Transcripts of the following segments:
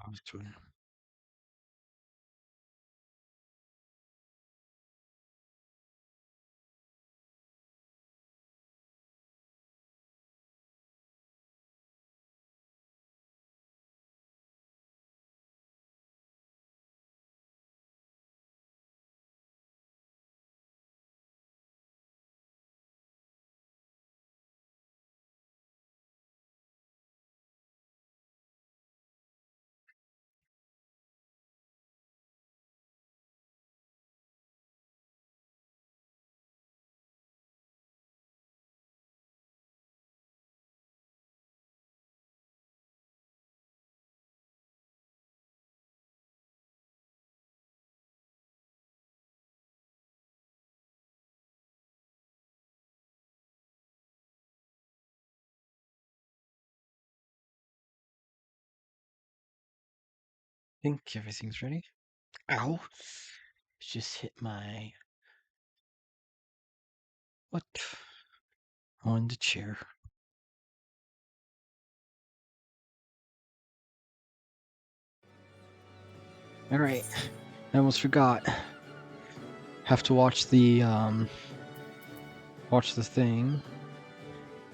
Actually. I think everything's ready. Ow! Just hit my... What? On the chair. Alright. I almost forgot. Have to watch the, watch the thing.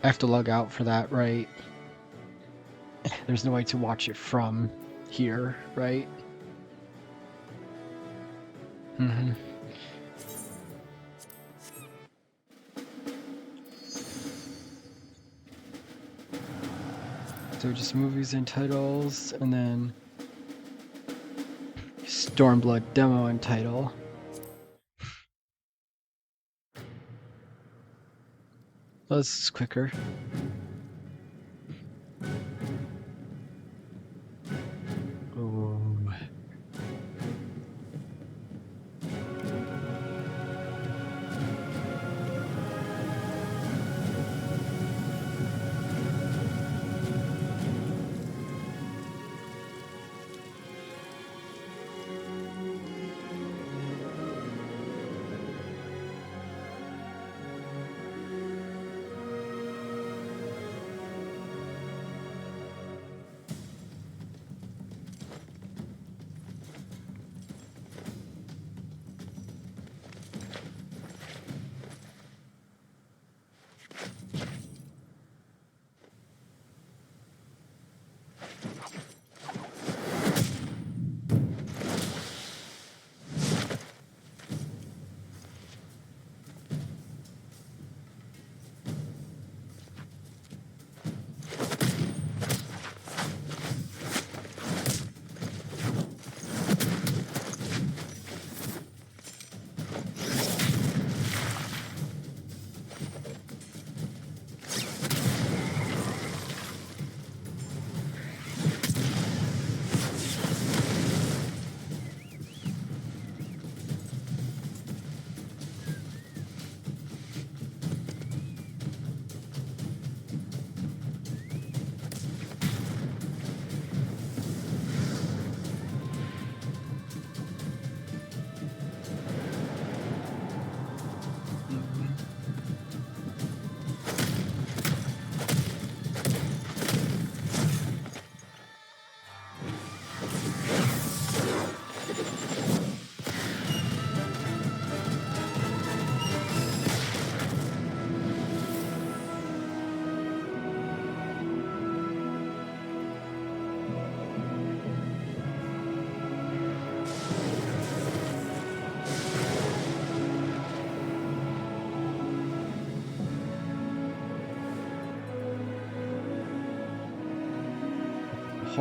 I have to log out for that, right? There's no way to watch it from here, right? Mm-hmm. So just movies and titles, and then Stormblood demo and title. Oh, this is quicker.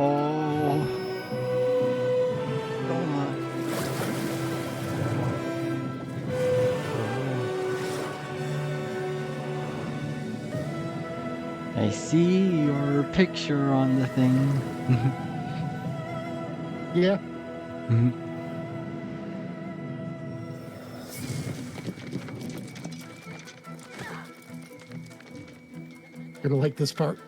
Oh. Oh. I see your picture on the thing. Yeah. Gonna like this part.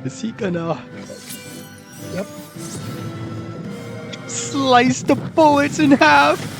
Is he gonna Yep. slice the bullets in half?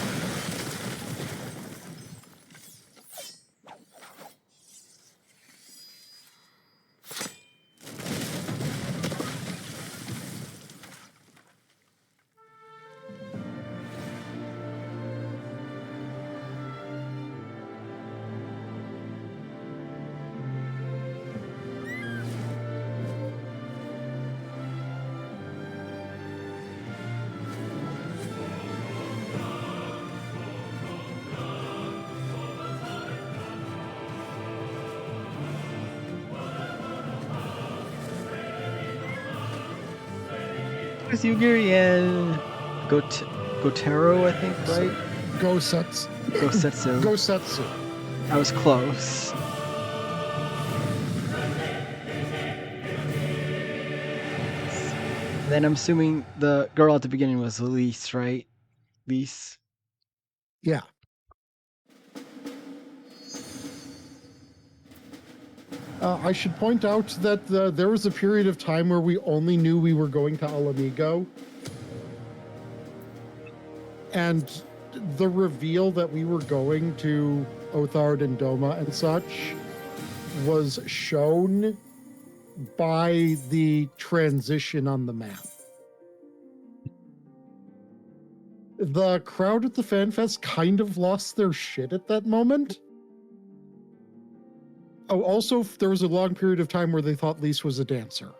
Is Yugiri Gotaro, I think, right? Gosetsu. Gosetsu. I was close. Then I'm assuming the girl at the beginning was Elise, right? Elise. Yeah. I should point out that there was a period of time where we only knew we were going to Alamigo. And the reveal that we were going to Othard and Doma and such was shown by the transition on the map. The crowd at the FanFest kind of lost their shit at that moment. Oh, also, there was a long period of time where they thought Lise was a dancer.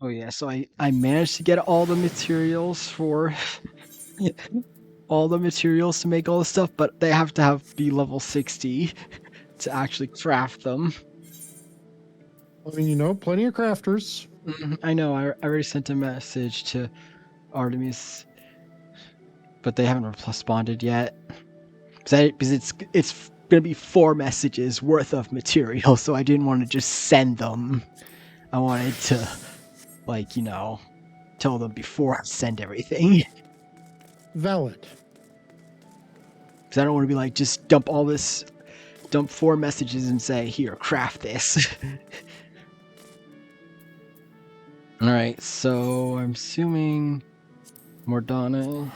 Oh yeah, so I managed to get all the materials for all the materials to make all the stuff, but they have to be level 60 to actually craft them. I mean, you know, plenty of crafters. I know, I already sent a message to Artemis, but they haven't responded yet. Because it's gonna be 4 messages worth of material, so I didn't want to just send them. I wanted to, like, you know, tell them before I send everything. Valid. Because I don't want to be like, just dump 4 messages and say, here, craft this. Alright, so I'm assuming Mordana.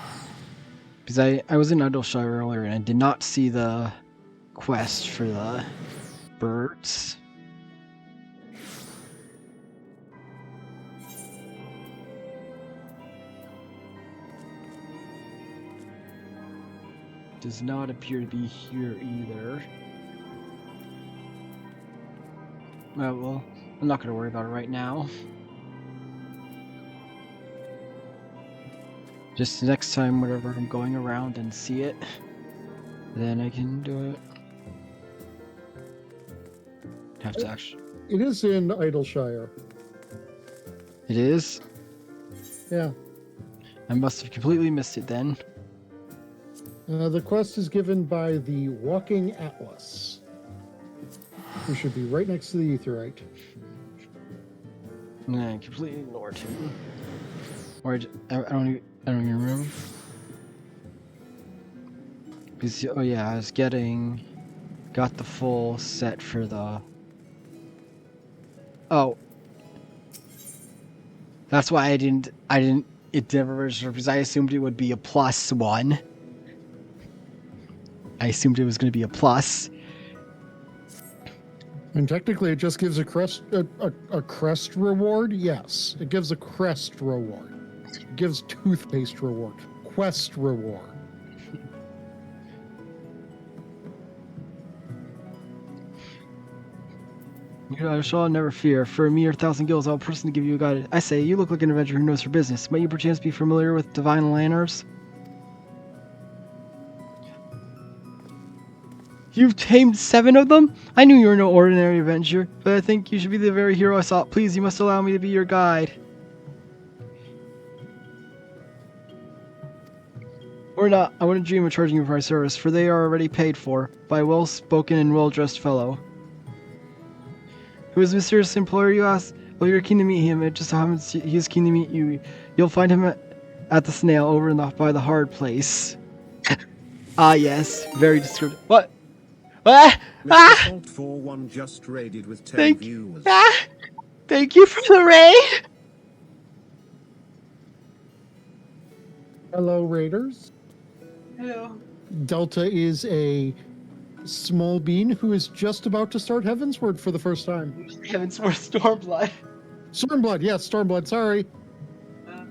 Because I was in Idleshire earlier and I did not see the quest for the birds. Does not appear to be here either. Oh, well, I'm not going to worry about it right now. Just next time, whenever I'm going around and see it, then I can do it. Have to actually. It is in Idleshire. It is? Yeah. I must have completely missed it then. The quest is given by the Walking Atlas. We should be right next to the Aetheryte. I completely ignored him. Or I don't even remember. Because, oh yeah, I was got the full set for the. Oh. That's why it never registered, because I assumed it would be a +1. I assumed it was going to be a plus. And technically, it just gives a crest reward. Yes, it gives a crest reward. It gives toothpaste reward. Quest reward. I shall never fear. For a mere 1,000 gills, I'll personally give you a guide. I say, you look like an adventurer who knows her business. Might you perchance be familiar with divine lanterns? You've tamed 7 of them? I knew you were no ordinary adventurer, but I think you should be the very hero I sought. Please, you must allow me to be your guide. Or not, I wouldn't dream of charging you for my service, for they are already paid for by a well-spoken and well-dressed fellow. Who is mysterious employer, you ask? Well, you're keen to meet him. It just so happens he's keen to meet you. You'll find him at the snail over by the hard place. Ah, yes, very descriptive. What? Ah! Ah! Mr. Salt41 just raided with 10 Thank, viewers. ah! Thank you for the raid! Hello, Raiders. Hello. Delta is a small bean who is just about to start Heavensward for the first time. Heavensward Stormblood. Stormblood, yes, Stormblood, sorry.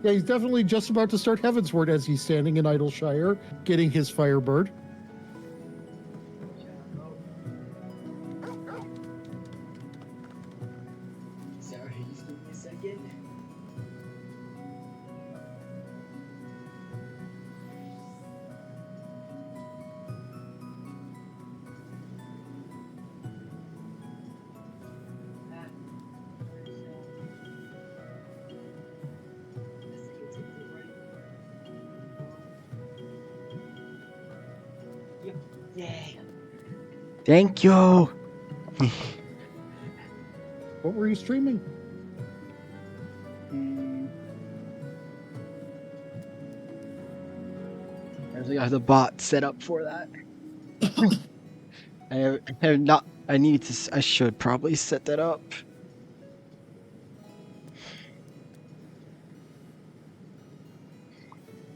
Yeah, he's definitely just about to start Heavensward as he's standing in Idleshire, getting his Firebird. Sorry, just give me a second. Yay. Thank you. What were you streaming? I have the bot set up for that. I have not. I need to. I should probably set that up.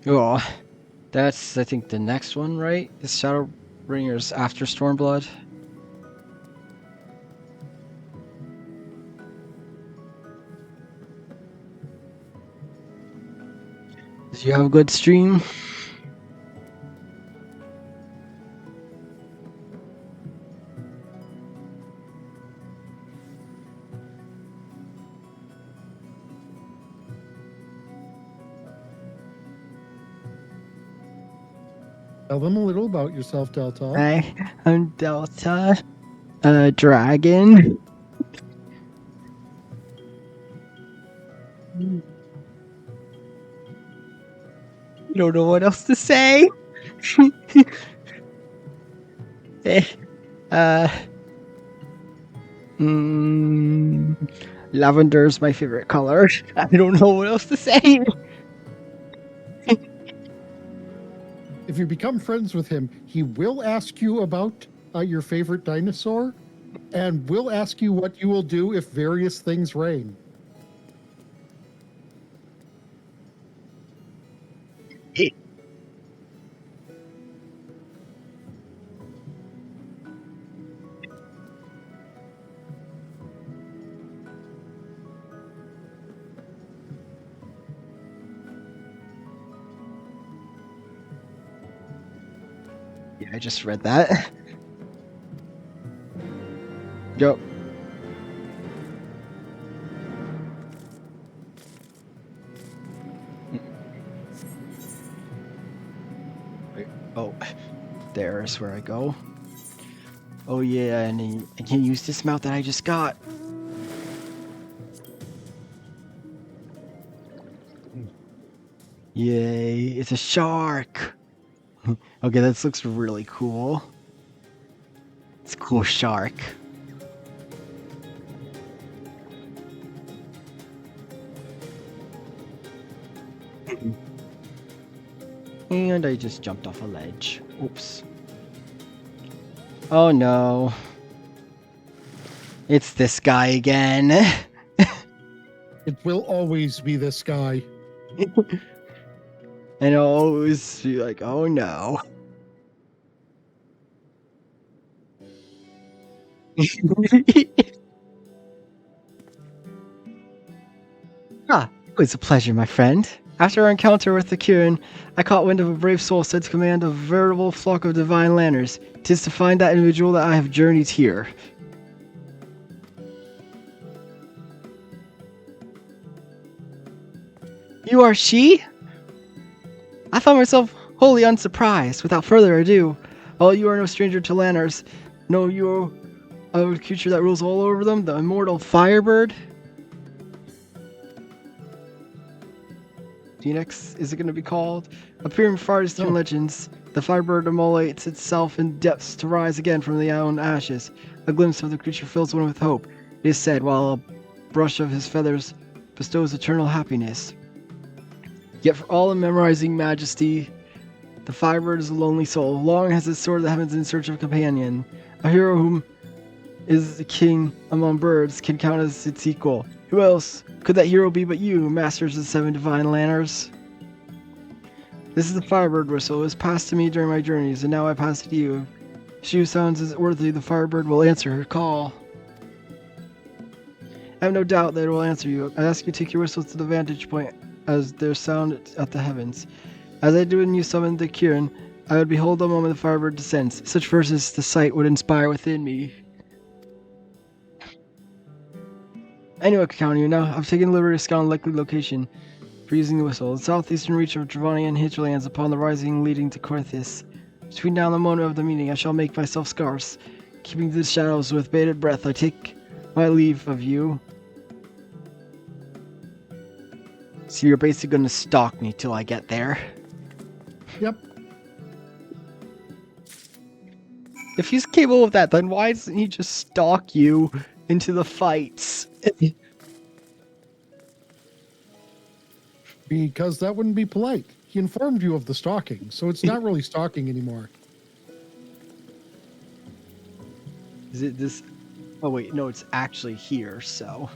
Oh, that's I think the next one, right? Is Shadowbringers after Stormblood? Did you have a good stream? Tell them a little about yourself, Delta. I'm Delta, a dragon. You don't know what else to say. Lavender's my favorite color. I don't know what else to say. If you become friends with him, he will ask you about your favorite dinosaur and will ask you what you will do if various things rain. Yeah, I just read that. Yep. Wait, oh, there's where I go. Oh yeah, and I can use this mount that I just got. Yay, it's a shark. Okay, this looks really cool. It's a cool shark. And I just jumped off a ledge. Oops. Oh no. It's this guy again. It will always be this guy. And I'll always be like, oh no. It was a pleasure, my friend. After our encounter with the Kieran, I caught wind of a brave soul set to command a veritable flock of divine lanners. 'Tis to find that individual that I have journeyed here. You are she? I found myself wholly unsurprised. Without further ado, well, you are no stranger to lanners. No, you are a creature that rules all over them, the immortal Firebird. Phoenix is it going to be called? Appearing far distant legends, the firebird immolates itself in depths to rise again from the own ashes. A glimpse of the creature fills one with hope. It is said, while a brush of his feathers bestows eternal happiness. Yet for all the memorizing majesty, the firebird is a lonely soul. Long has it soared the heavens in search of a companion. A hero whom is the king among birds can count as its equal. Who else could that hero be but you, masters of the 7 divine lanterns? This is the firebird whistle. It was passed to me during my journeys, and now I pass it to you. She who sounds is worthy, the firebird will answer her call. I have no doubt that it will answer you. I ask you to take your whistles to the vantage point as their sound at the heavens. As I do when you summon the Kirin, I would behold the moment the firebird descends. Such verses the sight would inspire within me. Anyone can count on you now. I've taken liberty to scout a likely location for using the whistle. The southeastern reach of Dravonian hinterlands upon the rising leading to Corthus. Between now and the moment of the meeting, I shall make myself scarce. Keeping to the shadows with bated breath, I take my leave of you. So you're basically going to stalk me till I get there. Yep. If he's capable of that, then why doesn't he just stalk you into the fights? Because that wouldn't be polite. He informed you of the stalking, so it's not really stalking anymore. Is it this? Oh wait, no, it's actually here, so.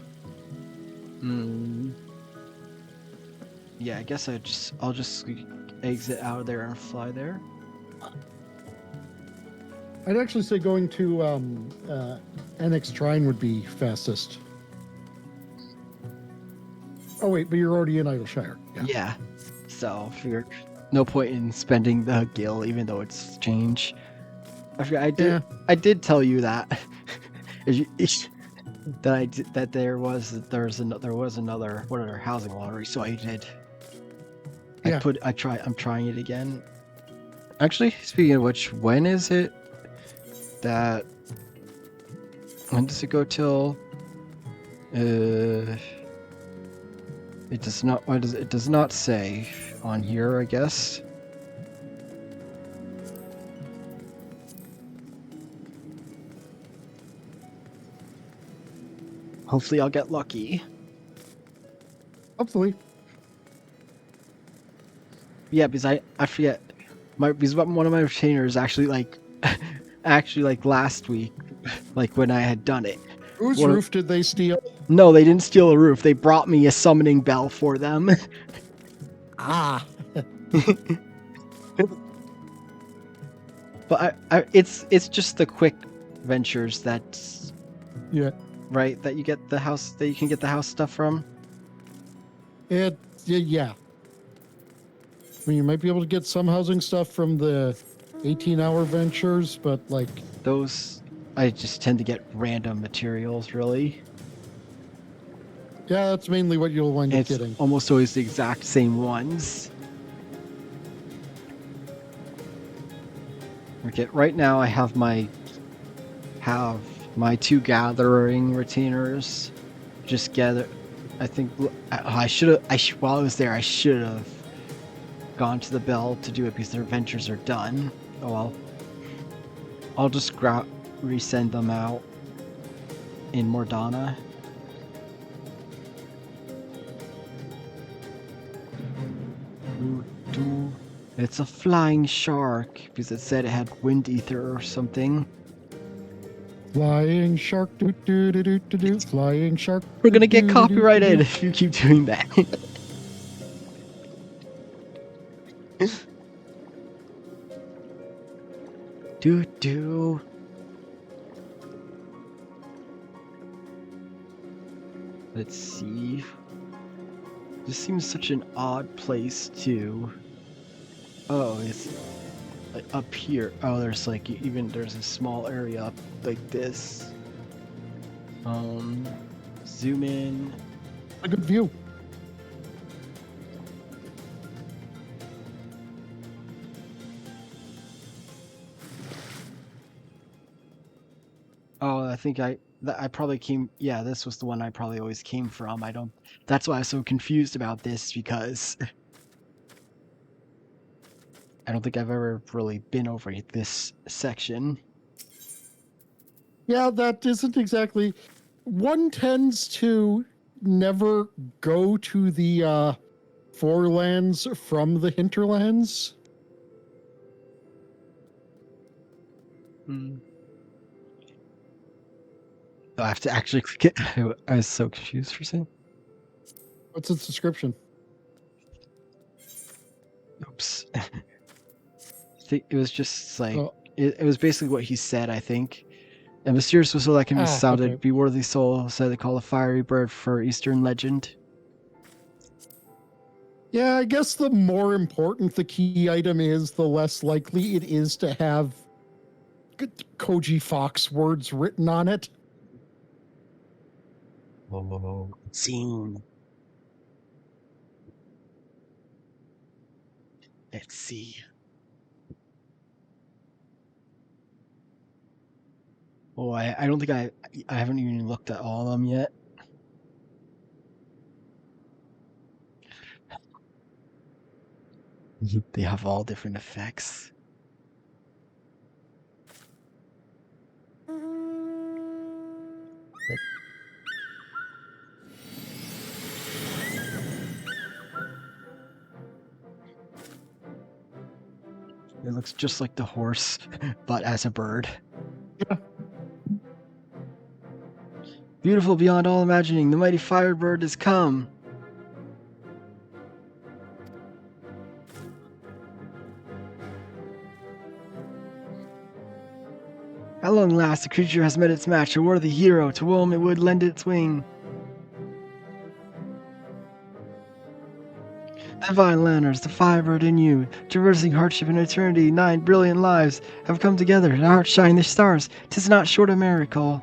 Yeah, I guess I'll just exit out of there and fly there. I'd actually say going to Annex Shrine would be fastest. Oh wait, but you're already in Idleshire. Yeah. So figured no point in spending the gil, even though it's change. I forgot, I did tell you that. that there was another housing lottery, so I did. Yeah. I'm trying it again. Actually, speaking of which, when is it that? When does it go till? It does not. Why does it does not say on here? I guess. Hopefully, I'll get lucky. Hopefully. Yeah, because I forget. Because one of my retainers actually like last week, like when I had done it. Whose roof did they steal? No, they didn't steal a roof. They brought me a summoning bell for them. Ah. But it's just the quick ventures that. Yeah. Right, that you can get the house stuff from. Yeah. I mean, you might be able to get some housing stuff from the 18-hour ventures, but like those, I just tend to get random materials, really. Yeah, that's mainly what you'll wind up getting. It's almost always the exact same ones. Okay, right now I have my 2 gathering retainers. Just gather. I think while I was there, I should have gone to the bell to do it because their ventures are done. Oh well. I'll just resend them out in Mordana. It's a flying shark because it said it had wind ether or something. Flying shark, do do do do do do. Flying shark. We're gonna get copyrighted if you keep doing that. do. Let's see. This seems such an odd place too. Oh, it's like up here. Oh, there's there's a small area up like this. Zoom in. A good view. Oh, I think I probably came. Yeah, this was the one I probably always came from. That's why I'm so confused about this because I don't think I've ever really been over this section. Yeah, that isn't exactly. One tends to never go to the forelands from the hinterlands. I have to actually click it. I was so confused for a second. What's its description? Oops. I think it was just like Oh. it was basically what he said, I think. A mysterious whistle that can be sounded. Okay. Be worthy soul, said they call a fiery bird for Eastern legend. Yeah, I guess the more important the key item is, the less likely it is to have Koji Fox words written on it. Whoa. Scene. Let's see. Oh, I don't think I haven't even looked at all of them yet. They have all different effects. It looks just like the horse, but as a bird. Yeah. Beautiful beyond all imagining, the mighty firebird has come. At long last, the creature has met its match, a worthy hero to whom it would lend its wing. Divine lanterns, the firebird in you, traversing hardship and eternity, 9 brilliant lives have come together to outshine the stars. 'Tis not short a miracle.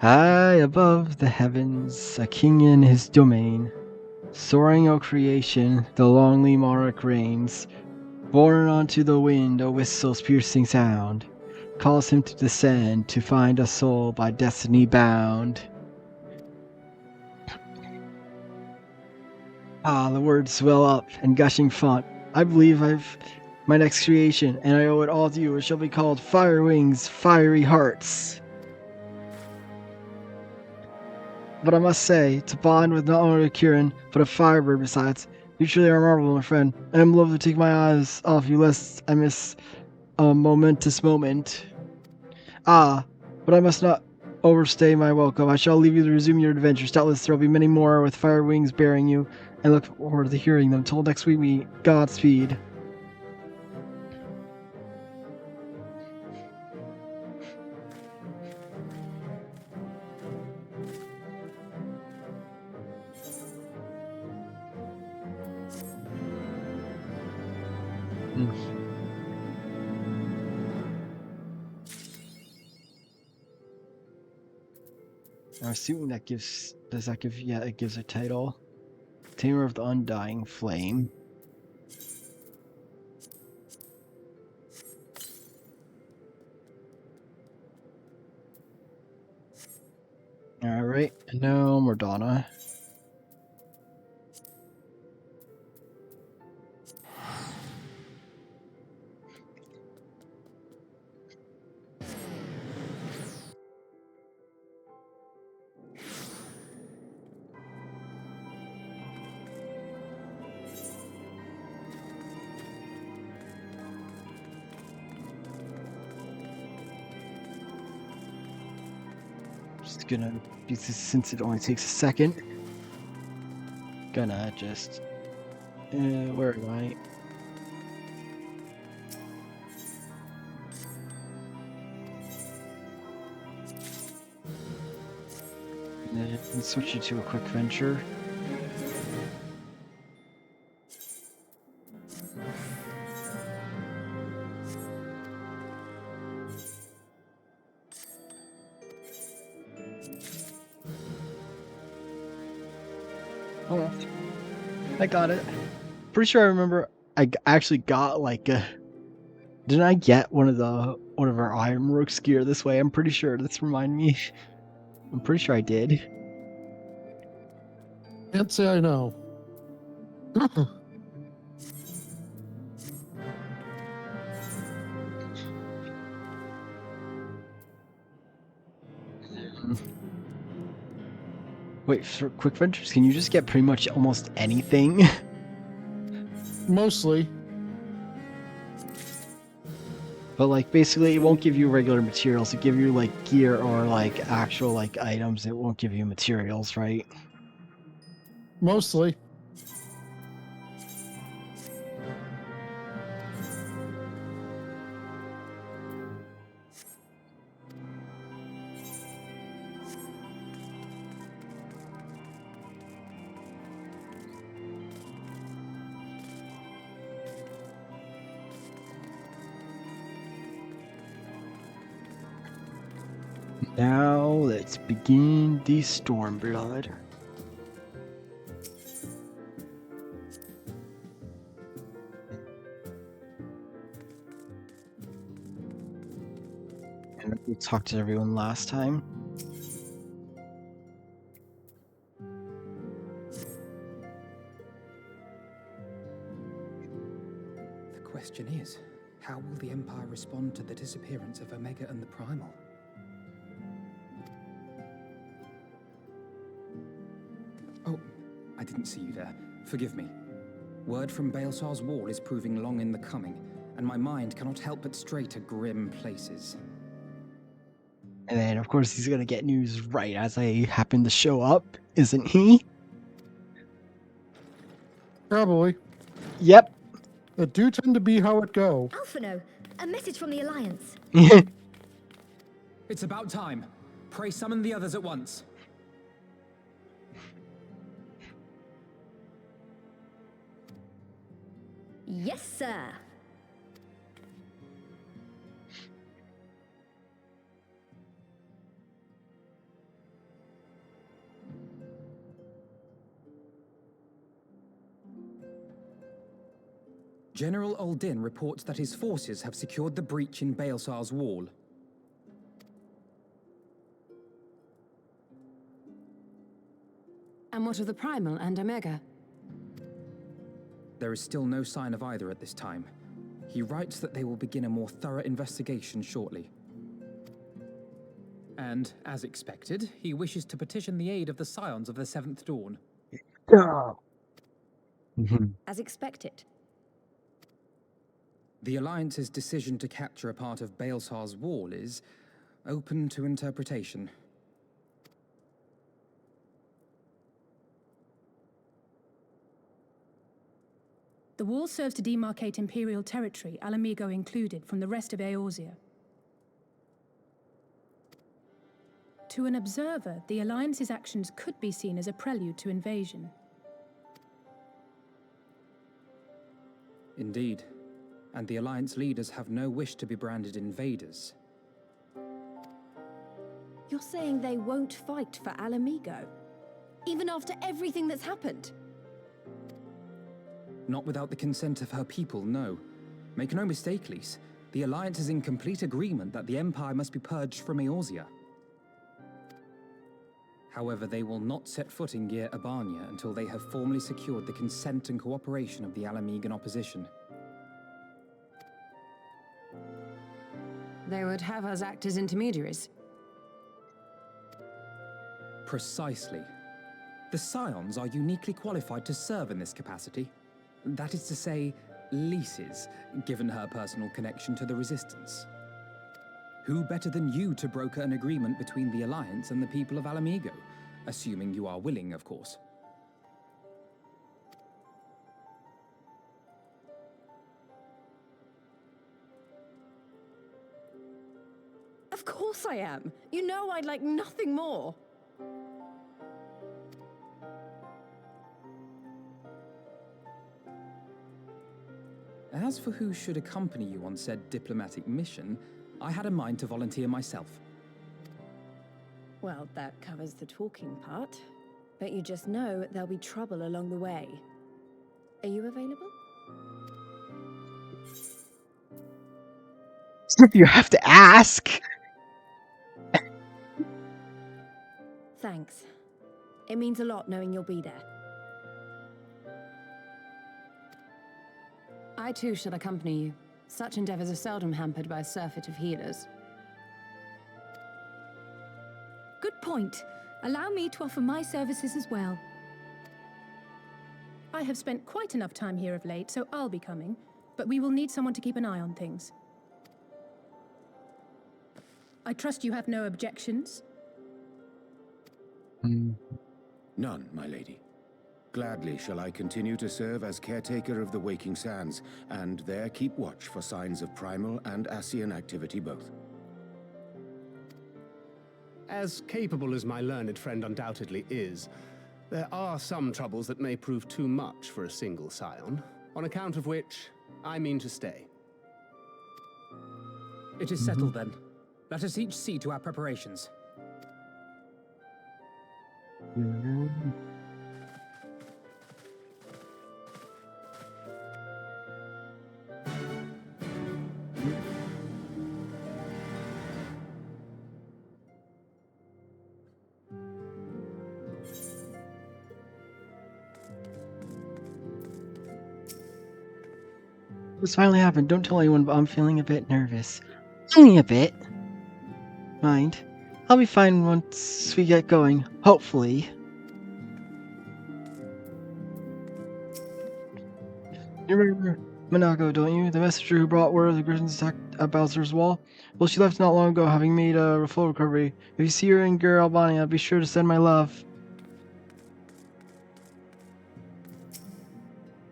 High above the heavens, a king in his domain, soaring o' creation, the lonely monarch reigns. Borne onto the wind, a whistle's piercing sound calls him to descend to find a soul by destiny bound. Ah, the words swell up in gushing font. I believe I've my next creation, and I owe it all to you. It shall be called Fire Wings, Fiery Hearts. But I must say, to bond with not only a Kieran, but a firebird besides, you truly are remarkable, my friend, and I'm loath to take my eyes off you lest I miss a momentous moment. Ah, but I must not overstay my welcome. I shall leave you to resume your adventures. Doubtless there will be many more with fire wings bearing you, and look forward to hearing them. Till next week, we Godspeed. I'm assuming that gives, does that give, yeah, it gives a title. Tamer of the Undying Flame. Alright, no Mordana. Just gonna, since it only takes a second, gonna just, where am I? And switch it to a quick venture. Oh, I got it. Pretty sure I remember I actually got like a. Didn't I get one of our Ironworks gear this way? I'm pretty sure. Let's remind me. I'm pretty sure I did. Can't say I know. Wait, for quick ventures, can you just get pretty much almost anything? Mostly. But like basically it won't give you regular materials, it give you like gear or like actual like items, it won't give you materials, right? Mostly. Now let's begin the Stormblood. And we talked to everyone last time. The question is, how will the Empire respond to the disappearance of Omega and the Primal? Oh, I didn't see you there. Forgive me. Word from Baelsar's wall is proving long in the coming, and my mind cannot help but stray to grim places. And then of course he's gonna get news right as I happen to show up, isn't he? Probably. Yep. That do tend to be how it go. Alphino, a message from the Alliance. It's about time. Pray summon the others at once. Yes, sir. General Uldin reports that his forces have secured the breach in Baelsar's wall. And what of the Primal and Omega? There is still no sign of either at this time. He writes that they will begin a more thorough investigation shortly. And, as expected, he wishes to petition the aid of the Scions of the Seventh Dawn. As expected. The Alliance's decision to capture a part of Baelsar's wall is open to interpretation. The wall serves to demarcate Imperial territory, Alamigo included, from the rest of Eorzea. To an observer, the Alliance's actions could be seen as a prelude to invasion. Indeed. And the Alliance leaders have no wish to be branded invaders. You're saying they won't fight for Alamigo? Even after everything that's happened? Not without the consent of her people, no. Make no mistake, Lise. The Alliance is in complete agreement that the Empire must be purged from Eorzea. However, they will not set foot in Gyr Abania until they have formally secured the consent and cooperation of the Alamigan opposition. They would have us act as intermediaries. Precisely. The Scions are uniquely qualified to serve in this capacity. That is to say, Lise's, given her personal connection to the Resistance. Who better than you to broker an agreement between the Alliance and the people of Alamigo? Assuming you are willing, of course. Of course I am. You know I'd like nothing more. As for who should accompany you on said diplomatic mission, I had a mind to volunteer myself. Well, that covers the talking part. But you just know there'll be trouble along the way. Are you available? If you have to ask. Thanks. It means a lot knowing you'll be there. I too shall accompany you. Such endeavors are seldom hampered by a surfeit of healers. Good point. Allow me to offer my services as well. I have spent quite enough time here of late, so I'll be coming, but we will need someone to keep an eye on things. I trust you have no objections? None, my lady. Gladly shall I continue to serve as caretaker of the Waking Sands, and there keep watch for signs of primal and Ascian activity both. As capable as my learned friend undoubtedly is, there are some troubles that may prove too much for a single scion, on account of which I mean to stay. It is settled then. Let us each see to our preparations. This finally happened. Don't tell anyone, but I'm feeling a bit nervous. Only a bit. Mind. I'll be fine once we get going. Hopefully. You remember Monaco, don't you? The messenger who brought word of the Griffins attack at Bowser's Wall? Well, she left not long ago, having made a full recovery. If you see her in Gur Albania, be sure to send my love.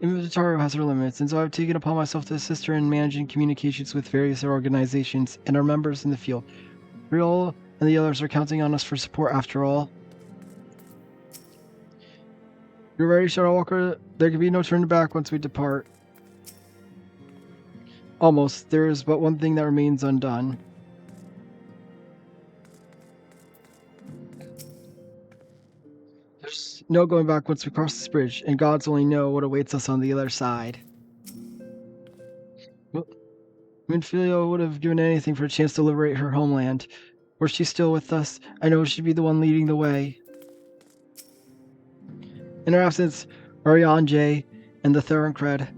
Inventory has her limits, and so I've taken upon myself to assist her in managing communications with various organizations and our members in the field. Real and the others are counting on us for support after all. You're ready, Shadow Walker? There can be no turning back once we depart. Almost. There is but one thing that remains undone. There's no going back once we cross this bridge, and gods only know what awaits us on the other side. Well, Minfilio would have given anything for a chance to liberate her homeland. Were she still with us, I know she'd be the one leading the way. In her absence, Arianje and the Thorncred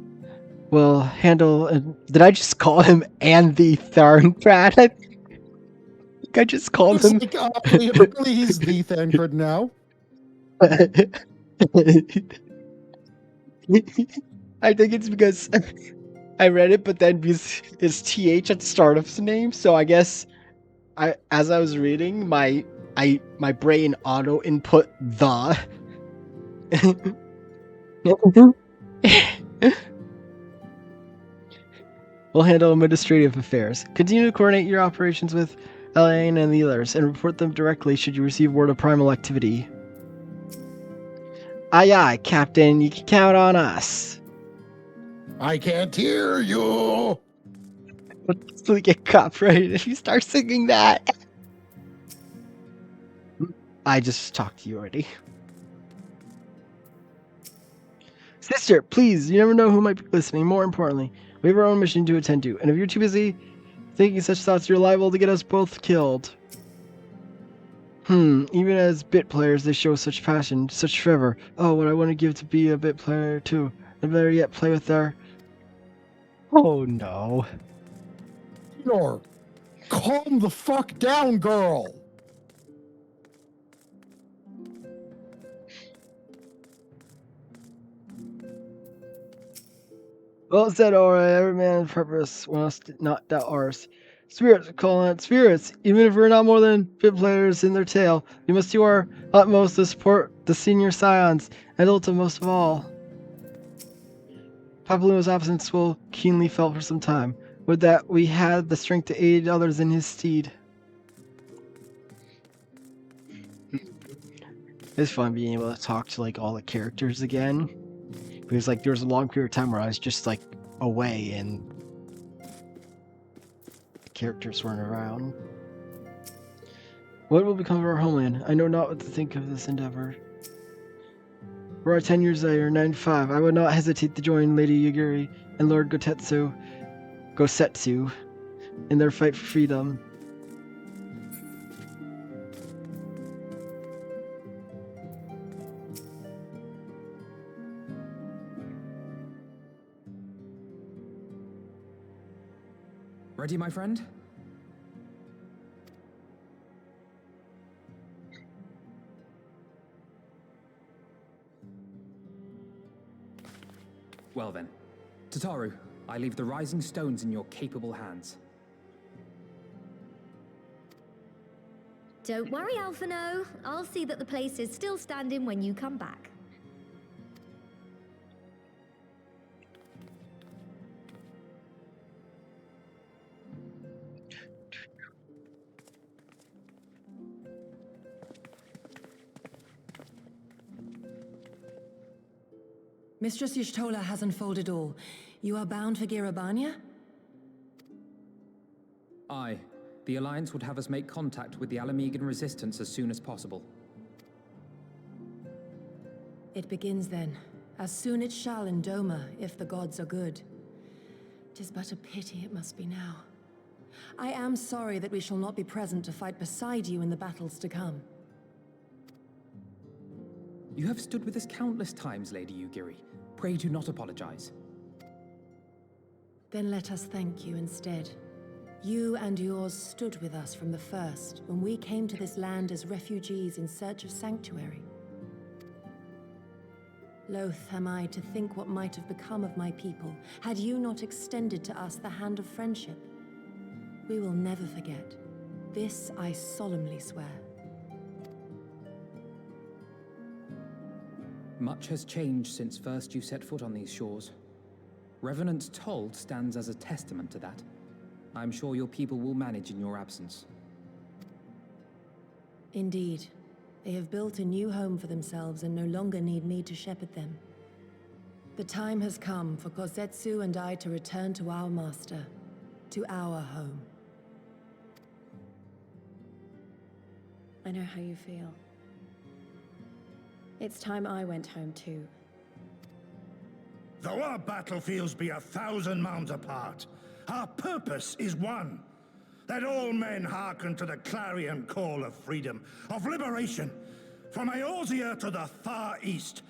will handle... Did I just call him and the Thorncred? I think I just called him... Apparently he's the Thorncred now. I think it's because I read it, but then because it's TH at the start of his name, so I guess as I was reading, my brain auto input the. We'll handle administrative affairs. Continue to coordinate your operations with Elaine and the others, and report them directly should you receive word of primal activity. Aye aye, Captain, you can count on us. I can't hear you. Let's get copyrighted if you start singing that. I just talked to you already. Sister, please, you never know who might be listening. More importantly, we have our own mission to attend to, and if you're too busy thinking such thoughts, you're liable to get us both killed. Even as bit players, they show such passion, such fervor. Oh, what I want to give to be a bit player too. And better yet, play with their... Oh no. You're... Calm the fuck down, girl! Well said, Aura. Every man's purpose must not doubt ours. Spirits, calling it spirits. Even if we're not more than bit players in their tale, we must do our utmost to support the senior scions, and Ulta most of all. Papaluno's absence will keenly felt for some time. Would that we had the strength to aid others in his stead. It's fun being able to talk to like all the characters again. Because like there was a long period of time where I was just like away and the characters weren't around. What will become of our homeland? I know not what to think of this endeavor. Were I 10 years later, 95, I would not hesitate to join Lady Yaguri and Lord Gosetsu in their fight for freedom. Ready, my friend? Well then, Tataru, I leave the rising stones in your capable hands. Don't worry, Alphino. I'll see that the place is still standing when you come back. Mistress Y'shtola has unfolded all. You are bound for Girabania? Aye. The Alliance would have us make contact with the Alamegan resistance as soon as possible. It begins then. As soon it shall in Doma, if the gods are good. 'Tis but a pity it must be now. I am sorry that we shall not be present to fight beside you in the battles to come. You have stood with us countless times, Lady Yugiri. Pray do not apologize. Then let us thank you instead. You and yours stood with us from the first, when we came to this land as refugees in search of sanctuary. Loath am I to think what might have become of my people, had you not extended to us the hand of friendship. We will never forget. This I solemnly swear. Much has changed since first you set foot on these shores. Revenant's Toll stands as a testament to that. I'm sure your people will manage in your absence. Indeed. They have built a new home for themselves and no longer need me to shepherd them. The time has come for Kozetsu and I to return to our master, to our home. I know how you feel. It's time I went home too. Though our battlefields be 1,000 miles apart, our purpose is one. Let all men hearken to the clarion call of freedom, of liberation, from Eorzea to the far east,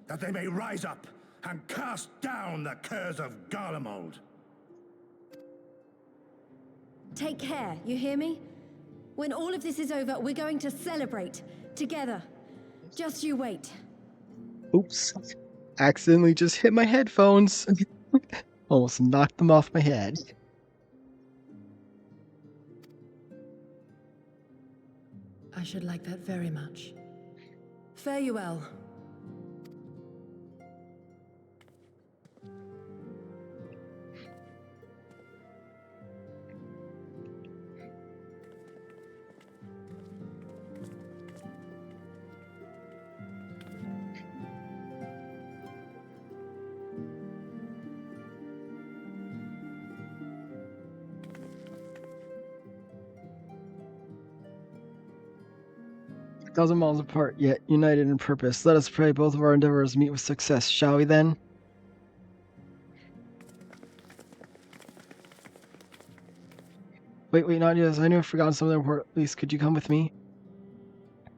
that they may rise up and cast down the curse of Garlemald. Take care, you hear me? When all of this is over, we're going to celebrate together. Just you wait. Oops. Accidentally just hit my headphones. Almost knocked them off my head. I should like that very much. Fare you well. Thousand miles apart, yet united in purpose. Let us pray both of our endeavors meet with success, shall we then? Wait, Nadia, I knew I've forgotten something important. Please, could you come with me?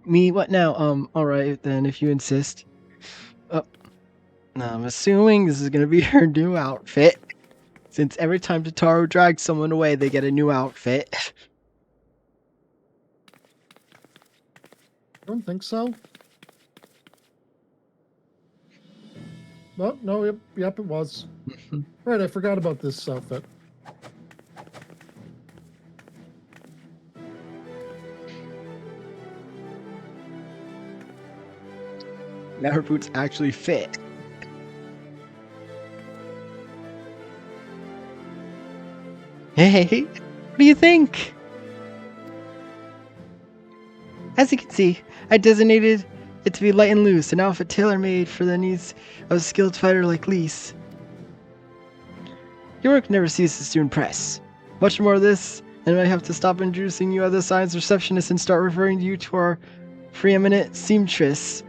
Me? What now? Alright then, if you insist. Oh, now I'm assuming this is gonna be her new outfit. Since every time Tataru drags someone away, they get a new outfit. I don't think so. Oh, no, yep, it was. Right, I forgot about this outfit. Now her boots actually fit. Hey, what do you think? As you can see, I designated it to be light and loose, an outfit tailor-made for the needs of a skilled fighter like Lise. Your work never ceases to impress. Much more of this, and I have to stop introducing you other science receptionists and start referring you to our preeminent seamstress.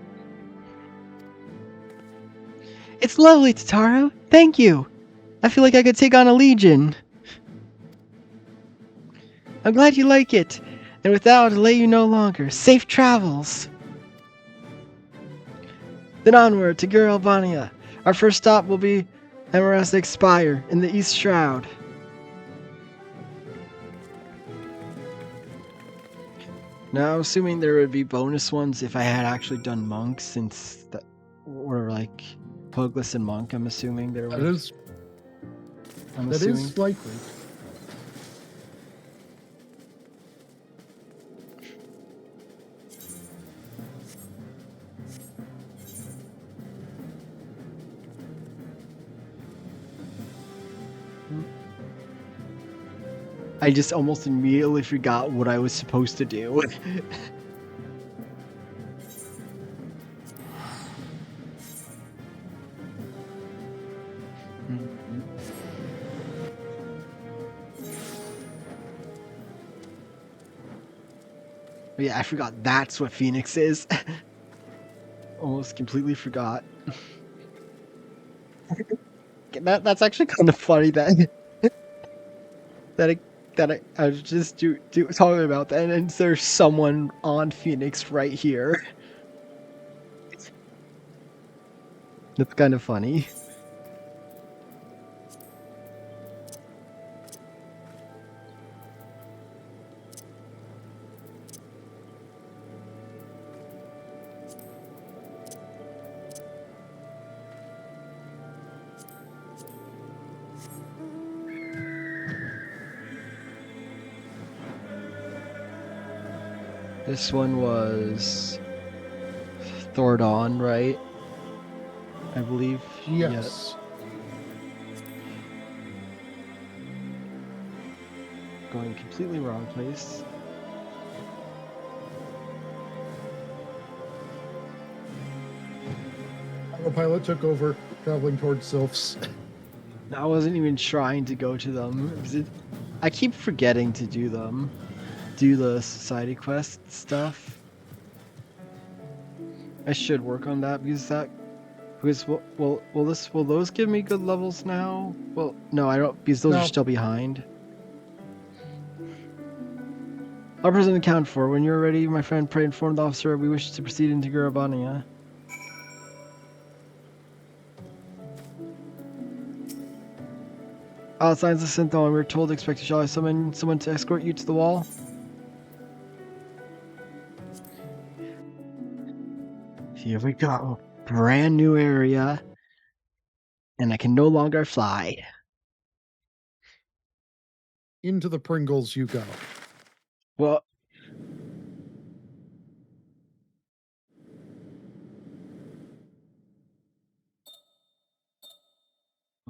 It's lovely, Tataru. Thank you. I feel like I could take on a legion. I'm glad you like it. And with that, I'll delay you no longer. Safe travels! Then onward to Giralbania. Our first stop will be MSQ Spire in the East Shroud. Now, I'm assuming there would be bonus ones if I had actually done monks, since that were like Pugless and Monk. I'm assuming there was. That is likely. I just almost immediately forgot what I was supposed to do. Yeah, I forgot that's what Phoenix is. Almost completely forgot. That's actually kind of funny that I was just talking about that, and there's someone on Phoenix right here. That's kind of funny. This one was Thordon, right? I believe. Yes. Yeah. Going completely wrong place. Autopilot took over, traveling towards Sylphs. I wasn't even trying to go to them. I keep forgetting to do them. Do the society quest stuff. I should work on that because will those give me good levels now? Well, no, I don't, because those are still behind. I'll present account for. When you're ready, my friend, pray inform the officer we wish to proceed into Garabania. Signs of Synthon, we were told to expect shall I summon someone to escort you to the wall? Here we go. Brand new area. And I can no longer fly. Into the Pringles you go. Well,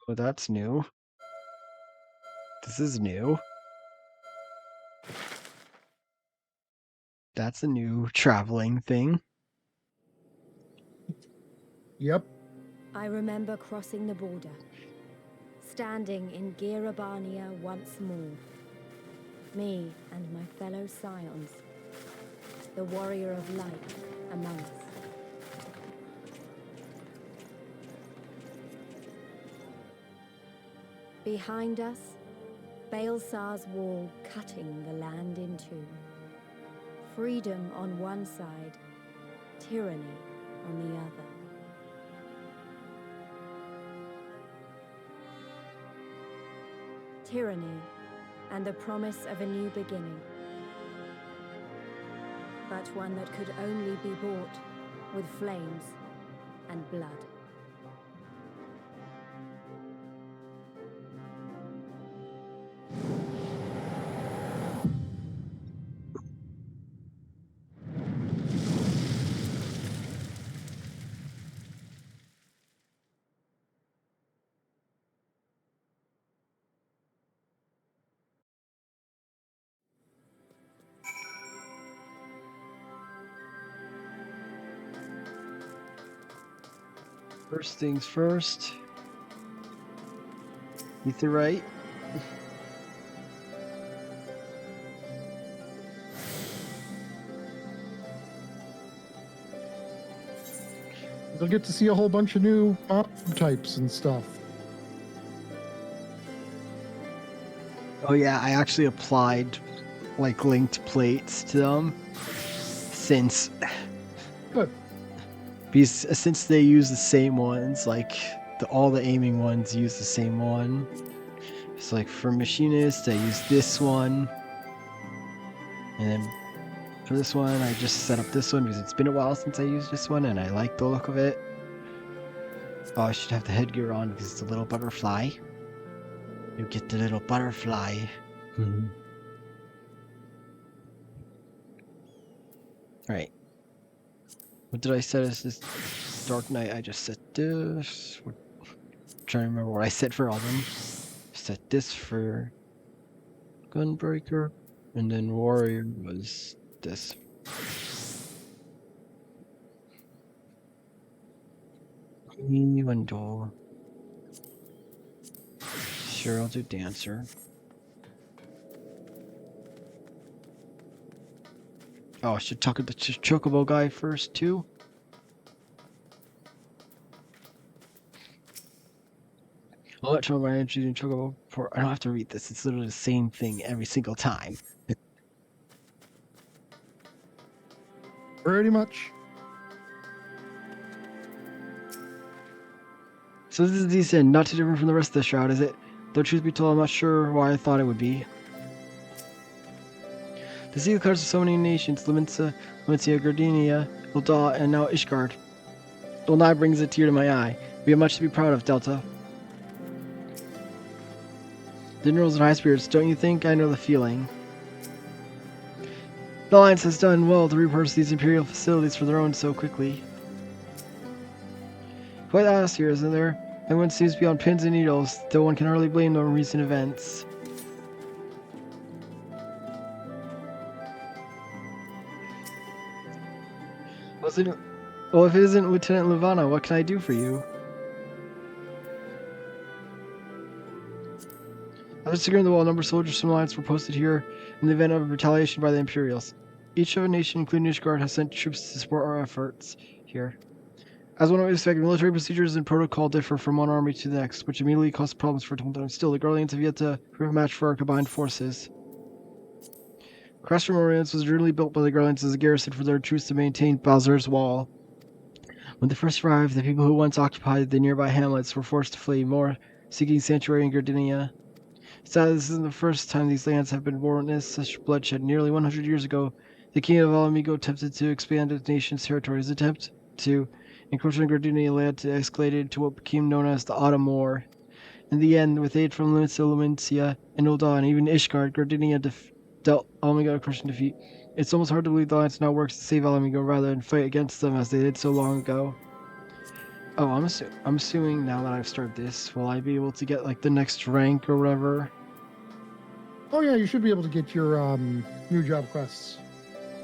oh, that's new. This is new. That's a new traveling thing. Yep. I remember crossing the border, standing in Girabania once more. Me and my fellow scions, the warrior of light among us. Behind us, Baelsar's wall cutting the land in two. Freedom on one side, tyranny on the other. Tyranny and the promise of a new beginning. But one that could only be bought with flames and blood. First things first. Etherite. You'll get to see a whole bunch of new mob types and stuff. Oh yeah, I actually applied like linked plates to them since since they use the same ones, like all the aiming ones use the same one. It's like for machinist, I use this one, and then For this one, I just set up this one because it's been a while since I used this one and I like the look of it. Oh, I should have the headgear on because it's a little butterfly. You get the little butterfly. Alright. What did I set as this Dark Knight? I just set this. I'm trying to remember what I set for all of them. Set this for Gunbreaker, and then Warrior was this. Window. Sure, I'll do Dancer. Oh, I should talk to the Chocobo guy first, too. I'll let my energy in Chocobo for. I don't have to read this. It's literally the same thing every single time. Pretty much. So this is decent, not too different from the rest of the shroud, is it? Though truth be told, I'm not sure why I thought it would be. The seal cards of so many nations, Luminsa, Gardinia, Ulda, and now Ishgard. Well, now brings a tear to my eye. We have much to be proud of, Delta. The generals and high spirits, don't you think? I know the feeling. The Alliance has done well to repurpose these Imperial facilities for their own so quickly. Quite last year, isn't there? Everyone seems to be on pins and needles, though one can hardly blame them on recent events. Well, if it isn't Lieutenant Levana, what can I do for you? After securing the wall, a number of soldiers from the Alliance were posted here in the event of retaliation by the Imperials. Each of a nation, including Ishgard, has sent troops to support our efforts here. As one would expect, military procedures and protocol differ from one army to the next, which immediately causes problems for Tumblr. Still, the Guardians have yet to prove a match for our combined forces. Crestrum Orients was originally built by the Guardians as a garrison for their troops to maintain Balzur's Wall. When they first arrived, the people who once occupied the nearby hamlets were forced to flee, more seeking sanctuary in Gardinia. Sadly, this isn't the first time these lands have been witnessed such bloodshed. Nearly 100 years ago, the king of Alamigo attempted to expand his nation's territory. His attempt to encroach on Gardinia led to escalated to what became known as the Autumn War. In the end, with aid from Lumencia, and Ulda, and even Ishgard, Gardinia dealt Alamigo a crushing defeat. It's almost hard to believe the Alliance now works to save Alamigo rather than fight against them as they did so long ago. Oh, I'm assuming now that I've started this, will I be able to get like the next rank or whatever? Oh yeah, you should be able to get your new job quests.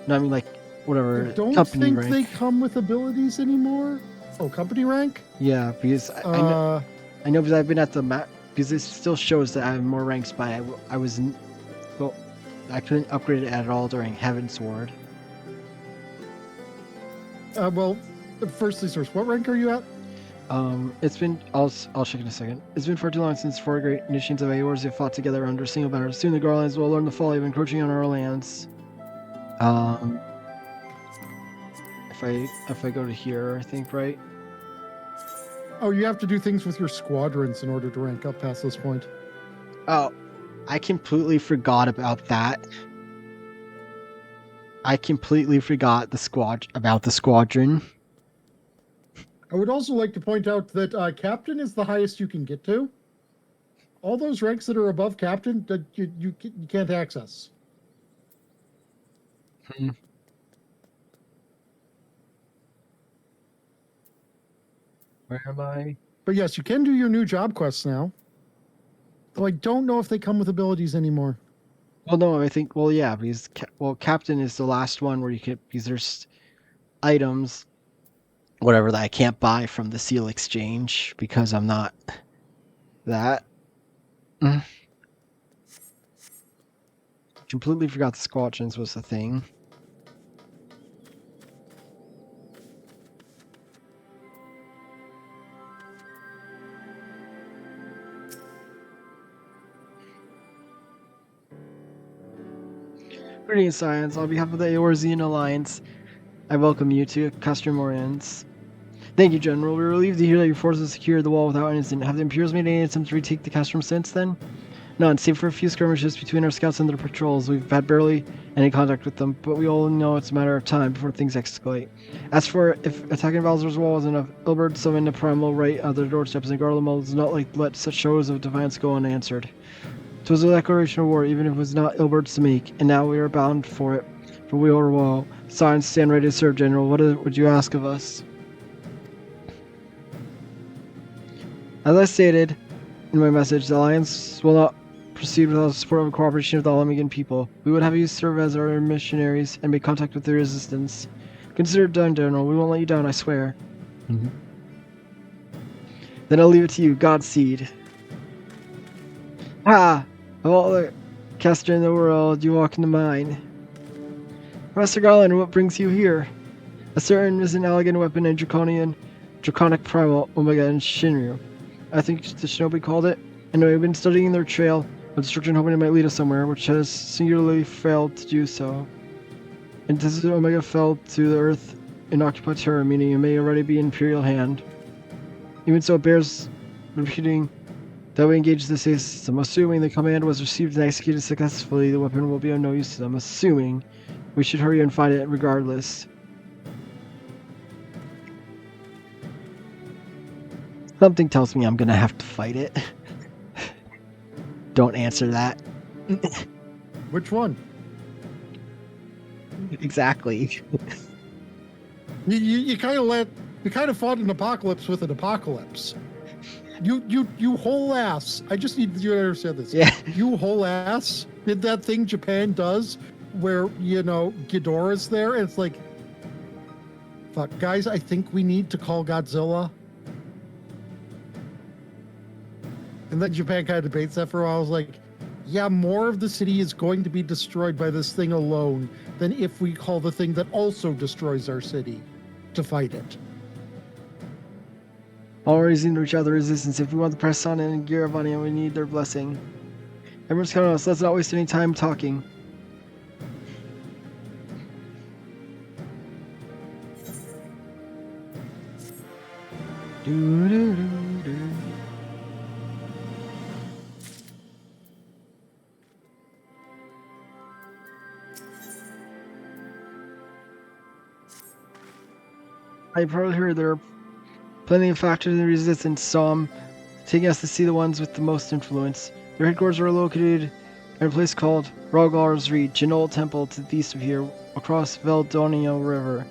No, I mean like whatever. I don't company think rank. they come with abilities anymore. Oh, company rank? Yeah, because I know because I've been at the map because it still shows that I have more ranks, but I couldn't upgrade it at all during Heavensward. Well, firstly, source, what rank are you at? It's been I'll check in a second. It's been far too long since four great nations of Eorzea fought together under a single banner. Soon the Garlands will learn the folly of encroaching on our lands. If I go to here, I think, right? Oh, you have to do things with your squadrons in order to rank up past this point. Oh, I completely forgot about that. I completely forgot about the squadron. I would also like to point out that captain is the highest you can get to. All those ranks that are above captain, that you can't access. Where am I? But yes, you can do your new job quests now. Though I don't know if they come with abilities anymore. Well, no, I think, well, yeah, because, Captain is the last one where you can, because there's items, whatever, that I can't buy from the Seal Exchange, because I'm not that. Completely forgot the squadrons was the thing. Greetings, Science. On behalf of the Eorzean Alliance, I welcome you to Castromorians. Thank you, General. We're relieved to hear that your forces secured the wall without incident. Have the Imperials made any attempts to retake the Castrum since then? None, save for a few skirmishes between our scouts and their patrols. We've had barely any contact with them, but we all know it's a matter of time before things escalate. As for if attacking Valzar's wall was enough, Ilberd summoned a primal right on their doorsteps, and Garlemald does not like to let such shows of defiance go unanswered. 'Twas a declaration of war, even if it was not Ilberd's to make, and now we are bound for it, for we are well. Signs stand ready to serve, General. What would you ask of us? As I stated in my message, the Alliance will not proceed without the support and cooperation of the Alamigan people. We would have you serve as our missionaries and make contact with the resistance. Consider it done, General. We won't let you down, I swear. Mm-hmm. Then I'll leave it to you. Godspeed. Ah! Of all the caster in the world, you walk into mine. Master Garland, what brings you here? A certain is an elegant weapon and draconic primal, Omega and Shinryu. I think the shinobi called it. And I've been studying their trail of destruction, hoping it might lead us somewhere, which has singularly failed to do so. And this Omega fell to the earth in occupied terra, meaning it may already be in Imperial hand. Even so, it bears repeating that we engage the system. Assuming the command was received and executed successfully, the weapon will be of no use to them. Assuming, we should hurry and find it regardless. Something tells me I'm gonna have to fight it. Don't answer that. Which one? Exactly. You kind of fought an apocalypse with an apocalypse. You whole ass. I just need you to understand this. Yeah. You whole ass did that thing Japan does where, Ghidorah's there and it's like, fuck, guys, I think we need to call Godzilla. And then Japan kind of debates that for a while. I was like, yeah, more of the city is going to be destroyed by this thing alone than if we call the thing that also destroys our city to fight it. All raising to reach out the resistance. If we want to press on in Giravania, we need their blessing. Everyone's counting on us. Let's not waste any time talking. Do-do-do-do. I probably heard there are plenty of factors in the resistance, so I'm taking us to see the ones with the most influence. Their headquarters are located at a place called Rogar's Reach, an old temple to the east of here, across Veldonio River.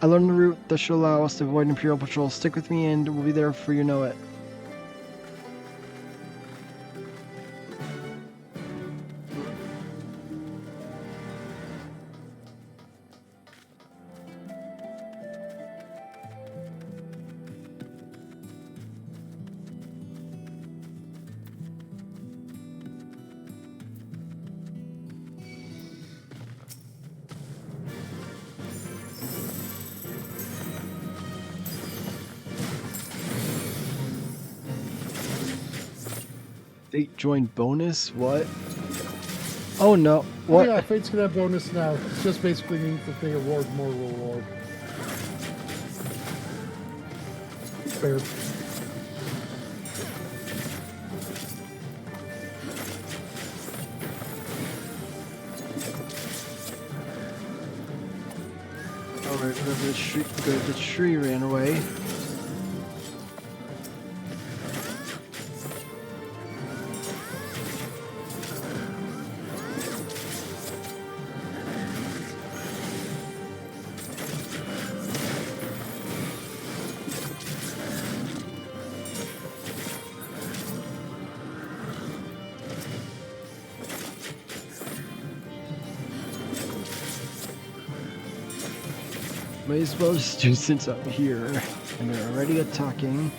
I learned the route that should allow us to avoid Imperial patrols. Stick with me and we'll be there before you know it. Fate join bonus? What? Oh no. What? Oh, yeah, Fate's gonna have bonus now. It just basically means that they award more reward. Fair. Alright, the tree ran away. Might as well just do since I'm here and they're already attacking.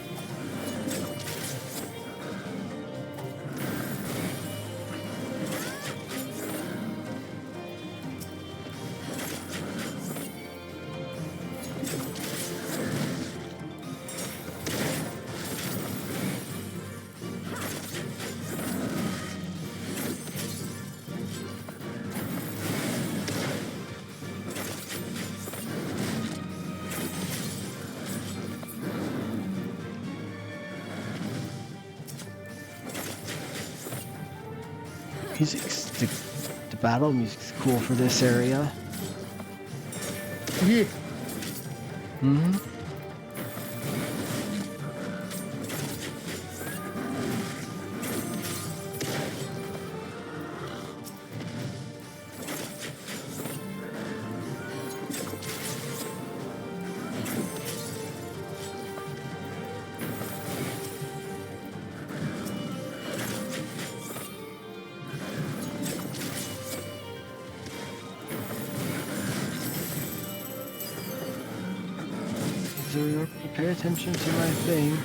the battle music's cool for this area. Yeah. Mm-hmm. So pay attention to my thing.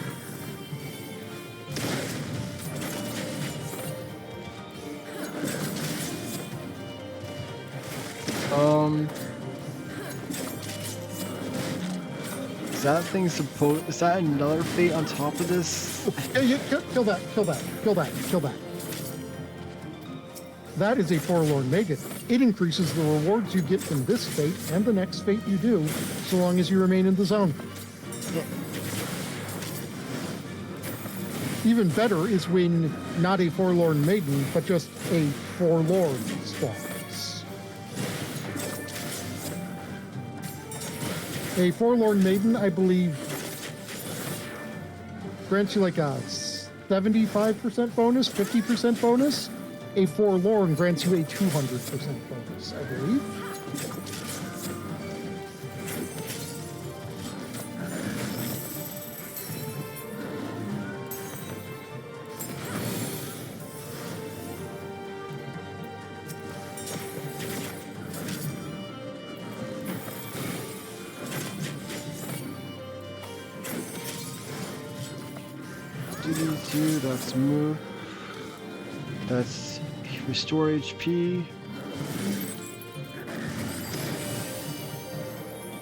Is that thing supposed? Is that another fate on top of this? Yeah, kill that. That is a Forlorn Maiden. It increases the rewards you get from this fate and the next fate you do, so long as you remain in the zone. Yeah. Even better is when not a Forlorn Maiden, but just a Forlorn spawns. A Forlorn Maiden, I believe, grants you like a 75% bonus, 50% bonus. A Forlorn grants you a 200% bonus, I believe. That's move. That's restore HP.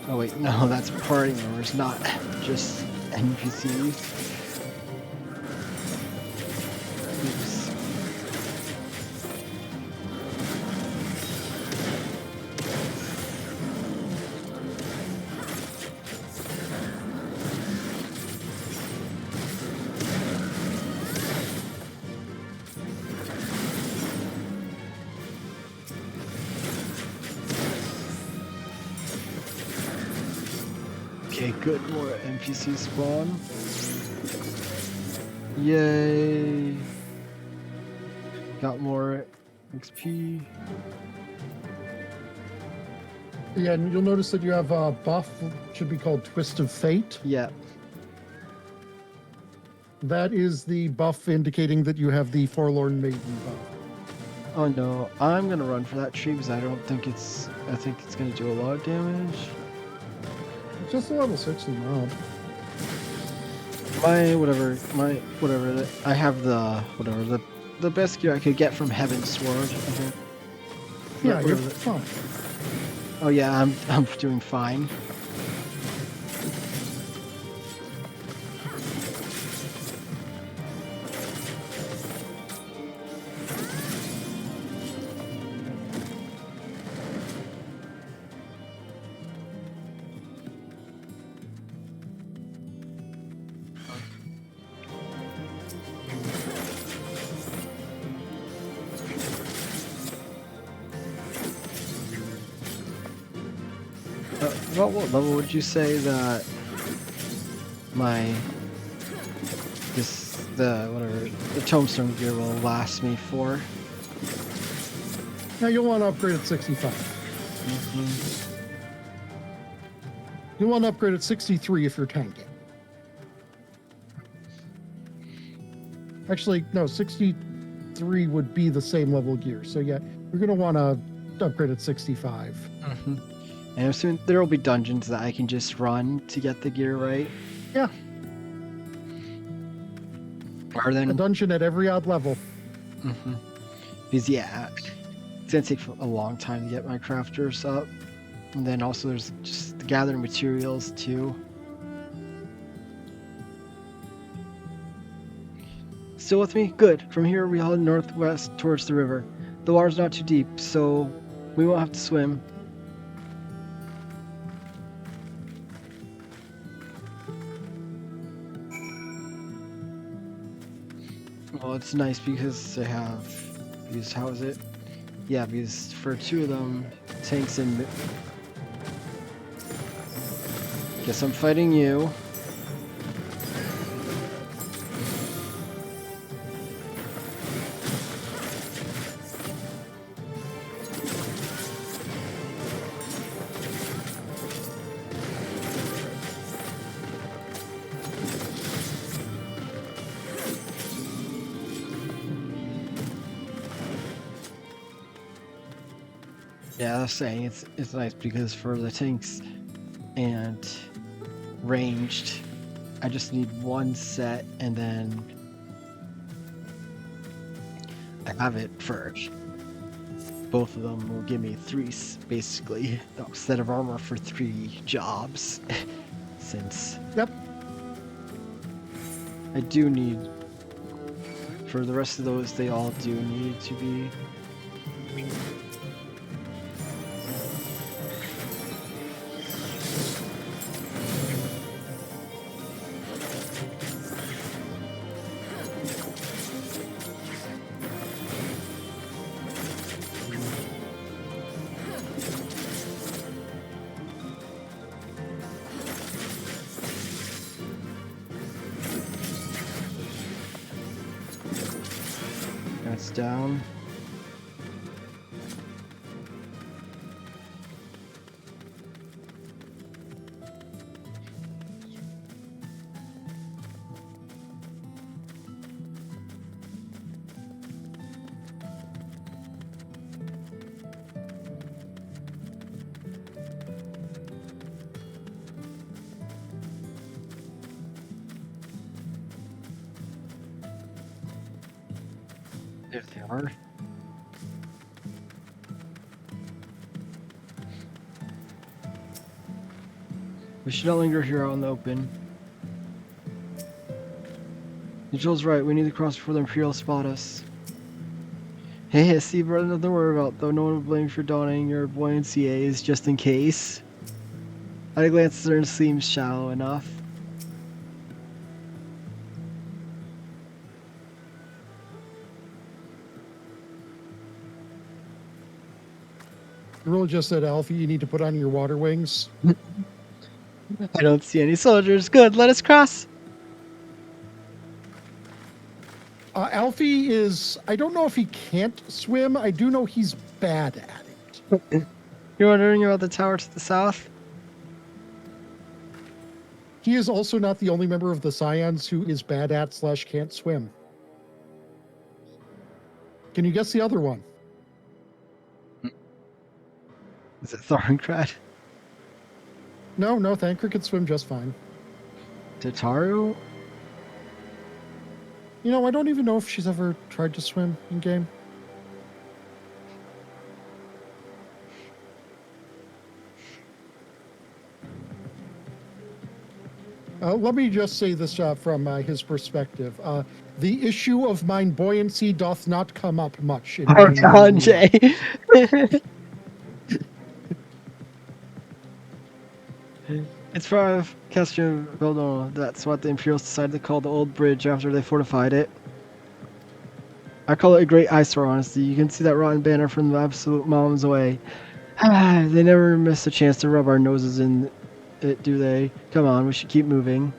Oh wait, no, that's party members, not just NPCs. Oops. Okay, good, more NPC spawn. Yay! Got more XP. Yeah, and you'll notice that you have a buff, should be called Twist of Fate. Yeah. That is the buff indicating that you have the Forlorn Maiden buff. Oh no, I'm gonna run for that tree because I think it's gonna do a lot of damage. It's just a level 60 mob. I have the best gear I could get from Heaven's Sword, I think. Yeah, you're fine. Oh yeah, I'm doing fine. About what level would you say that the tombstone gear will last me for? Now you'll want to upgrade at 65. You'll want to upgrade at 63 if you're tanking. Actually, no, 63 would be the same level gear. So yeah, you're going to want to upgrade at 65. And I'm assuming there will be dungeons that I can just run to get the gear, right? Yeah. Rather than a dungeon at every odd level. Because yeah, it's gonna take a long time to get my crafters up, and then also there's just the gathering materials too. Still with me? Good. From here we head northwest towards the river. The water's not too deep, so we won't have to swim. Well, it's nice because I have Because how is it? Yeah, because for 2 of them, tanks and... Guess I'm fighting you. Yeah, I was saying it's nice because for the tanks and ranged, I just need 1 set and then I have it for both of them will give me 3 basically a set of armor for 3 jobs. Since Yep. I do need for the rest of those, they all do need to be. That's down. There they are. We should not linger here out in the open. Joel's right, we need to cross before the Imperials spot us. Hey, Steve, brother, nothing to worry about, though no one will blame you for donning your buoyancy A's just in case. At a glance, it seems shallow enough. The rule just said, Alfie, you need to put on your water wings. I don't see any soldiers. Good, let us cross. Alfie is, I don't know if he can't swim. I do know he's bad at it. You're wondering about the tower to the south? He is also not the only member of the Scions who is bad at / can't swim. Can you guess the other one? Is it Thorncrad? No, Thancred could swim just fine. Tataru? You know, I don't even know if she's ever tried to swim in game. Let me just say this from his perspective. The issue of mine buoyancy doth not come up much. In Jay. It's part of Castro Beldono. That's what the Imperials decided to call the old bridge after they fortified it. I call it a great eyesore, honestly. You can see that rotten banner from the absolute miles away. They never miss a chance to rub our noses in it, do they? Come on, we should keep moving.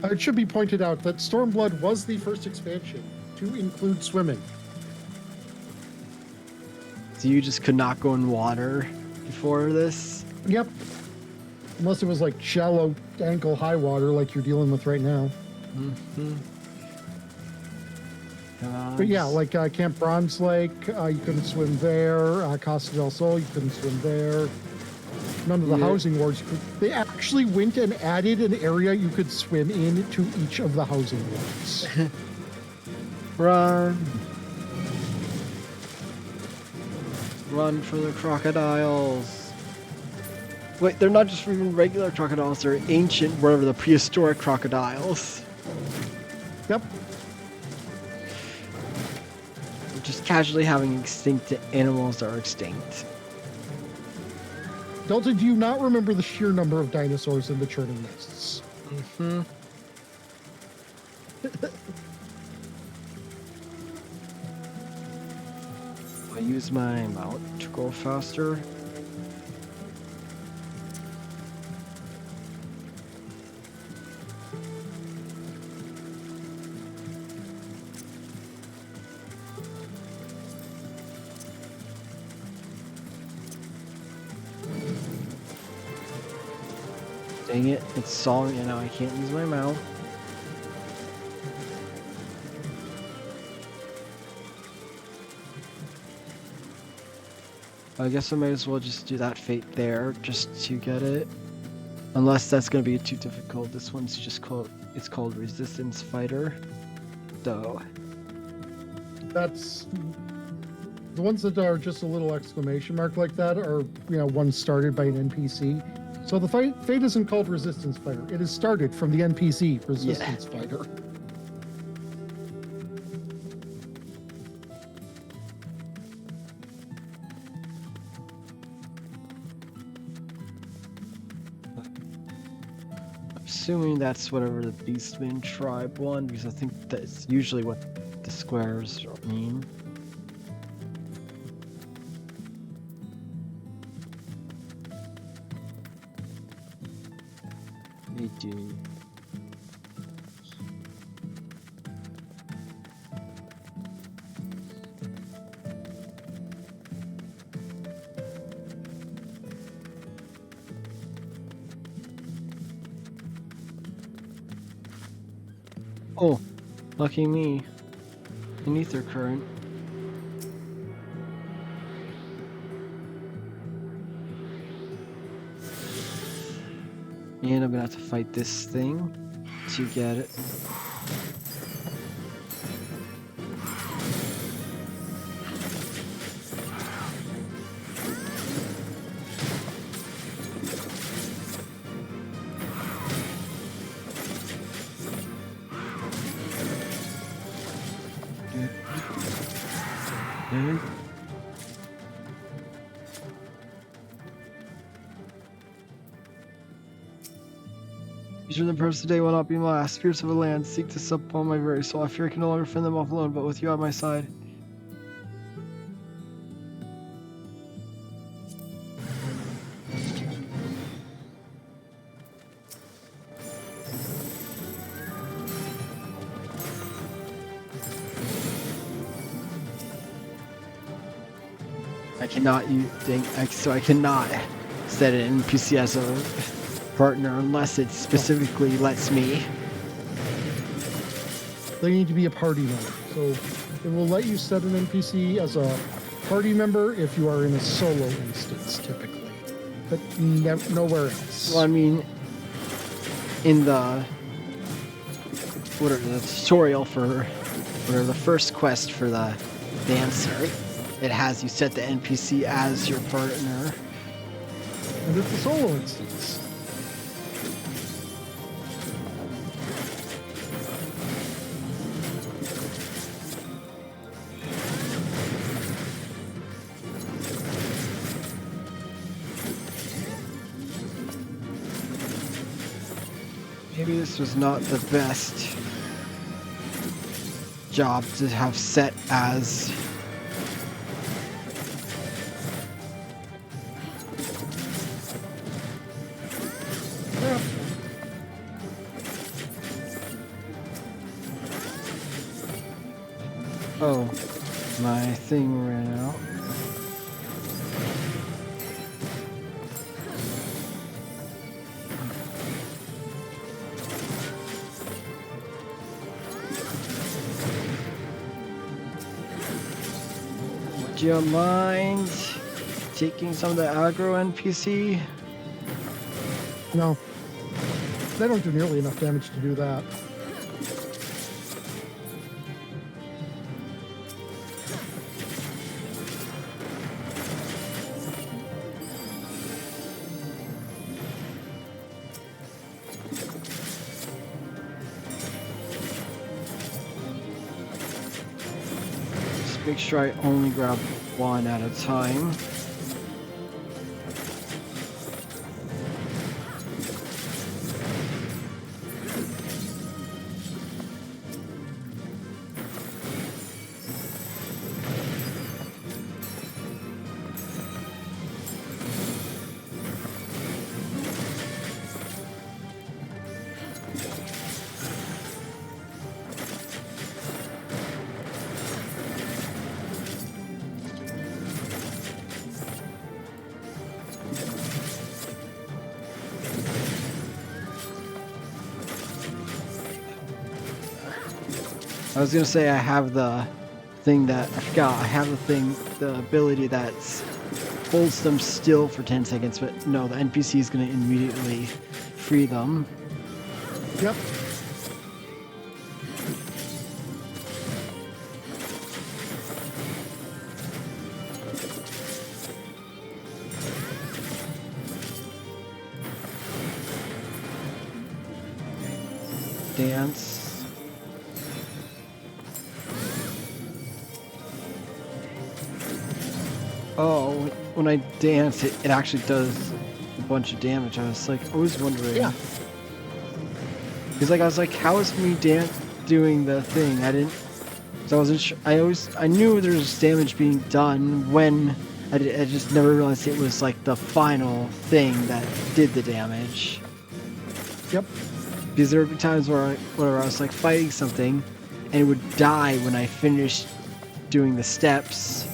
It should be pointed out that Stormblood was the first expansion to include swimming. So you just could not go in water before this? Yep. Unless it was like shallow ankle high water like you're dealing with right now. Mm-hmm. But yeah, like Camp Bronze Lake, you couldn't swim there. Costa del Sol, you couldn't swim there. None of the housing wards. They actually went and added an area you could swim in to each of the housing wards. Run. Run for the crocodiles. Wait, they're not just even regular crocodiles, they're ancient, whatever, the prehistoric crocodiles. Yep. just casually having extinct animals that are extinct. Delta, do you not remember the sheer number of dinosaurs in the churning mists? Mm-hmm. I use my mount to go faster. Dang it, it saw me and now I can't use my mount. I guess I might as well just do that fate there just to get it. Unless that's gonna be too difficult. This one's just it's called Resistance Fighter. So That's the ones that are just a little exclamation mark like that are, ones started by an NPC. So the fate isn't called Resistance Fighter. It is started from the NPC Resistance Fighter. assuming that's whatever the Beastman tribe one, because I think that's usually what the squares mean. They do. Oh, lucky me. An ether current. And I'm gonna have to fight this thing to get it. These remembrance today will not be my last. Spirits of the land seek to sup upon my very soul. I fear I can no longer fend them off alone, but with you at my side. I cannot so I cannot set an NPC as a partner unless it specifically lets me. They need to be a party member. So it will let you set an NPC as a party member if you are in a solo instance, typically, but nowhere else. Well, I mean, in the tutorial for the first quest for the dancer, it has you set the NPC as your partner. And it's a solo instance. Maybe this was not the best job to have set as oh, my thing ran out. Would you mind taking some of the aggro NPC? No, they don't do nearly enough damage to do that. make sure I only grab one at a time. I was gonna say I have the thing that I forgot. I have the ability that holds them still for 10 seconds, but no, the NPC is gonna immediately free them. Yep. Dance. Oh, when I dance, it actually does a bunch of damage. I was like, always wondering. Yeah. Because like I was like, how is me doing the thing? I didn't. So I wasn't sure. I knew there was damage being done when I just never realized it was like the final thing that did the damage. Yep. Because there would be times where I was like fighting something, and it would die when I finished doing the steps.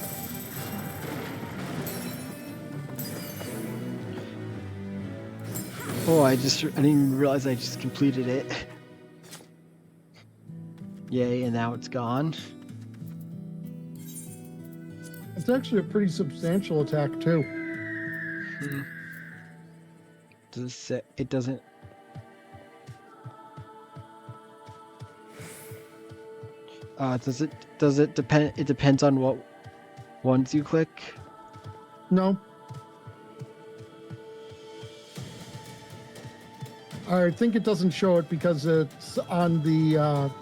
Oh, I didn't even realize I just completed it. Yay, and now it's gone. It's actually a pretty substantial attack too. It doesn't. Does it depend? It depends on what ones you click. No. I think it doesn't show it because it's on the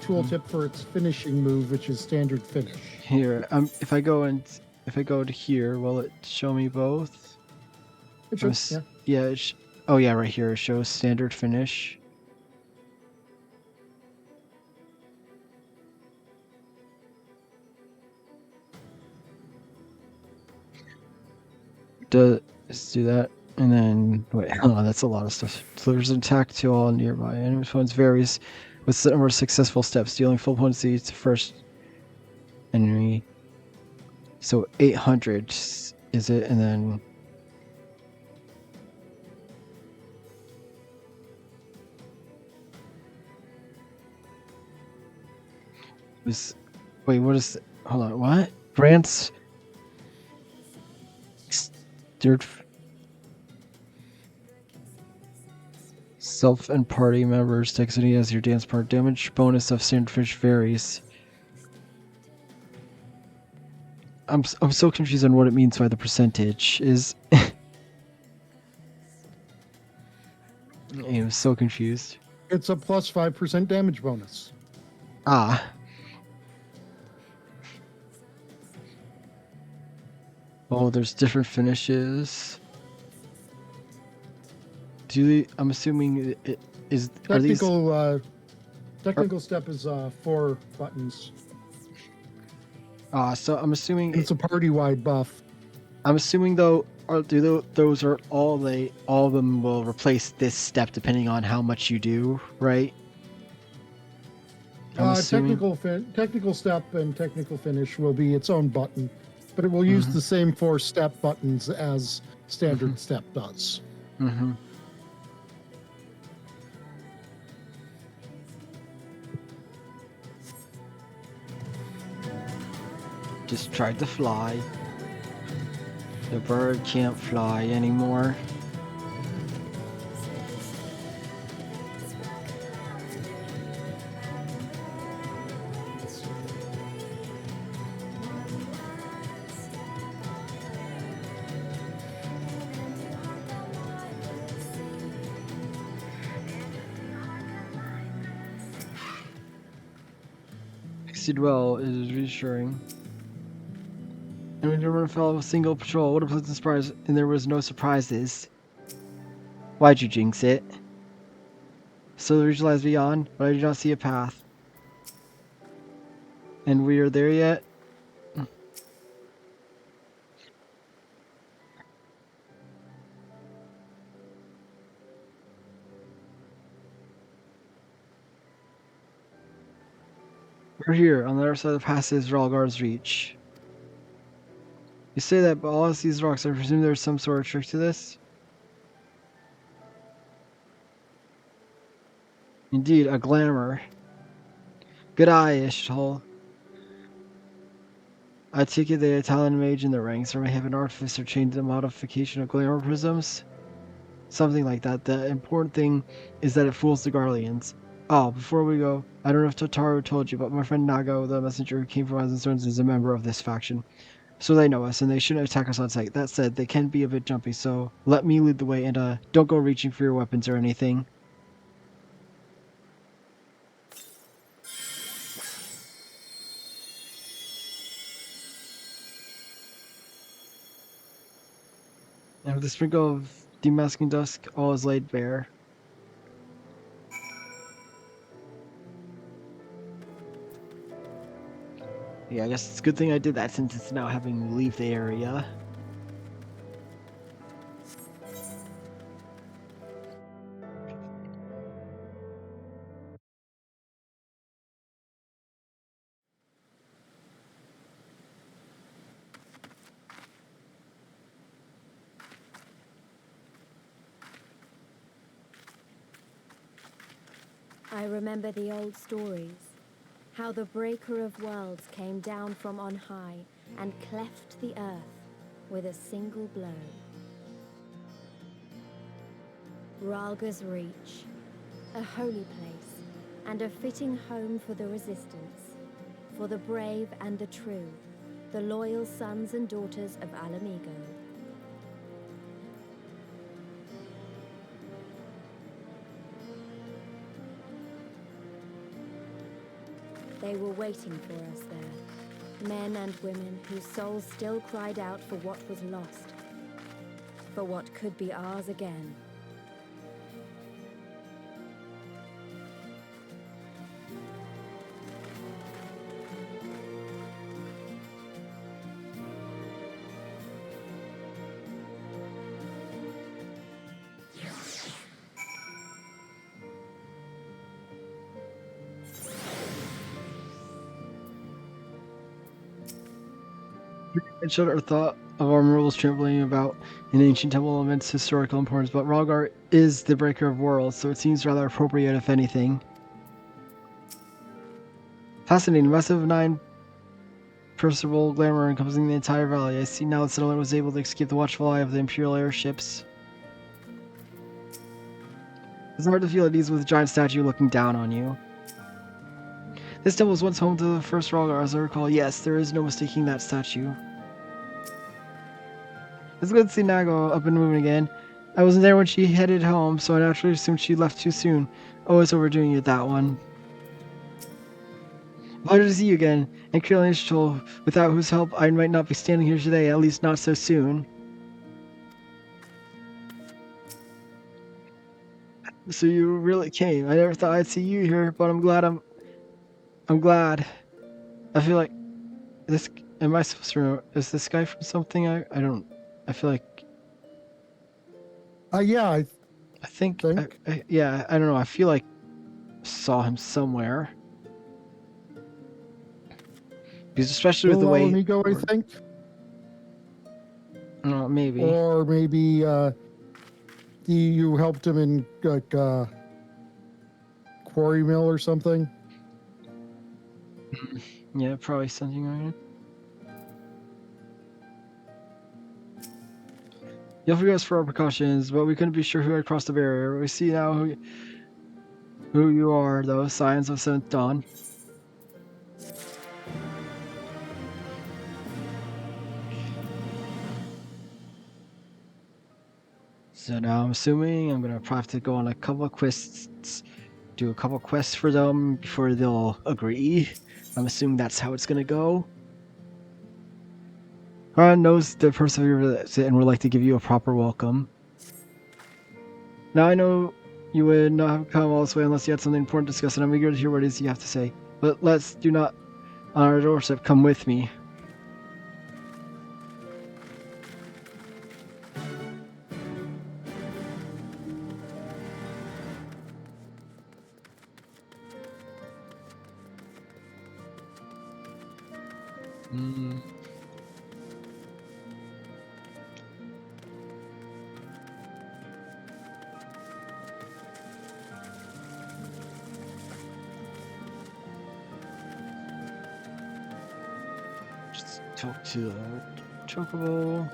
tooltip for its finishing move, which is standard finish. Here, if I go to here, will it show me both? It shows, yeah. Yeah. Oh yeah, right here it shows standard finish. Let's do that. And then, wait, oh, that's a lot of stuff. Delivers an attack to all nearby enemy opponents, varies with the number of successful steps, dealing full potency to first enemy. So 800 is it, and then... Wait, what is... Hold on, what? Grants... Self and party members take any as your dance part. Damage bonus of standard finish varies. I'm so confused on what it means by the percentage is. I'm so confused. It's a plus 5% damage bonus. Ah. Oh, there's different finishes. I'm assuming it is. Technical step is 4 buttons. So I'm assuming it's a party-wide buff. I'm assuming though, those are all of them will replace this step depending on how much you do, right? Technical step and technical finish will be its own button, but it will use the same 4 step buttons as standard step does. Mm-hmm. Just tried to fly. The bird can't fly anymore. Succeed well is reassuring. And we never fell a single patrol. What a pleasant surprise. And there was no surprises. Why'd you jinx it? So the region lies beyond, but I do not see a path. And we are there yet? We're here, on the other side of the pass is Ralgar's reach. You say that, but all of these rocks, I presume there's some sort of trick to this? Indeed, a glamour. Good eye, Ishtal. I take it the Italian mage in the ranks, or may have an artificer chained to the modification of glamour prisms? Something like that. The important thing is that it fools the Garleans. Oh, before we go, I don't know if Totaru told you, but my friend Nago, the messenger who came from Aizenstones, is a member of this faction. So they know us, and they shouldn't attack us on sight. That said, they can be a bit jumpy, so let me lead the way, and don't go reaching for your weapons or anything. And with a sprinkle of demasking dusk, all is laid bare. Yeah, I guess it's a good thing I did that since it's now having me leave the area. I remember the old stories. How the breaker of worlds came down from on high and cleft the earth with a single blow. Ralgar's Reach, a holy place and a fitting home for the resistance, for the brave and the true, the loyal sons and daughters of Alamigo. They were waiting for us there, men and women whose souls still cried out for what was lost, for what could be ours again. It showed our thought of our rules trembling about an ancient temple of immense historical importance, but Ralgar is the breaker of worlds, so it seems rather appropriate if anything. Fascinating. Massive 9 perceptible glamour encompassing the entire valley. I see now the settlement was able to escape the watchful eye of the Imperial airships. It's hard to feel at ease with a giant statue looking down on you. This temple was once home to the first Ralgar, as I recall. Yes, there is no mistaking that statue. It's good to see Nago up and moving again. I wasn't there when she headed home, so I naturally assumed she left too soon. Always overdoing it, that one. Pleasure to see you again, and Kirlian Ishtal, without whose help I might not be standing here today, at least not so soon. So you really came. I never thought I'd see you here, but I'm glad I'm glad. I feel like this. Am I supposed to remember? Is this guy from something? I don't. I feel like. Yeah, I think. Yeah, I don't know. I feel like saw him somewhere. Because especially with the way. Alamigo, I think. No, maybe. Or maybe you helped him in like quarry mill or something. Yeah, probably something like that. You'll forgive us for our precautions, but we couldn't be sure who had crossed the barrier. We see now who you are, though. Signs of Seventh Dawn. So now I'm assuming I'm gonna probably have to go on a couple of quests, do a couple of quests for them before they'll agree. I'm assuming that's how it's gonna go. Ron knows the perseverance and would like to give you a proper welcome. Now I know you would not have come all this way unless you had something important to discuss, and I'm eager to hear what it is you have to say. But let's do not on our doorstep. Come with me. Just talk to the chocobo.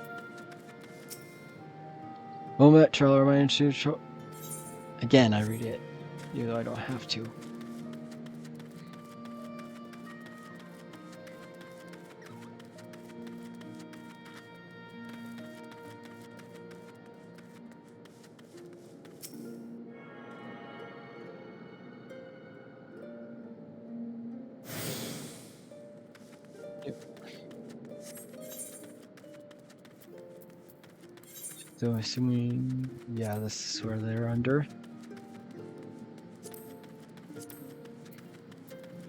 Moment, trailer reminder to again. I read it, even though I don't have to. So assuming, yeah, this is where they're under.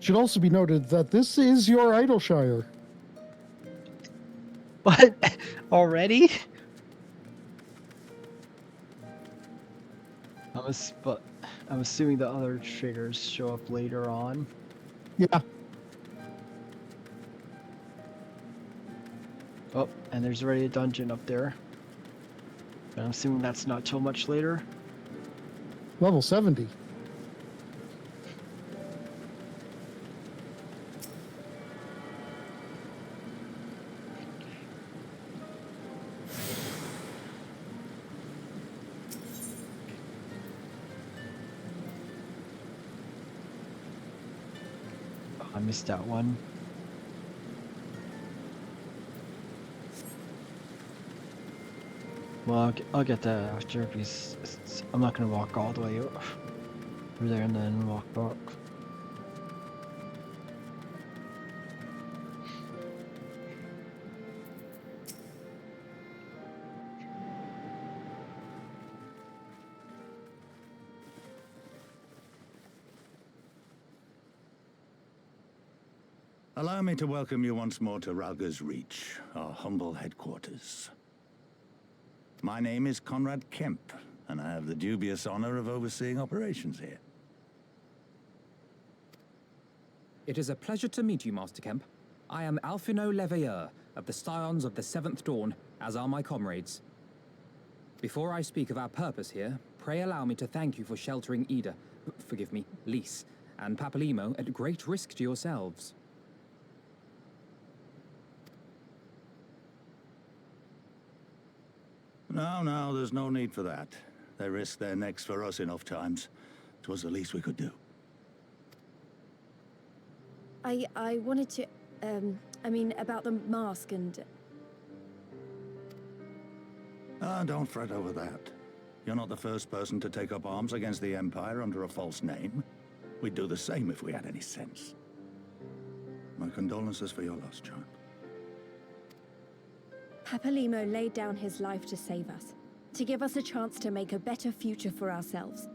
Should also be noted that this is your Idleshire. What? Already? But I'm assuming the other triggers show up later on. Yeah. Oh, and there's already a dungeon up there. But I'm assuming that's not till much later. Level 70. Oh, I missed that one. Well, I'll get that after because I'm not gonna walk all the way over there and then walk back. Allow me to welcome you once more to Ralga's Reach, our humble headquarters. My name is Conrad Kemp, and I have the dubious honor of overseeing operations here. It is a pleasure to meet you, Master Kemp. I am Alphino Leveilleur of the Scions of the Seventh Dawn, as are my comrades. Before I speak of our purpose here, pray allow me to thank you for sheltering Ida, forgive me, Lys, and Papalimo at great risk to yourselves. No, there's no need for that. They risked their necks for us enough times. 'Twas the least we could do. I wanted to, I mean, about the mask and... Don't fret over that. You're not the first person to take up arms against the Empire under a false name. We'd do the same if we had any sense. My condolences for your loss, child. Papalimo laid down his life to save us, to give us a chance to make a better future for ourselves.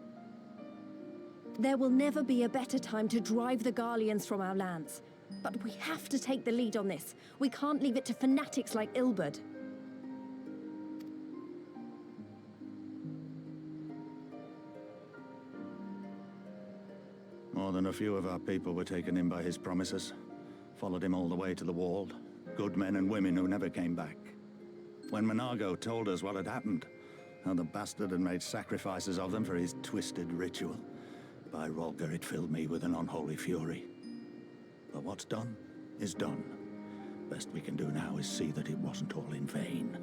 There will never be a better time to drive the Garleans from our lands. But we have to take the lead on this. We can't leave it to fanatics like Ilberd. More than a few of our people were taken in by his promises. Followed him all the way to the wall. Good men and women who never came back. When Monago told us what had happened, how the bastard had made sacrifices of them for his twisted ritual, by Rolgar it filled me with an unholy fury. But what's done is done. Best we can do now is see that it wasn't all in vain.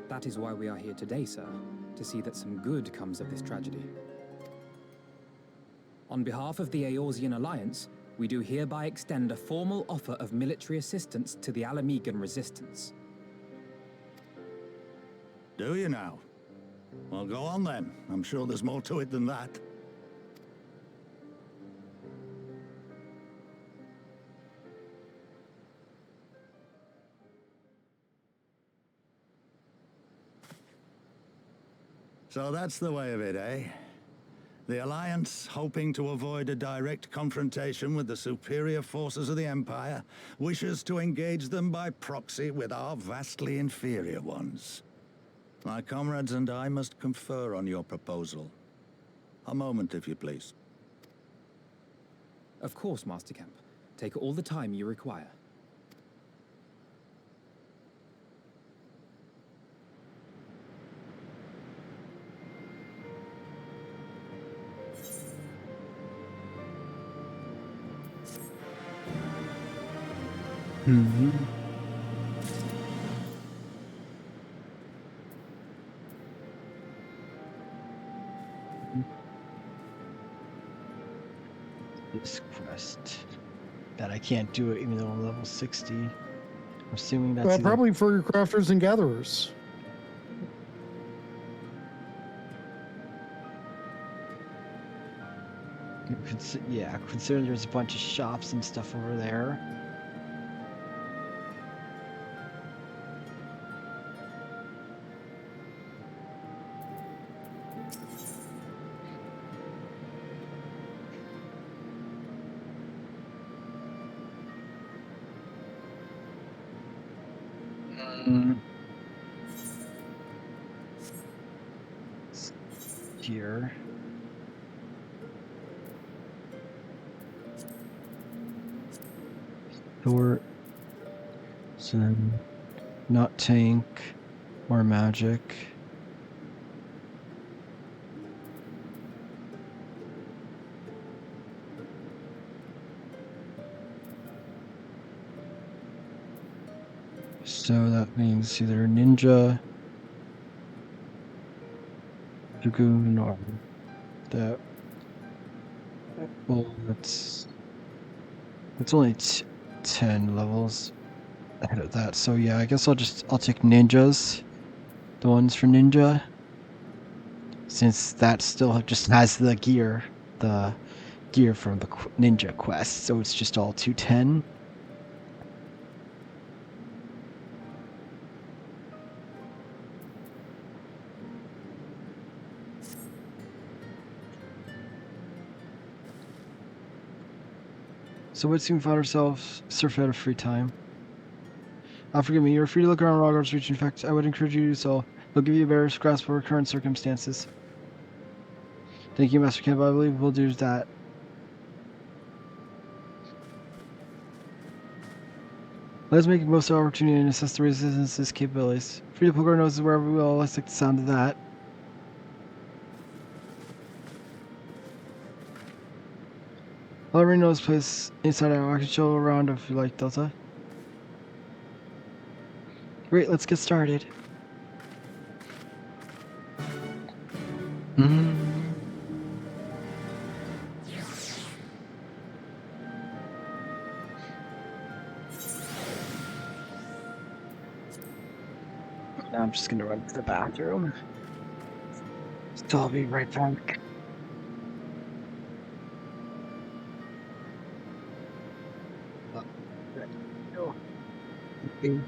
That is why we are here today, sir, to see that some good comes of this tragedy. On behalf of the Eorzean Alliance, we do hereby extend a formal offer of military assistance to the Alamegan resistance. Do you now? Well, go on then. I'm sure there's more to it than that. So that's the way of it, eh? The Alliance, hoping to avoid a direct confrontation with the superior forces of the Empire, wishes to engage them by proxy with our vastly inferior ones. My comrades and I must confer on your proposal. A moment, if you please. Of course, Master Camp. Take all the time you require. Hmm. This quest that I can't do it even though I'm level 60. I'm assuming that's either... Probably for your crafters and gatherers. Yeah, considering there's a bunch of shops and stuff over there. Here. Or so not tank or magic. So that means either ninja, dragoon, or that. Well, that's only 10 levels ahead of that. So yeah, I guess I'll take ninjas, the ones for ninja, since that still just has the gear from the ninja quest. So it's just all 210. So once we found ourselves surf out of free time. Forgive me, you're free to look around Rogard's Reach. In fact, I would encourage you to do so. It'll give you a better grasp of our current circumstances. Thank you, Master Camp. I believe we'll do that. Let's make the most of our opportunity and assess the Resistance's capabilities. Free to poke our noses wherever we will. Let's like the sound of that. I'll already know this place inside out. I can show around if you like, Delta. Great, let's get started. Now I'm just gonna run to the bathroom. So I'll be right back. Okay.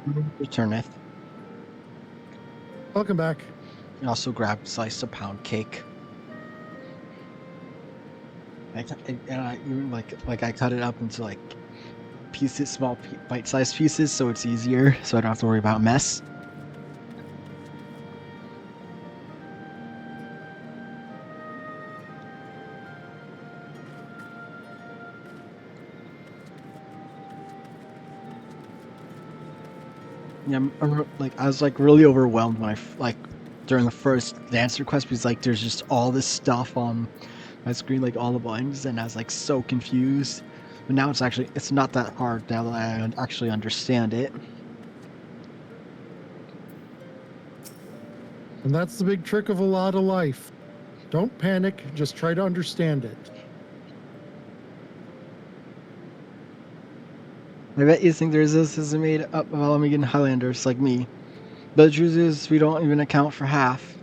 Returneth. Welcome back. I also grabbed slice of pound cake. And I even like I cut it up into like pieces, small bite-sized pieces, so it's easier. So I don't have to worry about mess. Yeah, like I was like really overwhelmed when like during the first dance request because like there's just all this stuff on my screen, like all the buttons, and I was like so confused. But now it's not that hard now that I actually understand it. And that's the big trick of a lot of life. Don't panic, just try to understand it. I bet you think this is made up of Alamegan Highlanders like me. But the truth is, we don't even account for half.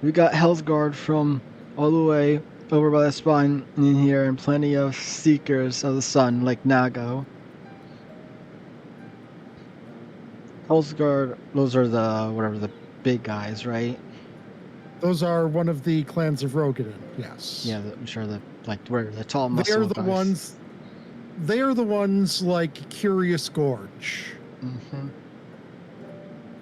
We got Hellsguard from all the way over by the spine in here, and plenty of Seekers of the Sun like Nago. Hellsguard, those are the big guys, right? Those are one of the clans of Rogadin, yes. Yeah, I'm sure the tall They are muscle the guys. ones. They are the ones like Curious Gorge,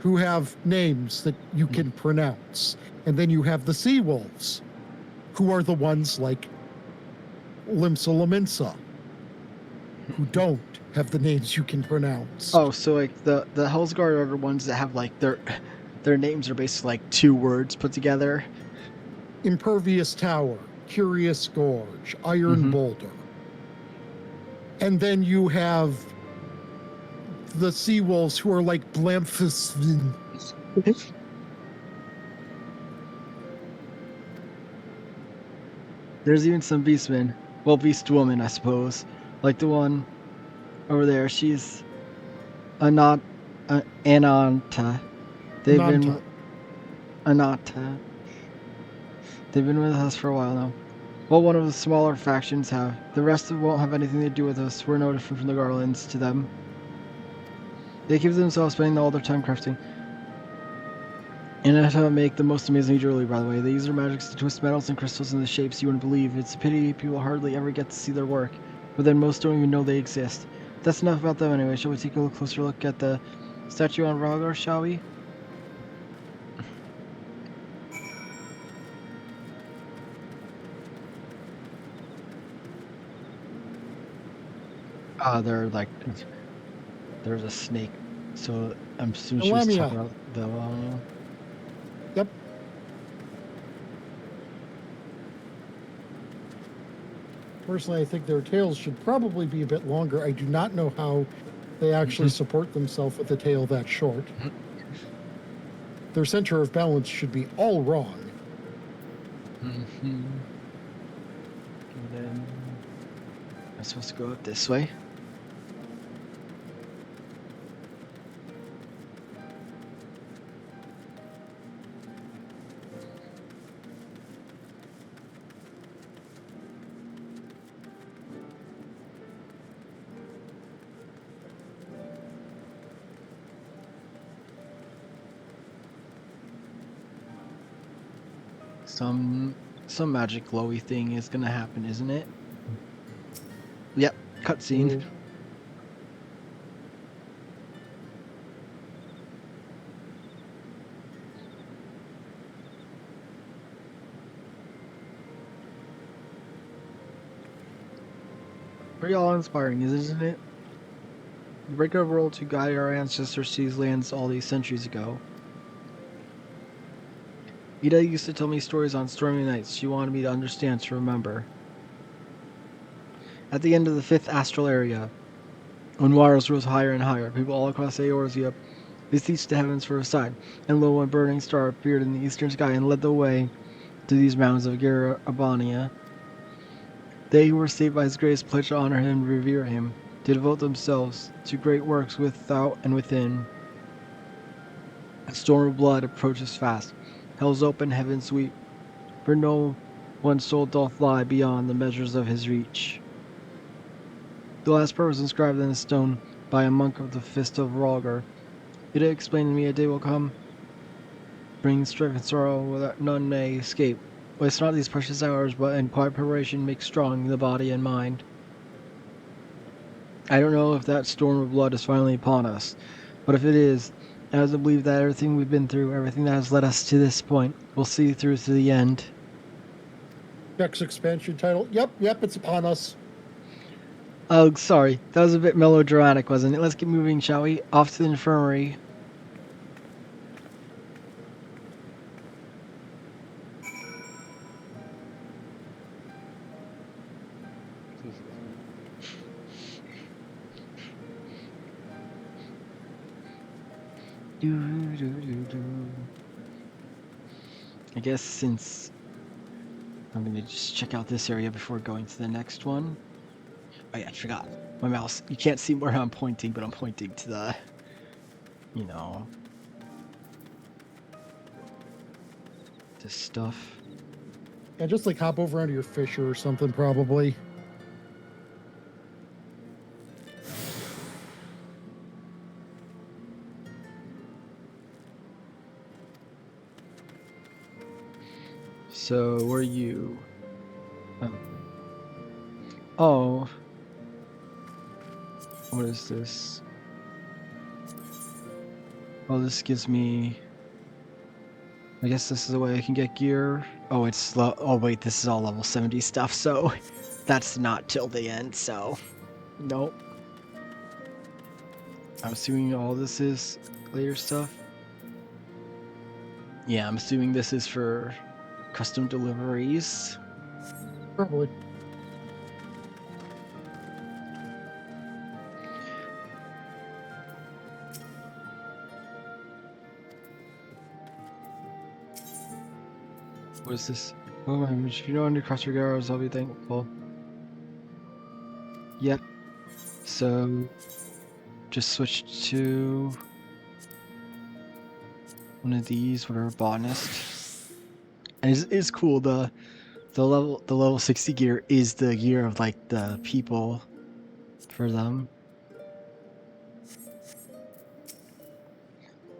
who have names that you can pronounce, and then you have the Sea Wolves, who are the ones like Limsa Laminsa, who don't have the names you can pronounce. Oh, so like the Hellsguard are the ones that have like their names are basically like 2 words put together. Impervious Tower, Curious Gorge, Iron Boulder. And then you have the Sea Wolves, who are like Blamphusvin. There's even some beastmen. Well, beast woman, I suppose. Like the one over there. She's Ananta. They've been Ananta. They've been with us for a while now. Well, one of the smaller factions have. The rest of won't have anything to do with us. We're no different from the Garlands to them. They keep themselves spending all their time crafting. And that's how to make the most amazing jewelry, by the way. They use their magics to twist metals and crystals into shapes you wouldn't believe. It's a pity people hardly ever get to see their work. But then most don't even know they exist. That's enough about them anyway. Shall we take a closer look at the statue on Rhaegar, shall we? They're like, there's a snake, so I'm assuming she was talking about the. Yep. Personally, I think their tails should probably be a bit longer. I do not know how they actually support themselves with a tail that short. Their center of balance should be all wrong. And then I'm supposed to go up this way. Some magic glowy thing is gonna happen, isn't it? Yep, cutscene. Pretty awe-inspiring, isn't it? The break of world to guide our ancestors to these lands all these centuries ago. Ida used to tell me stories on stormy nights. She wanted me to understand, to remember. At the end of the 5th astral area, when waters rose higher and higher, people all across Eorzea beseeched the heavens for a sign, and lo, a burning star appeared in the eastern sky and led the way to these mountains of Girabania. They who were saved by his grace pledged to honor him and revere him, to devote themselves to great works without and within. A storm of blood approaches fast. Hell's open, heavens weep, for no one soul doth lie beyond the measures of his reach. The last prayer was inscribed in the stone by a monk of the Fist of Roger. It explained to me a day will come, bring strife and sorrow without none may escape. Waste not these precious hours, but in quiet preparation make strong the body and mind. I don't know if that storm of blood is finally upon us, but if it is, I have to believe that everything we've been through, everything that has led us to this point, we'll see through to the end. Next expansion title. Yep, it's upon us. Oh, sorry. That was a bit melodramatic, wasn't it? Let's get moving, shall we? Off to the infirmary. I guess since I'm gonna just check out this area before going to the next one. Oh yeah, I forgot. My mouse, you can't see where I'm pointing, but I'm pointing to the, you know, this stuff. Yeah, just like hop over onto your fisher or something, probably. So, where are you? Oh. What is this? Oh, this gives me... I guess this is the way I can get gear. Oh, it's slow. Oh, wait, this is all level 70 stuff, so that's not till the end, so nope. I'm assuming all this is later stuff. Yeah, I'm assuming this is for custom deliveries. Probably. What is this? Oh my gosh, if you know when to cross your arrows, I'll be thankful. Yep. So, just switch to one of these, whatever, botanist. And it's cool, the level 60 gear is the gear of like the people for them.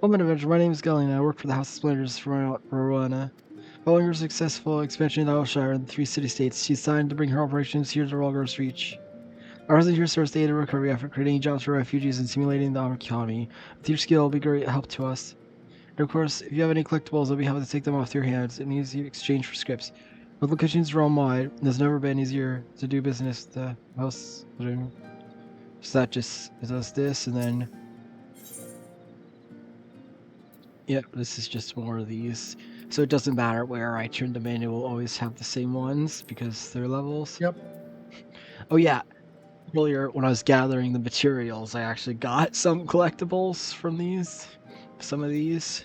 Woman Adventure, my name is Gillian, I work for the House of Splendors for Rowena. Following her successful expansion in Alshire and the 3 city-states, she decided to bring her operations here to Rolgar's Reach. Our resident here serves to aid a recovery effort, creating jobs for refugees and simulating the economy. With your skill, it will be great help to us. And of course, if you have any collectibles, I'll be happy to take them off your hands in easy exchange for scripts. With locations realm-wide, there's never been easier to do business with the house. So that just does this, and then... Yep, this is just more of these. So it doesn't matter where I turn them in, it will always have the same ones because they're levels. Yep. Oh yeah, earlier when I was gathering the materials, I actually got some collectibles from these. Some of these.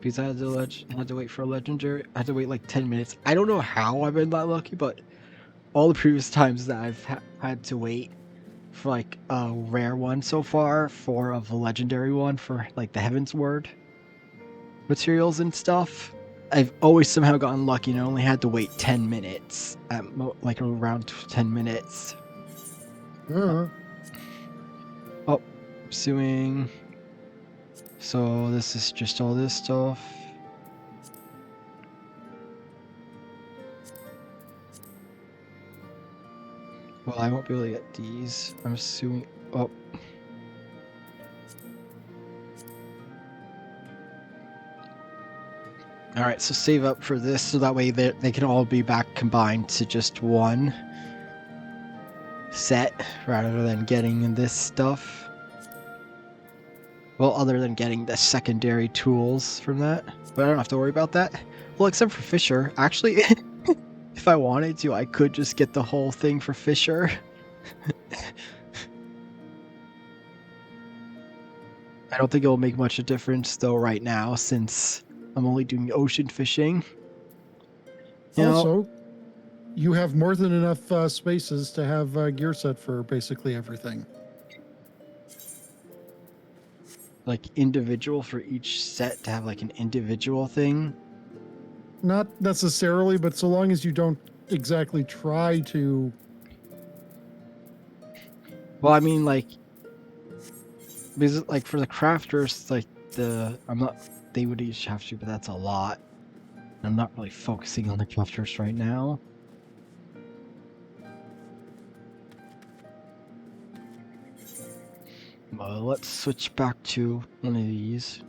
Because I had to wait for a legendary. I had to wait like 10 minutes. I don't know how I've been that lucky, but all the previous times that I've had to wait for like a rare one so far, for a legendary one for like the Heaven's Word materials and stuff, I've always somehow gotten lucky and I only had to wait 10 minutes. Like around 10 minutes. Oh, pursuing. So this is just all this stuff. Well, I won't be able to get these. I'm assuming. Oh. Alright, so save up for this so that way they can all be back combined to just one set rather than getting this stuff. Well, other than getting the secondary tools from that. But I don't have to worry about that. Well, except for Fisher. Actually, if I wanted to, I could just get the whole thing for Fisher. I don't think it'll make much of a difference though right now since I'm only doing ocean fishing. Also, you have more than enough spaces to have a gear set for basically everything. Like individual for each set to have like an individual thing? Not necessarily, but so long as you don't exactly try to... Well, I mean like Because like for the crafters, like they would each have to, but that's a lot. I'm not really focusing on the crafters right now. Well, let's switch back to one of these.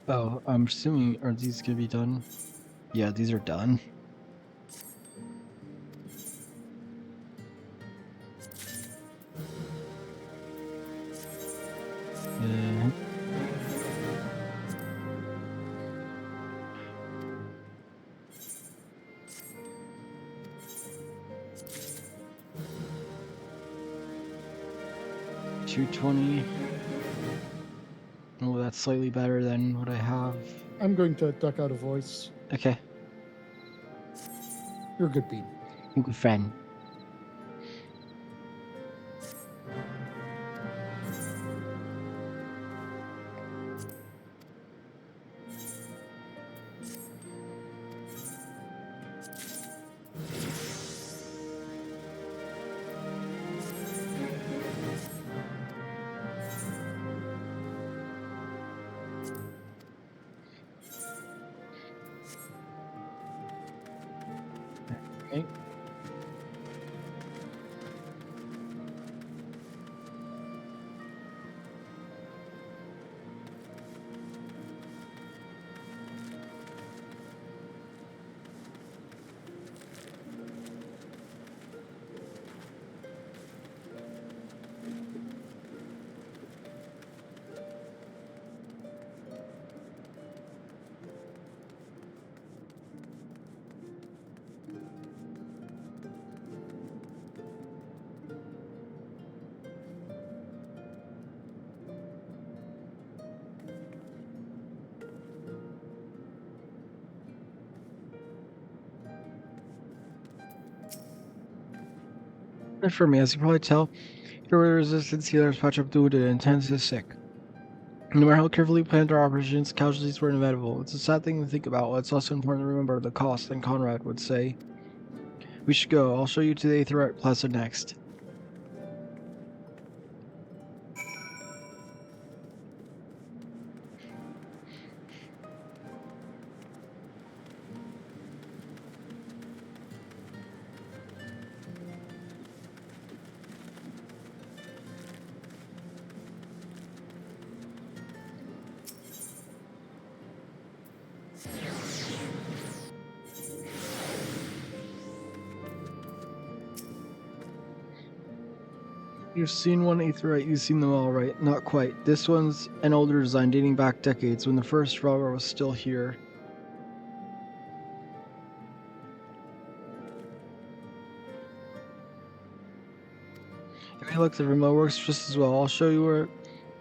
Oh, I'm assuming, are these gonna be done? Yeah, these are done. Yeah. $220. Oh, that's slightly better than what I have. I'm going to duck out a voice. Okay. You're a good bean. Good friend. Okay. And for me, as you can probably tell, your resistance healers patch up due to intense is sick. No matter how carefully planned our operations, casualties were inevitable. It's a sad thing to think about. It's also important to remember the cost, and Conrad would say. We should go. I'll show you to the Aetherite Plaza next. You've seen one Aetherite, you've seen them all, right? Not quite. This one's an older design dating back decades when the first Rara was still here. Hey, look, the remote works just as well. I'll show you where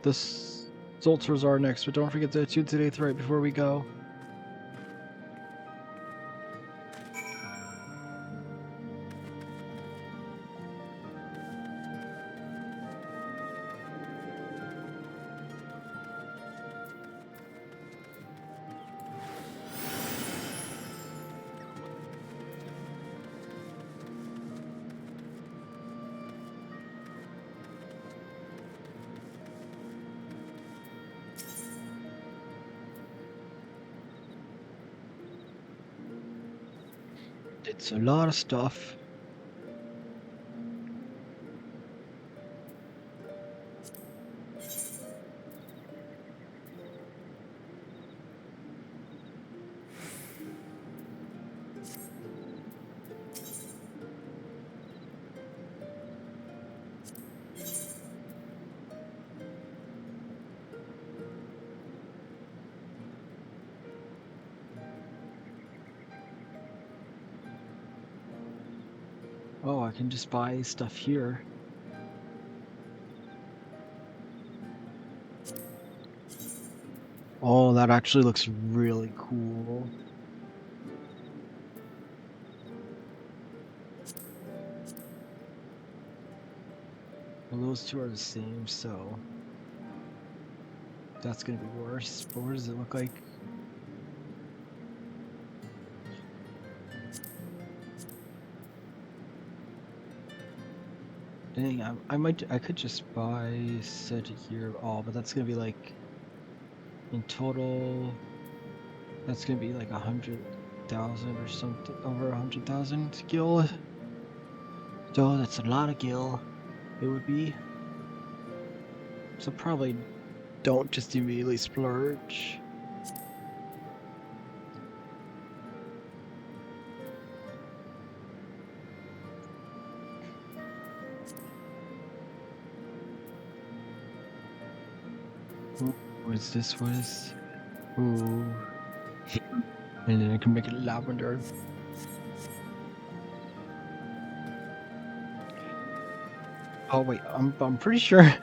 the Zolters are next, but don't forget to attune to the Aetherite before we go. It's a lot of stuff. Oh, I can just buy stuff here. Oh, that actually looks really cool. Well, those two are the same, so that's gonna be worse. But what does it look like? Dang, I could just buy such a gear all, but that's gonna be like in total. That's gonna be like 100,000 or something, over 100,000 gil. So that's a lot of gil. It would be. So probably don't just immediately splurge. What is this? What is? Ooh. And then I can make it lavender. Oh wait, I'm pretty sure.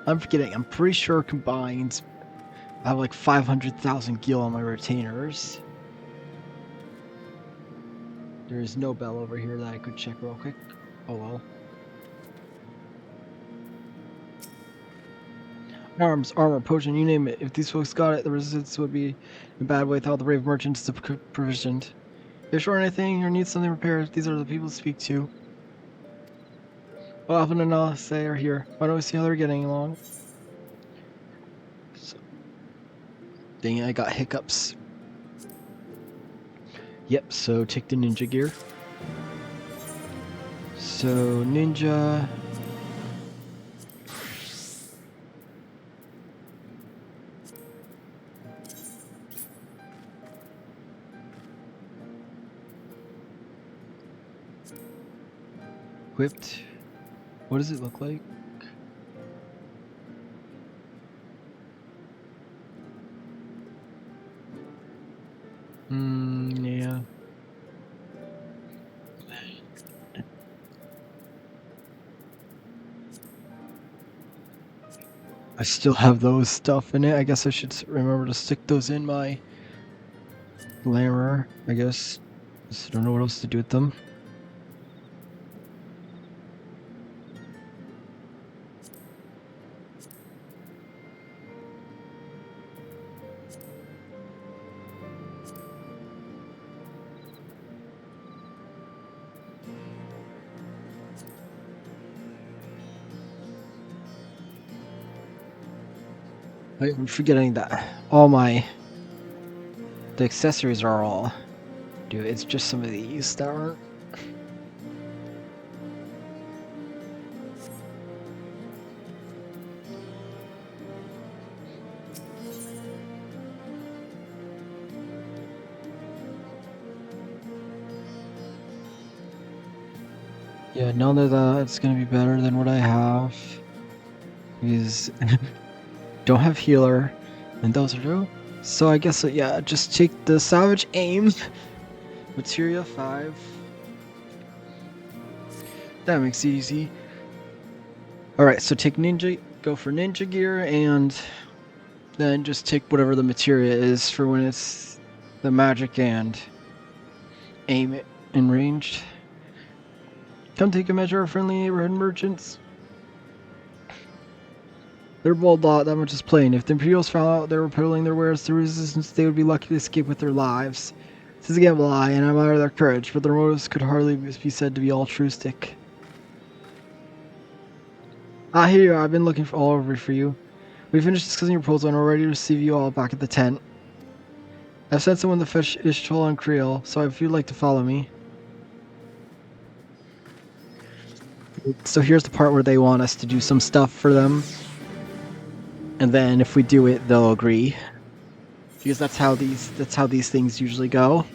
I'm forgetting. I'm pretty sure combined, I have like 500,000 gil on my retainers. There is no bell over here that I could check real quick. Oh well. Arms, armor, potion, you name it. If these folks got it, the resistance would be in bad way without the brave merchants to provisioned. If you're short anything or need something repaired, these are the people to speak to. Well, Alvin and Alice they are here. Why don't we see how they're getting along? So, dang it, I got hiccups. Yep, so take the ninja gear. So, ninja. Equipped. What does it look like? Yeah. I still have those stuff in it. I guess I should remember to stick those in my glamour, I guess. Just don't know what else to do with them. I'm forgetting that the accessories are all. Dude, it's just some of these that aren't. Yeah, none of that's gonna be better than what I have. Because don't have healer, and those are new. So I guess yeah, just take the Savage Aim, Materia 5. That makes it easy. Alright, so take go for ninja gear, and then just take whatever the materia is for when it's the magic and aim it in ranged. Come take a measure of friendly neighborhood merchants. They're bold lot, that much is plain. If the Imperials found out they were peddling their wares to resistance, they would be lucky to escape with their lives. This is a gamble lie, and I admire their courage, but their motives could hardly be said to be altruistic. Ah, here you are. I've been looking all over for you. We finished discussing your proposal and are ready to receive you all back at the tent. I've sent someone to fetch Ishtal and Creel, so if you'd like to follow me. So here's the part where they want us to do some stuff for them. And then if we do it, they'll agree. Because that's how these things usually go.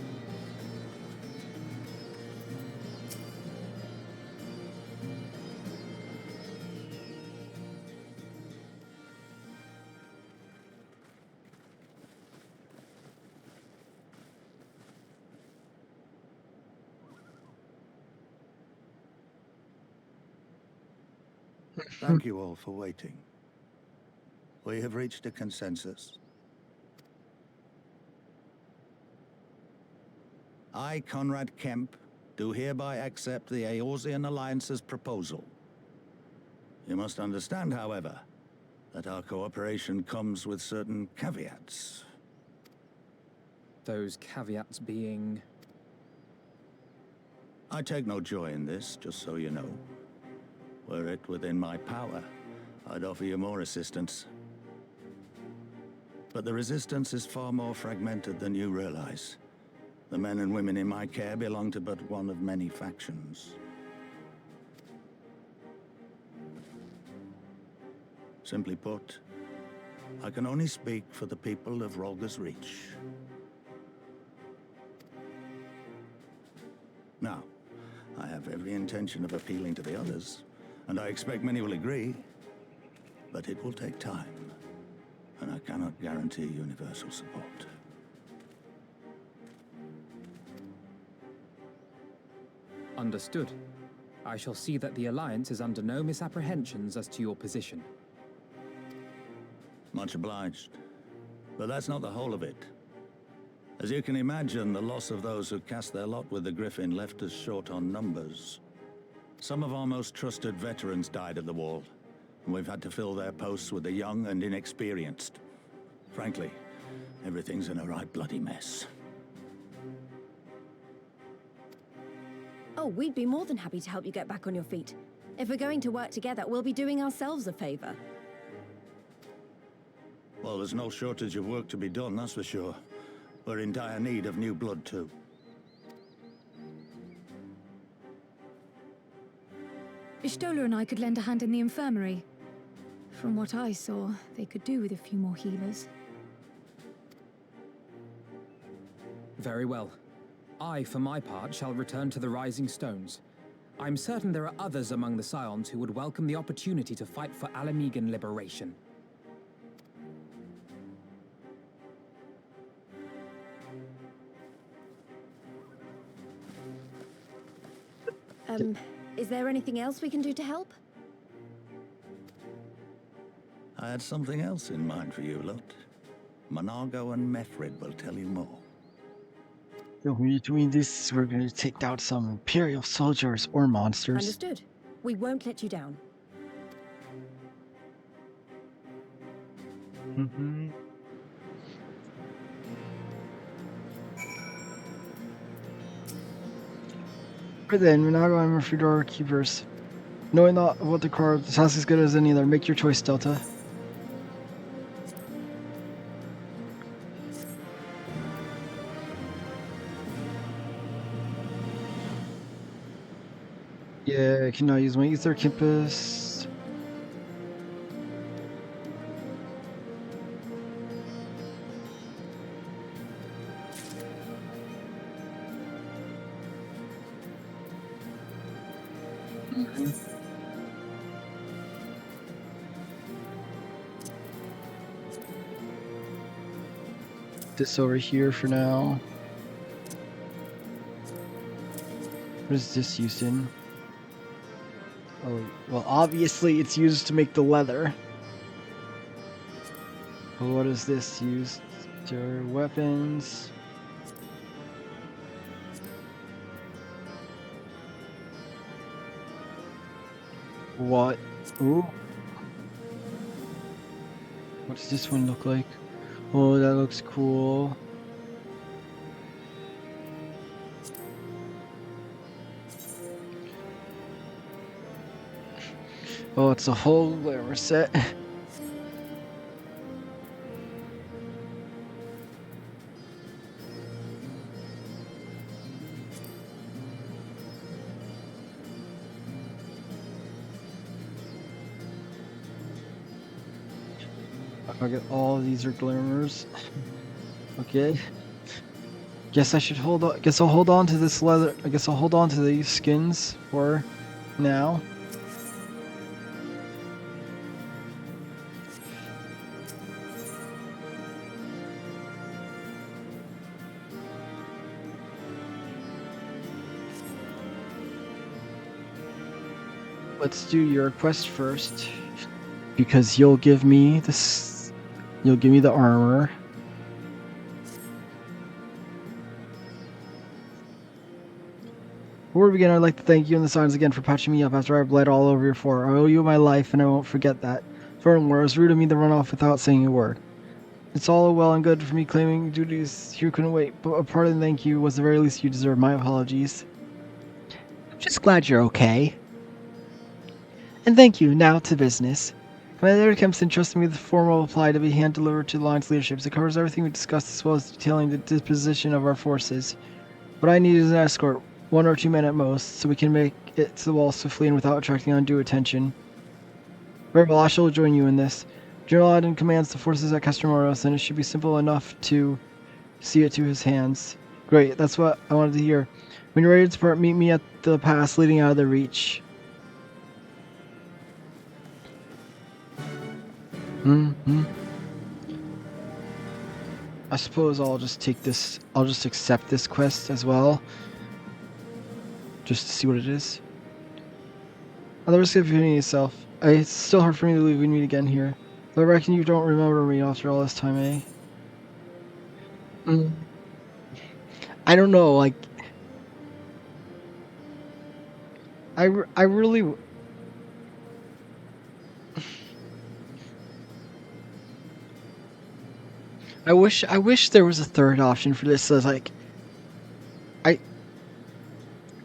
Thank you all for waiting. We have reached a consensus. I, Conrad Kemp, do hereby accept the Eorzean Alliance's proposal. You must understand, however, that our cooperation comes with certain caveats. Those caveats being... I take no joy in this, just so you know. Were it within my power, I'd offer you more assistance. But the resistance is far more fragmented than you realize. The men and women in my care belong to but one of many factions. Simply put, I can only speak for the people of Rolga's Reach. Now, I have every intention of appealing to the others, and I expect many will agree, but it will take time, and I cannot guarantee universal support. Understood. I shall see that the Alliance is under no misapprehensions as to your position. Much obliged. But that's not the whole of it. As you can imagine, the loss of those who cast their lot with the Griffin left us short on numbers. Some of our most trusted veterans died at the wall, and we've had to fill their posts with the young and inexperienced. Frankly, everything's in a right bloody mess. Oh, we'd be more than happy to help you get back on your feet. If we're going to work together, we'll be doing ourselves a favor. Well, there's no shortage of work to be done, that's for sure. We're in dire need of new blood, too. Ishtola and I could lend a hand in the infirmary. From what I saw, they could do with a few more healers. Very well. I, for my part, shall return to the Rising Stones. I'm certain there are others among the Scions who would welcome the opportunity to fight for Alamegan liberation. Is there anything else we can do to help? I had something else in mind for you, Lot. Monargo and Methrid will tell you more. When we're doing this, we're going to take down some Imperial soldiers or monsters. Understood. We won't let you down. Mm-hmm. But then, Minago and Murphy keepers. Knowing not about the core, the task is good as any other. Make your choice, Delta. Yeah, I can now use my Ether Campus. This over here for now. What is this used in? Oh, well, obviously it's used to make the leather. Well, what is this used? To weapons. What? Ooh. What does this one look like? Oh, that looks cool. Oh, it's a whole glamour set. I'll get all of these are glamours. Okay. Guess I should hold on. Guess I'll hold on to this leather. I guess I'll hold on to these skins for now. Let's do your quest first, because you'll give me this. You'll give me the armor. Before we begin, I'd like to thank you and the Scions again for patching me up after I bled all over your floor. I owe you my life, and I won't forget that. Furthermore, it was rude of me to run off without saying a word. It's all well and good for me claiming duties you couldn't wait, but a part of the thank you was the very least you deserve. My apologies. I'm just glad you're okay. And thank you. Now to business. Commander Kempson trusted me with a formal reply to be hand-delivered to the Alliance leadership. It covers everything we discussed as well as detailing the disposition of our forces. What I need is an escort, 1 or 2 men at most, so we can make it to the wall swiftly and without attracting undue attention. Very well, I shall join you in this. General Aden commands the forces at Castromoros, and it should be simple enough to see it to his hands. Great, that's what I wanted to hear. When you're ready to depart, meet me at the pass leading out of the Reach. I suppose I'll just take this. I'll just accept this quest as well. Just to see what it is. On the risk of hitting yourself, it's still hard for me to believe we meet again here. Though I reckon you don't remember me after all this time, eh? I don't know, like... I really... I wish there was a third option for this. So like, I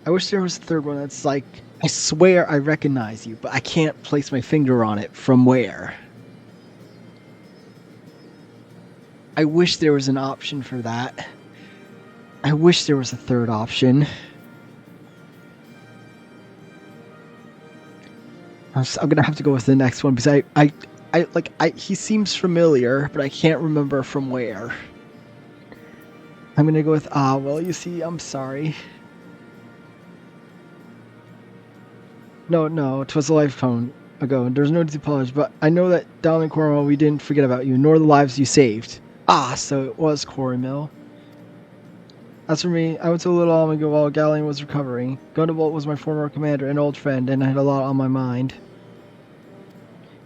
wish there was a third one that's like, I swear I recognize you, but I can't place my finger on it from where. I wish there was an option for that. I wish there was a third option. I'm gonna have to go with the next one because he seems familiar, but I can't remember from where. I'm gonna go with, well, you see, I'm sorry. No, it was a lifetime ago, and there's no need to apologize, but I know that down in Cornwall we didn't forget about you, nor the lives you saved. So it was Quarry Mill. As for me, I went to Little Almago while Galleon was recovering. Gundebolt was my former commander and old friend, and I had a lot on my mind.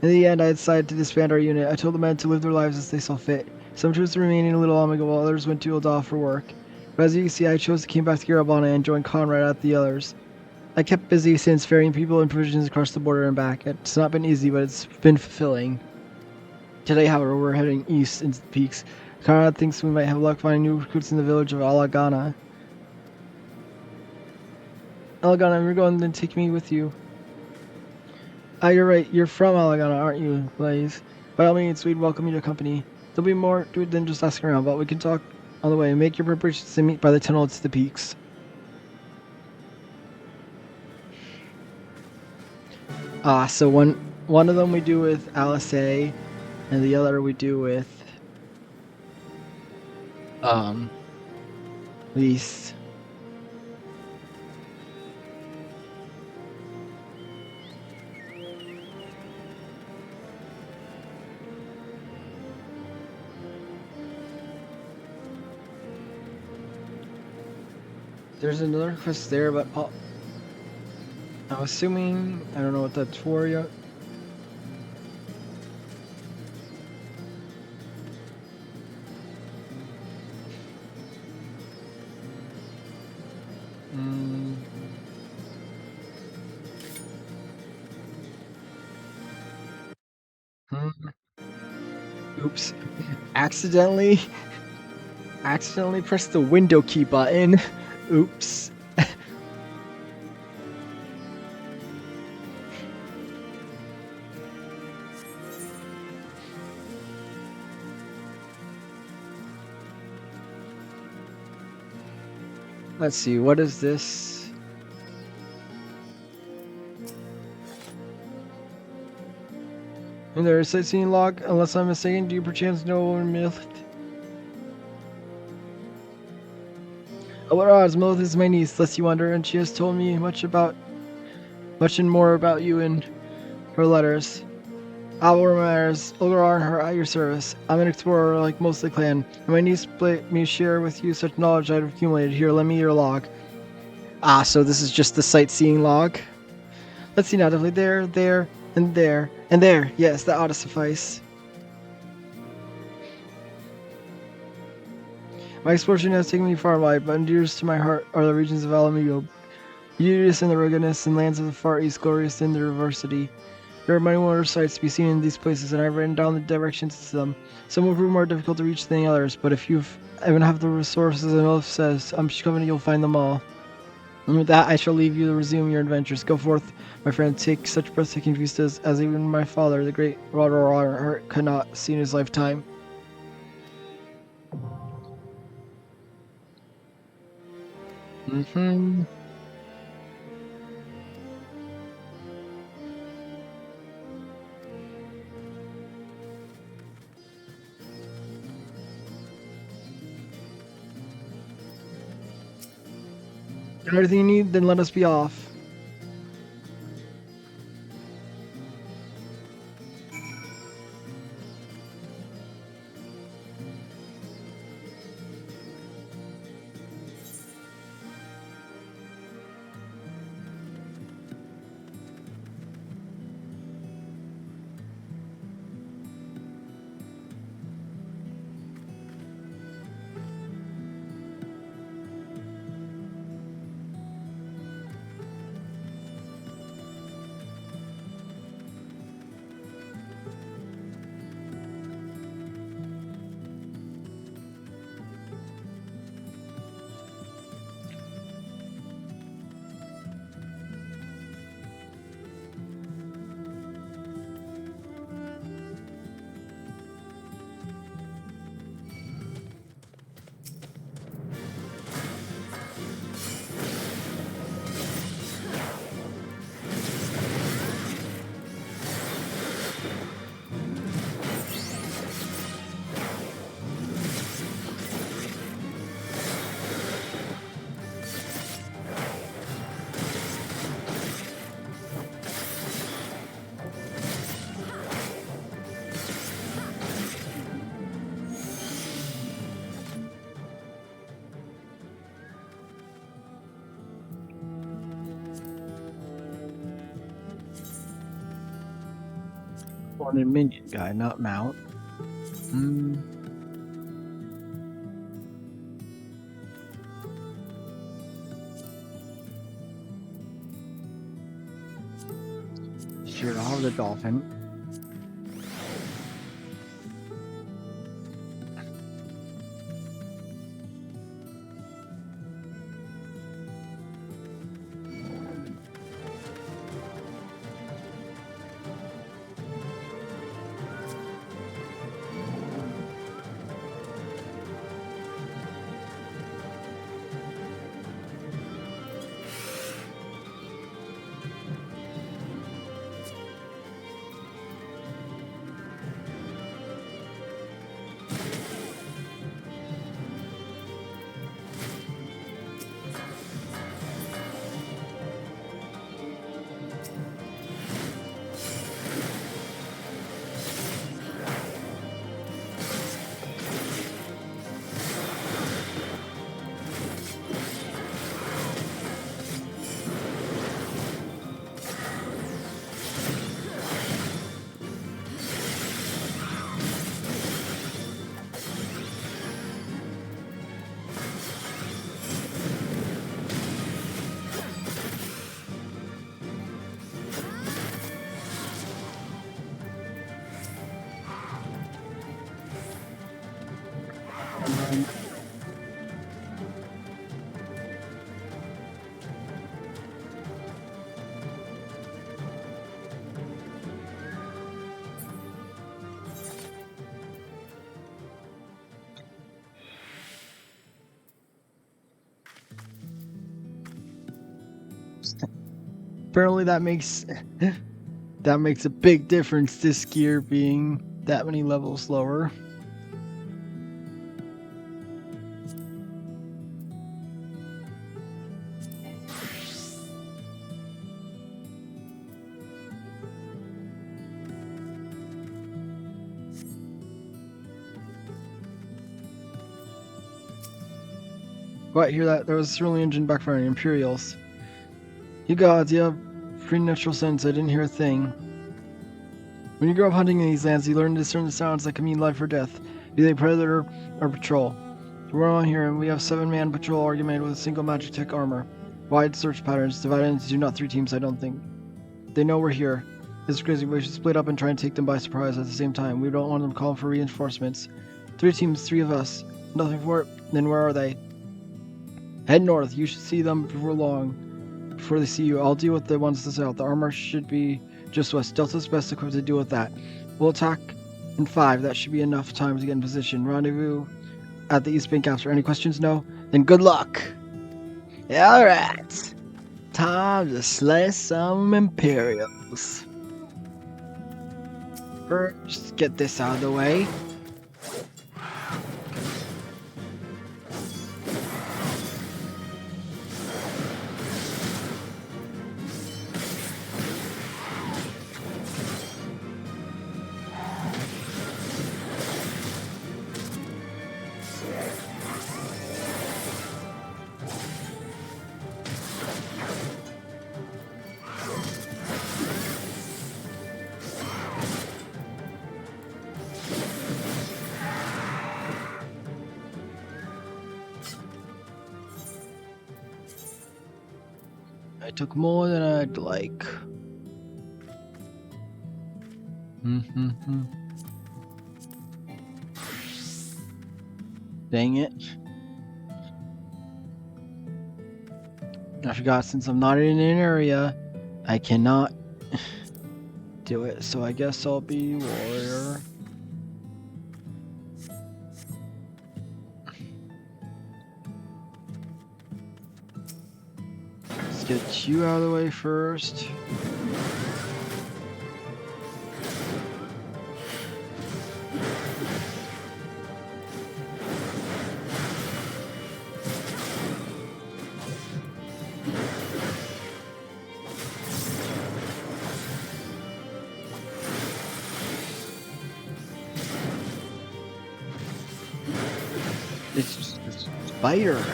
In the end, I decided to disband our unit. I told the men to live their lives as they saw fit. Some troops remained in Little Almago while others went to Ul'dah for work. But as you can see, I chose to come back to Garabana and join Conrad at the others. I kept busy since ferrying people and provisions across the border and back. It's not been easy, but it's been fulfilling. Today, however, we're heading east into the peaks. Conrad thinks we might have luck finding new recruits in the village of Alagana. Alagana, you're going to take me with you. You're right. You're from Alagana, aren't you, Blaze? By all means, we'd welcome you to company. There'll be more to it than just asking around, but we can talk on the way. Make your preparations to meet by the tunnel to the peaks. So one of them we do with Alice A, and the other we do with Lise. There's another quest there, but I'm assuming, I don't know what that's for yet. Oops. Accidentally pressed the window key button. Oops. Let's see, what is this? And there is a sightseeing log, unless I'm mistaken. Do you perchance know Milith? Oh, what odds? Milith is my niece, lest you wonder, and she has told me much and more about you in her letters. Our matters, Olgar and her at your service. I'm an explorer like most of the clan, and my niece let me share with you such knowledge I've accumulated. Here, lend me your log. So this is just the sightseeing log. Let's see now, definitely there, and there, and there. Yes, that ought to suffice. My exploration has taken me far and wide, but dearest to my heart are the regions of Alamigo. Beauteous in the ruggedness and lands of the far east, glorious in their diversity. There are many wondrous sights to be seen in these places, and I've written down the directions to them. Some will prove more difficult to reach than the others, but if you even have the resources and Elf says, I'm confident you'll find them all. And with that, I shall leave you to resume your adventures. Go forth, my friend, take such breathtaking vistas as even my father, the great Rodor, could not see in his lifetime. Got everything you need? Then let us be off. On a minion guy, not mount. Sure, I'll have the dolphin. Apparently that makes a big difference, this gear being that many levels lower. What, hear that? There was a swirling engine backfiring. Imperials. You gods, you have preternatural sense. I didn't hear a thing. When you grow up hunting in these lands, you learn to discern the sounds that can mean life or death, be they predator or patrol. We're on here, and we have 7-man patrol augmented with a single magic tech armor. Wide search patterns, divided into 2, not 3 teams, I don't think. They know we're here. This is crazy. We should split up and try and take them by surprise at the same time. We don't want them calling for reinforcements. 3 teams, 3 of us. Nothing for it. Then where are they? Head north. You should see them before long. Before they see you, I'll deal with the ones to the south. The armor should be just west. Delta's best equipped to deal with that. We'll attack in 5. That should be enough time to get in position. Rendezvous at the East Bank Capsule. Any questions? No? Then good luck. Alright. Time to slay some Imperials. First, get this out of the way. I took more than I'd like. Dang it. I forgot, since I'm not in an area, I cannot do it, so I guess I'll be warrior. Let's get you out of the way first. It's just this spider.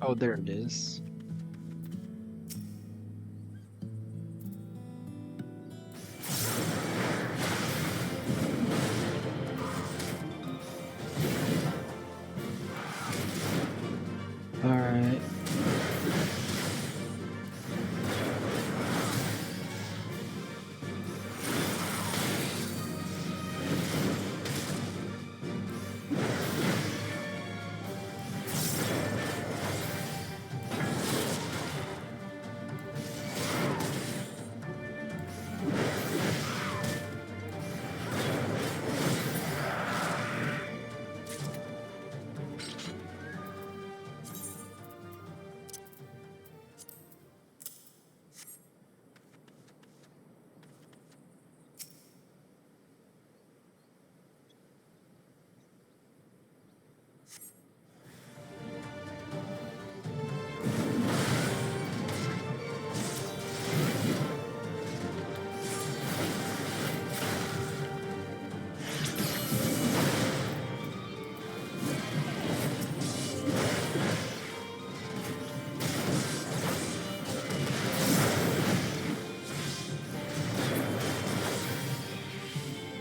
Oh, there it is. All right.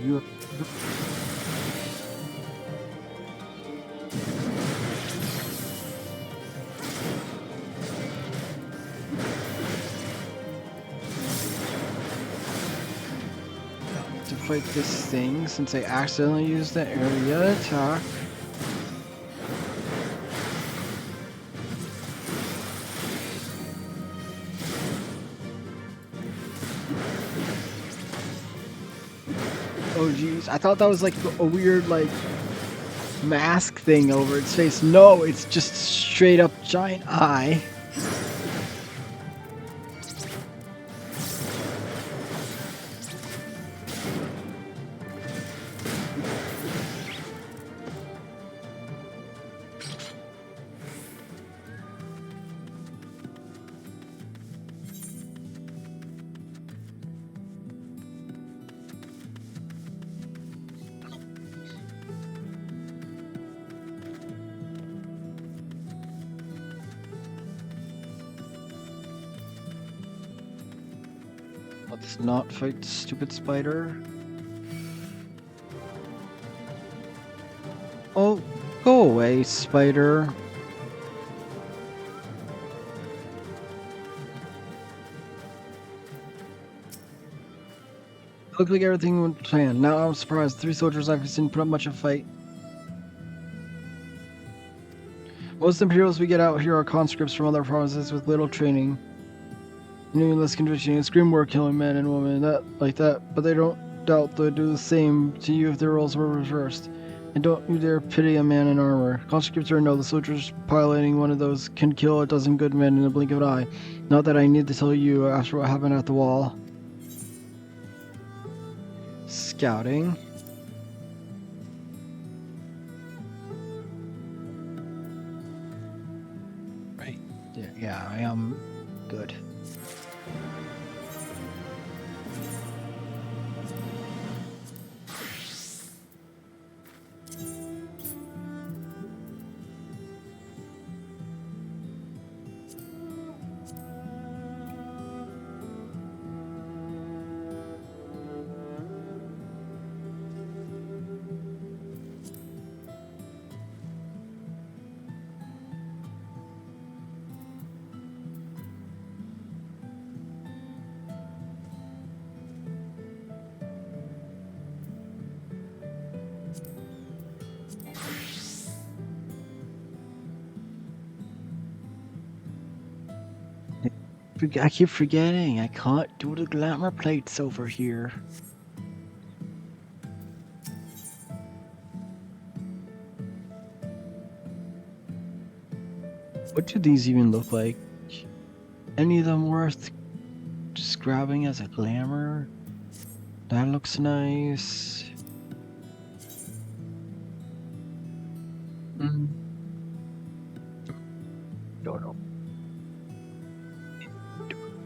You. To fight this thing, since I accidentally used the area attack. Oh geez, I thought that was like a weird like mask thing over its face. No, it's just straight up giant eye. Let's not fight the stupid spider. Oh, Go away, spider. Looked like everything went planned. Now I'm surprised. 3 soldiers I've seen put up much of a fight. Most Imperials we get out here are conscripts from other provinces with little training. And even less conviction. It's grim work killing men and women like that, but they don't doubt they'd do the same to you if their roles were reversed. And don't you dare pity a man in armor. Conscripts or no, the soldiers piloting one of those can kill a dozen good men in a blink of an eye. Not that I need to tell you after what happened at the wall. Scouting. Right. Yeah, I am good. I keep forgetting. I can't do the glamour plates over here. What do these even look like? Any of them worth just grabbing as a glamour? That looks nice. Don't know.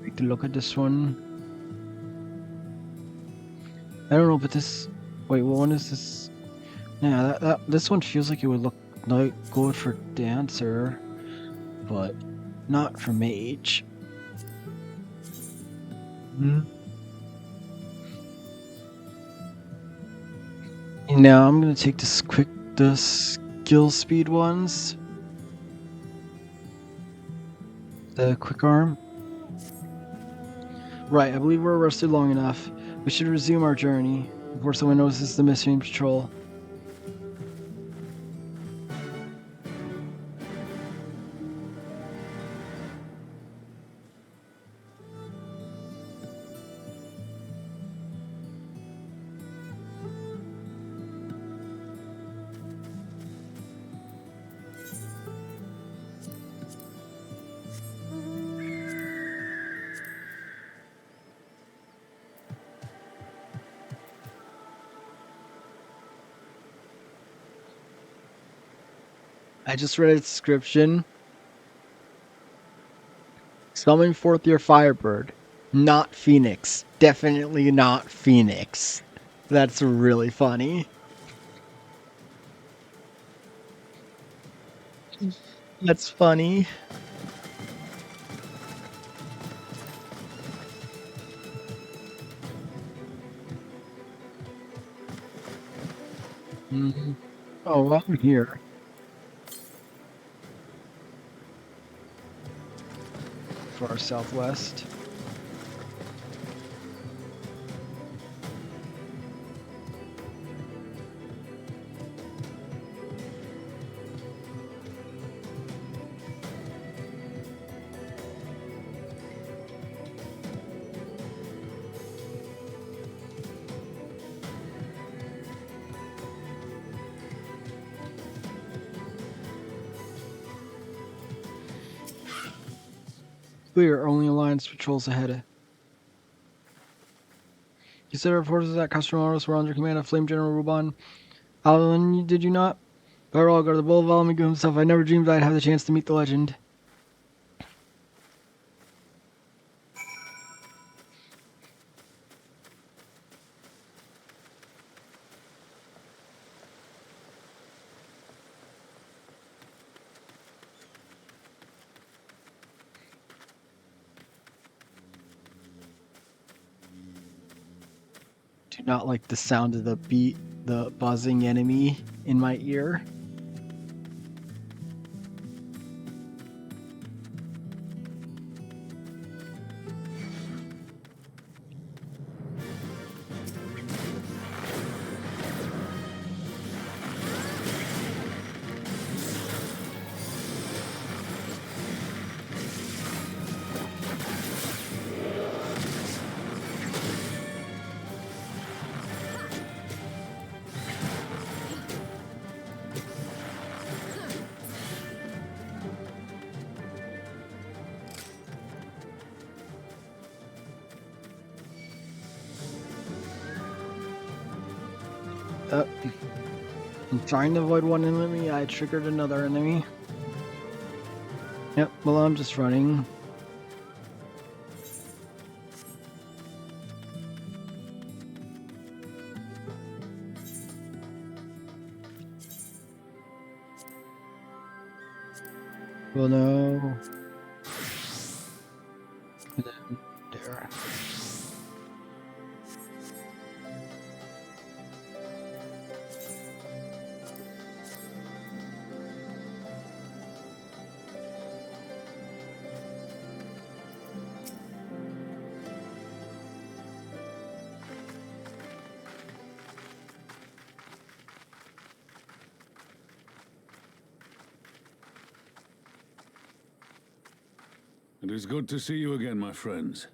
Take a look at this one. I don't know, but this. Wait, what one is this? Yeah, this one feels like it would look like good for dancer, but not for mage. Now I'm gonna take the skill speed ones. The quick arm. Right, I believe we're rested long enough. We should resume our journey before someone notices the missing patrol. I just read a description. Summon forth your Firebird. Not Phoenix. Definitely not Phoenix. That's really funny. That's funny. Oh, well, I'm here. For our southwest. Clear, only Alliance patrols ahead. You said our forces at Castromaros were under command of Flame General Ruban. Alan, did you not? Barog, or the Bull of Alamigu himself, I never dreamed I'd have the chance to meet the legend. Do not like the sound of the buzzing enemy in my ear. I'm trying to avoid one enemy. I triggered another enemy. Yep, well, I'm just running. Well, no. And then there. It is good to see you again, my friends.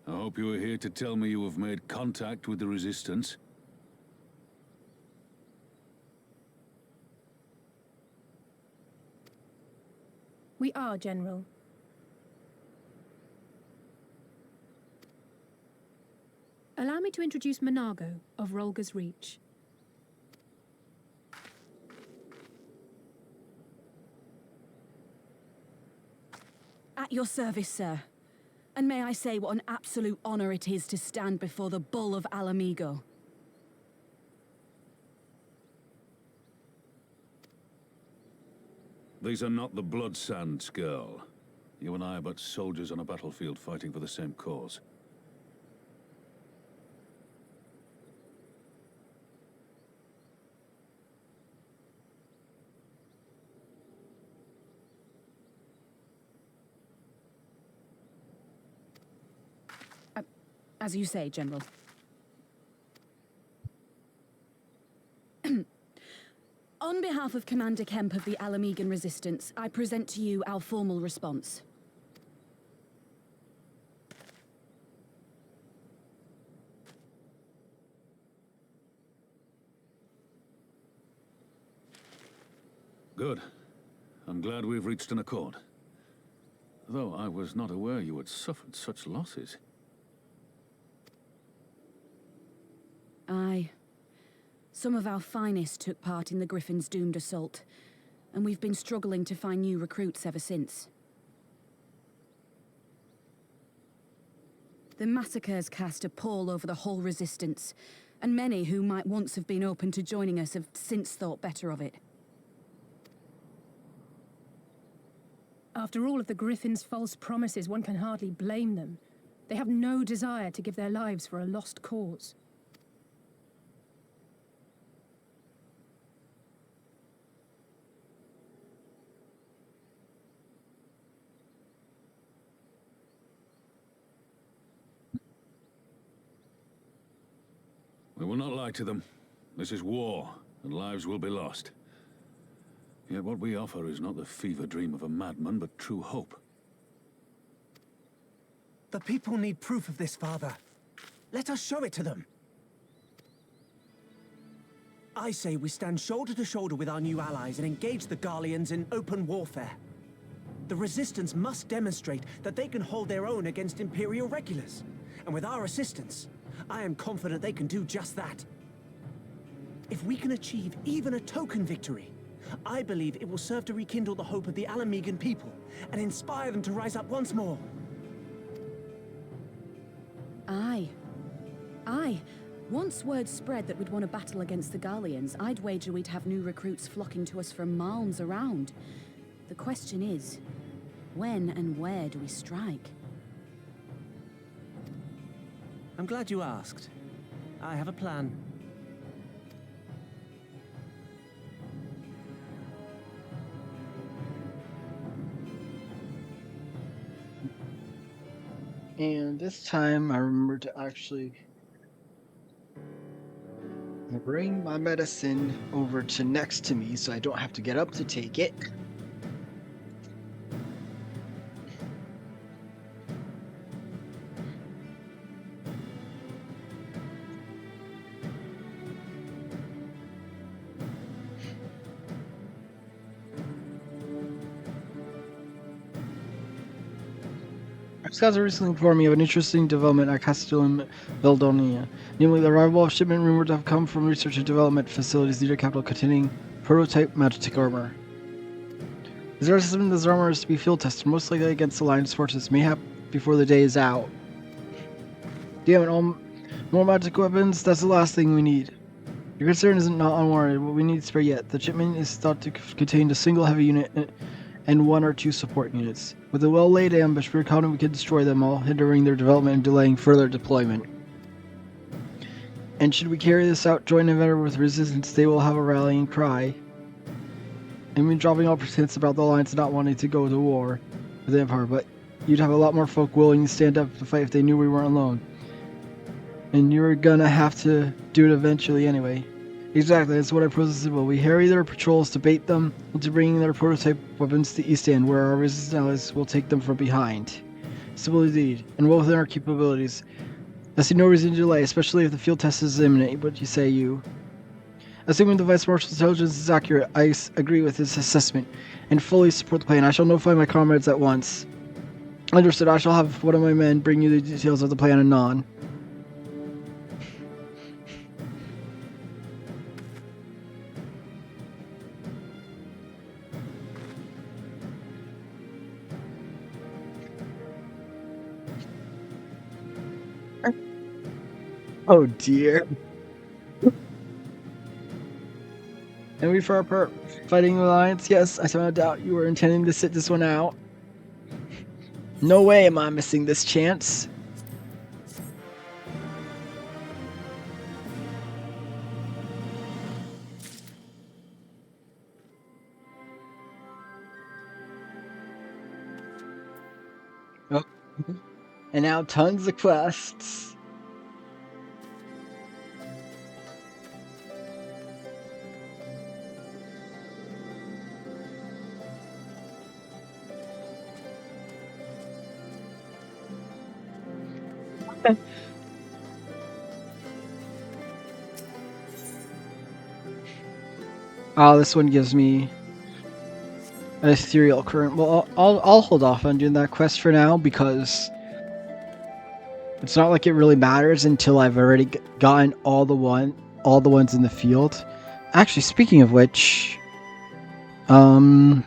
I hope you are here to tell me you have made contact with the Resistance. We are, General. Allow me to introduce Monago of Rolga's Reach. At your service, sir. And may I say what an absolute honor it is to stand before the Bull of Alamigo. These are not the Blood Sands, girl. You and I are but soldiers on a battlefield fighting for the same cause. As you say, General. On behalf of Commander Kemp of the Alamigan Resistance, I present to you our formal response. Good. I'm glad we've reached an accord. Though I was not aware you had suffered such losses. Aye. Some of our finest took part in the Griffin's doomed assault, and we've been struggling to find new recruits ever since. The massacres cast a pall over the whole Resistance, and many who might once have been open to joining us have since thought better of it. After all of the Griffin's false promises, one can hardly blame them. They have no desire to give their lives for a lost cause. We will not lie to them. This is war, and lives will be lost. Yet what we offer is not the fever dream of a madman, but true hope. The people need proof of this, Father. Let us show it to them. I say we stand shoulder to shoulder with our new allies and engage the Garleans in open warfare. The Resistance must demonstrate that they can hold their own against Imperial regulars. And with our assistance, I am confident they can do just that. If we can achieve even a token victory, I believe it will serve to rekindle the hope of the Alamigan people and inspire them to rise up once more. Aye. Aye. Once word spread that we'd want to battle against the Garleans, I'd wager we'd have new recruits flocking to us from malms around. The question is, when and where do we strike? I'm glad you asked. I have a plan. And this time I remember to actually bring my medicine over to next to me so I don't have to get up to take it. Scouts are recently informed me of an interesting development at Castellum Valdonia, namely the arrival of shipment rumored to have come from research and development facilities near the capital containing prototype magic armor. There is something this armor is to be field tested, most likely against Alliance forces, mayhap before the day is out. Damn it, all more magic weapons? That's the last thing we need. Your concern isn't not unwarranted, but we need spare yet. The shipment is thought to contain a single heavy unit and 1 or 2 support units. With a well-laid ambush, we're confident we can destroy them all, hindering their development and delaying further deployment. And should we carry this out, join Inventor with resistance, they will have a rallying cry. I mean, dropping all pretense about the Alliance not wanting to go to war with the Empire, but you'd have a lot more folk willing to stand up to fight if they knew we weren't alone. And you were gonna have to do it eventually anyway. Exactly, that's what I propose is simple. We harry their patrols to bait them into bringing their prototype weapons to the East End, where our resistance allies will take them from behind. Simple indeed, and well within our capabilities. I see no reason to delay, especially if the field test is imminent. What do you say, you? Assuming the Vice Marshal's intelligence is accurate, I agree with his assessment, and fully support the plan. I shall notify my comrades at once. Understood, I shall have one of my men bring you the details of the plan anon. Oh dear. And we for our part fighting the Alliance? Yes, I do not doubt you were intending to sit this one out. No way am I missing this chance. Oh. And now tons of quests. Oh, this one gives me an ethereal current. Well, I'll hold off on doing that quest for now because it's not like it really matters until I've already gotten all the ones in the field. Actually, speaking of which, and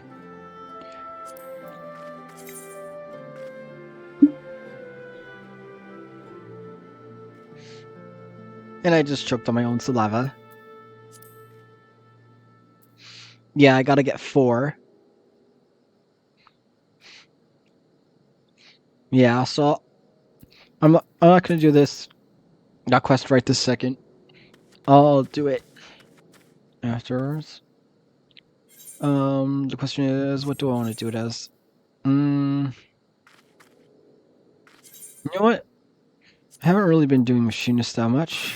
I just choked on my own saliva. Yeah, I gotta get 4. Yeah, so I'm not gonna do that quest right this second. I'll do it afterwards. The question is, what do I want to do it as? You know what? I haven't really been doing machinist that much.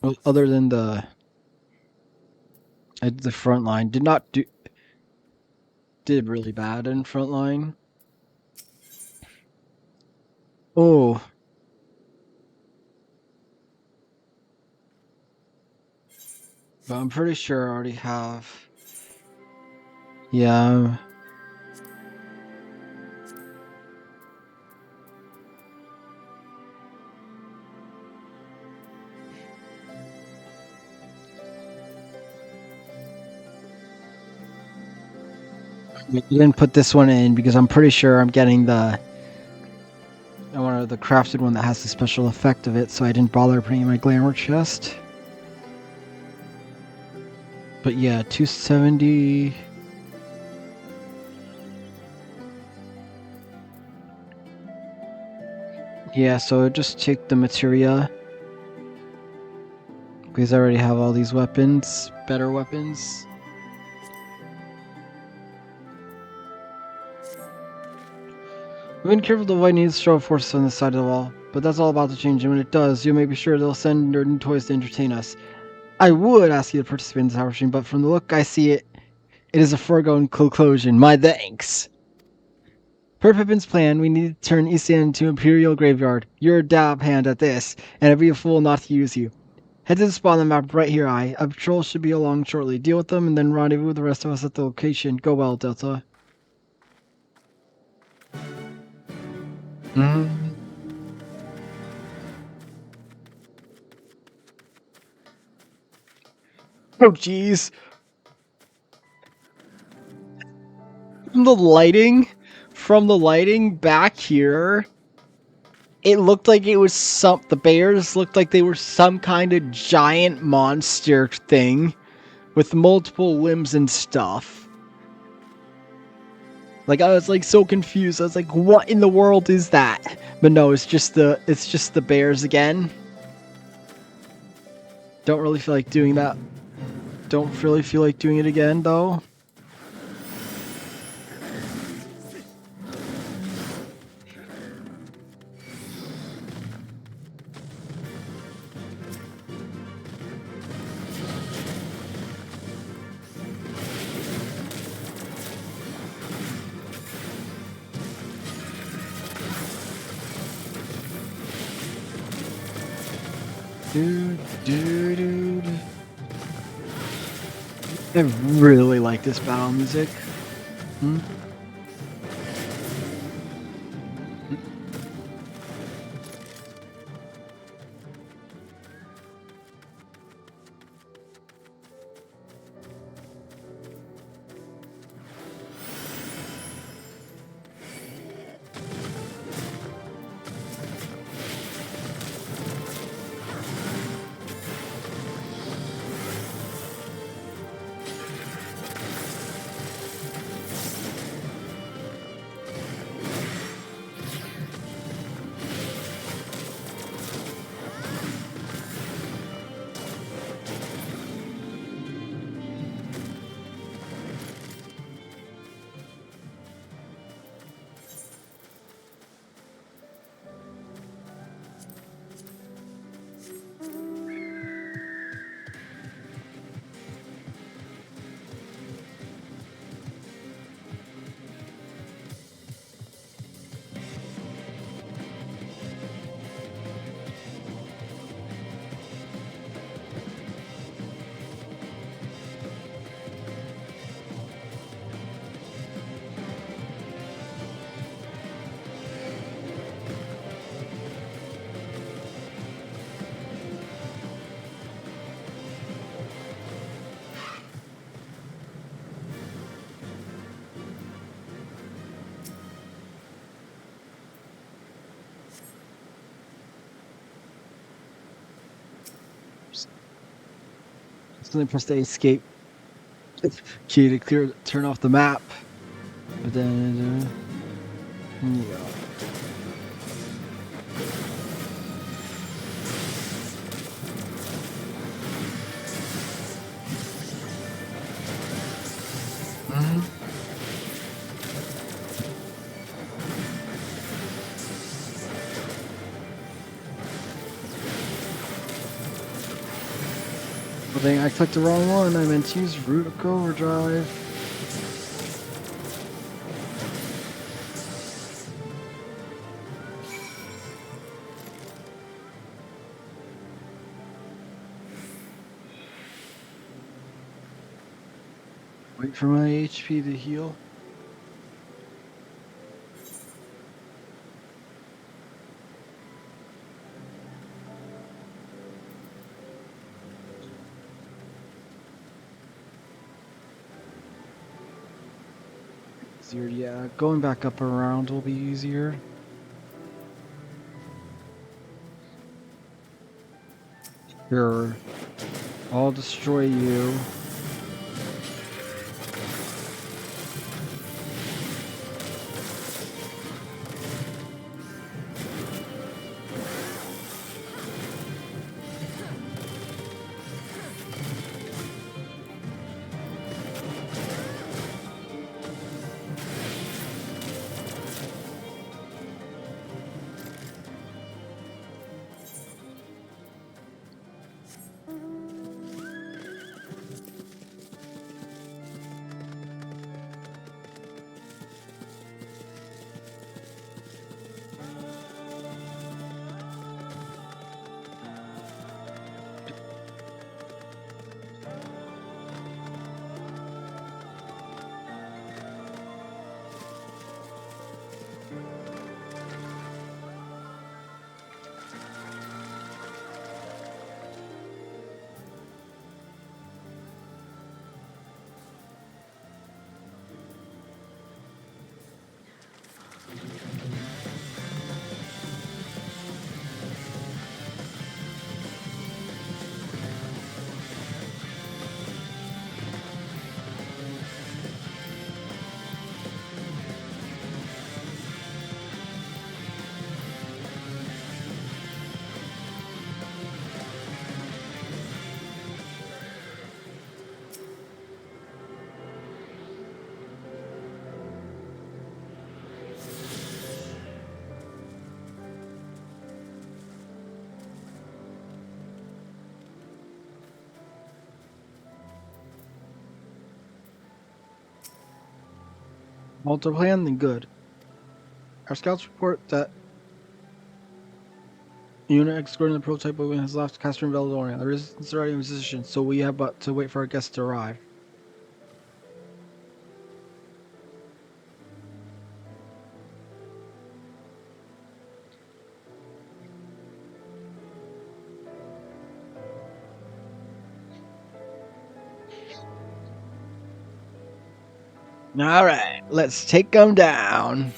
Well, other than I did the front line. Did really bad in front line. Oh. But I'm pretty sure I already have. Yeah. I didn't put this one in because I'm pretty sure I'm getting the crafted one that has the special effect of it, so I didn't bother putting it in my glamour chest. But yeah, 270. Yeah, so just take the materia. Because I already have all these weapons, better weapons. I've been careful to avoid any show of force on this side of the wall, but that's all about to change, and when it does, you may be sure they'll send their new toys to entertain us. I would ask you to participate in this hour machine, but from the look I see it is a foregone conclusion. My thanks! Per Pippin's plan, we need to turn East End into Imperial Graveyard. You're a dab hand at this, and I'd be a fool not to use you. Head to the spot on the map right here, A patrol should be along shortly. Deal with them, and then rendezvous with the rest of us at the location. Go well, Delta. Mm. Oh, jeez. From the lighting back here, it looked like it was the bears looked like they were some kind of giant monster thing with multiple limbs and stuff. Like, I was like so confused. I was like, what in the world is that? But no, it's just the bears again. Don't really feel like doing that. Don't really feel like doing it again though. Dude. I really like this battle music. Hmm? So then press the escape key to turn off the map. But then, yeah. Well, dang, I clicked the wrong one. I meant to use Runic Overdrive. Wait for my HP to heal. Easier, yeah. Going back up around will be easier. Sure. I'll destroy you. Alter plan, then good. Our scouts report that unit escorting the prototype movement has left Castro and Valdoria. The resistance is already in position, so we have but to wait for our guests to arrive. Alright, let's take them down.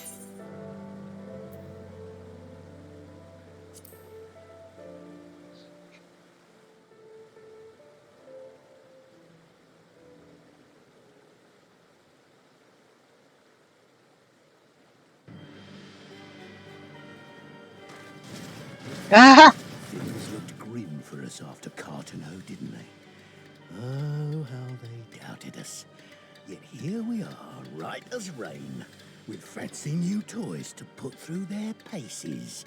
Ah! Things looked grim for us after Cartano, didn't they? Oh, how they doubted us. Yet here we are, right as rain, with fancy new toys to put through their paces.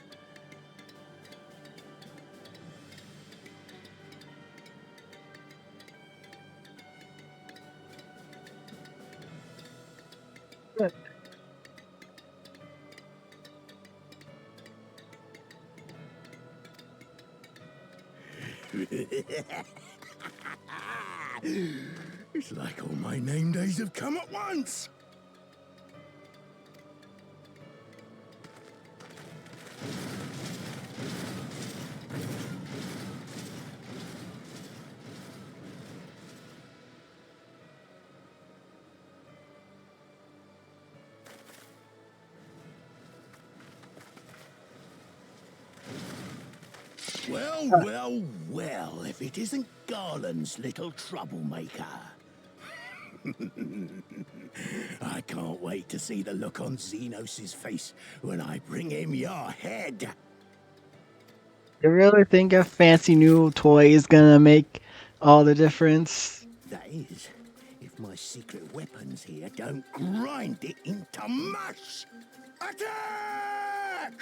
It's like all my name days have come at once. Well, if it isn't Garland's little troublemaker. I can't wait to see the look on Xenos' face when I bring him your head. You really think a fancy new toy is gonna make all the difference? That is, if my secret weapons here don't grind it into mush. Attack!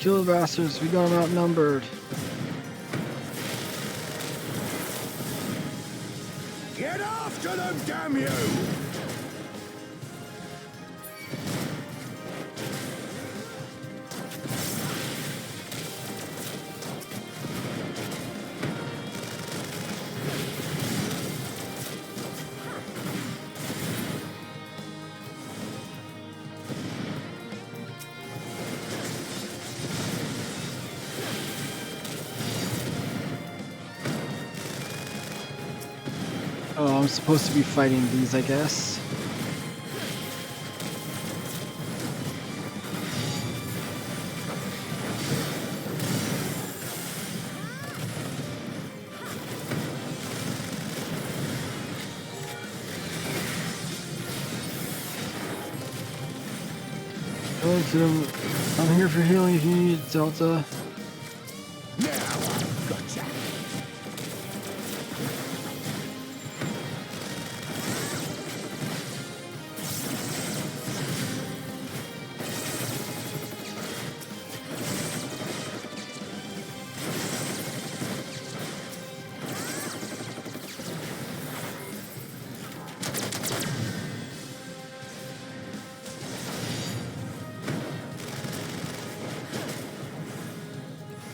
Kill the bastards, we got them outnumbered. Get after them, damn you! Oh, I'm supposed to be fighting these, I guess. Go to them. I'm here for healing if you need it, Delta. Gotcha.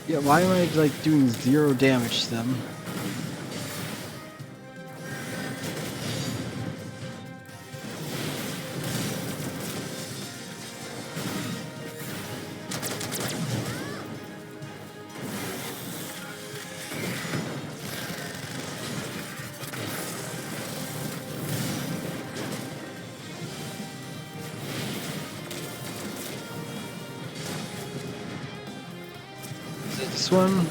Yeah, why am I like doing 0 damage to them? This one.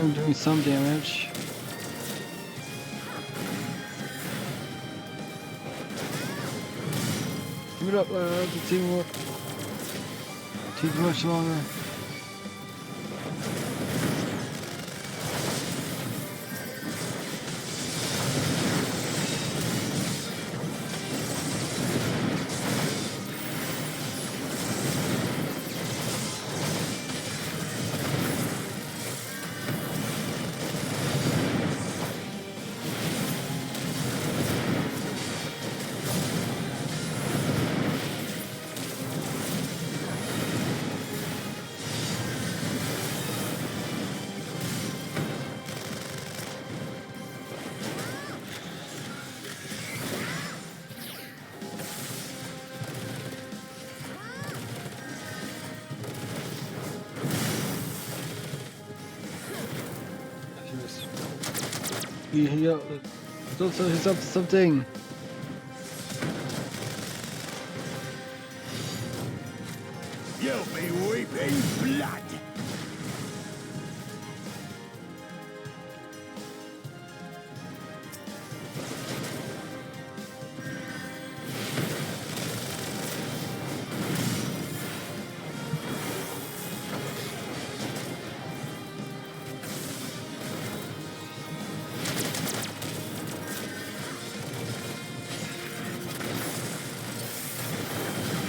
I'm doing some damage. Give it up, lads. It won't take much longer. Yeah, something. You'll be weeping blood.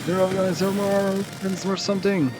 There are guys, there more weapons or something.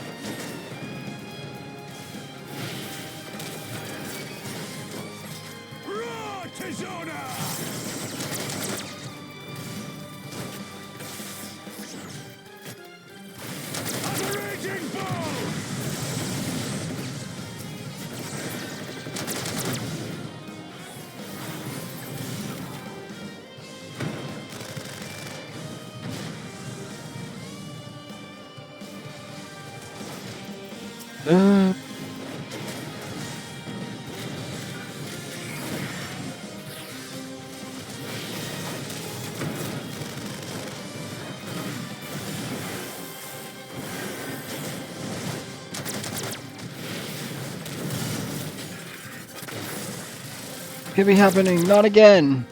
Could be happening, not again.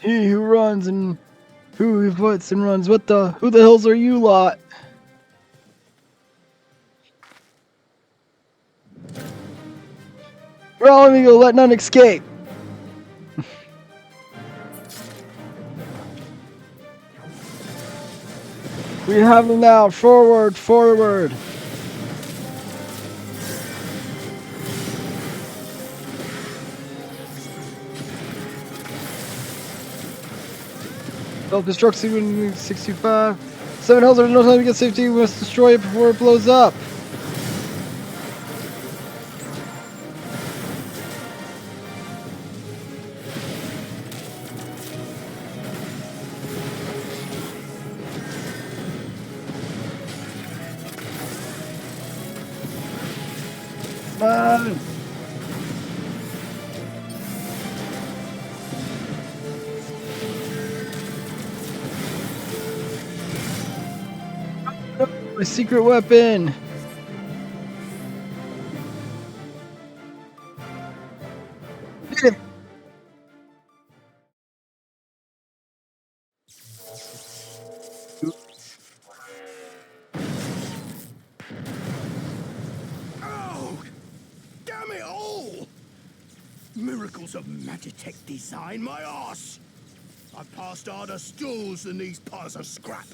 He who runs and who fights and runs. Who the hells are you lot? Roll me, go, let none escape. We have them now. Forward, forward. Self-destruct 65. 7 hells, there's no time to get safety. We must destroy it before it blows up. Man. My secret weapon. Oh, damn it all! Miracles of Magitech design, my arse! I've passed harder stools than these piles of scrap.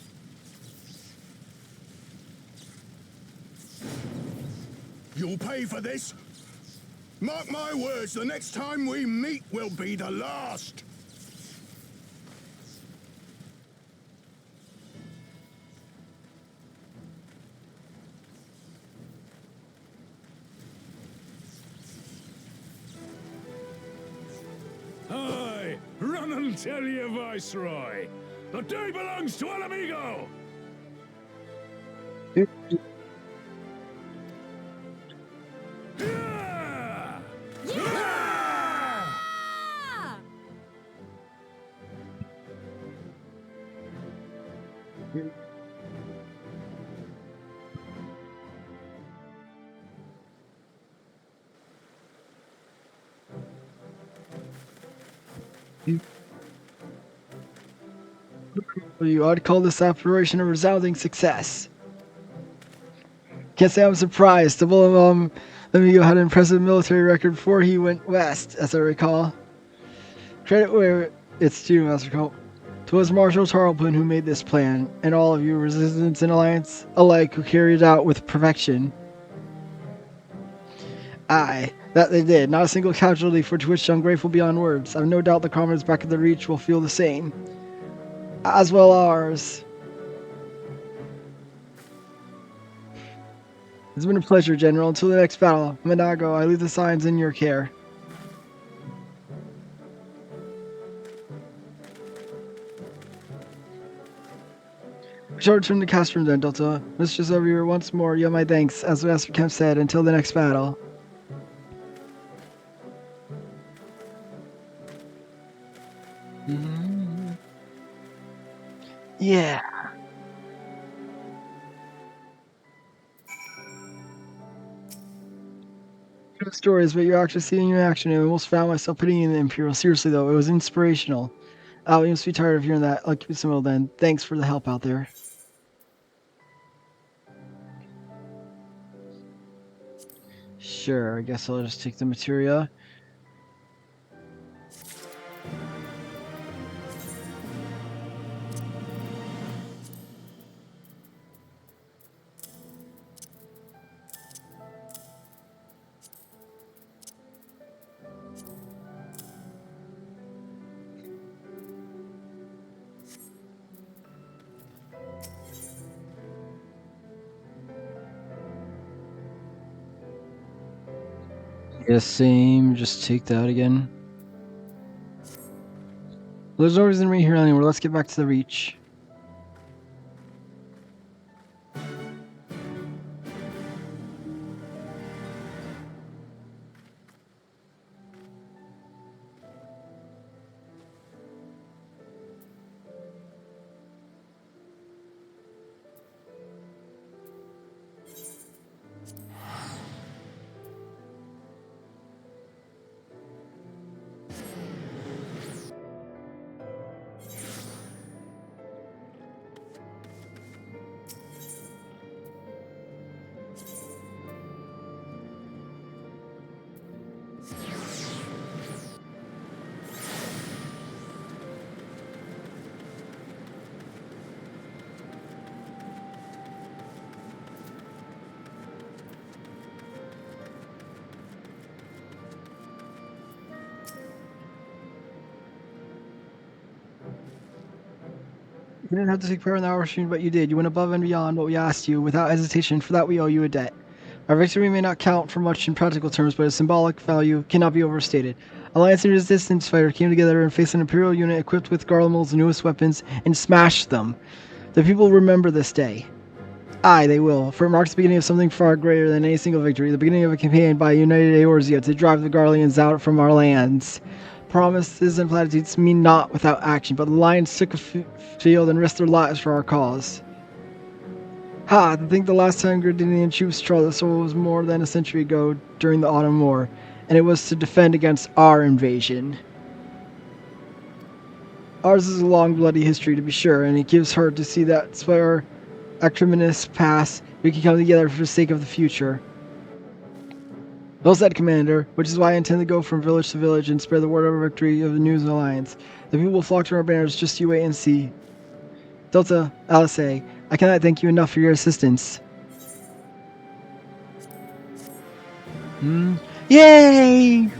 You'll pay for this. Mark my words, the next time we meet will be the last. Aye, run and tell your viceroy. The day belongs to El Amigo. Well, you ought to call this operation a resounding success. Can't say I'm surprised. The Bullamum Lemieux had an impressive military record before he went west, as I recall. Credit where it's due, Master Colt. 'Twas Marshal Tarleton who made this plan, and all of you, Resistance and Alliance alike, who carried it out with perfection. Aye, that they did. Not a single casualty, for which I'm grateful beyond words. I've no doubt the comrades back at the Reach will feel the same. As well ours. It's been a pleasure, General. Until the next battle, Manago, I leave the signs in your care. We shall return to Castrum then, Delta. Mistress Overear, once more, you have my thanks. As Master Kemp said, until the next battle. Yeah. Good stories, but you're actually seeing in action. I almost found myself putting in the Imperial. Seriously, though, it was inspirational. Oh, you must be tired of hearing that. I'll keep it simple then. Thanks for the help out there. Sure, I guess I'll just take the materia. Yes, same. Just take that again. Well, there's no reason to be here anymore. Let's get back to the Reach. You didn't have to take part in the hour machine, but you did. You went above and beyond what we asked you, without hesitation. For that, we owe you a debt. Our victory may not count for much in practical terms, but its symbolic value cannot be overstated. Alliance and Resistance fighters came together and faced an Imperial unit equipped with Garlemald's newest weapons and smashed them. The people remember this day. Aye, they will, for it marks the beginning of something far greater than any single victory, the beginning of a campaign by a united Eorzea to drive the Garleans out from our lands. Promises and platitudes mean naught without action, but the Lions took a field and risked their lives for our cause. Ha! To think the last time Gridinian troops trod the soil was more than a century ago during the Autumn War, and it was to defend against our invasion. Ours is a long, bloody history, to be sure, and it gives hurt to see that despite our acrimonious past, we can come together for the sake of the future. Well said, Commander, which is why I intend to go from village to village and spread the word of our victory of the News Alliance. The people will flock to our banners, just you wait and see. Delta, Alice, I cannot thank you enough for your assistance. Yay!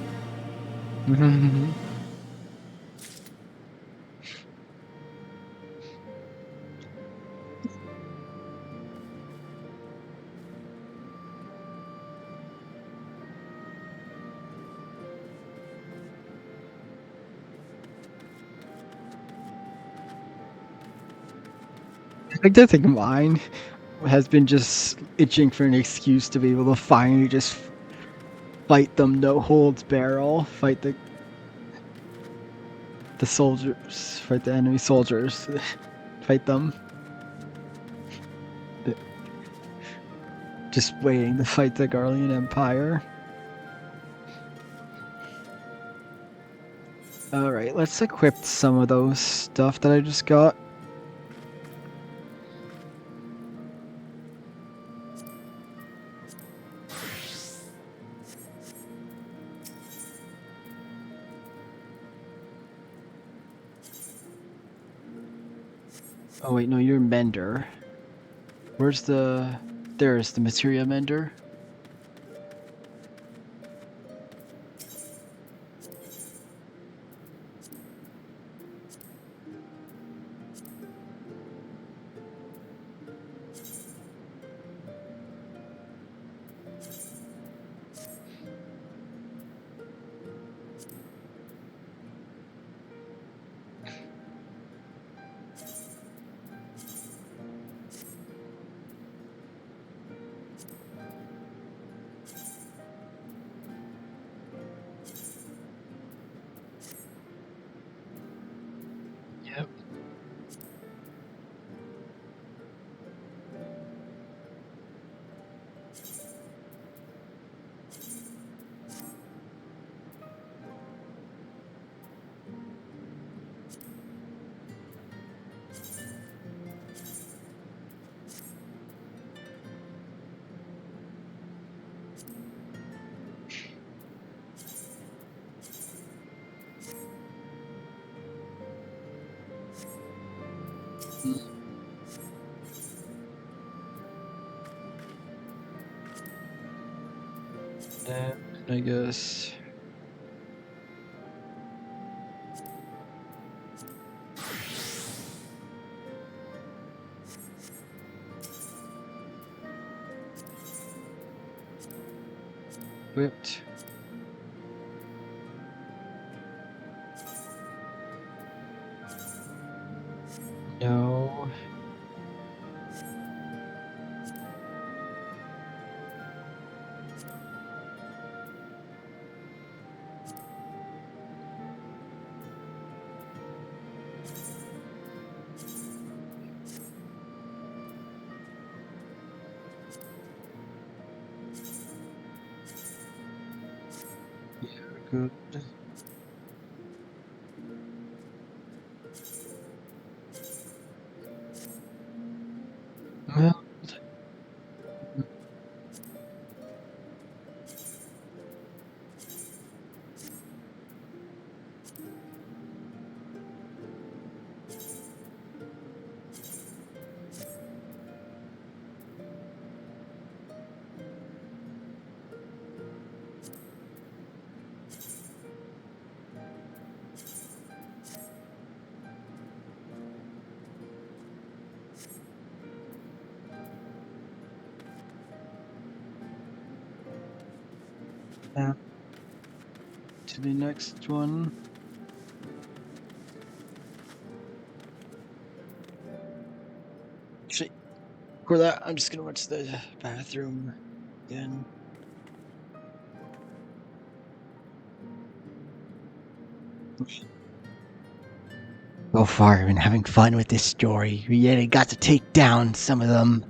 I think mine has been just itching for an excuse to be able to finally just fight them, no holds barrel, fight the soldiers, fight the enemy soldiers, fight them. Just waiting to fight the Garlean Empire. Alright, let's equip some of those stuff that I just got. Oh wait, no, you're Mender. Where's the... There's the Materia Mender. Yep. And I guess... Whipped. No. Yeah, good. Well... Now, to the next one. Actually, for that, I'm just gonna watch the bathroom again. So far, I've been having fun with this story. We really got to take down some of them.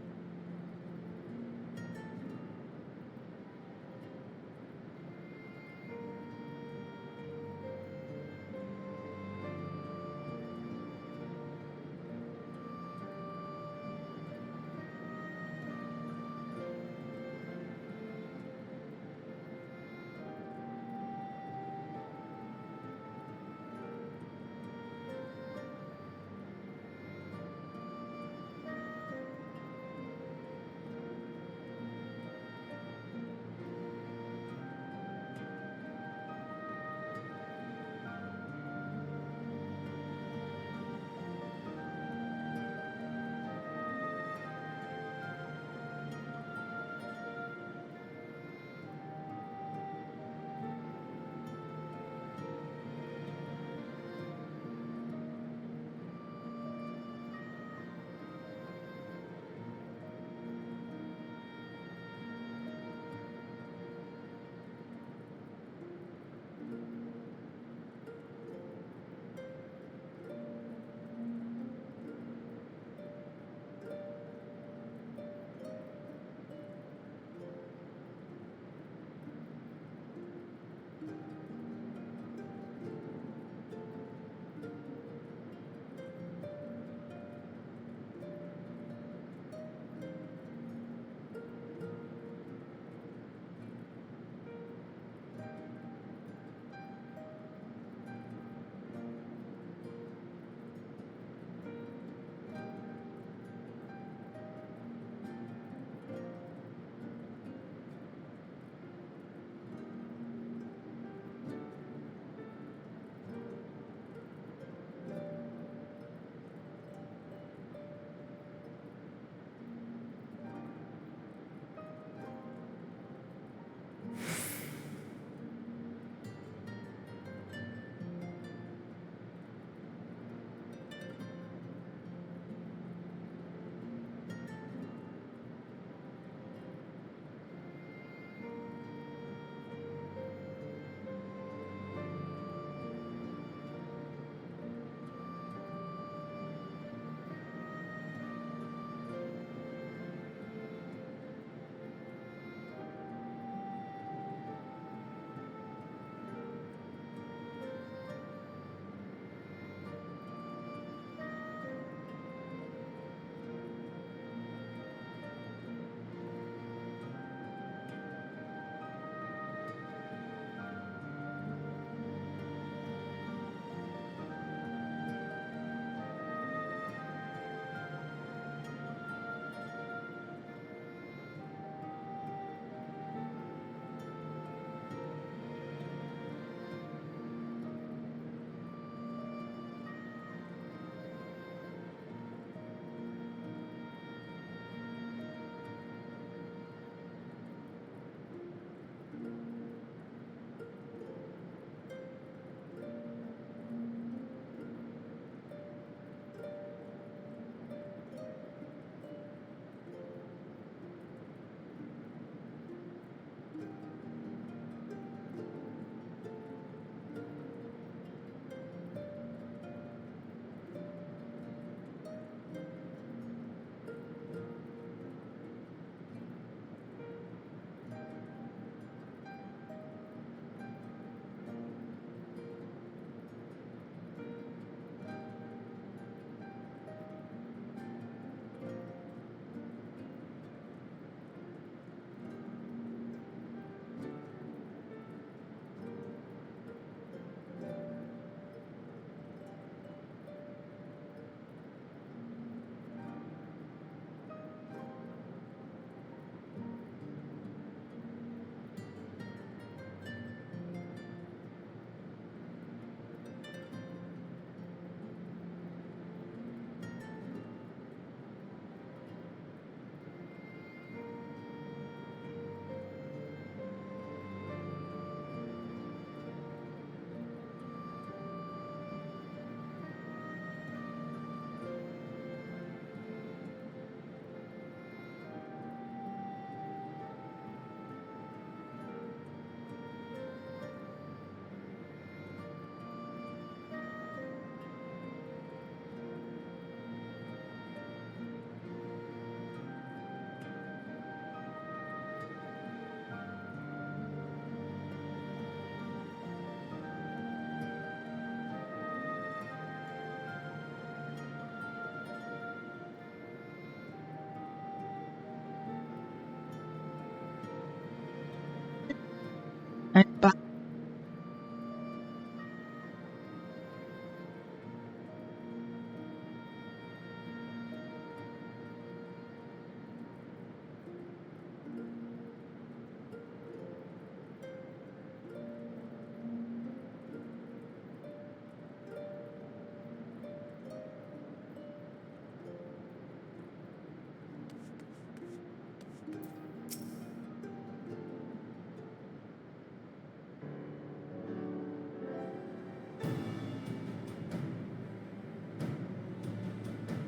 Bye.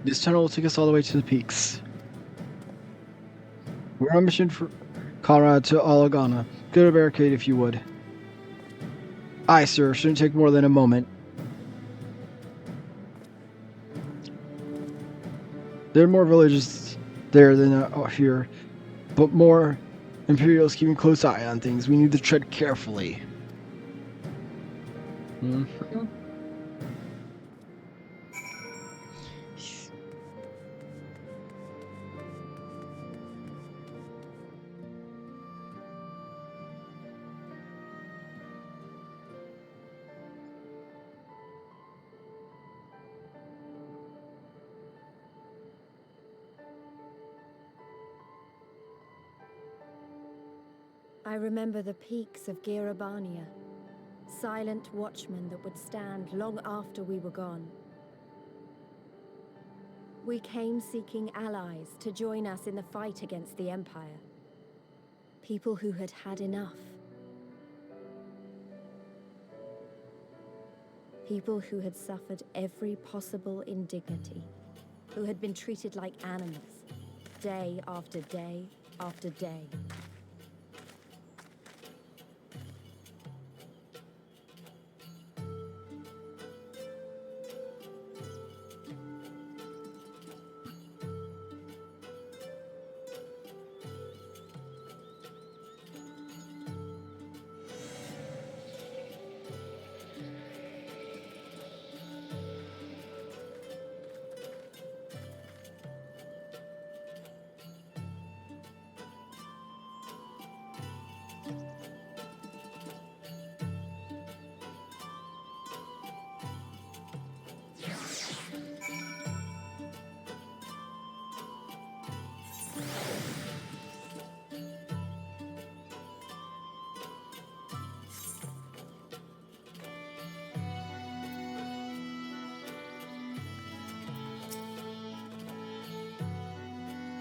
This tunnel will take us all the way to the peaks. We're on a mission for Conrad to Alagana. Go to a barricade if you would. Aye, sir. Shouldn't take more than a moment. There are more villages there than here, but more Imperials keeping close eye on things. We need to tread carefully. Mm-hmm. I remember the peaks of Girabania, silent watchmen that would stand long after we were gone. We came seeking allies to join us in the fight against the Empire. People who had had enough. People who had suffered every possible indignity, who had been treated like animals, day after day after day.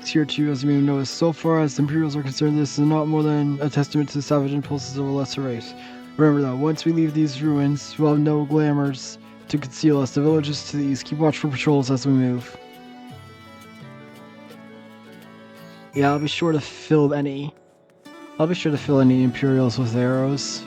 Here too, as we may notice, so far as the Imperials are concerned, this is not more than a testament to the savage impulses of a lesser race. Remember though, once we leave these ruins, we'll have no glamours to conceal us. The villages to the east keep watch for patrols as we move. Yeah, I'll be sure to fill any Imperials with arrows.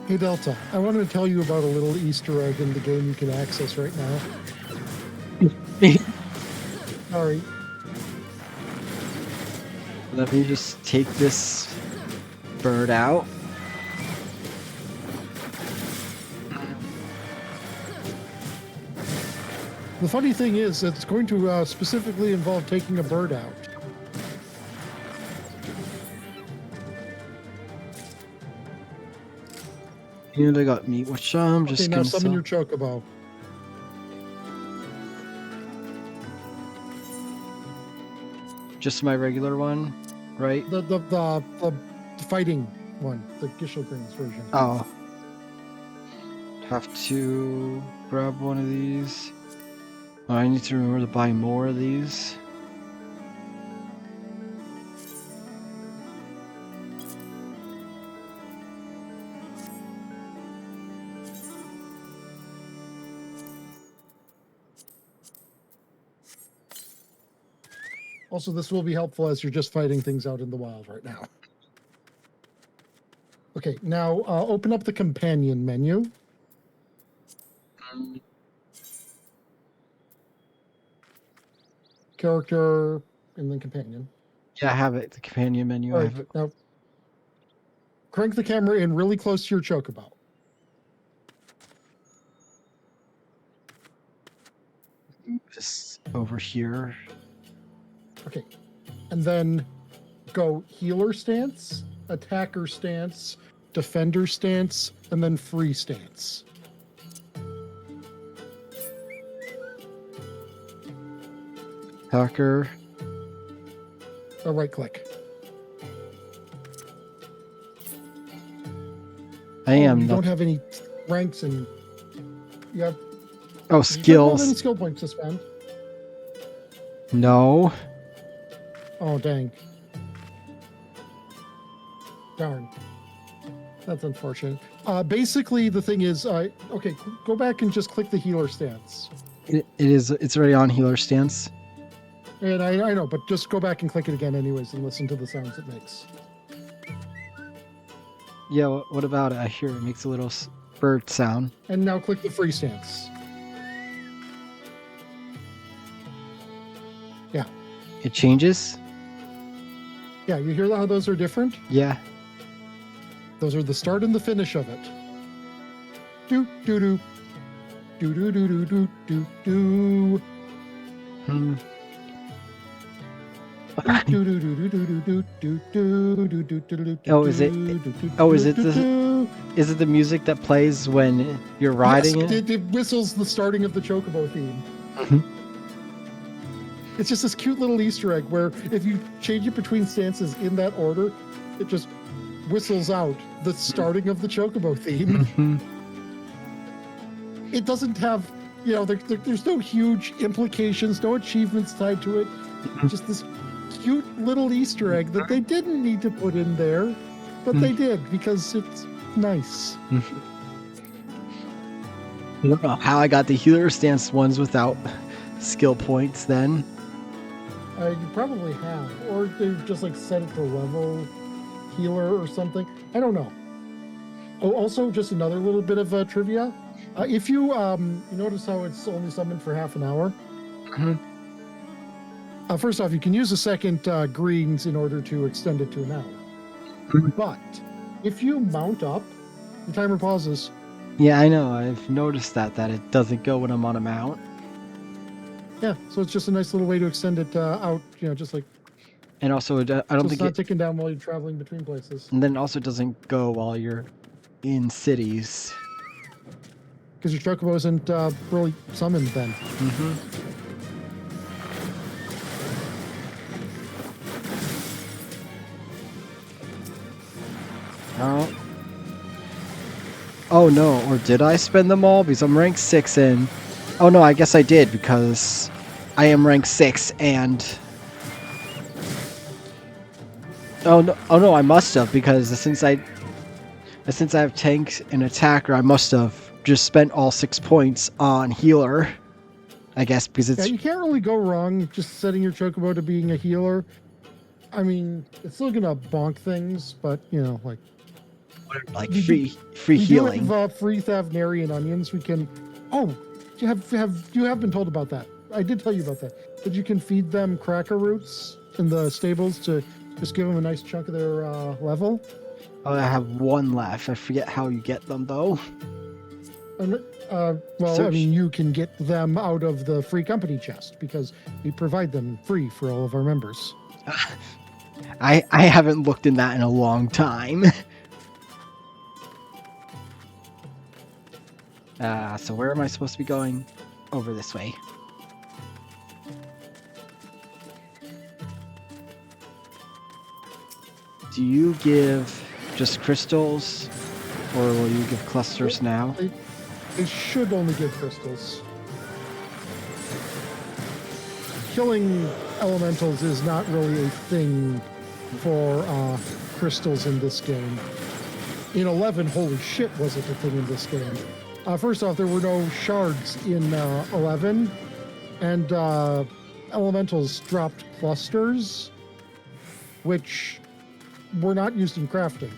Hey Delta, I wanted to tell you about a little Easter egg in the game you can access right now. Sorry. Let me just take this bird out. The funny thing is, it's going to specifically involve taking a bird out. And I got meat, which I'm just okay, now gonna summon sell. your chocobo. Just my regular one, right? The fighting one, the Gishelgrins version. Oh. Have to grab one of these. Oh, I need to remember to buy more of these. Also, this will be helpful as you're just fighting things out in the wild right now. Okay, now open up the companion menu. Character, and then companion. Yeah, I have it. The companion menu. All I right, have. now crank the camera in really close to your chocobo. Just over here. Okay, and then go healer stance, attacker stance, defender stance, and then free stance. Attacker. Right click. You don't have any ranks and you have. Oh, You don't have skills. any skill points to spend. No. Oh, dang. Darn. That's unfortunate. Basically, the thing is, okay, go back and just click the healer stance. It's already on healer stance. And I know, but just go back and click it again anyways and listen to the sounds it makes. Yeah, what about it? I hear it makes a little bird sound. And now click the free stance. Yeah. It changes? Yeah, you hear how those are different? Yeah. Those are the start and the finish of it. Do do do. Do do do do do do do. Hmm. Oh, is it? Oh, is it the? Is it the music that plays when you're riding it? It whistles the starting of the Chocobo theme. It's just this cute little Easter egg where if you change it between stances in that order, it just whistles out the starting of the Chocobo theme. It doesn't have, there's no huge implications, no achievements tied to it. Just this cute little Easter egg that they didn't need to put in there, but they did because it's nice. I don't know how I got the healer stance ones without skill points then. You probably have, or they just like set it to level healer or something. I don't know. Oh, also just another little bit of trivia. If you notice how it's only summoned for half an hour. First off, you can use the second greens in order to extend it to an hour. But if you mount up, the timer pauses. Yeah, I know. I've noticed that it doesn't go when I'm on a mount. Yeah, so it's just a nice little way to extend it out, just like. And also, I don't so think it's not ticking down while you're traveling between places. And then it also doesn't go while you're in cities. Because your Chocobo isn't really summoned then. Oh no, or did I spend them all? Because I'm rank 6 and... Oh no, I guess I did because I am rank 6 and... Oh no, I must have because since I have tank and attacker, I must have just spent all 6 points on healer. I guess because it's... Yeah, you can't really go wrong just setting your Chocobo to being a healer. I mean, it's still gonna bonk things, but like free healing. We do have free Thavnarian onions. We can. Oh, you have been told about that. I did tell you about that. But you can feed them cracker roots in the stables to just give them a nice chunk of their level. Oh, I have 1 left. I forget how you get them though. Well, I mean, you can get them out of the free company chest because we provide them free for all of our members. I haven't looked in that in a long time. So where am I supposed to be going? Over this way. Do you give just crystals, or will you give clusters now? They should only give crystals. Killing elementals is not really a thing for crystals in this game. In 11, holy shit, was it a thing in this game. First off, there were no shards in 11, and elementals dropped clusters, which were not used in crafting.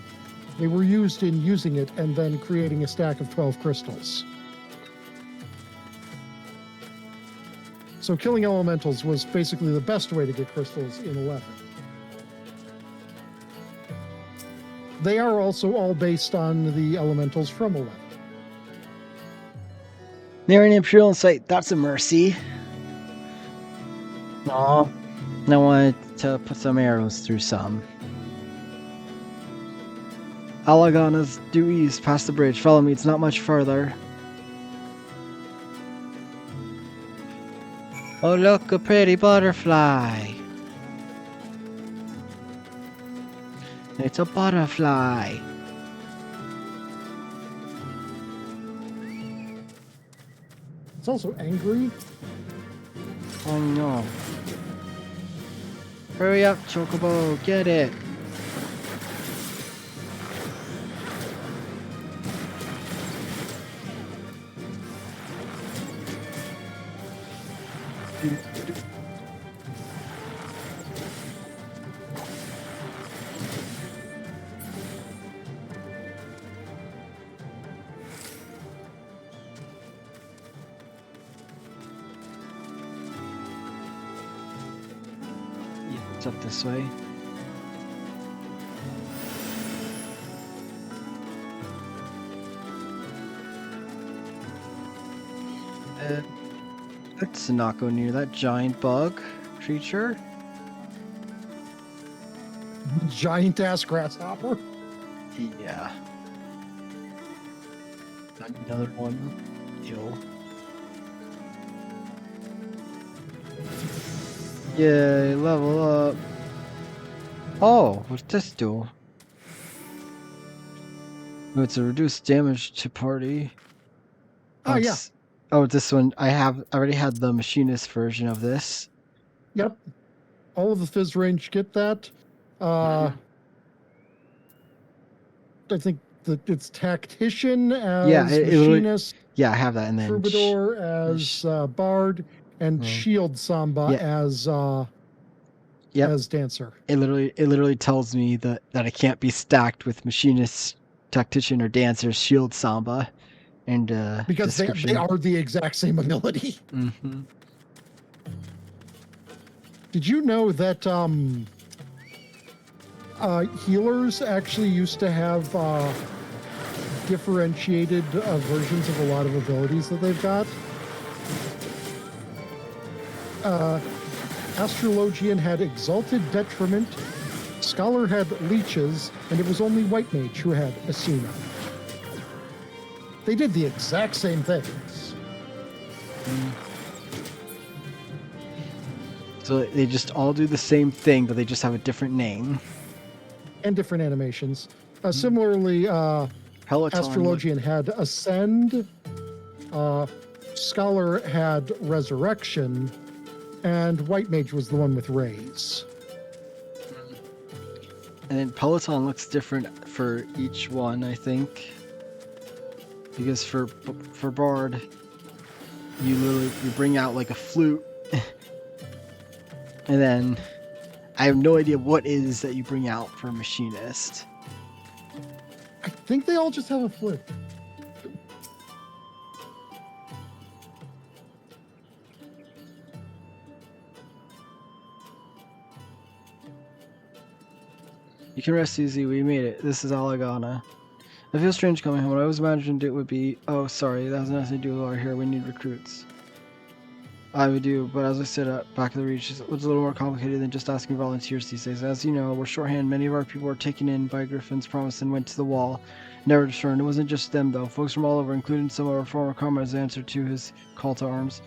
They were used in using it and then creating a stack of 12 crystals. So killing elementals was basically the best way to get crystals in 11. They are also all based on the elementals from 11. Near an Imperial Insight, that's a mercy. Aw. I wanted to put some arrows through some. Alagana's due east, past the bridge. Follow me, it's not much further. Oh look, a pretty butterfly. It's a butterfly. It's also angry. Oh no. Hurry up, Chocobo, get it. It's up this way. Let's not go near that giant bug creature. Giant ass grasshopper. Yeah. Another one. Ew. Yay, level up. Oh, what's this do? Oh, it's a reduced damage to party. Oh, yeah. Oh, this one, I already had the machinist version of this. Yep. All of the Fizz range get that. I think that it's Tactician as Machinist. Yeah, I have that. And then Troubadour as Bard, and Shield Samba as Dancer. It literally tells me that I can't be stacked with Machinist, Tactician, or Dancer's Shield Samba. And because they are the exact same ability. Mm-hmm. Did you know that healers actually used to have differentiated versions of a lot of abilities that they've got? Astrologian had Exalted Detriment, Scholar had Leeches, and it was only White Mage who had Asuna. They did the exact same things. So they just all do the same thing, but they just have a different name. And different animations. Similarly, Astrologian had Ascend, Scholar had Resurrection, and White Mage was the one with Raise. And then Peloton looks different for each one, I think. Because for Bard, you bring out like a flute, and then I have no idea what it is that you bring out for Machinist. I think they all just have a flute. You can rest easy, we made it. This is Alagana. I feel strange coming home. I always imagined it would be, oh, sorry, that has nothing to do with our here. We need recruits. I would do, but as I said, back of the reach, it was a little more complicated than just asking volunteers these days. As you know, we're shorthand. Many of our people were taken in by Griffin's promise and went to the wall. Never returned. It wasn't just them, though. Folks from all over, including some of our former comrades, answered to his call to arms.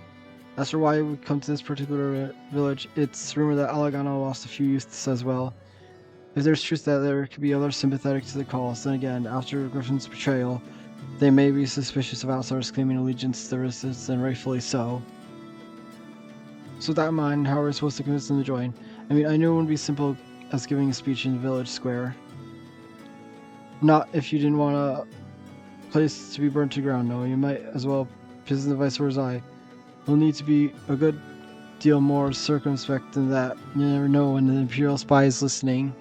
As for why we come to this particular village, it's rumored that Alagana lost a few youths as well. If there's truth that there could be others sympathetic to the cause, then again, after Griffin's betrayal, they may be suspicious of outsiders claiming allegiance to the resistance, and rightfully so. So with that in mind, how are we supposed to convince them to join? I mean, I knew it wouldn't be simple as giving a speech in the village square. Not if you didn't want a place to be burnt to ground, no. You might as well, because the vice versa. We'll need to be a good deal more circumspect than that. You never know when the Imperial spy is listening.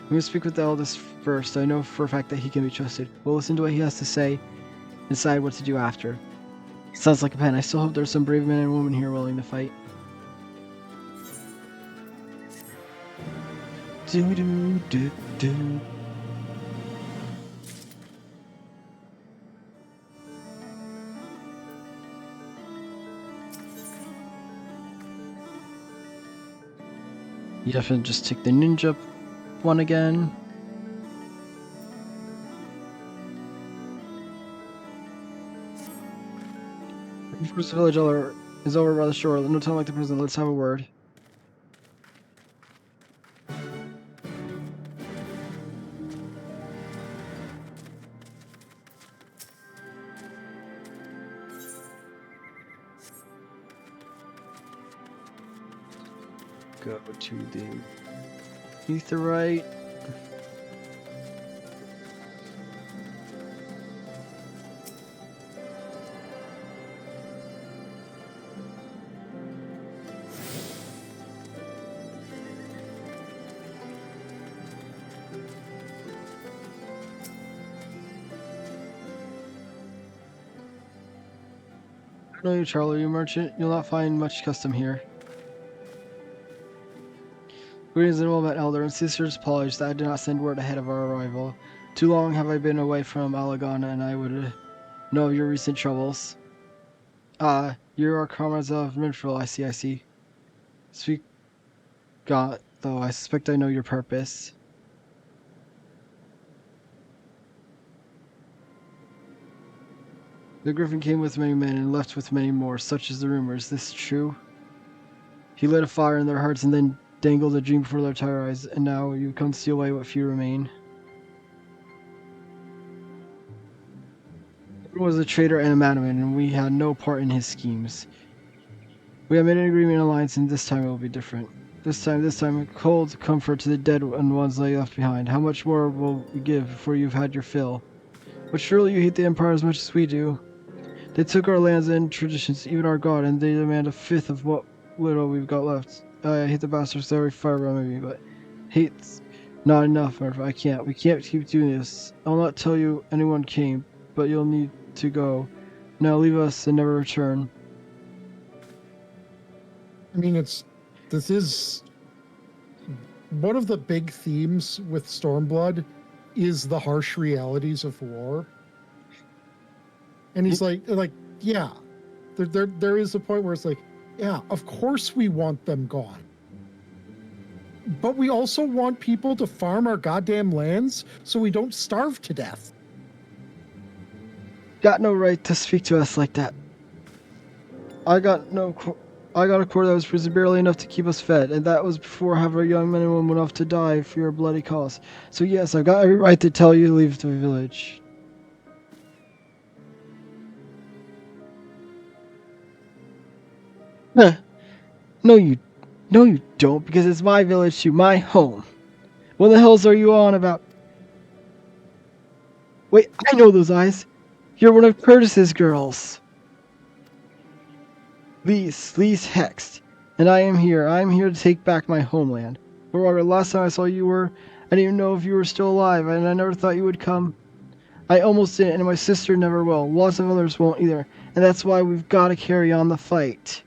We must speak with the eldest first. I know for a fact that he can be trusted. We'll listen to what he has to say and decide what to do after. Sounds like a plan. I still hope there's some brave men and women here willing to fight. Do do do do. You definitely just take the ninja one again. The first village is over by the shore. No time like the present. Let's have a word. Go to the Etherite. No, you Charlie, you merchant. You'll not find much custom here. Greetings and well met, elder and sisters. Apologies that I did not send word ahead of our arrival. Too long have I been away from Alagana, and I would know of your recent troubles. You are comrades of Minfrel, I see. Speak God, though I suspect I know your purpose. The Griffin came with many men and left with many more, such is the rumor. Is this true? He lit a fire in their hearts and then dangled a dream before their tired eyes, and now you come to steal away what few remain. He was a traitor and a madman, and we had no part in his schemes. We have made an agreement and alliance, and this time it will be different. This time, cold comfort to the dead and ones left behind. How much more will we give before you've had your fill? But surely you hate the Empire as much as we do. They took our lands and traditions, even our god, and they demand a fifth of what little we've got left. I hate the bastards that every fire around me, but hate's not enough. We can't keep doing this. I'll not tell you anyone came, but you'll need to go. Now leave us and never return. I mean, this is one of the big themes with Stormblood is the harsh realities of war. And he's like, yeah, there is a point where it's like, yeah, of course we want them gone. But we also want people to farm our goddamn lands so we don't starve to death. Got no right to speak to us like that. I got a corps that was prison barely enough to keep us fed, and that was before half our young men and women went off to die for your bloody cause. So yes, I've got every right to tell you to leave the village. Huh. No you don't, because it's my village too, my home. What the hells are you on about? Wait, I know those eyes. You're one of Curtis's girls. Lise Hext. And I am here to take back my homeland. But last time I saw you I didn't even know if you were still alive, and I never thought you would come. I almost didn't, and my sister never will. Lots of others won't either, and that's why we've got to carry on the fight.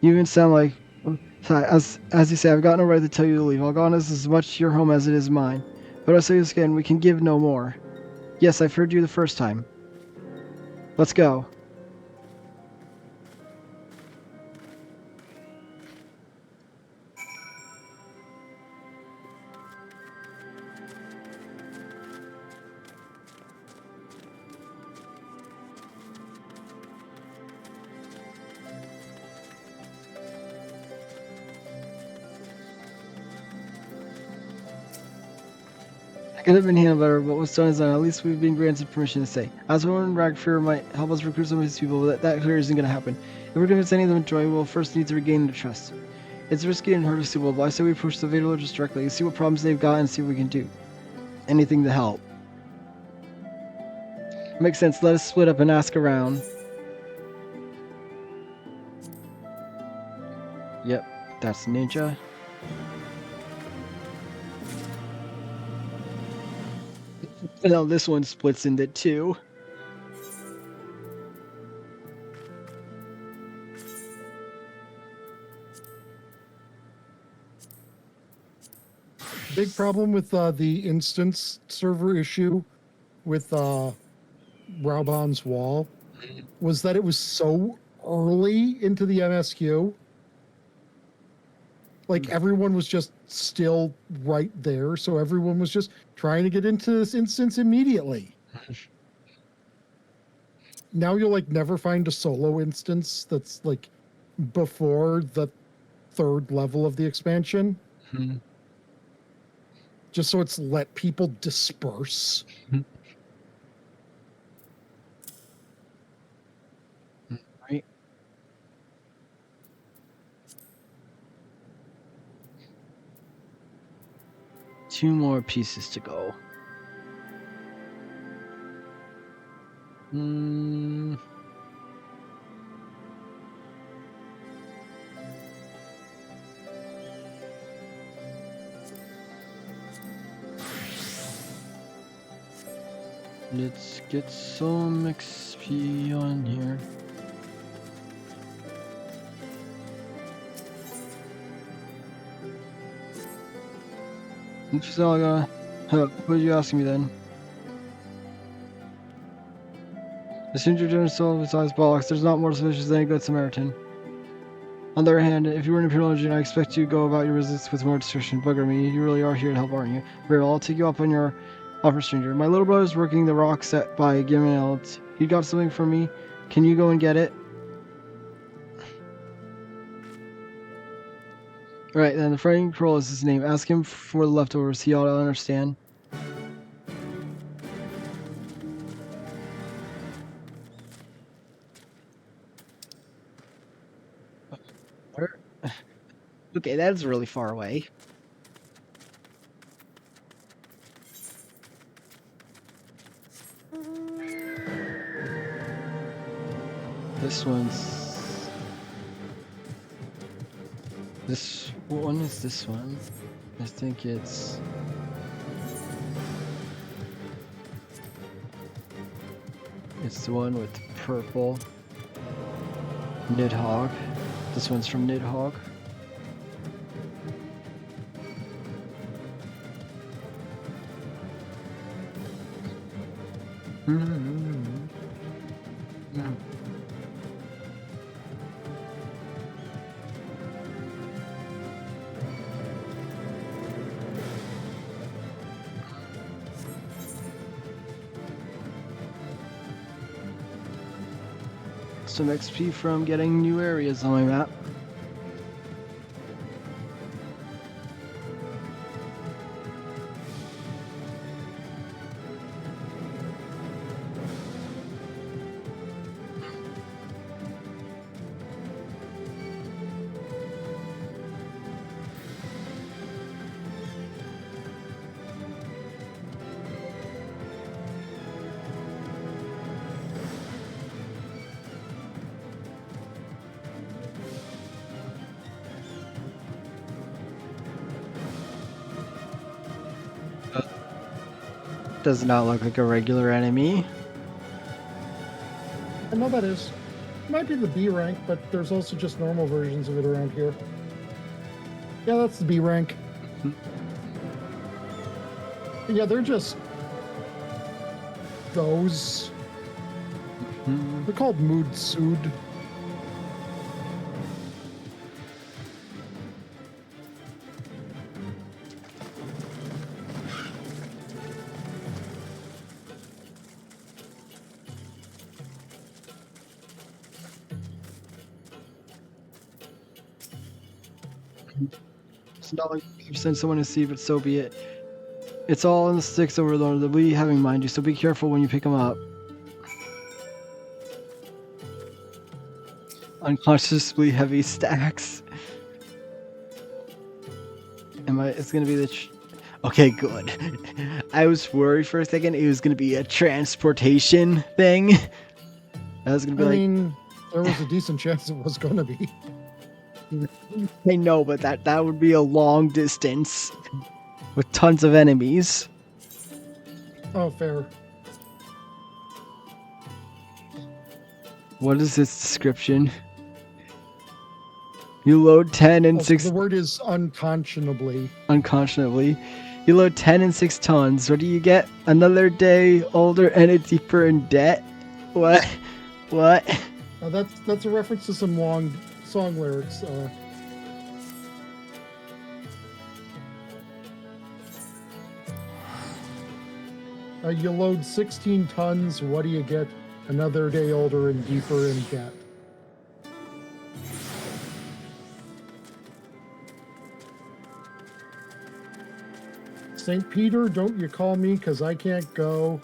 You even sound like, as you say, I've got no right to tell you to leave. Algana is as much your home as it is mine. But I'll say this again, we can give no more. Yes, I've heard you the first time. Let's go. Could have been handled better, but what's done is done. At least we've been granted permission to stay. Aswan Ragfir might help us recruit some of his people, but that clearly isn't going to happen. If we're convinced any of them to join, we'll first need to regain their trust. It's risky and hard to see, but I say we approach the Vadalogers directly, see what problems they've got, and see what we can do. Anything to help. Makes sense. Let us split up and ask around. Yep, that's Ninja. Now this one splits into two. Big problem with the instance server issue with Raubon's Wall was that it was so early into the MSQ. Like, everyone was just still right there, so everyone was just trying to get into this instance immediately. Now you'll, like, never find a solo instance that's, like, before the 3rd level of the expansion. Hmm. Just so it's let people disperse. Right. Two more pieces to go. Let's get some XP on here. What are you asking me then? As soon as you're doing so besides bollocks, there's not more suspicious than a good Samaritan. On the other hand, if you were an Imperial Agent, I expect you to go about your business with more discretion. Bugger me, you really are here to help, aren't you? Very well, I'll take you up on your offer, stranger. My little brother's working the rock set by Gimeneld. He got something for me. Can you go and get it? Alright, then the Fighting Crow is his name. Ask him for the leftovers. He ought to understand. Where? Okay, that's really far away. This one's... What one is this one? I think it's... It's the one with purple. Nidhogg. This one's from Nidhogg. Some XP from getting new areas on my map. Does not look like a regular enemy. I know that is. Might be the B rank, but there's also just normal versions of it around here. Yeah, that's the B rank. Yeah, they're just those. They're called Mood Sood. It's not like you send someone to see, but so be it. It's all in the sticks over there. They'll be having mind you, so be careful when you pick them up. Unconsciously heavy stacks. It's gonna be the... Okay, good. I was worried for a second it was gonna be a transportation thing. I was gonna be I mean, there was a decent chance it was gonna be. I know, but that would be a long distance with tons of enemies. Oh, fair. What is this description? You load 10 and Also, 6 the word is unconscionably. unconscionably. You load 10 and 6 tons. What do you get? Another day older and a deeper in debt? What? What? That's a reference to some long song lyrics. You load 16 tons. What do you get? Another day older and deeper in debt. St. Peter, don't you call me because I can't go.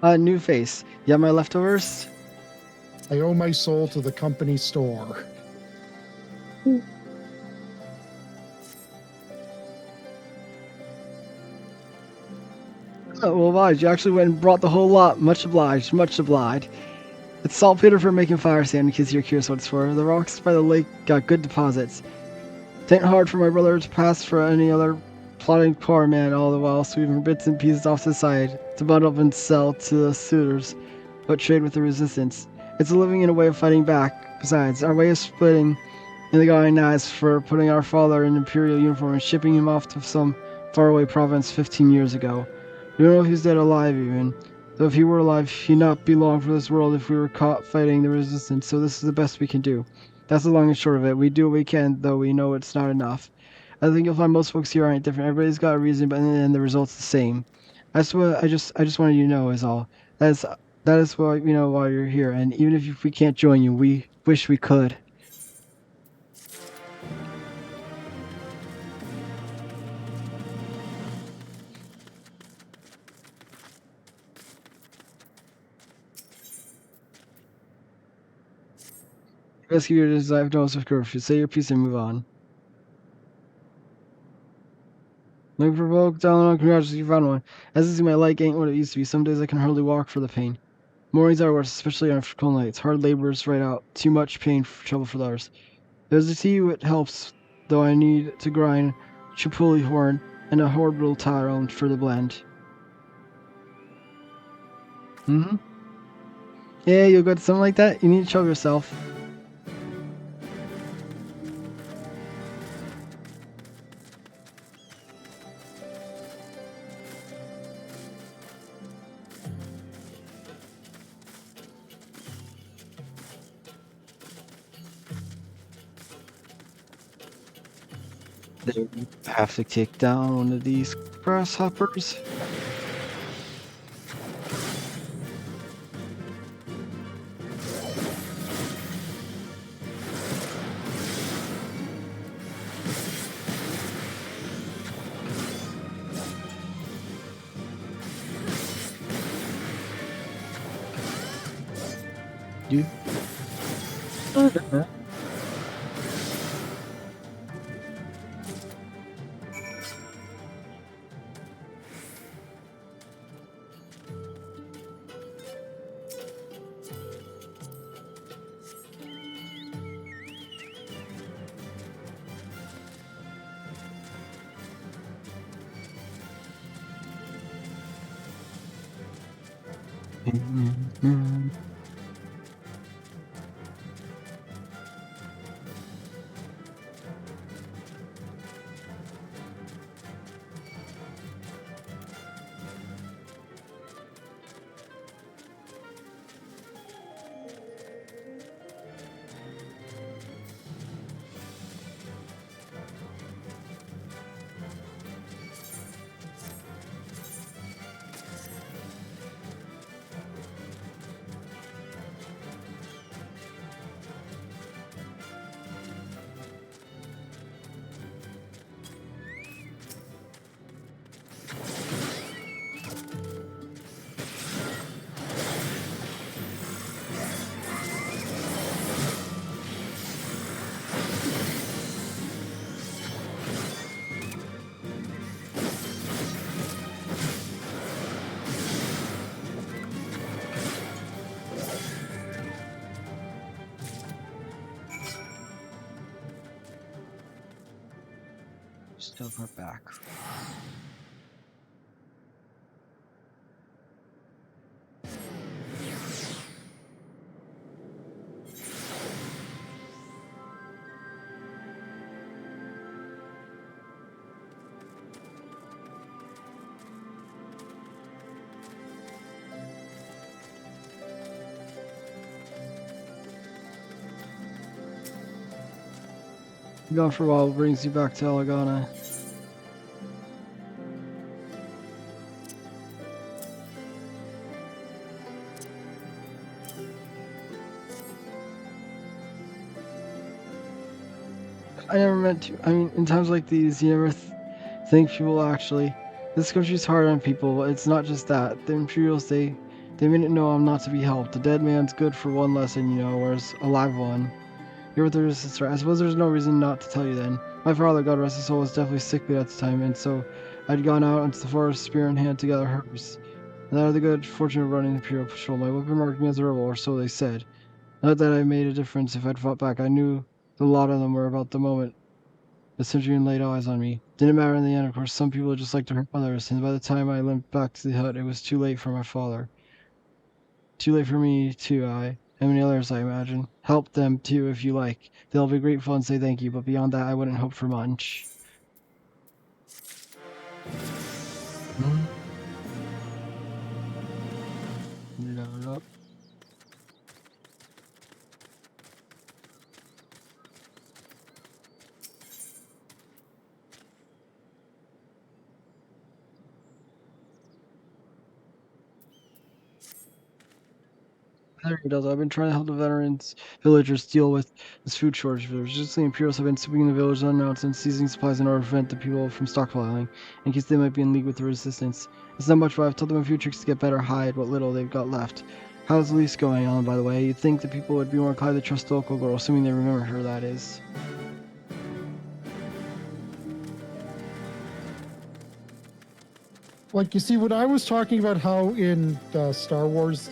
New face. You have my leftovers? I owe my soul to the company store. Oh, well, obliged. You actually went and brought the whole lot. Much obliged. Much obliged. It's saltpeter for making fire sand, in case you're curious what it's for. The rocks by the lake got good deposits. It ain't hard for my brother to pass for any other plotting poor man, all the while sweeping bits and pieces off to the side to bundle up and sell to the suitors, but trade with the resistance. It's a living and a way of fighting back. Besides, our way of splitting in the going eyes for putting our father in imperial uniform and shipping him off to some faraway province 15 years ago. We don't know if he's dead or alive even. Though if he were alive, he'd not be long for this world if we were caught fighting the resistance, so this is the best we can do. That's the long and short of it. We do what we can, though we know it's not enough. I think you'll find most folks here aren't different. Everybody's got a reason, but in the end, the result's the same. That's what I just wanted you to know is all. That is why we know why you're here, and even if we can't join you, we wish we could. Rescue your desire of notice of courage. Say your piece and move on. Make provoke down on congratulations, you found one. As you see, my leg ain't what it used to be. Some days I can hardly walk for the pain. Mornings are worse, especially on cold nights. Hard labor's right out. Too much pain for trouble for others. There's a tea which helps, though I need to grind chipuli horn and a horrible tyrone for the blend. Yeah, you'll go to something like that? You need to show yourself. They have to take down one of these grasshoppers. You? Still put back. Gone for a while brings you back to Elegana. I never meant to. I mean, in times like these, you never think people will actually. This country's hard on people, but it's not just that. The Imperials, they didn't know I'm not to be helped. A dead man's good for one lesson, you know, whereas a live one. You're with their sister. I suppose there's no reason not to tell you then. My father, God rest his soul, was definitely sickly at the time, and so I'd gone out into the forest, spear in hand, to gather herbs. And I had the good fortune of running the Imperial patrol. My weapon marked me as a rebel, or so they said. Not that I made a difference if I'd fought back. I knew a lot of them were about the moment the Centurion laid eyes on me. Didn't matter in the end, of course. Some people just like to hurt others, and by the time I limped back to the hut, it was too late for my father. Too late for me, too, and many others, I imagine. Help them, too, if you like. They'll be grateful and say thank you, but beyond that, I wouldn't hope for much. Load up. There he does. I've been trying to help the veterans villagers deal with this food shortage. Just the Imperials have been sweeping the village unannounced and seizing supplies in order to prevent the people from stockpiling, in case they might be in league with the resistance. It's not much, but I've told them a few tricks to get better hide what little they've got left. How's the lease going on, by the way? You'd think the people would be more inclined to trust the local girl, assuming they remember her, that is. Like, you see, when I was talking about how in Star Wars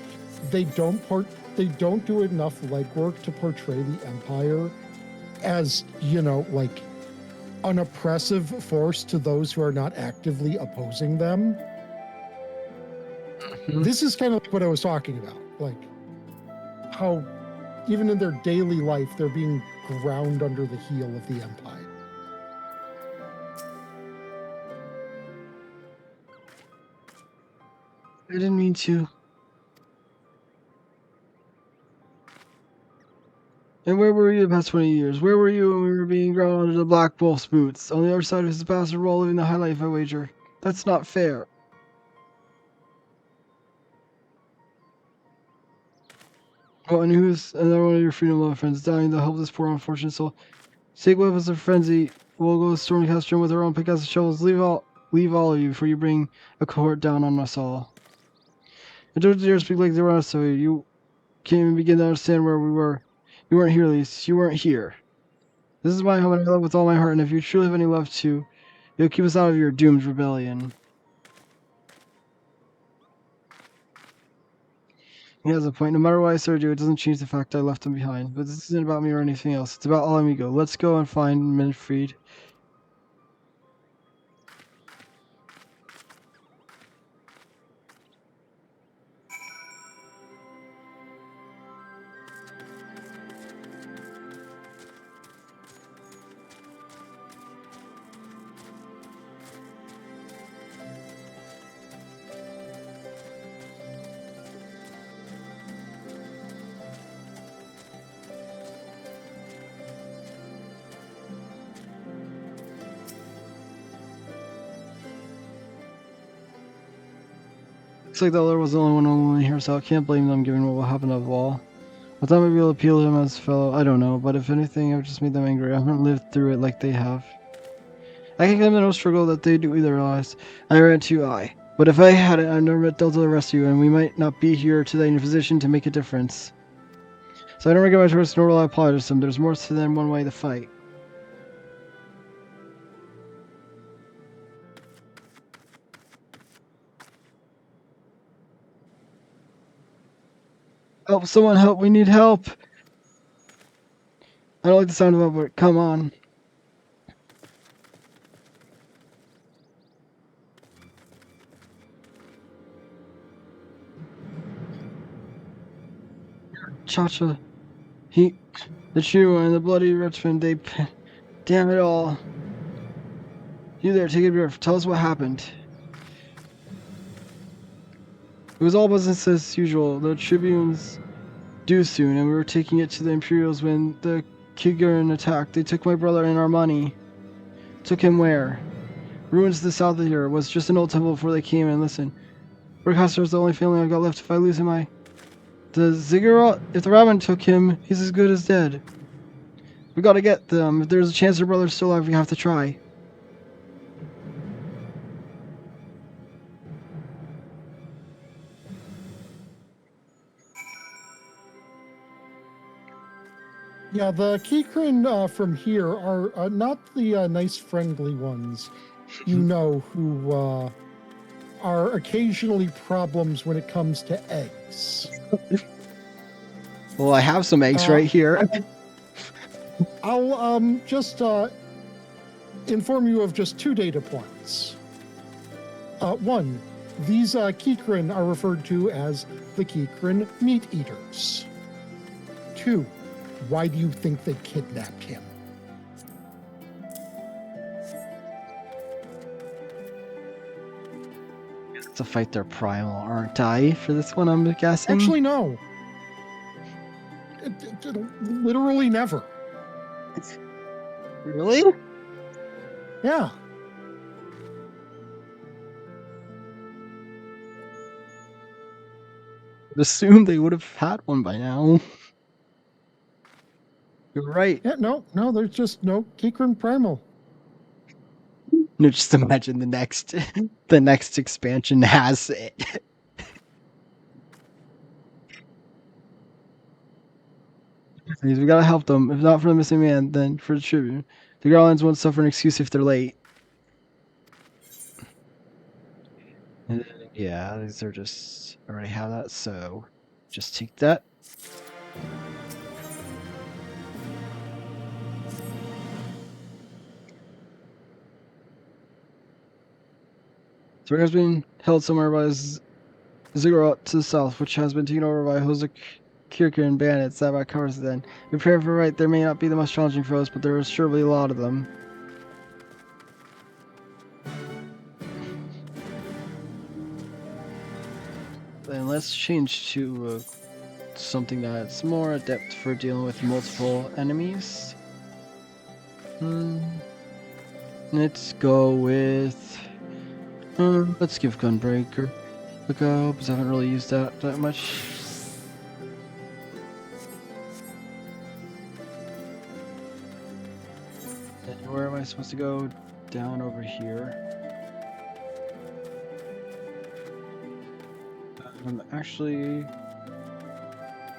they don't do enough legwork to portray the Empire as, you know, like an oppressive force to those who are not actively opposing them. This is kind of like what I was talking about, like how even in their daily life they're being ground under the heel of the Empire. I didn't mean to. And where were you the past 20 years? Where were you when we were being ground under the Black Wolf's boots? On the other side of his bastard wall, living the high life, I wager. That's not fair. Oh, and who's another one of your freedom loving friends dying to help this poor unfortunate soul? Take weapons of frenzy. We'll go to Stormcast with our own pickaxe and shovels. Leave all of you before you bring a cohort down on us all. And don't dare speak like the rest of you. You can't even begin to understand where we were. You weren't here, Lise. You weren't here. This is my home and I love with all my heart, and if you truly have any love to, you'll keep us out of your doomed rebellion. He has a point. No matter what I started to do, it doesn't change the fact I left him behind. But this isn't about me or anything else. It's about all amigo. Let's go and find Minfried. Looks like the other was the only one alone here, so I can't blame them given what will happen to the wall. I thought maybe I'll appeal to him as a fellow, I don't know, but if anything, I've just made them angry. I haven't lived through it like they have. I can give them no struggle that they do either, realize. I ran too high. But if I hadn't, I'd never met Delta the rest of you, and we might not be here today in a position to make a difference. So I don't regret my choice, nor will I apologize to them. There's more than one way to fight. Help, someone help, we need help! I don't like the sound of it, but come on. Chacha. The Chiru and the bloody Richmond, damn it all. You there, take a breath. Tell us what happened. It was all business as usual. The Tribunes due soon, and we were taking it to the Imperials when the Kiguran attacked. They took my brother and our money. Took him where? Ruins to the south of here. It was just an old temple before they came and listened. Brickhauser is the only family I've got left. If I lose him, the Ziggurat, if the Raven took him, he's as good as dead. We gotta get them. If there's a chance their brother's still alive, we have to try. Yeah, the Kikrin from here are not the nice, friendly ones. You know, who are occasionally problems when it comes to eggs. Well, I have some eggs right here. I'll just inform you of just 2 data points. 1, these Kikrin are referred to as the Kikrin meat eaters. 2, why do you think they kidnapped him? To fight their primal, aren't I? For this one, I'm guessing. Actually, no. Literally never. Really? Yeah. I'd assume they would have had one by now. You're right. Yeah, no, there's just no Kikrin primal. No, just imagine the next expansion has it. We gotta help them. If not for the missing man, then for the tribute. The Garlands won't suffer an excuse if they're late. And then, yeah, these are just... I already have that, so just take that. The ring has been held somewhere by Ziggurat to the south, which has been taken over by Kirkin bandits. That about covers it then. Prepare for right, there may not be the most challenging foes, but there are surely a lot of them. Then let's change to something that's more adept for dealing with multiple enemies. Let's go with... let's give Gunbreaker a go, because I haven't really used that much. Then where am I supposed to go? Down over here. I'm actually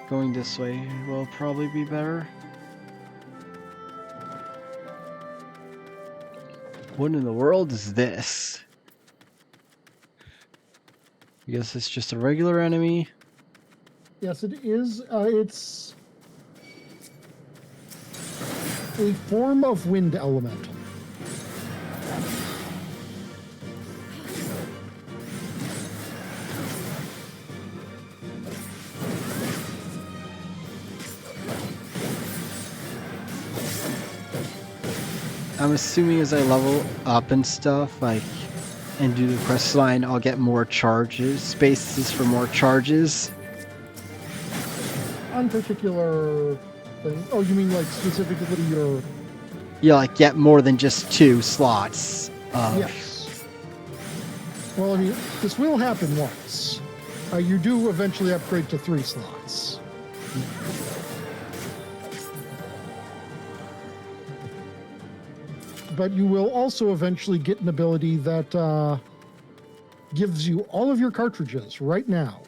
going this way will probably be better. What in the world is this? I guess it's just a regular enemy. Yes, it is. It's a form of wind elemental. I'm assuming as I level up and stuff, like, and do the quest line, I'll get more charges, spaces for more charges. On particular thing. Oh, you mean like specifically your... Yeah, like get more than just 2 slots. Yes. Well, I mean, this will happen once. You do eventually upgrade to 3 slots. But you will also eventually get an ability that gives you all of your cartridges right now.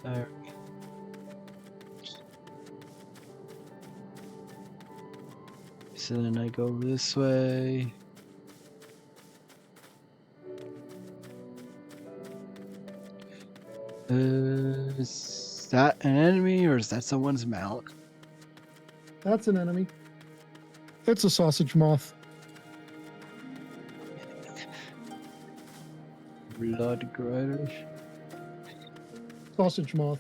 There. So then I go this way. Is that an enemy or is that someone's mount? That's an enemy. It's a sausage moth. Blood grider. Sausage moth.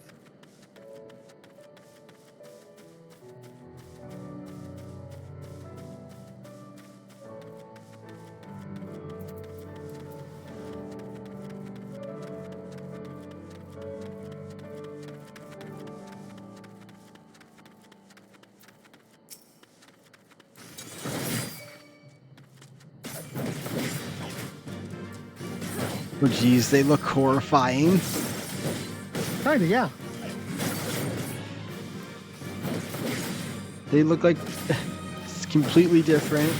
Oh geez, they look horrifying. Kinda, yeah. They look like it's completely different.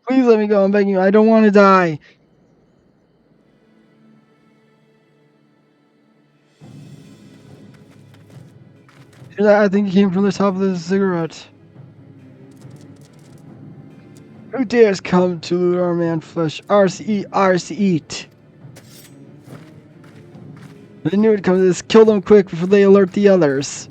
Please let me go, I'm begging you. I don't want to die. I think it came from the top of the cigarette. Who dares come to loot our man flesh? Ours to eat, ours to eat. I knew it'd come to this. Kill them quick before they alert the others.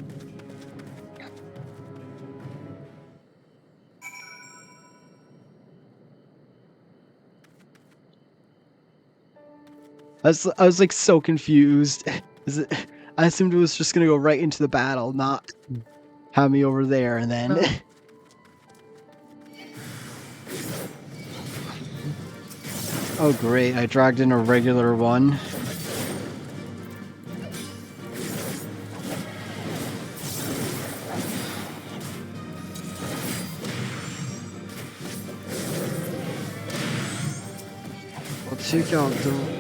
I was like so confused. I assumed it was just gonna go right into the battle, not have me over there and then. Oh great, I dragged in a regular one. I'll take out the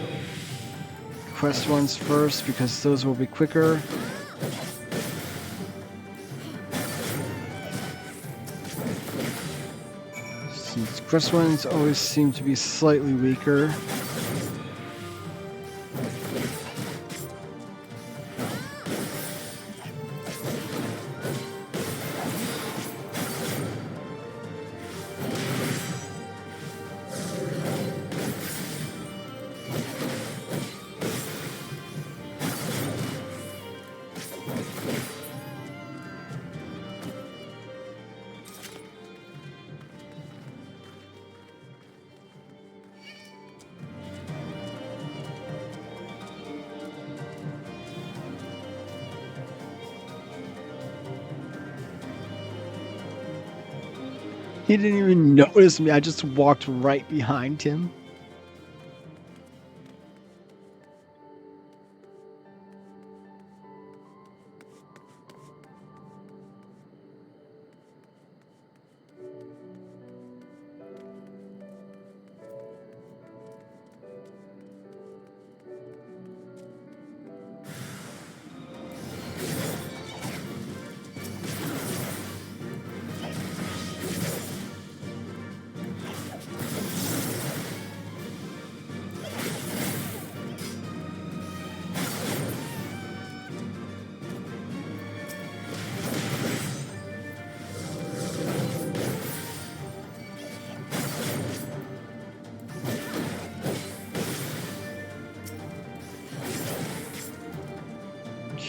quest ones first because those will be quicker. Since quest ones always seem to be slightly weaker. He didn't even notice me. I just walked right behind him.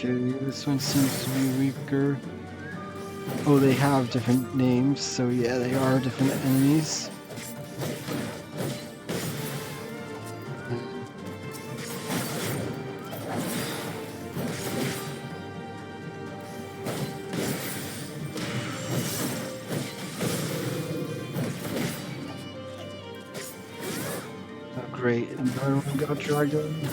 Okay, this one seems to be weaker. Oh, they have different names, so yeah, they are different enemies. Oh, great, another one got dragged in.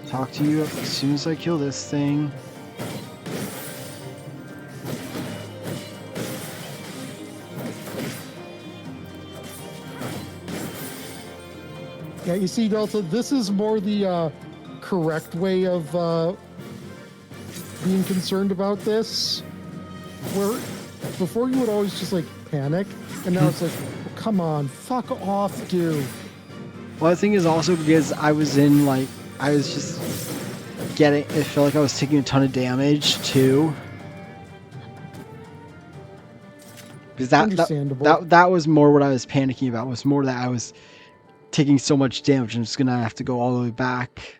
Talk to you as soon as I kill this thing. Yeah, you see, Delta, this is more the correct way of being concerned about this. Where before you would always just like panic, and now it's like, oh, come on, fuck off, dude. Well, the thing is also because I was in like, I was just it felt like I was taking a ton of damage too. Because that was more what I was panicking about, was more that I was taking so much damage and just gonna have to go all the way back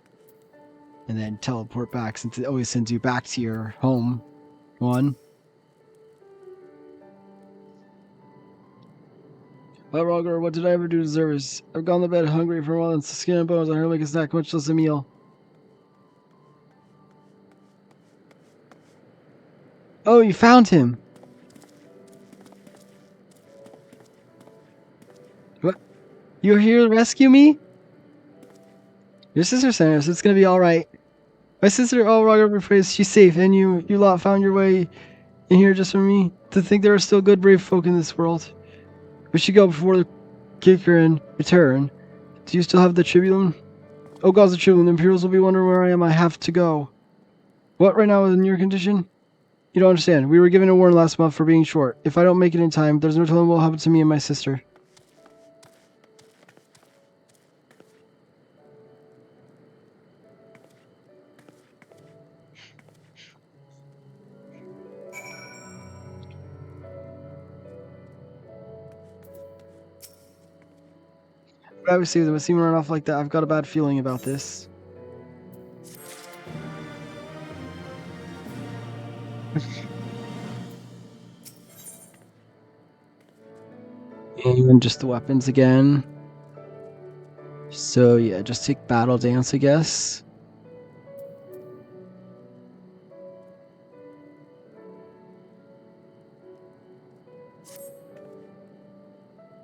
and then teleport back, since it always sends you back to your home one. Well, Roger, what did I ever do to deserve this? I've gone to bed hungry for a while, and skin and bones. I hardly make a snack, much less a meal. Oh, you found him! What? You're here to rescue me? Your sister sent us. It's gonna be alright. My sister, oh, Roger, rephrase, she's safe, and you lot found your way in here just for me. To think there are still good, brave folk in this world. We should go before the kicker and return. Do you still have the tribune? Oh, gods, the tribune. The Imperials will be wondering where I am. I have to go. What, right now, in your condition? You don't understand. We were given a warning last month for being short. If I don't make it in time, there's no telling what will happen to me and my sister. But I would say them. I see them run off like that. I've got a bad feeling about this. And just the weapons again. So yeah, just take Battle Dance, I guess.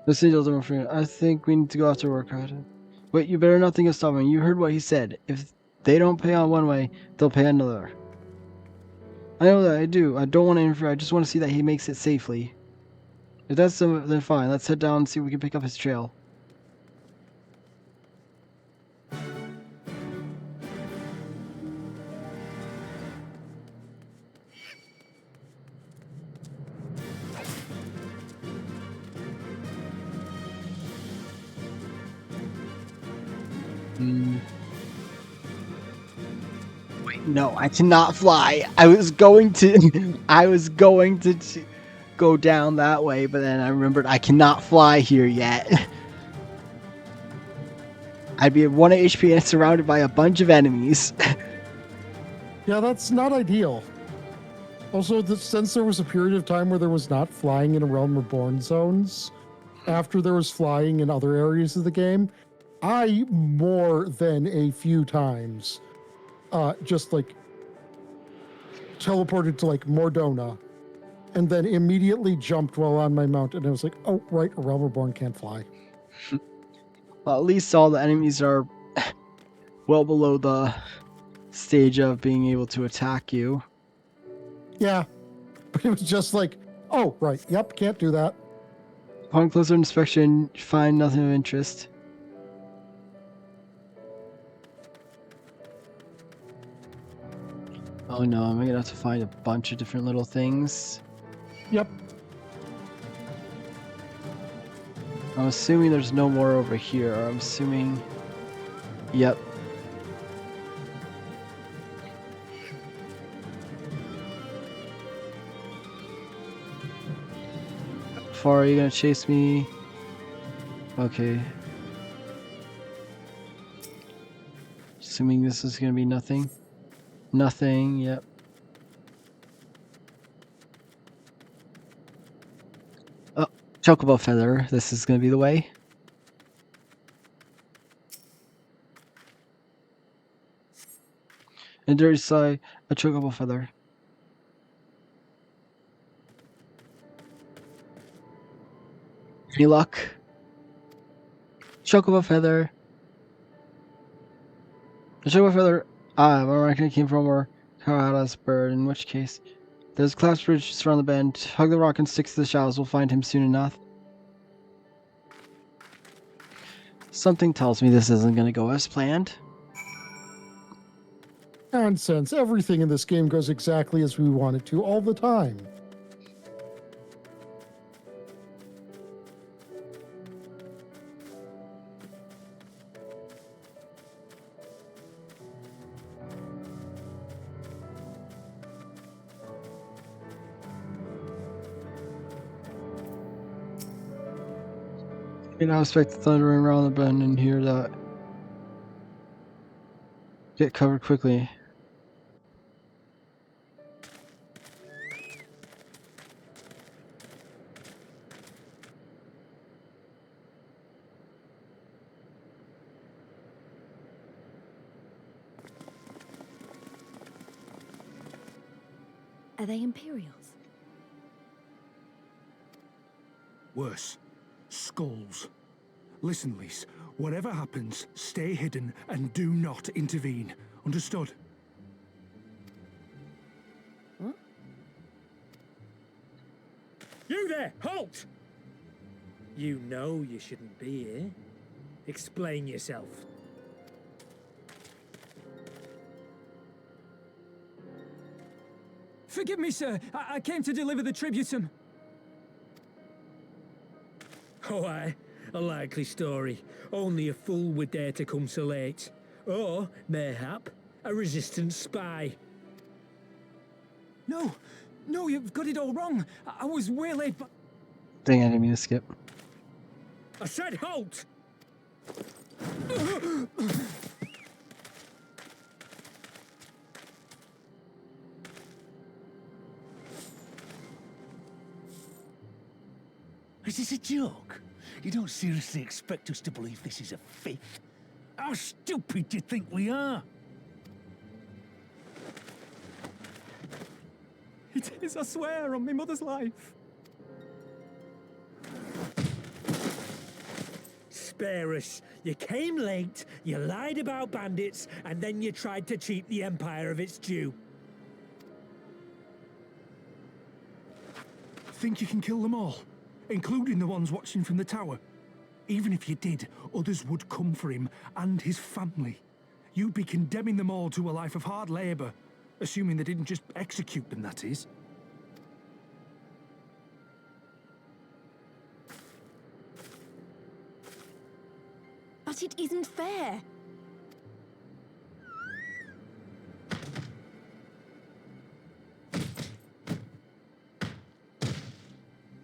Listen, I think we need to go after work. Wait, you better not think of stopping. You heard what he said. If they don't pay on one way, they'll pay another. I know that, I do. I don't want to interfere. I just want to see that he makes it safely. If that's so, then fine. Let's head down and see if we can pick up his trail. Wait, no, I cannot fly. I was going to go down that way, but then I remembered I cannot fly here yet. I'd be at 1 HP and surrounded by a bunch of enemies. Yeah, that's not ideal. Also, since there was a period of time where there was not flying in Realm Reborn zones, after there was flying in other areas of the game, I more than a few times just like teleported to like Mordona and then immediately jumped while on my mount, and I was like, oh right, a Realm Reborn can't fly. Well, at least all the enemies are well below the stage of being able to attack you. Yeah, but it was just like, oh right, yep, can't do that. Upon closer inspection, you find nothing of interest. Oh no, I'm gonna have to find a bunch of different little things. Yep. I'm assuming there's no more over here. I'm assuming... Yep. How far are you gonna chase me? Okay. Assuming this is gonna be nothing. Nothing, yep. Oh, Chocobo Feather. This is gonna be the way. And there's a Chocobo Feather. Any luck? Chocobo Feather. The Chocobo Feather. Ah, where I came from, or Karada's bird, in which case. There's a collapsed bridge just around the bend. Hug the rock and stick to the shallows. We'll find him soon enough. Something tells me this isn't going to go as planned. Nonsense. Everything in this game goes exactly as we want it to all the time. I expect the thunder around the bend and hear that. Get covered quickly. Are they Imperials? Worse. Skulls. Listen, Lise. Whatever happens, stay hidden and do not intervene. Understood? Huh? You there! Halt! You know you shouldn't be here. Explain yourself. Forgive me, sir. I came to deliver the tributum. Oh, aye. A likely story. Only a fool would dare to come so late. Or, mayhap, a resistance spy. No, you've got it all wrong. I was waylaid by... Dang, I didn't mean to skip. I said halt! Is this a joke? You don't seriously expect us to believe this is a fifth? How stupid do you think we are? It is, I swear, on my mother's life. Spare us. You came late, you lied about bandits, and then you tried to cheat the Empire of its due. Think you can kill them all? Including the ones watching from the tower? Even if you did, others would come for him and his family. You'd be condemning them all to a life of hard labor, assuming they didn't just execute them, that is. But it isn't fair.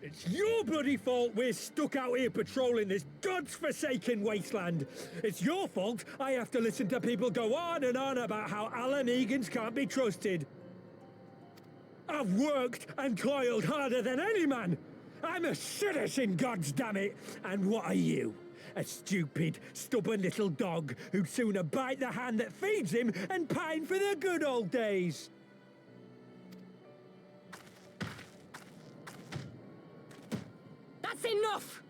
It's your bloody fault we're stuck out here patrolling this god's-forsaken wasteland. It's your fault I have to listen to people go on and on about how Alan Egans can't be trusted. I've worked and toiled harder than any man. I'm a citizen, goddammit. And what are you? A stupid, stubborn little dog who'd sooner bite the hand that feeds him and pine for the good old days. That's enough!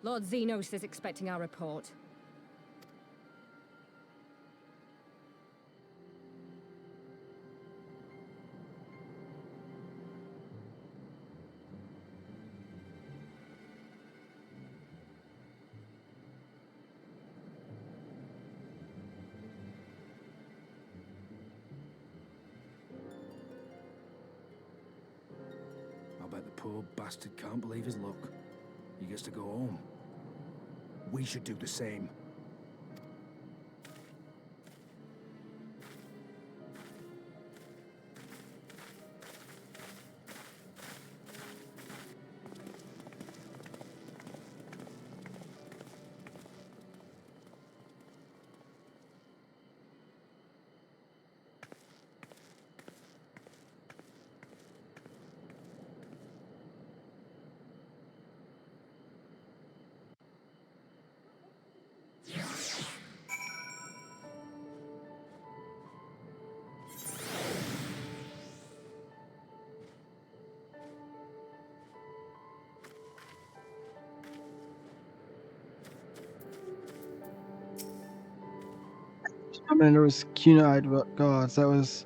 Lord Xenos is expecting our report. I bet the poor bastard can't believe his luck. He gets to go home. We should do the same. I mean, there was keen-eyed gods. That was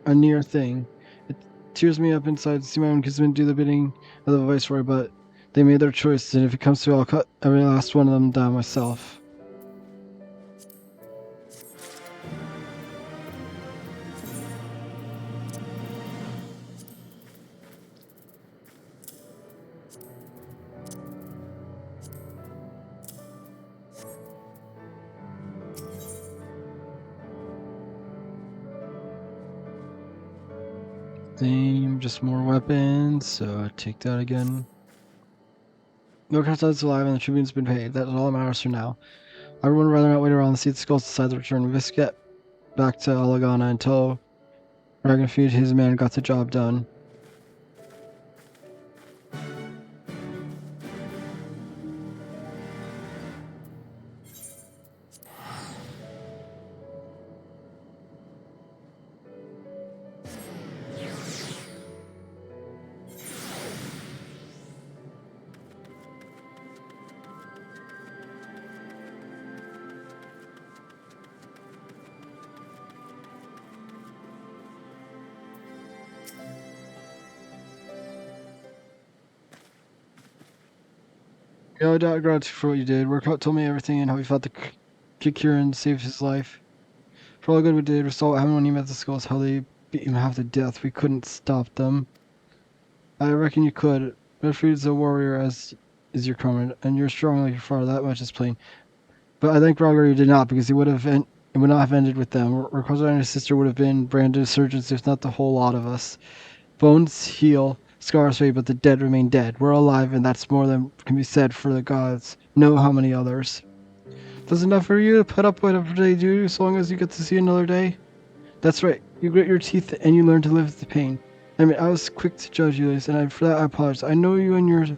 a near thing. It tears me up inside to see my own kinsmen do the bidding of the Viceroy, but They made their choice, and if it comes to it, I'll cut every last one of them down myself. Same, just more weapons, so I take that again. No Cartel's alive and the tribune's been paid. That's all that matters for now. I would rather not wait around and see the skulls decide to return. We must get back to Alagana until Dragonfeed, his man, got the job done. No doubt gratitude for what you did. Workout told me everything and how he fought the Kikir and saved his life. For all the good we did, we saw what happened when he met the skulls, how they beat him half to death. We couldn't stop them. I reckon you could. Redfried's a warrior as is your comrade, and you're strong like your father, that much is plain. But I think Rogger did not, because it would not have ended with them. Rogger and his sister would have been branded surgeons, if not the whole lot of us. Bones heal, scars fade, but the dead remain dead. We're alive, and that's more than can be said for the gods. Know how many others. Does enough for you to put up with whatever they do, as long as you get to see another day? That's right. You grit your teeth, and you learn to live with the pain. I mean, I was quick to judge you, and for that I apologize. I know you and yours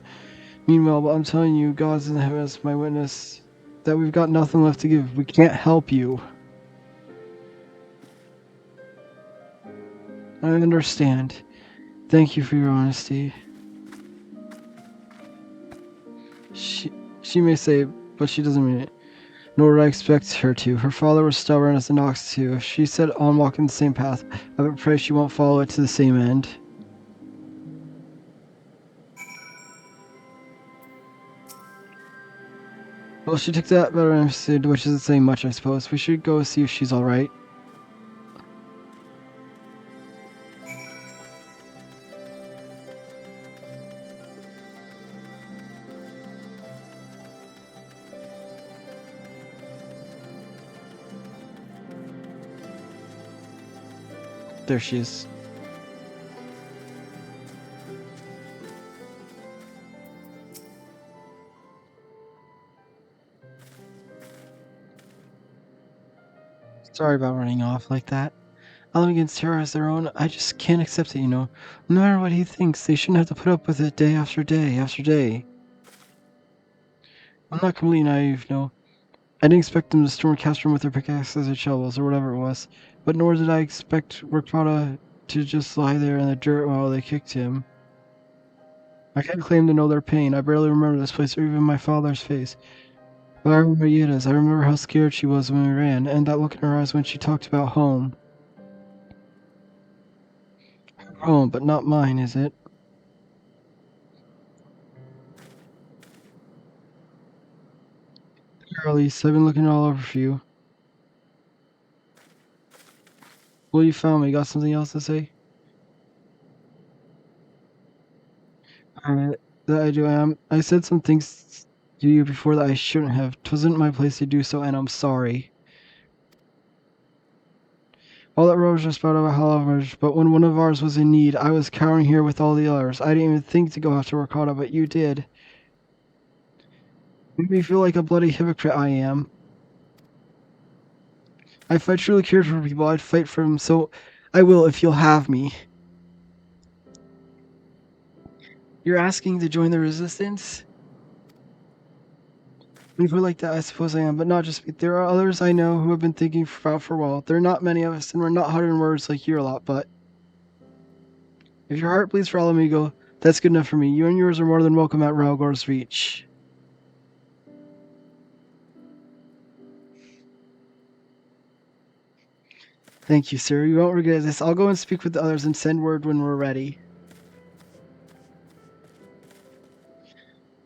mean well, but I'm telling you, God's in heaven as my witness, that we've got nothing left to give. We can't help you. I understand. Thank you for your honesty. She may say, but she doesn't mean it. Nor would I expect her to. Her father was stubborn as an ox too. If she set on walking the same path, I would pray she won't follow it to the same end. Well, she took that better understood, which isn't saying much, I suppose. We should go see if she's alright. There she is. Sorry about running off like that. Elegance terror has their own. I just can't accept it, you know. No matter what he thinks, they shouldn't have to put up with it day after day after day. I'm not completely naive, no. I didn't expect them to storm Castrum with their pickaxes or shovels or whatever it was, but nor did I expect Workprada to just lie there in the dirt while they kicked him. I can't claim to know their pain. I barely remember this place or even my father's face. But I remember Yeda's. I remember how scared she was when we ran, and that look in her eyes when she talked about home. Her home, but not mine, is it? Elise, I've been looking all over for you. Well, you found me. Got something else to say? That I do. I said some things to you before that I shouldn't have. 'Twasn't my place to do so, and I'm sorry. All that rose just about however, but when one of ours was in need, I was cowering here with all the others. I didn't even think to go after Wakata, but you did. Make me feel like a bloody hypocrite I am. If I truly cared for people, I'd fight for them, so I will if you'll have me. You're asking to join the resistance? When you put it like that, I suppose I am, but not just me. There are others I know who have been thinking about for a while. There are not many of us, and we're not uttering words like you're a lot, but if your heart bleeds for Alamigo, that's good enough for me. You and yours are more than welcome at Ralgor's Reach. Thank you, sir. You won't regret this. I'll go and speak with the others and send word when we're ready.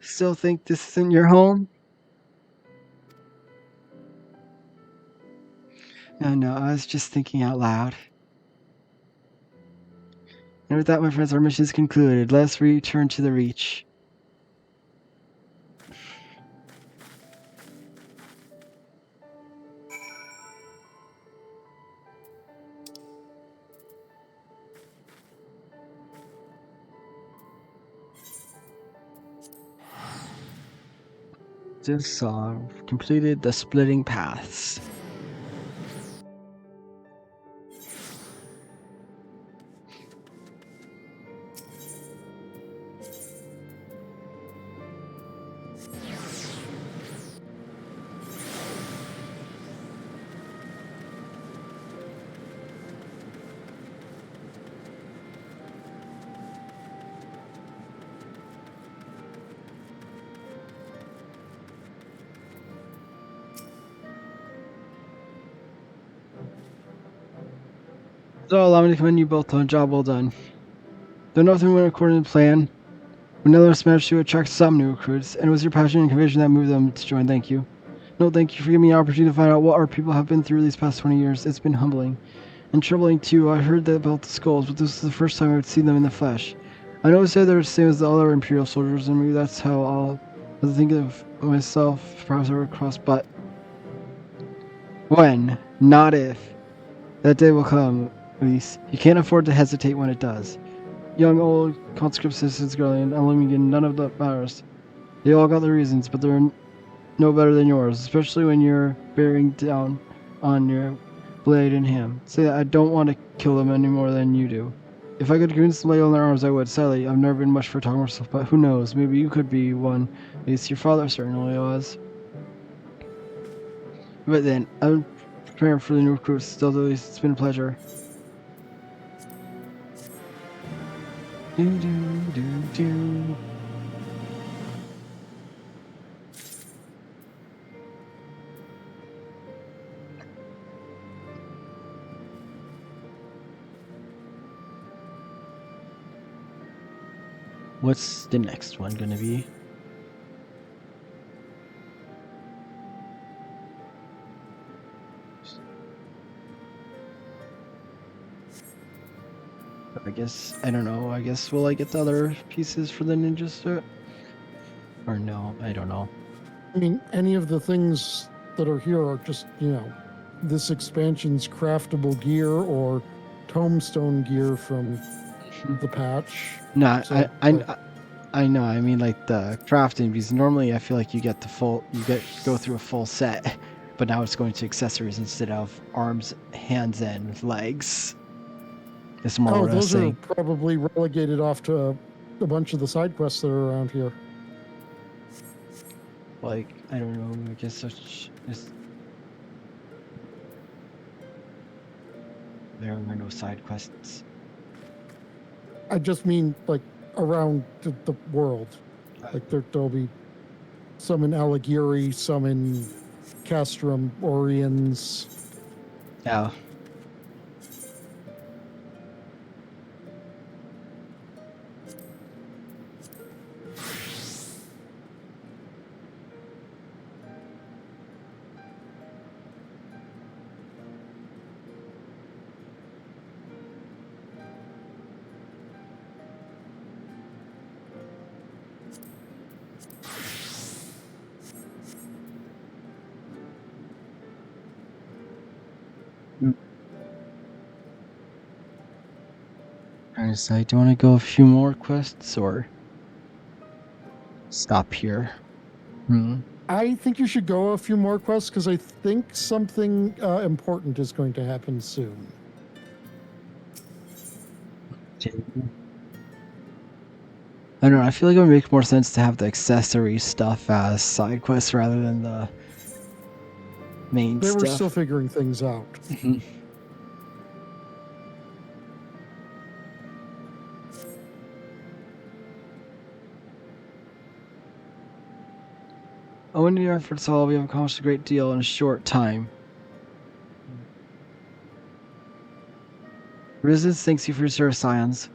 Still think this isn't your home? No, I was just thinking out loud. And with that, my friends, our mission is concluded. Let's return to the Reach. Just completed the splitting paths. So allow me to commend you both on a job well done. Though nothing went according to plan, we nevertheless managed to attract some new recruits, and it was your passion and conviction that moved them to join. Thank you. No, thank you for giving me an opportunity to find out what our people have been through these past 20 years. It's been humbling. And troubling too. I heard about the skulls, but this was the first time I would see them in the flesh. I know they say they're the same as the other Imperial soldiers, and maybe that's how I'll think of myself, perhaps I would cross, but when, not if, that day will come, at least. You can't afford to hesitate when it does. Young, old, conscript citizens, Garlean, Alamigan, none of that matters. They all got their reasons, but they're no better than yours, especially when you're bearing down on your blade and him. Say that I don't want to kill them any more than you do. If I could convince them to lay on their arms, I would. Sadly, I've never been much for talking myself, but who knows? Maybe you could be one. At least your father certainly was. But then, I'm preparing for the new recruits. Still, at least it's been a pleasure. Do. What's the next one gonna be? I guess, I don't know, I guess will I get the other pieces for the ninja suit? Or no, I don't know. I mean, any of the things that are here are just, this expansion's craftable gear or tombstone gear from the patch. No, So, I know, I mean like the crafting, because normally I feel like you get go through a full set, but now it's going to accessories instead of arms, hands, and legs. It's more what I was those are saying. probably relegated off to a bunch of the side quests that are around here. Like, I don't know, I guess there are no side quests. I just mean, like, around the world. Like, there'll be some in Aligiri, some in Castrum, Oriens. Yeah. I decide, do you want to go a few more quests or stop here? I think you should go a few more quests because I think something important is going to happen soon. I don't know, I feel like it would make more sense to have the accessory stuff as side quests rather than the main stuff. They were still figuring things out. Owing to your efforts all, we have accomplished a great deal in a short time. Resistance thanks you for your service, Scions.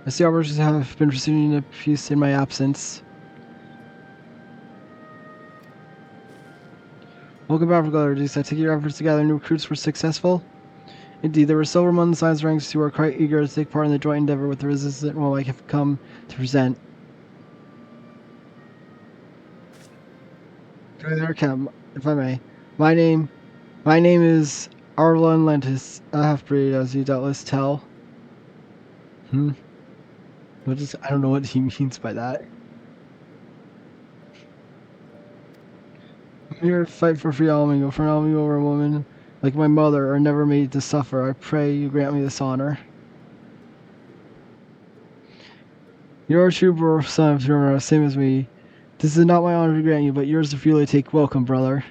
I see operators have been pursuing a peace in my absence. Welcome back, brothers. I take your efforts to gather new recruits were successful. Indeed, there were several among the science ranks who are quite eager to take part in the joint endeavor with the resistant role I have come to present. There, Cam, if I may. My name is Arlen Lentis, a half-breed, as you doubtless tell. I don't know what he means by that. I'm here to fight for free Almingo, for an Almingo or a woman like my mother are never made to suffer. I pray you grant me this honor. You're a true son of Jorah, same as me. This is not my honor to grant you, but yours to freely take. Welcome, brother.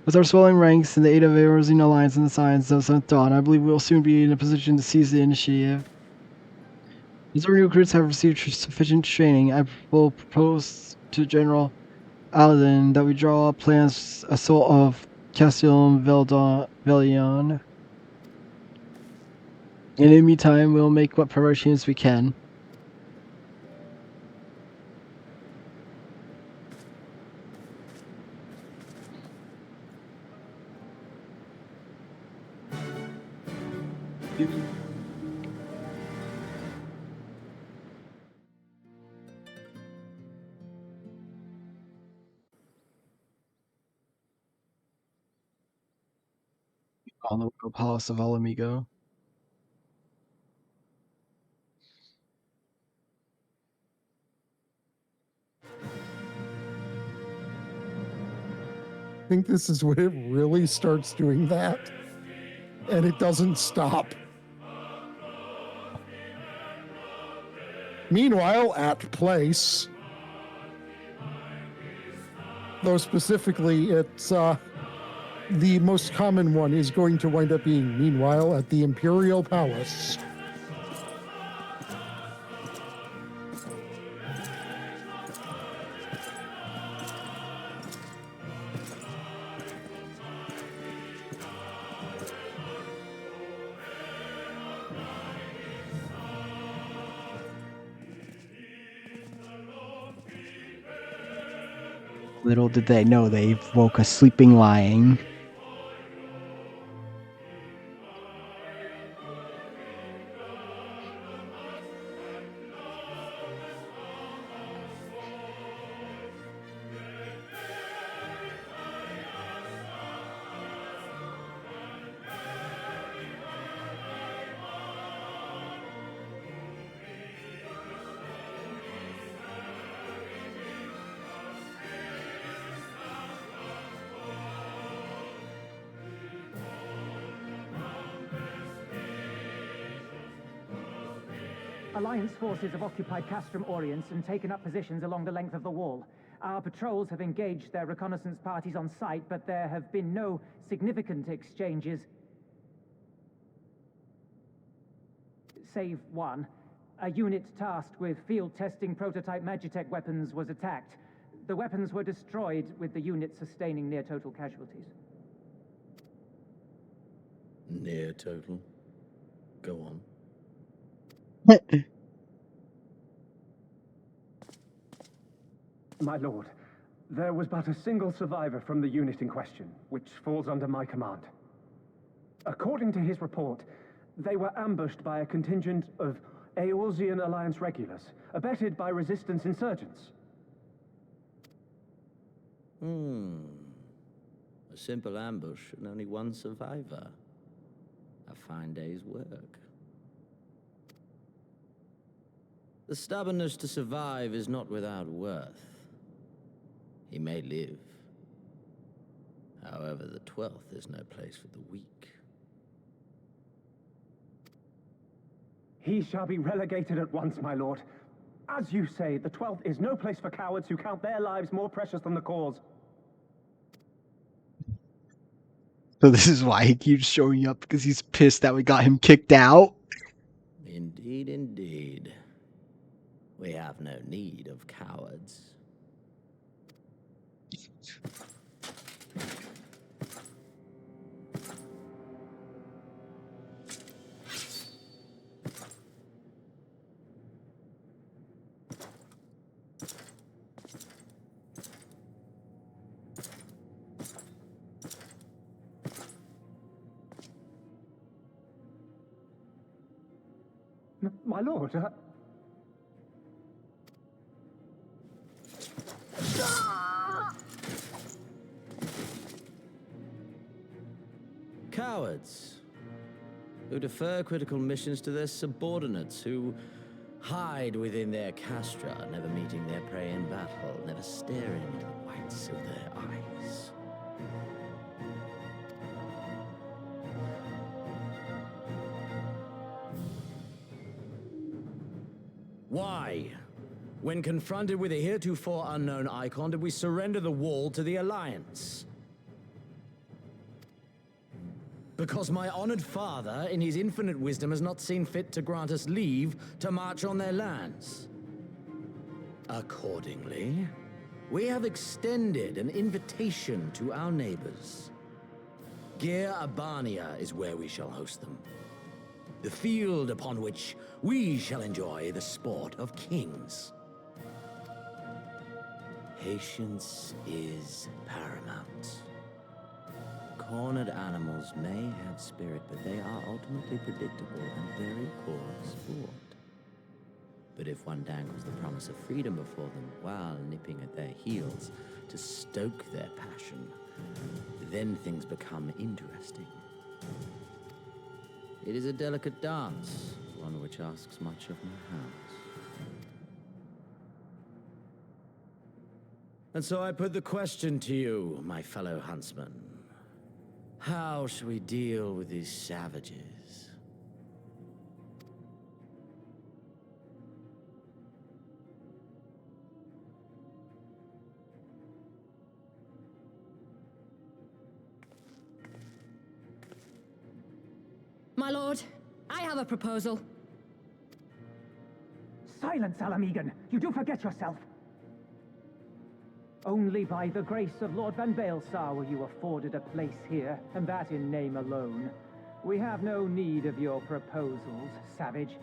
With our swelling ranks and the aid of the Eorzean Alliance and the Science of 7th Dawn, I believe we will soon be in a position to seize the initiative. As our new recruits have received sufficient training, I will propose to General Aladin that we draw up plans assault of Castellum Velion. And in the meantime, we'll make what preparations we can. On the Royal Palace of Alamigo. I think this is when it really starts doing that, and it doesn't stop. Meanwhile, at Place, though specifically it's the most common one is going to wind up being Meanwhile at the Imperial Palace. Little did they know they woke a sleeping lion. Alliance forces have occupied Castrum Orients and taken up positions along the length of the wall. Our patrols have engaged their reconnaissance parties on site, but there have been no significant exchanges. Save one. A unit tasked with field testing prototype Magitech weapons was attacked. The weapons were destroyed, with the unit sustaining near total casualties. Near total? Go on. My lord, there was but a single survivor from the unit in question, which falls under my command. According to his report, they were ambushed by a contingent of Eorzean Alliance regulars, abetted by resistance insurgents. A simple ambush and only one survivor. A fine day's work. The stubbornness to survive is not without worth. He may live. However, the 12th is no place for the weak. He shall be relegated at once, my lord. As you say, the 12th is no place for cowards who count their lives more precious than the cause. So this is why he keeps showing up, because he's pissed that we got him kicked out. Indeed, indeed. We have no need of cowards. My lord, Cowards who defer critical missions to their subordinates, who hide within their castra, never meeting their prey in battle, never staring into the whites of their eyes. Why, when confronted with a heretofore unknown icon, did we surrender the wall to the Alliance? Because my honored father, in his infinite wisdom, has not seen fit to grant us leave to march on their lands. Accordingly, we have extended an invitation to our neighbors. Gir Abania is where we shall host them. The field upon which we shall enjoy the sport of kings. Patience is paramount. Cornered animals may have spirit, but they are ultimately predictable and very poor sport. But if one dangles the promise of freedom before them while nipping at their heels to stoke their passion, then things become interesting. It is a delicate dance, one which asks much of my hands. And so I put the question to you, my fellow huntsman. How shall we deal with these savages? My lord, I have a proposal. Silence, Alamegan! You do forget yourself! Only by the grace of Lord Van Baelsar were you afforded a place here, and that in name alone. We have no need of your proposals, savage.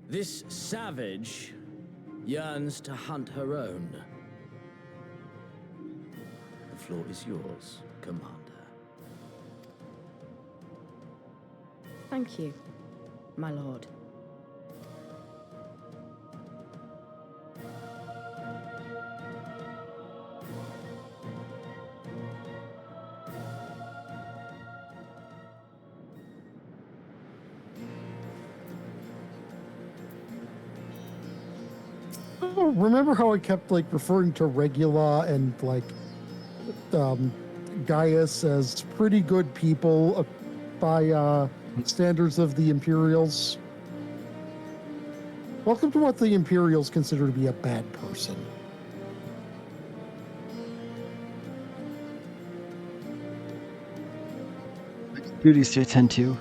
This savage yearns to hunt her own. The floor is yours, Commander. Thank you, my lord. Oh, remember how I kept like referring to Regula and like Gaius as pretty good people by standards of the Imperials? Welcome to what the Imperials consider to be a bad person. Duties to attend to.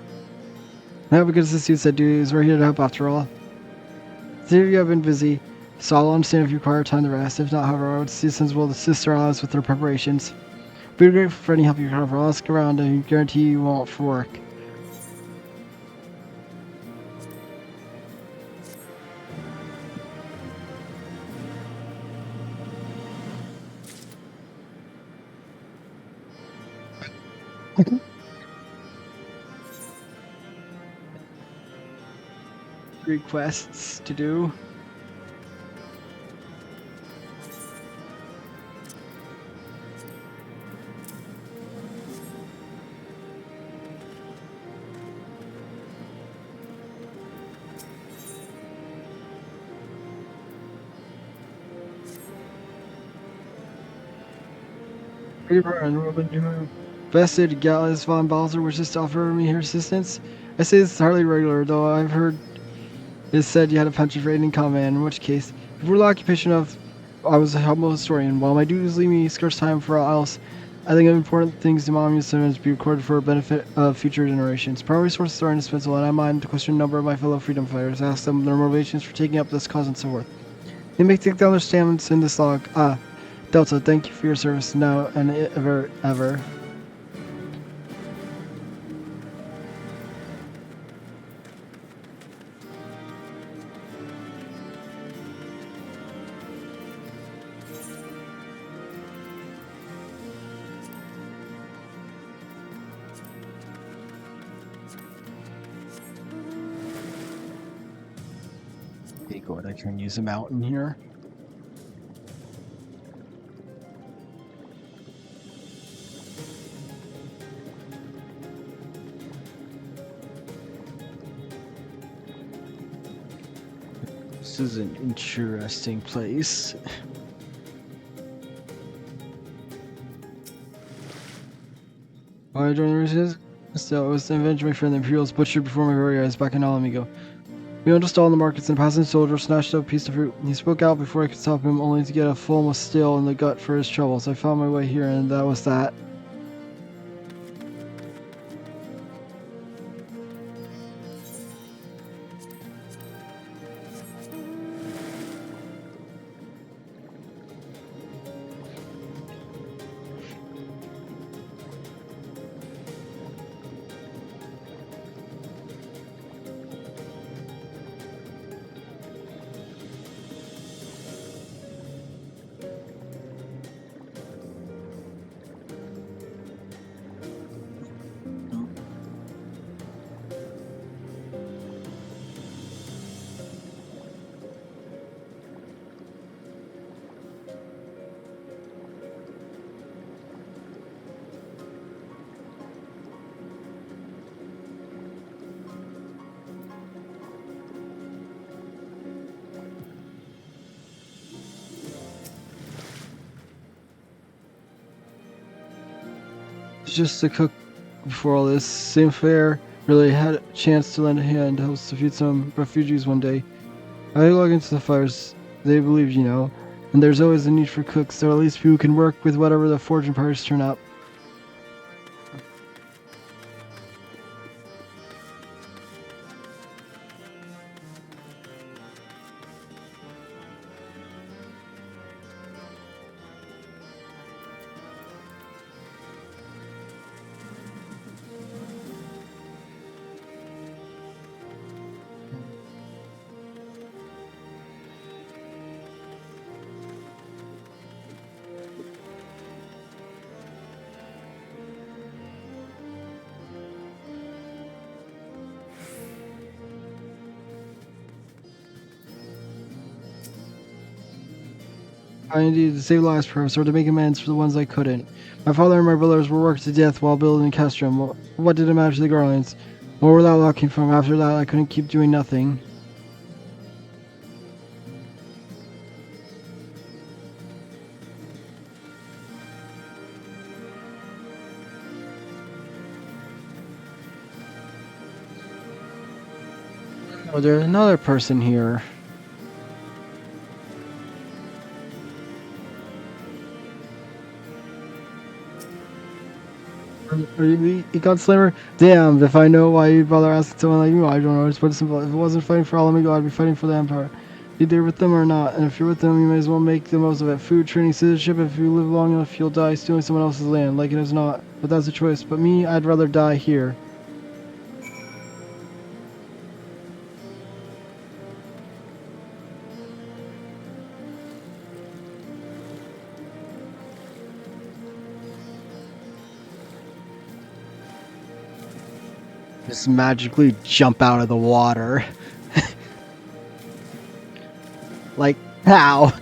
Now, because the suits that duties, we're here to help after all. Some of you have been busy, so I'll understand if you require time to rest. If not, however, our citizens will assist our allies with their preparations. We're grateful for any help you can offer. I'll ask around and guarantee you won't for work. Requests to do. Vested Gallus von Balzer wishes to offer me her assistance. I say this is hardly regular, though I've heard it said you had a penchant for aiding combat, in which case, if we're the occupation of I was a humble historian, while my duties leave me scarce time for all else, I think of important things to monuments to be recorded for the benefit of future generations. Primary sources are indispensable, and I mind to question a number of my fellow freedom fighters, ask them their motivations for taking up this cause and so forth. They may take down their stamens in this log. Delta, thank you for your service now and ever. good. I can use a mountain here. This is an interesting place. Why join the resistance? Still, it was the invention of my friend the Imperials butchered before my very eyes back in Alamigo. We owned a stall in the markets and a passing soldier snatched up a piece of fruit. He spoke out before I could stop him, only to get a full still in the gut for his troubles. I found my way here, and that was that. Just to cook before all this. Same fare really had a chance to lend a hand to help us defeat some refugees one day. I log into the fires. They believe, you know, and there's always a need for cooks, or at least people who can work with whatever the fortune parties turn up. I needed to save lives, perhaps, or to make amends for the ones I couldn't. My father and my brothers were worked to death while building Castrum. What did it matter to the Garlands? Where that luck came from? After that, I couldn't keep doing nothing. Oh, there's another person here. Are you Gunslinger? Damn, if I know why you'd bother asking someone like you, I don't know. It's pretty simple. If it wasn't fighting for Alamigo, I'd be fighting for the Empire. Be there with them or not, and if you're with them, you may as well make the most of it. Food, training, citizenship. If you live long enough, you'll die stealing someone else's land, like it is not. But that's a choice. But me, I'd rather die here. Just magically jump out of the water. Like, how?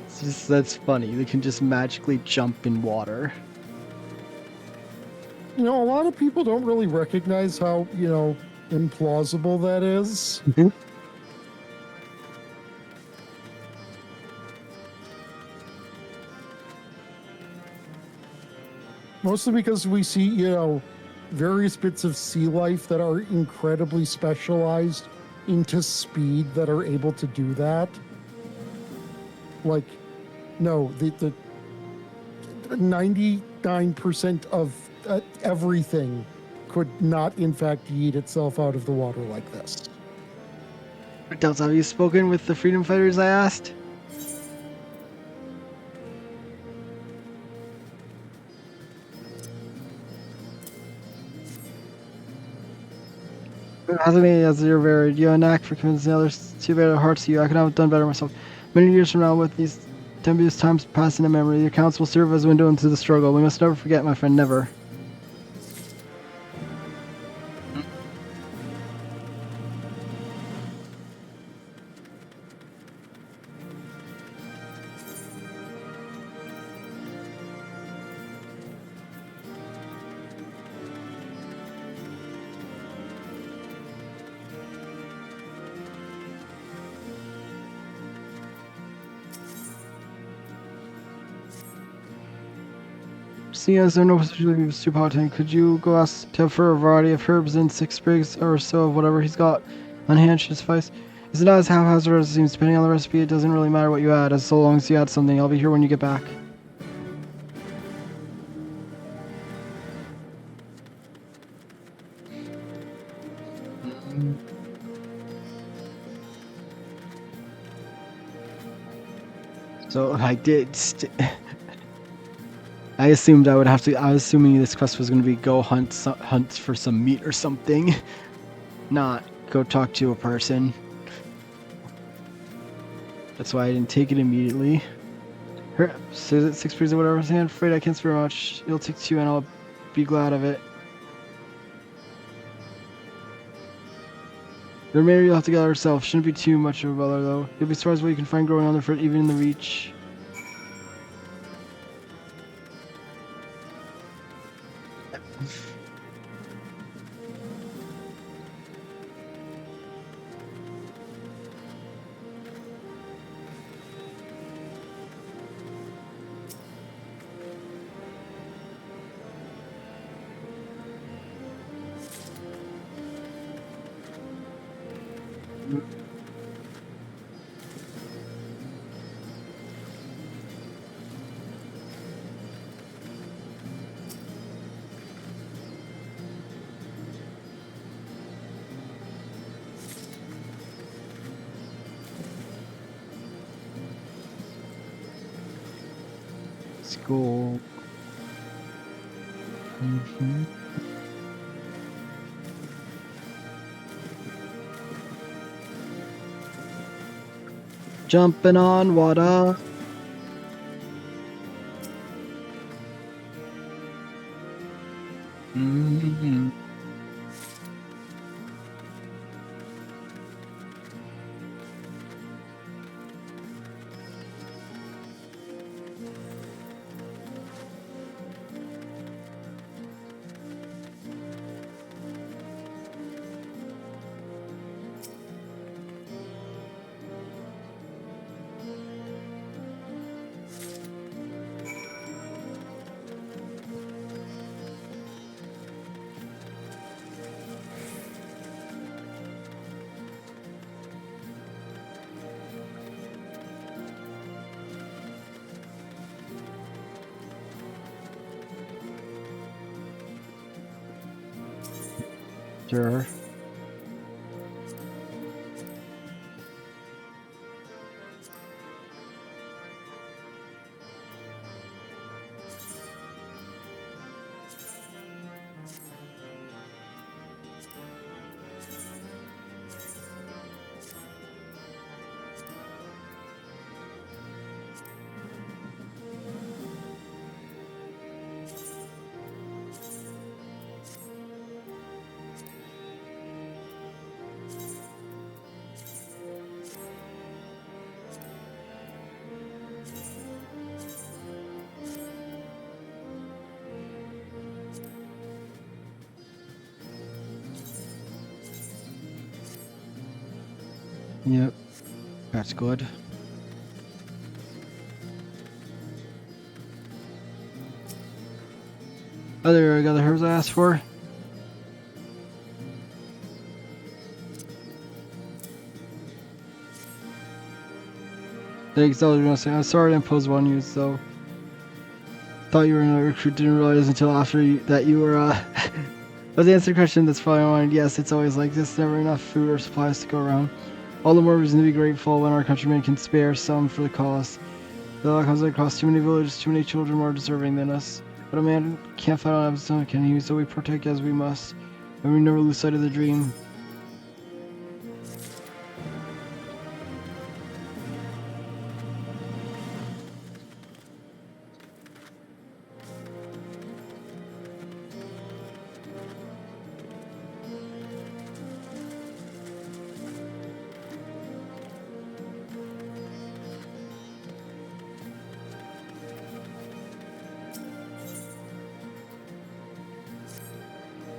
It's just, that's funny. They can just magically jump in water. You know, a lot of people don't really recognize how, you know, implausible that is. Mostly because we see, you know, various bits of sea life that are incredibly specialized into speed that are able to do that. Like, no, the 99% of everything could not, in fact, yeet itself out of the water like this. Delta, have you spoken with the freedom fighters I asked? Hasn't me as you're varied. You have a knack for convincing others to bear their hearts to you. I could have done better myself. Many years from now, with these tempestuous times passing in memory, the accounts will serve as a window into the struggle. We must never forget, my friend, never. Seeing as there are no specific too potent, could you go ask Tev for a variety of herbs and 6 sprigs or so of whatever he's got on hand should suffice? Is it not as haphazard as it seems? Depending on the recipe, it doesn't really matter what you add, as so long as you add something. I'll be here when you get back. So I did. I assumed I would have to. I was assuming this quest was going to be go hunt for some meat or something, not go talk to a person. That's why I didn't take it immediately. So is it 6 sprigs or whatever? I'm afraid I can't spare much. It'll take 2 and I'll be glad of it. The remainder you'll have to gather yourself. Shouldn't be too much of a bother though. You'll be surprised what you can find growing on the fruit, even in the reach. School. Jumping on water. Sure. Yep, that's good. Oh, there I got the herbs I asked for. Thanks, I'm sorry to impose on you, so. Thought you were a recruit, didn't realize until after that you were, But to answer the question that's probably on my mind, yes, it's always like this, never enough food or supplies to go around. All the more reason to be grateful when our countrymen can spare some for the cause. The law comes across too many villages, too many children more deserving than us. But a man can't fight on his own, can he? So we protect as we must, and we never lose sight of the dream.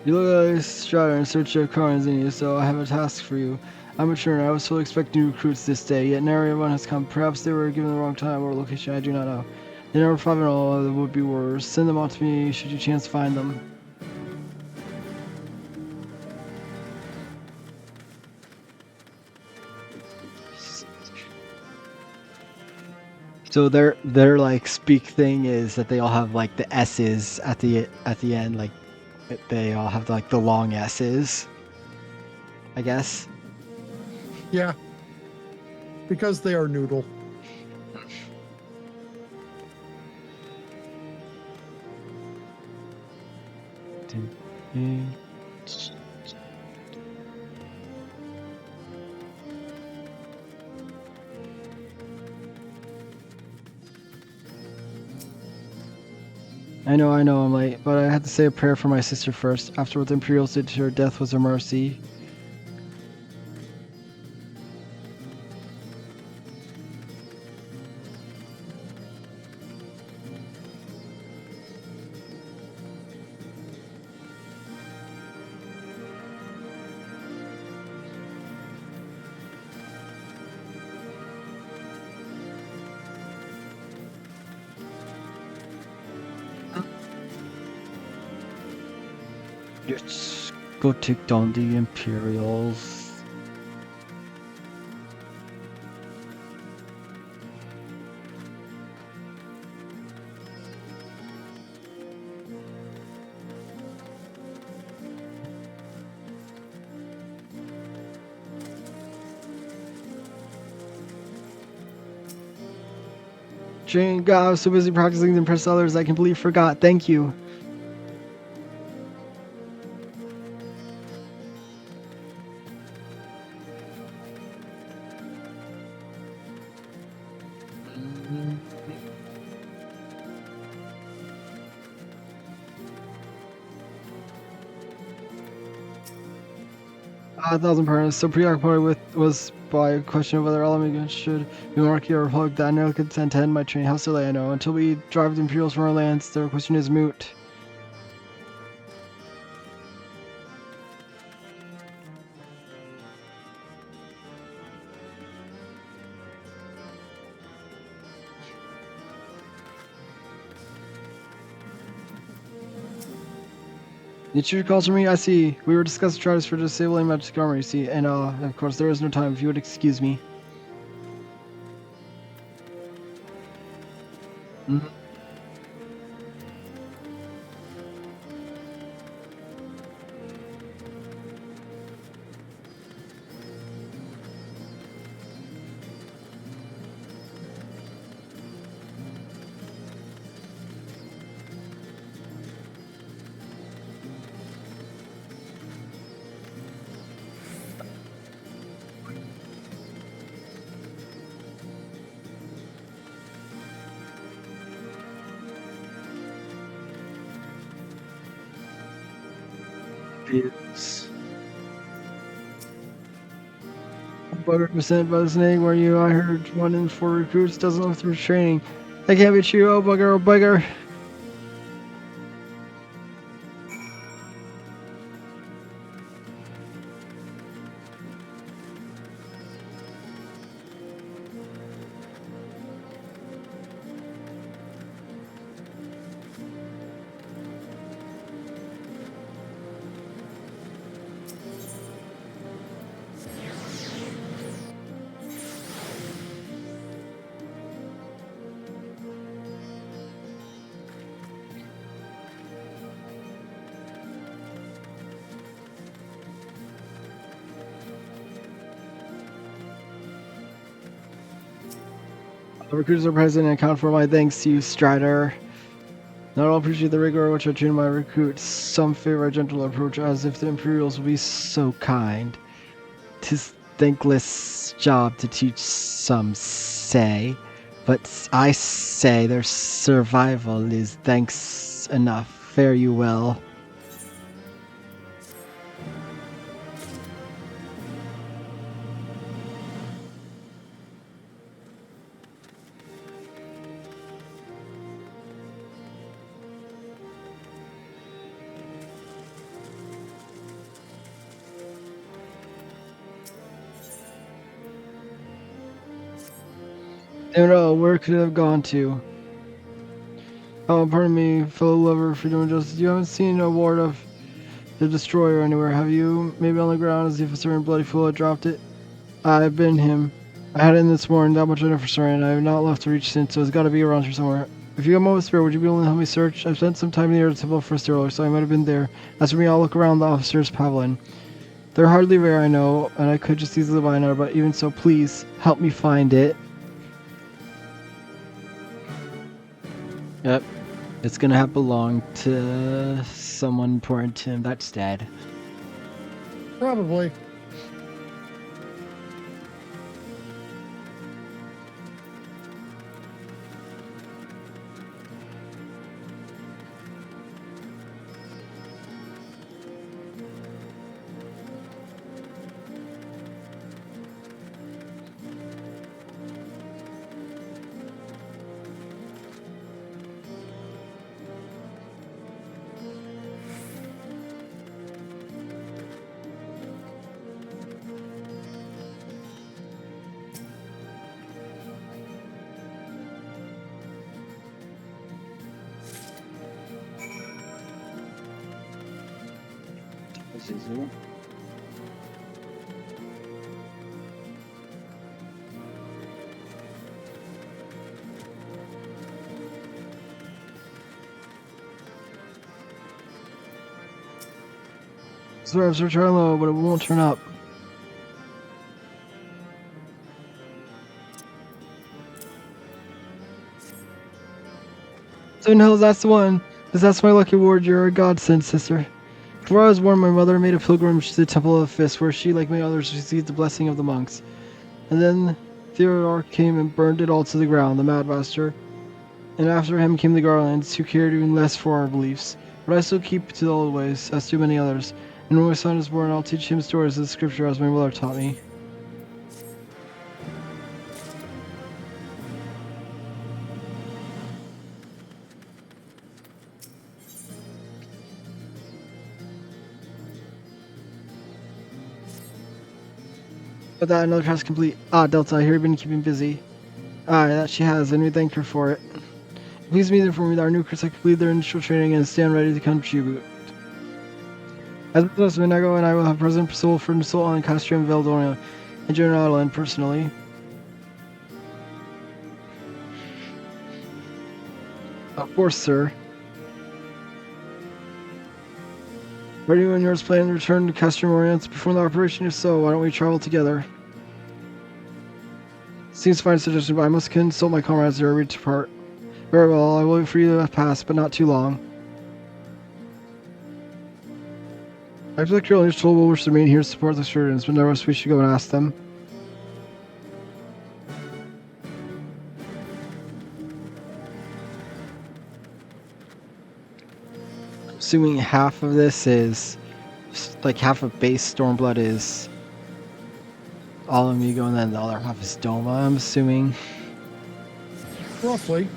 You look like a strider in search of Karns in you, so I have a task for you. I'm a trainer. I was fully expecting new recruits this day, yet nary one has come. Perhaps they were given the wrong time or location, I do not know. They never find all that would be worse. Send them on to me should you chance to find them. So their like speak thing is that they all have like the S's at the end, like they all have like the long S's, I guess. Yeah. Because they are noodle. I know, I'm late, but I had to say a prayer for my sister first. After what the Imperials did to her, death was a mercy. Let's go take down the Imperials. Jane, God, I was so busy practicing to impress others I completely forgot. Thank you. A thousand pardons. So preoccupied was by a question of whether Alameda should be marquee or plug that I now consent to end my train. How silly I know. Until we drive the Imperials from our lands, their question is moot. Did you call for me? I see. We were discussing tries for disabling magic armor, you see, and of course there is no time if you would excuse me. Mhm. Yes. 100% by the snake, where you? I heard 1 in 4 recruits doesn't go through training. That can't be true. Oh bugger, oh bugger. The recruits are present and account for my thanks to you, Strider. Not all appreciate the rigor which I train my recruits. Some favor a gentle approach, as if the Imperials will be so kind. 'Tis thankless job to teach, some say, but I say their survival is thanks enough. Fare you well. I don't know where could it have gone to. Oh, pardon me, fellow lover of freedom and justice. You haven't seen a ward of the Destroyer anywhere, have you? Maybe on the ground as if a certain bloody fool had dropped it? I've been him. I had it in this morning, that much I know for certain. I have not left to reach since, so it's got to be around here somewhere. If you have a moment spare, would you be willing to help me search? I've spent some time near the Temple of First earlier, so I might have been there. As for me, I'll look around the officer's pavilion. They're hardly rare, I know, and I could just easily buy another, but even so, please, help me find it. Yep. It's gonna have belonged to someone important to him. That's dead. Probably. This is it. Serves are trying low, but it won't turn up. So no, that's the one. Because that's my lucky ward. You're a godsend, sister. Before I was born, my mother made a pilgrimage to the Temple of the Fist, where she, like many others, received the blessing of the monks. And then Theodore came and burned it all to the ground, the Mad Master. And after him came the Garlands, who cared even less for our beliefs. But I still keep to the old ways, as do many others. And when my son is born, I'll teach him stories of the scripture as my mother taught me. But that another task complete. Ah, Delta, I hear you've been keeping busy. Ah, that she has, and we thank her for it. Please be there for me that our new critics complete their initial training and stand ready to contribute. As with us, Minago and I will have President Priscilla for Nusul and Castro and Valdonia, and General Adeline personally. Of course, sir. Ready when yours planning to return to Castro Morian to perform the operation? If so, why don't we travel together? Seems fine suggestion, but I must consult my comrades ere we depart. Very well, I will wait for you to pass, but not too long. I expect your leaders will wish to remain here to support the students, but nevertheless we should go and ask them. Assuming half of this is, like half of base Stormblood is all Amigo, and then the other half is Doma, I'm assuming. Roughly.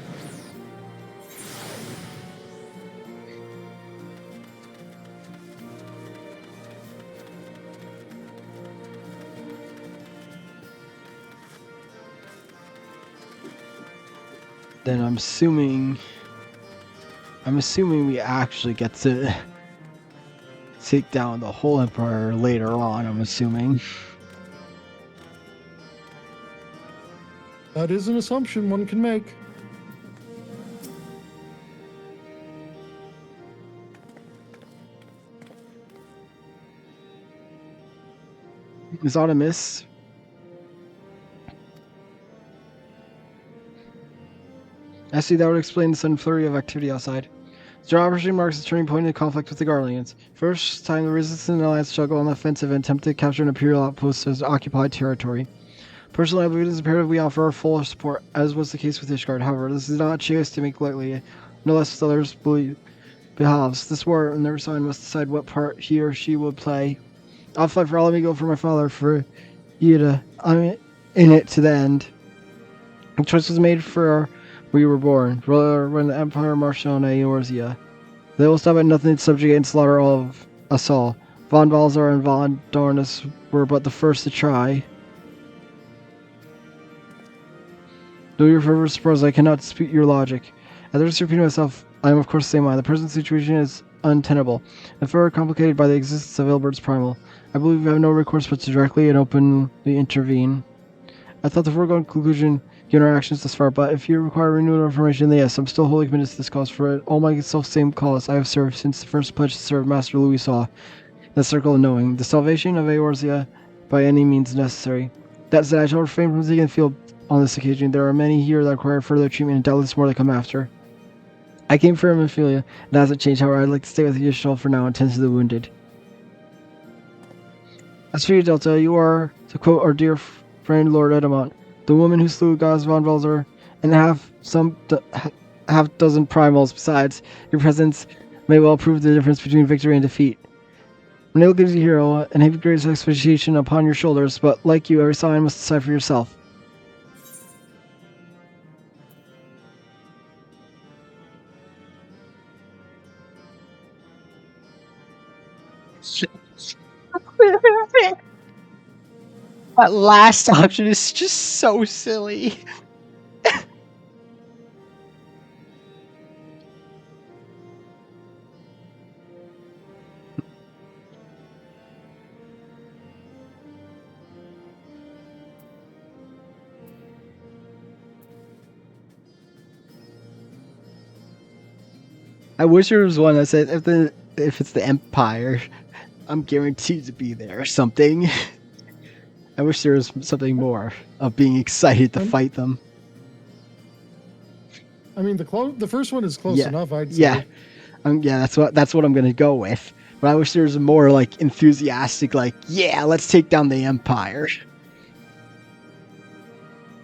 Then I'm assuming we actually get to take down the whole Empire later on, I'm assuming. That is an assumption one can make. Is that a miss? I see, that would explain the sudden flurry of activity outside. The operation marks a turning point in the conflict with the Garleans. First time the Resistance and Alliance struggle on the offensive and attempt to capture an Imperial outpost as occupied territory. Personally, I believe it is imperative we offer our full support, as was the case with Ishgard. However, this is not a choice to make lightly, no less with others' behalves. This war, and every sign must decide what part he or she will play. I'll fight for all Amigo, for my father, for Yida. I'm in it to the end. The choice was made for we were born, when the Empire marched on Eorzea. They will stop at nothing to subjugate and slaughter all of us all. Von Balzar and Von Dornus were but the first to try. Though your fervor surprised, I cannot dispute your logic. At the risk of repeating myself, I am of course the same mind. The present situation is untenable, and further complicated by the existence of Ilbert's primal. I believe we have no recourse but to directly and openly intervene. I thought the foregone conclusion given our actions thus far, but if you require renewed information, then yes, I'm still wholly committed to this cause. For all my self-same cause I have served since the first pledge to serve Master Louis Saw, the circle of knowing, the salvation of Eorzea by any means necessary. That said, I shall refrain from taking the field on this occasion. There are many here that require further treatment, and doubtless more that come after. I came for Hemophilia, and that hasn't changed. However, I'd like to stay with Yishol for now and tend to the wounded. As for you, Delta, you are, to quote our dear friend Lord Edamont, the woman who slew Gaz von Velzer and half dozen primals besides. Your presence may well prove the difference between victory and defeat. When I look at you, hero, and heavy great expectation upon your shoulders, but like you, every sign must decide for yourself. That last option is just so silly. I wish there was one that said if it's the Empire, I'm guaranteed to be there or something. I wish there was something more of being excited to fight them. I mean, the first one is close enough, I'd say. Yeah, that's what I'm gonna go with. But I wish there was more like enthusiastic, like, yeah, let's take down the Empire.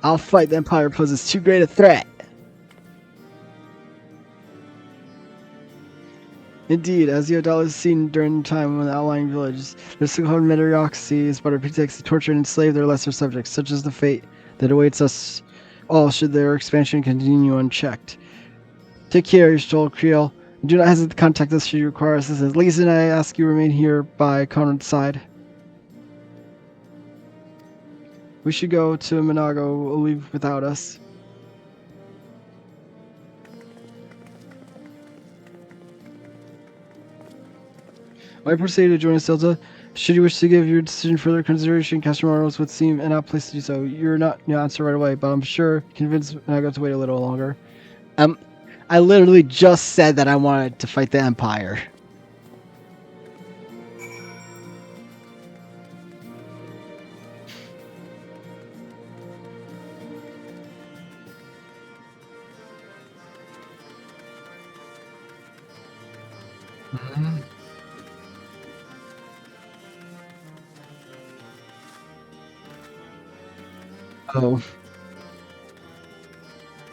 I'll fight the Empire because it's too great a threat. Indeed, as you have doubtless seen during the time when the outlying villages, their so-called mediocrity is but a pretext to torture and enslave their lesser subjects, such as the fate that awaits us all should their expansion continue unchecked. Take care, your soul, Creel. Do not hesitate to contact us should you require assistance. Lisa and I ask you remain here by Conrad's side. We should go to Monago. We'll leave without us. I proceed to join us, Delta. Should you wish to give your decision further consideration, Castromaros would seem an apt place to do so. You're not answer right away, but I'm sure convinced I got to wait a little longer. I literally just said that I wanted to fight the Empire. Oh.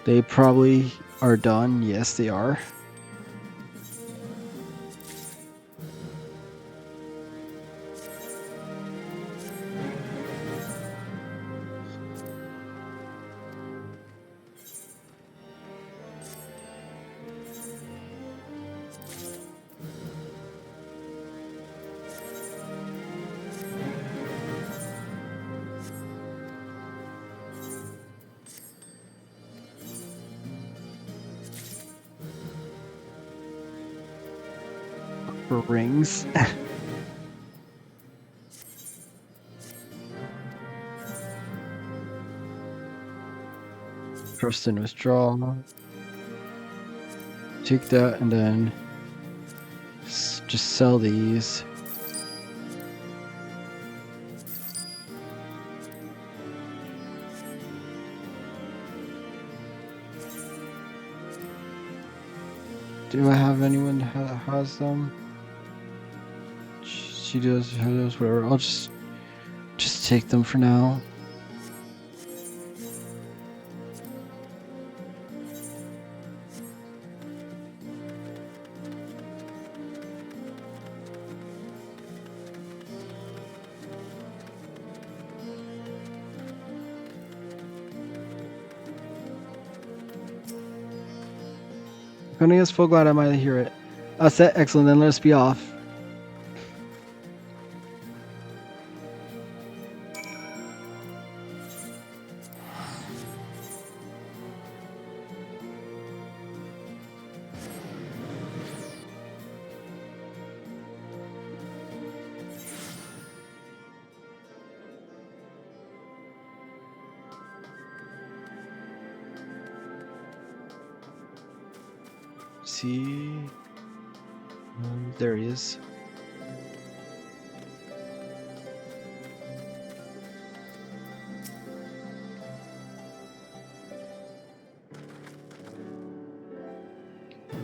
They probably are done. Yes, they are. For rings. Trust and withdraw. Take that and then just sell these. Do I have anyone that has them? She does, whatever. I'll just take them for now. Cornelius full glad I might hear it. Set, excellent, then let us be off. See? There he is.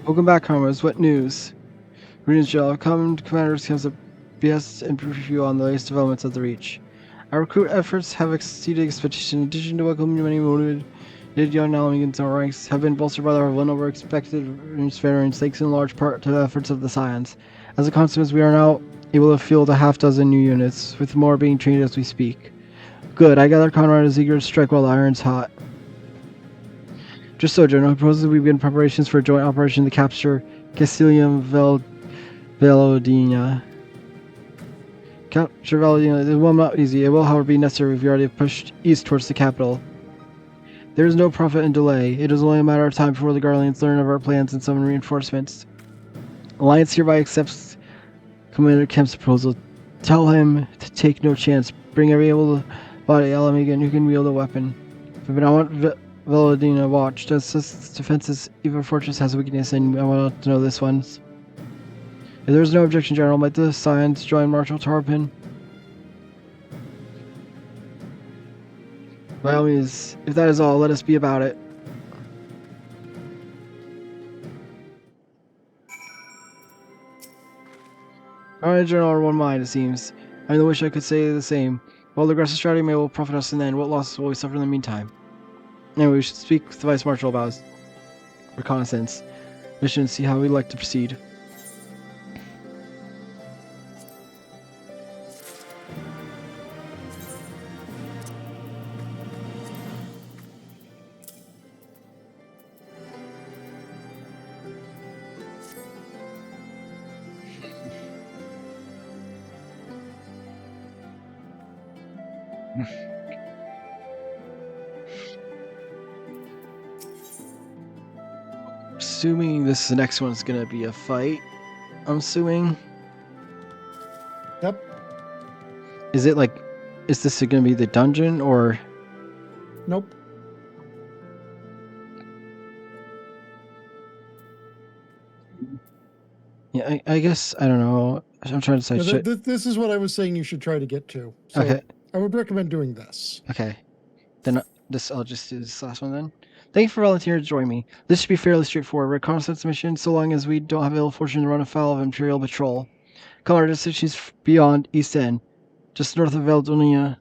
Welcome back, comrades. What news? Greetings, General. Commanders comes up BS and brief you on the latest developments of the Reach. Our recruit efforts have exceeded expectation. In addition to welcoming many motivated young Alamegans in our ranks, have been bolstered by our one over expected veterans, thanks in large part to the efforts of the Scions. As a consequence, we are now able to field a half-dozen new units, with more being trained as we speak. Good. I gather Conrad is eager to strike while the iron's hot. Just so, General, he proposes we begin preparations for a joint operation to capture Castilium Velodina. Capture Velodina, it will not be easy. It will, however, be necessary if we already pushed east towards the capital. There is no profit in delay. It is only a matter of time before the Guardians learn of our plans and summon reinforcements. Alliance hereby accepts Commander Kemp's proposal. Tell him to take no chance. Bring every able-bodied Alamegan who can wield a weapon. But I want Velodina watched. As its defenses, even Fortress has a weakness, and I want to know this one's. If there is no objection, General, might the Scions join Marshal Tarpin? By all means, if that is all, let us be about it. Alright, General, are one mind, it seems. I only wish I could say the same. While the aggressive strategy may will profit us in the end, what losses will we suffer in the meantime? Anyway, we should speak with the Vice Marshal about his reconnaissance mission and see how we'd like to proceed. Assuming this next one's gonna be a fight, I'm assuming. Yep. Is it like, is this gonna be the dungeon or? Nope. Yeah, I guess, I don't know. I'm trying to decide. This is what I was saying you should try to get to. So Okay. I would recommend doing this. Okay. Then I'll just do this last one then. Thank you for volunteering to join me. This should be fairly straightforward. Reconnaissance mission, so long as we don't have ill fortune to run afoul of Imperial patrol. Call our decisions beyond East End, just north of Veldonia.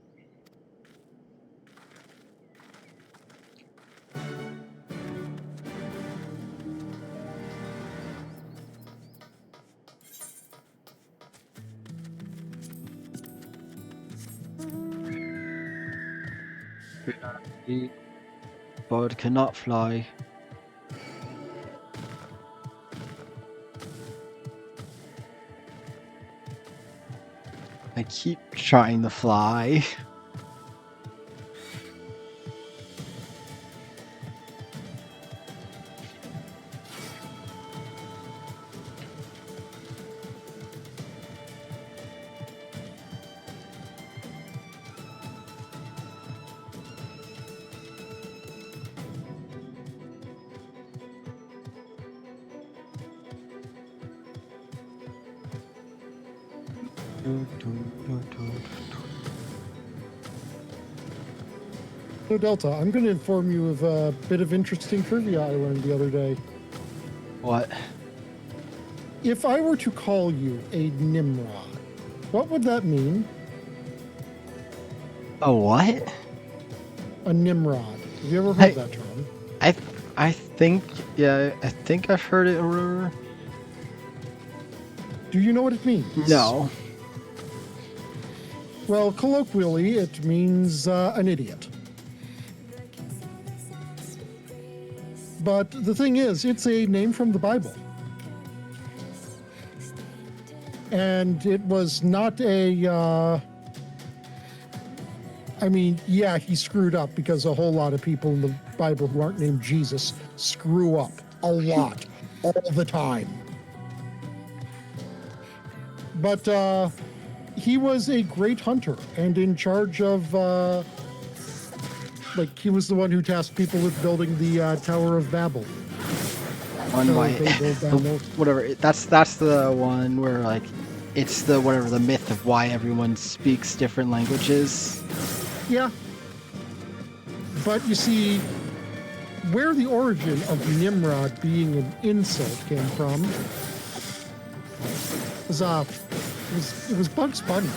Bird cannot fly. I keep trying to fly. So Delta, I'm going to inform you of a bit of interesting trivia I learned the other day. What? If I were to call you a Nimrod, what would that mean? A what? A Nimrod. Have you ever heard that term? I think, yeah, I think I've heard it or. Do you know what it means? No. Well, colloquially, it means an idiot. But the thing is, it's a name from the Bible. And it was not a, I mean, yeah, he screwed up because a whole lot of people in the Bible who aren't named Jesus screw up a lot, all the time. But he was a great hunter and in charge of, like, he was the one who tasked people with building the Tower of Babel. one by Babel Babel. whatever. That's the one where like it's the whatever the myth of why everyone speaks different languages. Yeah. But you see, where the origin of Nimrod being an insult came from was Bugs Bunny.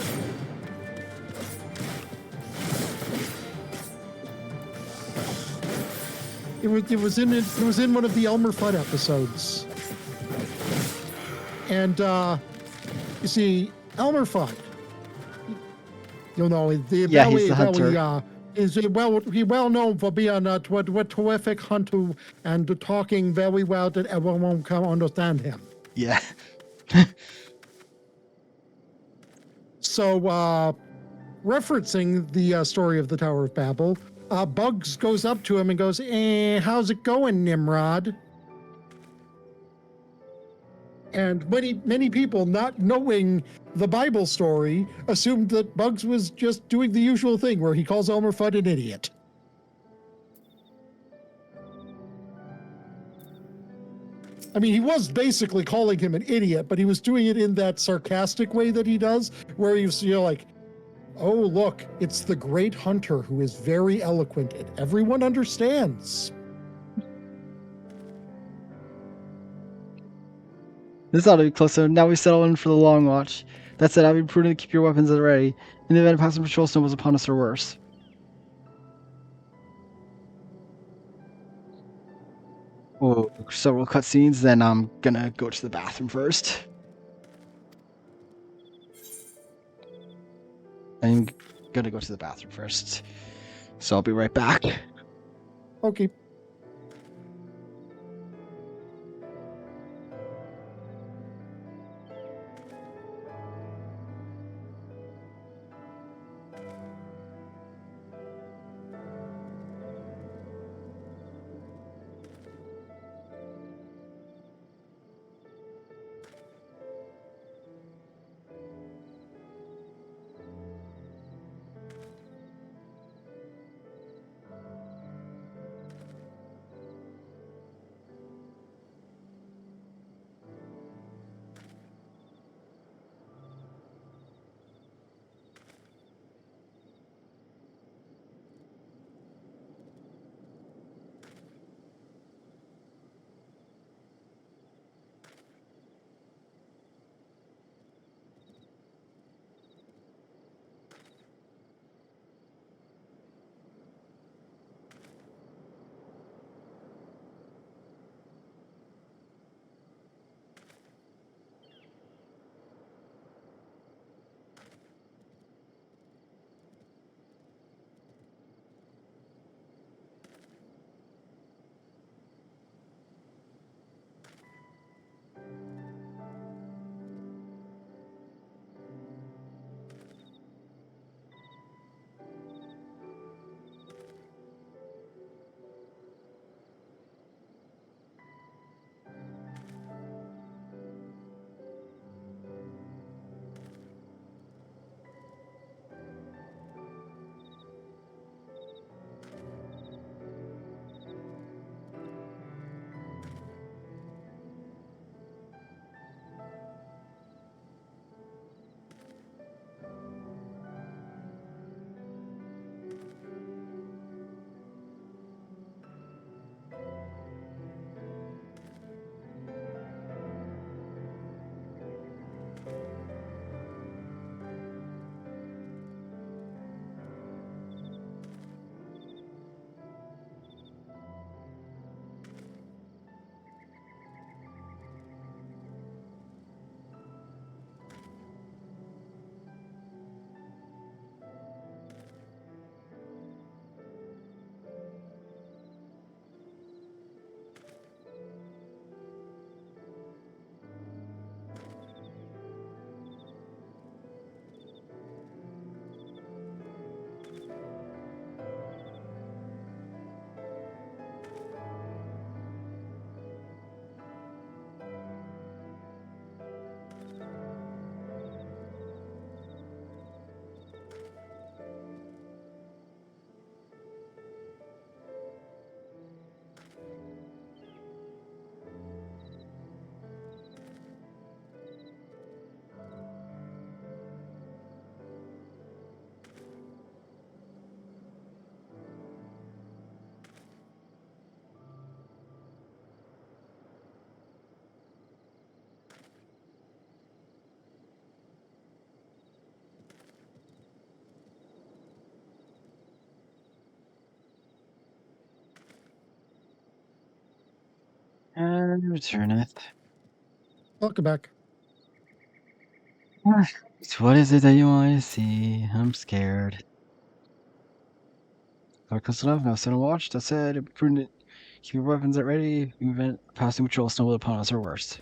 It was in one of the Elmer Fudd episodes. And you see, Elmer Fudd, you know, He's the hunter. Is well known for being a terrific hunter and talking very well that everyone can understand him. Yeah. So, referencing the story of the Tower of Babel, Bugs goes up to him and goes, how's it going, Nimrod? And many people, not knowing the Bible story, assumed that Bugs was just doing the usual thing where he calls Elmer Fudd an idiot. I mean, he was basically calling him an idiot, but he was doing it in that sarcastic way that he does, where he was, like, oh, look, it's the great hunter who is very eloquent and everyone understands. This ought to be close. So now we settle in for the long watch. That said, I'd be prudent to keep your weapons at the ready in the event a passing patrol stumbles upon us or worse. Oh, several cutscenes. Then I'm gonna go to the bathroom first. I'm gonna go to the bathroom first. So I'll be right back. Okay. And returneth. Welcome back. So what is it that you want to see? I'm scared. Not close enough. Now sit and watch. That said, prudent. Keep your weapons at ready. Event passing patrol stumble upon us or worse.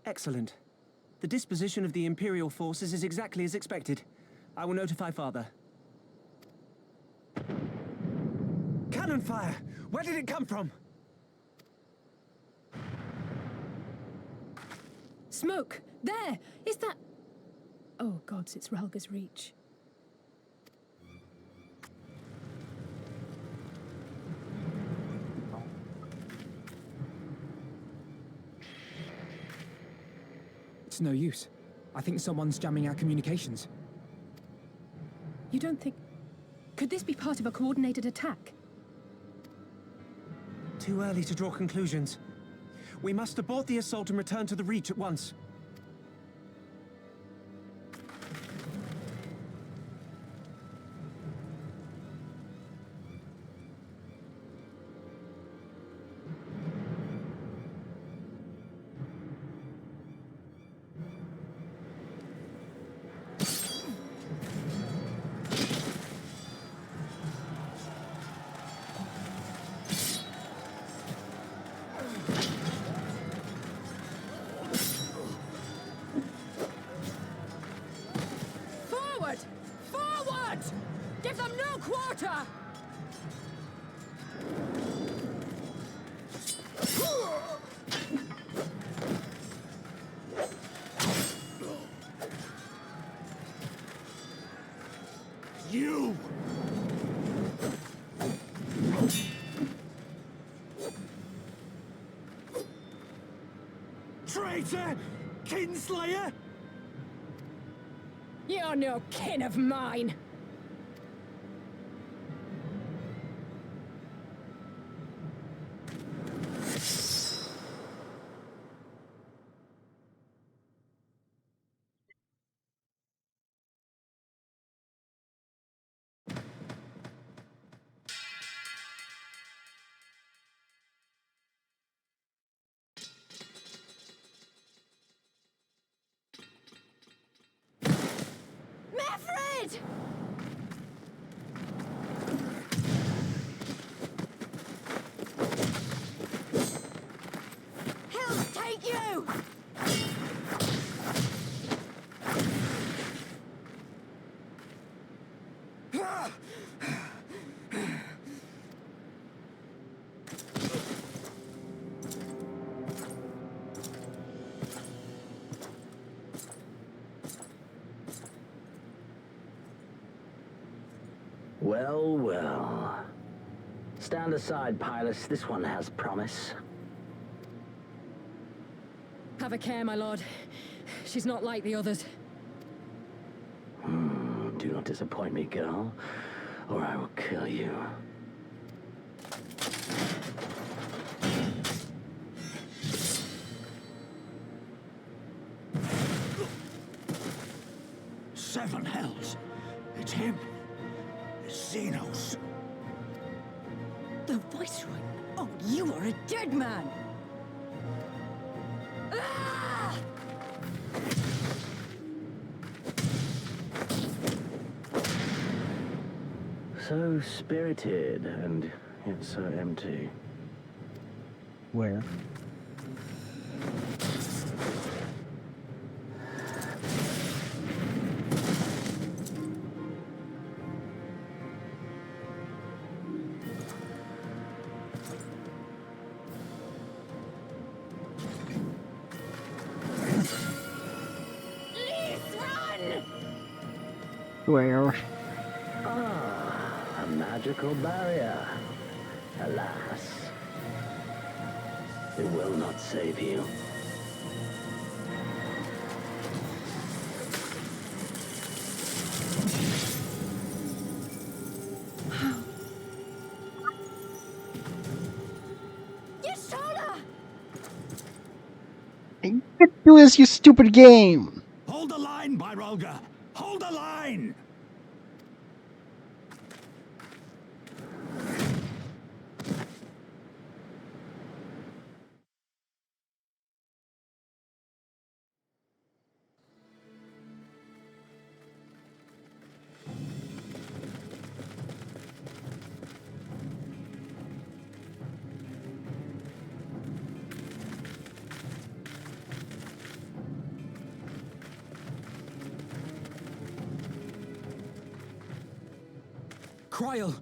Excellent. The disposition of the Imperial forces is exactly as expected. I will notify Father. Cannon fire! Where did it come from? Smoke! There! Is that... Oh gods, it's Relga's Reach. It's no use. I think someone's jamming our communications. You don't think... Could this be part of a coordinated attack? Too early to draw conclusions. We must abort the assault and return to the Reach at once. Forward! Forward! Give them no quarter! You! Traitor! Kinslayer! You're no kin of mine! Mefrid! He'll take you! Well, well. Stand aside, Pilus. This one has promise. Have a care, my lord. She's not like the others. Do not disappoint me, girl, or I will kill you. Seven hells! It's him! It's Xenos! The Viceroy? Oh, you are a dead man! Ah! So spirited, and yet so empty. Where? Where? Ah, a magical barrier. Alas. It will not save you. Do this, you stupid game! Hold the line, Byrolga! Hold the line! Kryl!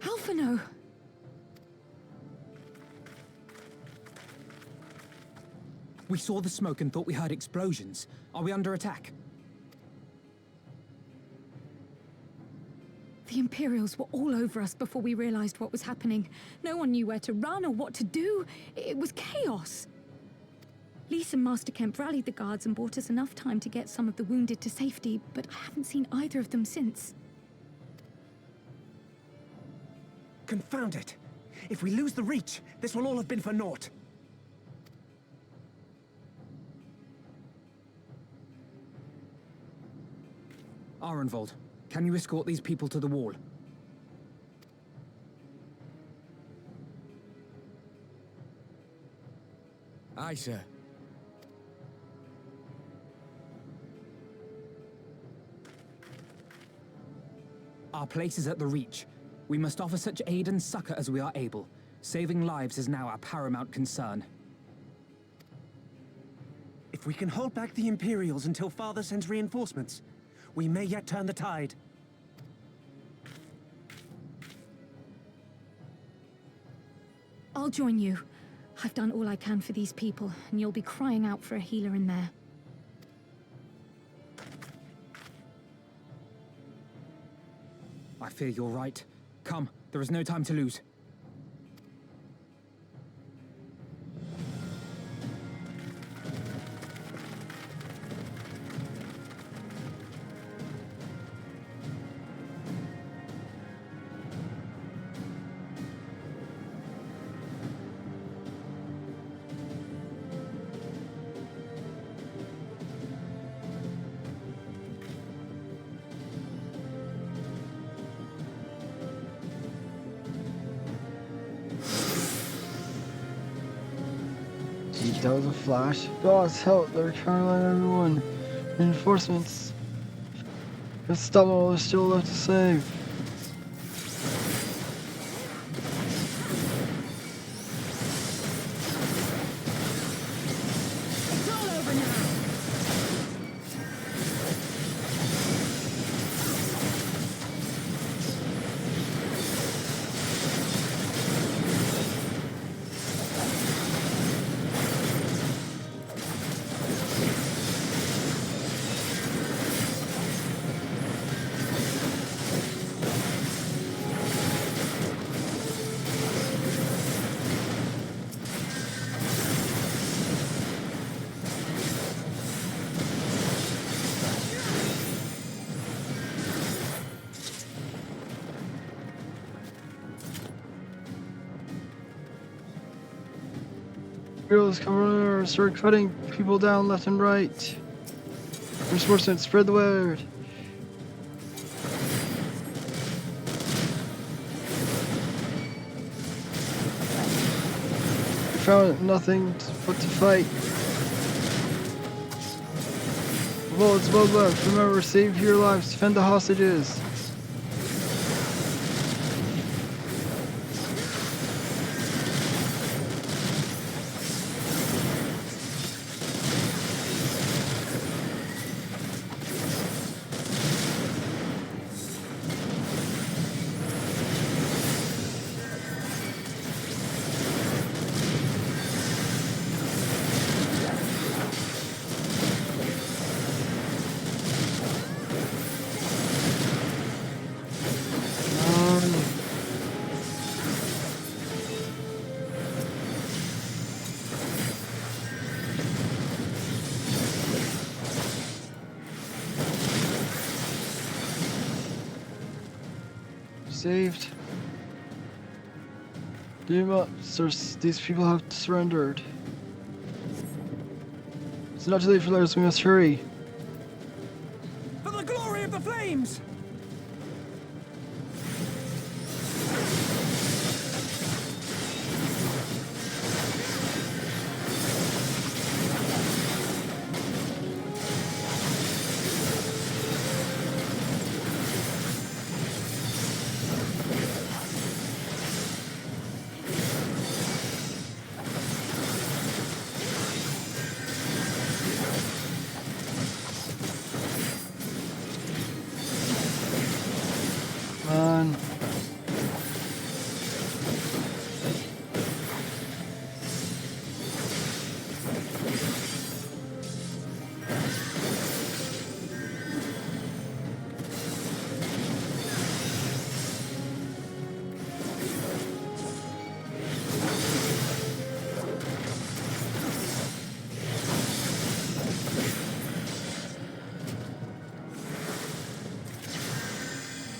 Alphino! We saw the smoke and thought we heard explosions. Are we under attack? The Imperials were all over us before we realized what was happening. No one knew where to run or what to do. It was chaos. Lise and Master Kemp rallied the guards and bought us enough time to get some of the wounded to safety, but I haven't seen either of them since. Confound it! If we lose the Reach, this will all have been for naught. Arenvold, can you escort these people to the wall? Aye, sir. Our place is at the Reach. We must offer such aid and succor as we are able. Saving lives is now our paramount concern. If we can hold back the Imperials until Father sends reinforcements, we may yet turn the tide. I'll join you. I've done all I can for these people, and you'll be crying out for a healer in there. I fear you're right. Come, there is no time to lose. That was a flash. God's help, they're trying to let everyone. Reinforcements. Let's stop all there's still left to save. It's all over now! Girls, come on, start cutting people down left and right. Reinforcements, spread the word. We found nothing but to fight. Bullets, bullets left. Remember, save your lives, defend the hostages. Saved. These people have surrendered. It's not too late for those, we must hurry. For the glory of the flames!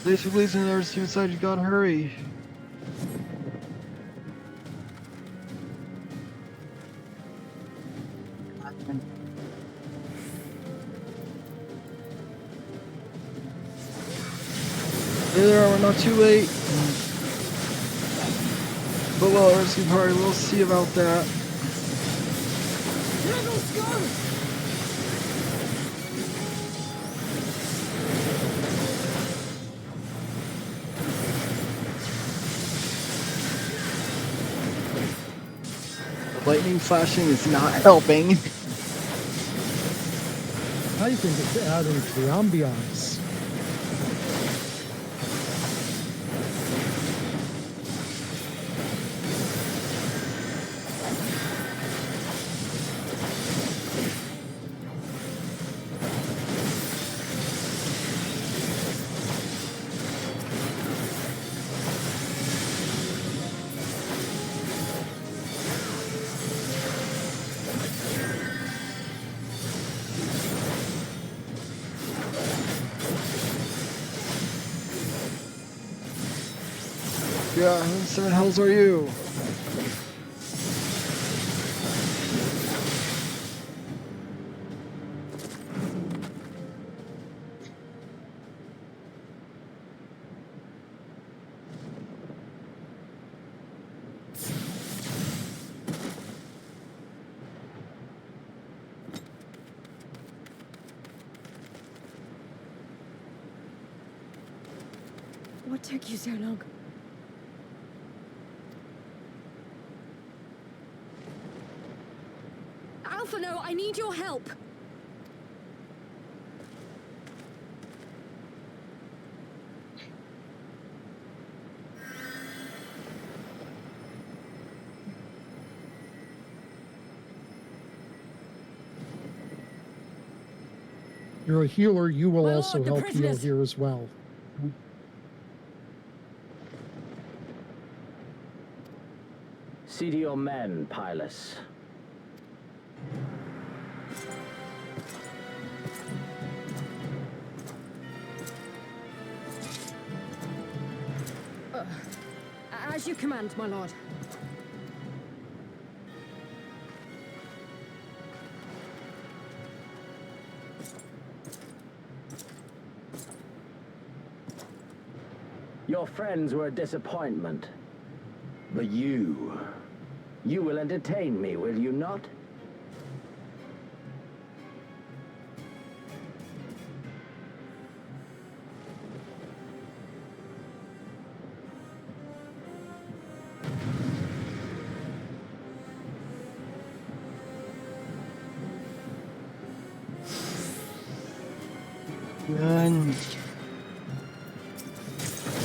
Please, please, in there, suicide, you gotta hurry. There, we're not too late. But well, rescue party, we'll see about that. Lightning flashing is not helping. I think it's adding to the ambiance. Yeah, who seven hells are you? What took you so long? Alphino, I need your help. You're a healer, you will My also lord, the help heal prisoners. here as well. See to your men, Pylus. As you command, my lord. Your friends were a disappointment. But you will entertain me, will you not? Done.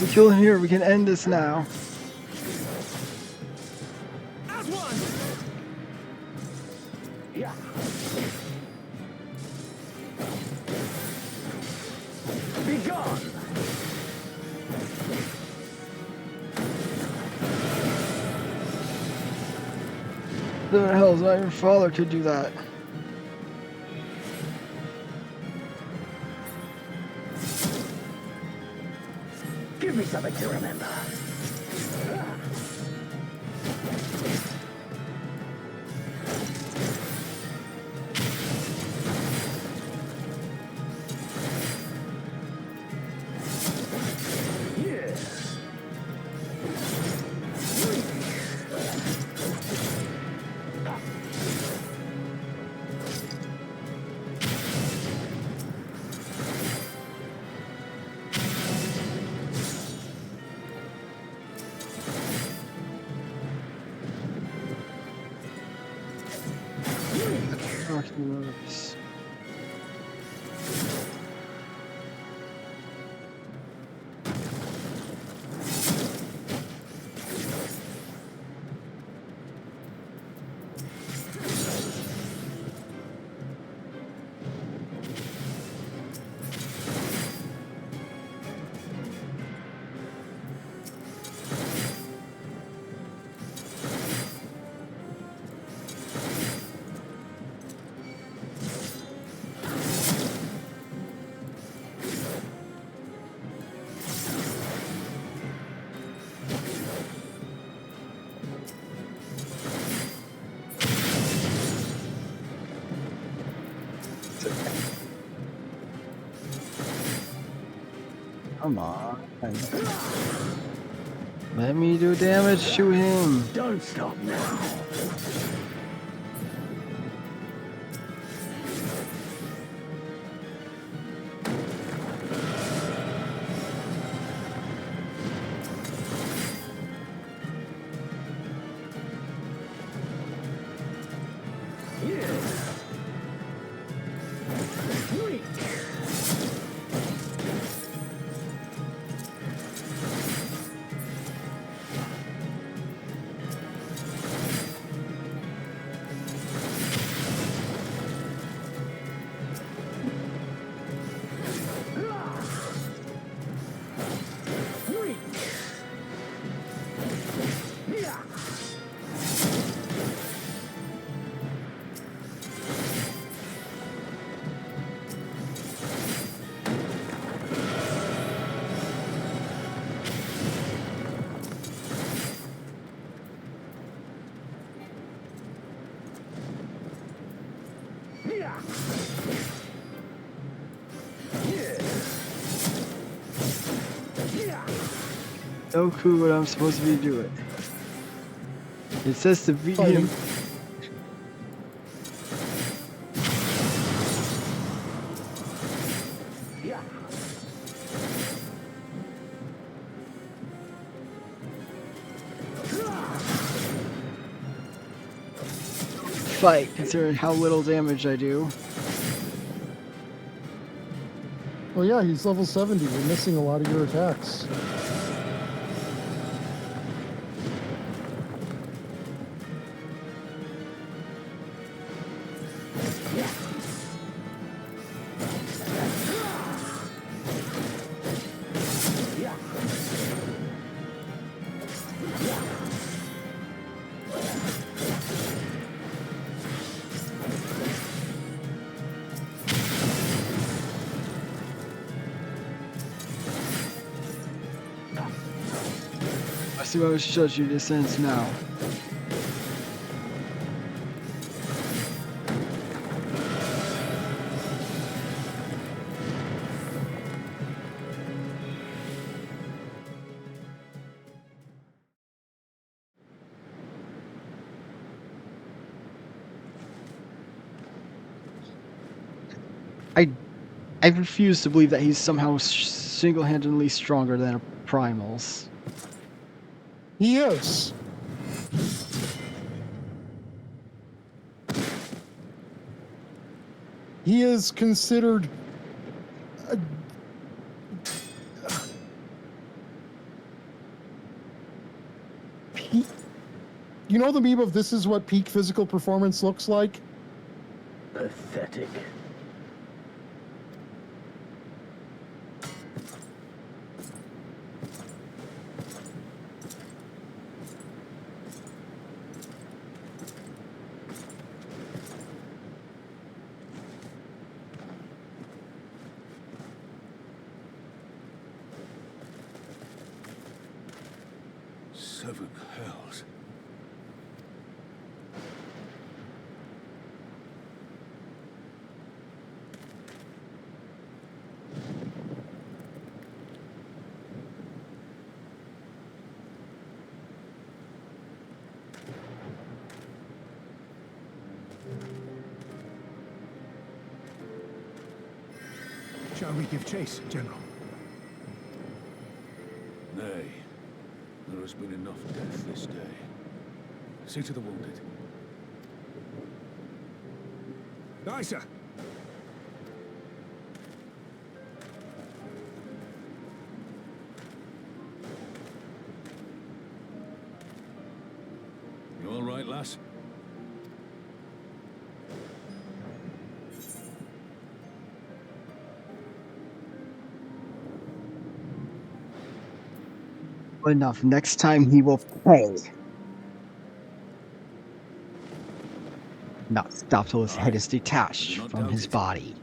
We kill him here, we can end this now. As one! Yeah. Be gone! The hell, not your father could do that. Give me something to remember. Nice. Come on. Let me do damage to him. Don't stop now. No clue what I'm supposed to be doing. It says to beat him. Fight, considering how little damage I do. Well, yeah, he's level 70. You're missing a lot of your attacks. I see why I shut you this sense now. I refuse to believe that he's somehow single-handedly stronger than a primals. He is. He is considered peak. You know the meme of this is what peak physical performance looks like? Pathetic. Seven hells. Shall we give chase, General? Nay. There has been enough death this day. See to the wounded. Aye, sir. You all right, lass? Enough. Next time he will pay. Not stop till his head is detached from his body.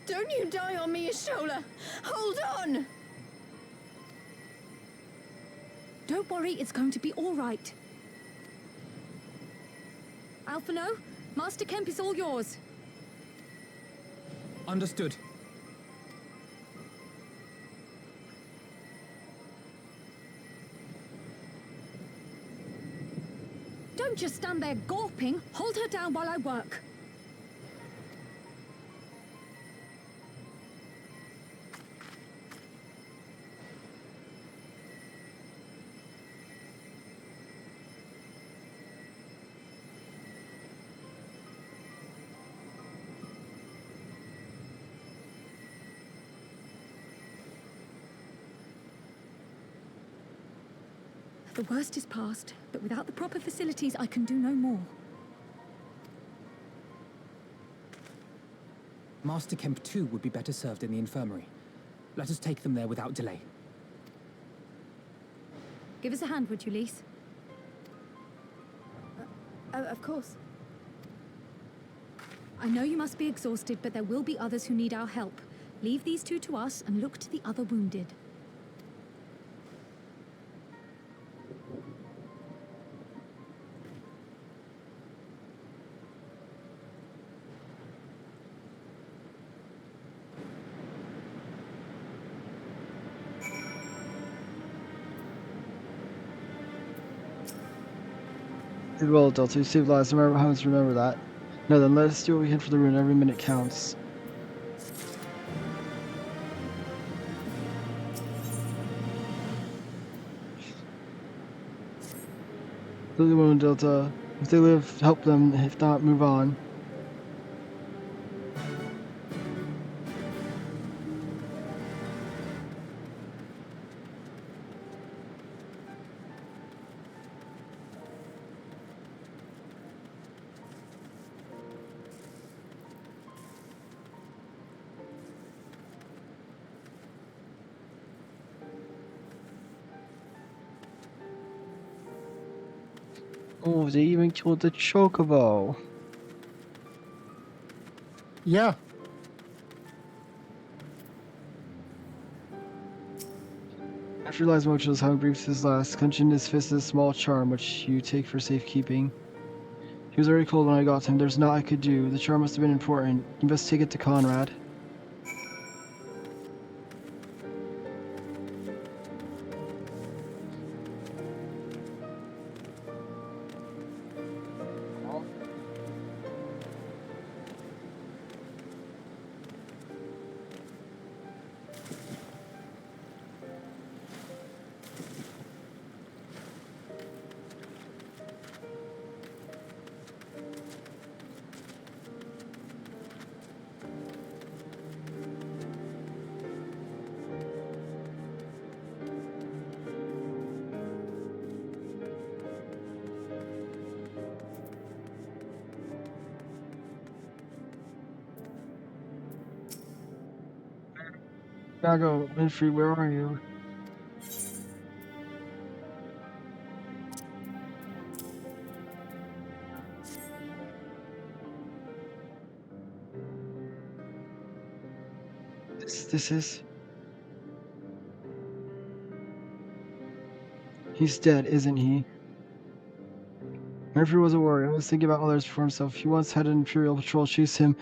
Don't you die on me, Ashola! Hold on! Don't worry, it's going to be all right. Alphino, Master Kemp is all yours. Understood. Don't just stand there gawping. Hold her down while I work. The worst is past, but without the proper facilities, I can do no more. Master Kemp too would be better served in the infirmary. Let us take them there without delay. Give us a hand, would you, Lise? Of course. I know you must be exhausted, but there will be others who need our help. Leave these two to us and look to the other wounded. Did well, Delta. You saved lives. Remember that. No, then let us do what we can for the rune. Every minute counts. Lily Wound, Delta. If they live, help them. If not, move on. Oh, they even killed the chocobo. Yeah. I just realized much was how brief his last. Clenching his fist is a small charm, which you take for safekeeping. He was already cold when I got to him. There's naught I could do. The charm must have been important. You best take it to Conrad. Nago, Winfrey, where are you? This is... He's dead, isn't he? Manfred was a warrior. He was thinking about others before himself. He once had an Imperial patrol chase him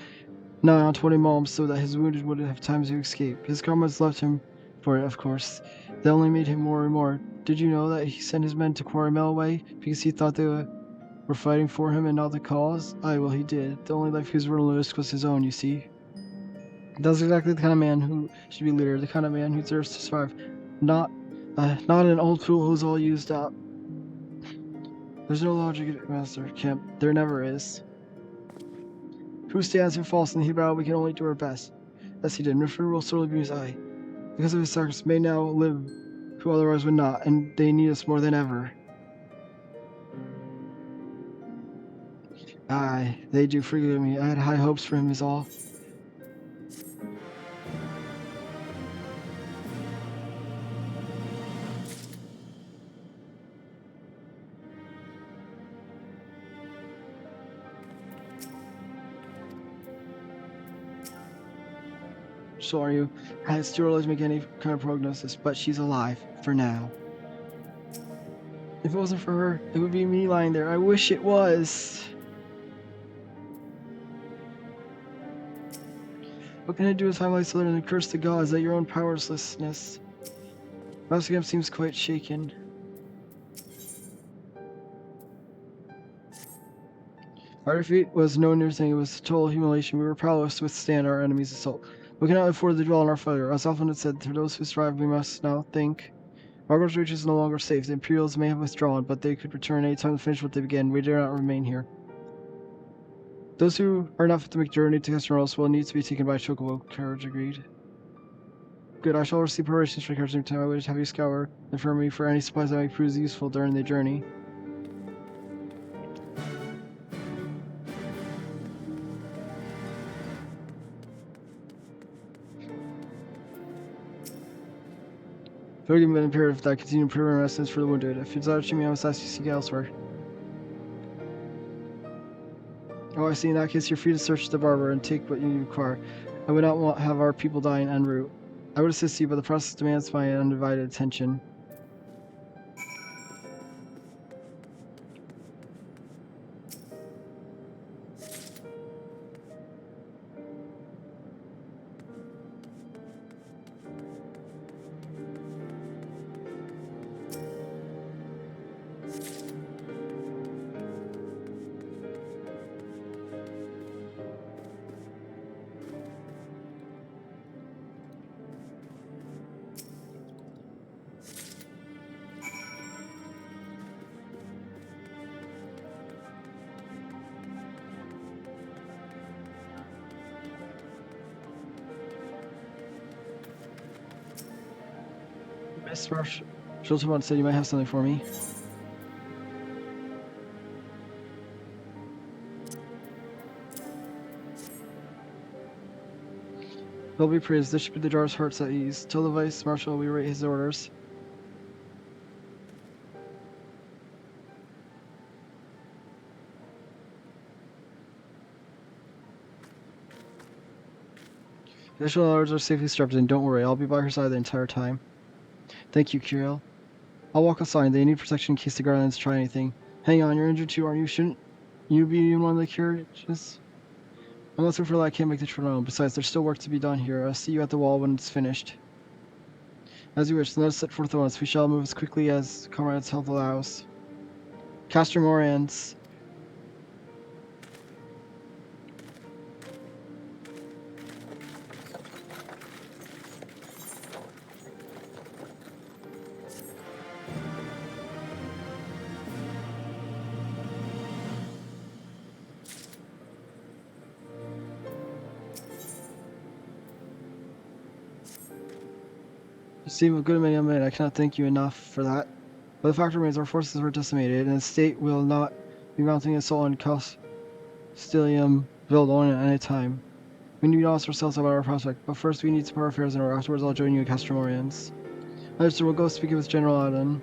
nigh on 20 miles so that his wounded wouldn't have time to escape. His comrades left him for it, of course. They only made him more and more. Did you know that he sent his men to quarry Melway because he thought they were fighting for him and not the cause? Aye, well, he did. The only life he was willing to risk was his own, you see. That's exactly the kind of man who should be leader, the kind of man who deserves to survive. Not an old fool who's all used up. There's no logic in it, Master Kemp. There never is. Who stands who falls in the heat battle? We can only do our best. Yes, he did. Manfred will sorely be his eye. Because of his sacrifice, may now live who otherwise would not, and they need us more than ever. Aye, they do forgive me. I had high hopes for him is all. So are you? It's too early to make any kind of prognosis, but she's alive, for now. If it wasn't for her, it would be me lying there. I wish it was. What can I do as I lie other than curse the gods at your own powerlessness? Master Kemp seems quite shaken. Our defeat was no near thing. It was total humiliation. We were powerless to withstand our enemy's assault. We cannot afford to dwell on our failure. As often had said, for those who survive, we must now think. Margaret's Reach is no longer safe. The Imperials may have withdrawn, but they could return any time to finish what they began. We dare not remain here. Those who are not fit to make the journey to Castleros will need to be taken by Chocobo. Carriage agreed. Good, I shall receive preparations for carriage time. I would have you scour the infirmary for any supplies that may prove useful during the journey. Forgive me, imperative that I continue preparing medicines for the wounded. If you desire to treat me, I must ask you to seek elsewhere. Oh, I see. In that case, you're free to search the barber and take what you require. I would not want to have our people dying en route. I would assist you, but the process demands my undivided attention. Miss Schultzman said you might have something for me. Well be praised, this should be the Jar's hearts at ease. Tell the Vice Marshal we await his orders. Additional orders are safely strapped in, don't worry, I'll be by her side the entire time. Thank you, Kirill. I'll walk aside, they need protection in case the Guardians try anything. Hang on, you're injured too, aren't you? Shouldn't you be in one of the carriages? I'm not so for that I can't make the trip alone. Besides, there's still work to be done here. I'll see you at the wall when it's finished. As you wish, let us set forth at once. We shall move as quickly as comrades' health allows. Castor Morans. You seem a good man, young man. I cannot thank you enough for that. But the fact remains our forces were decimated, and the state will not be mounting an assault on Castellium Vildon at any time. We need to ask ourselves about our prospect, but first we need to put our affairs in order. Afterwards I'll join you at Castromorians. Understood, we'll go speak with General Allen.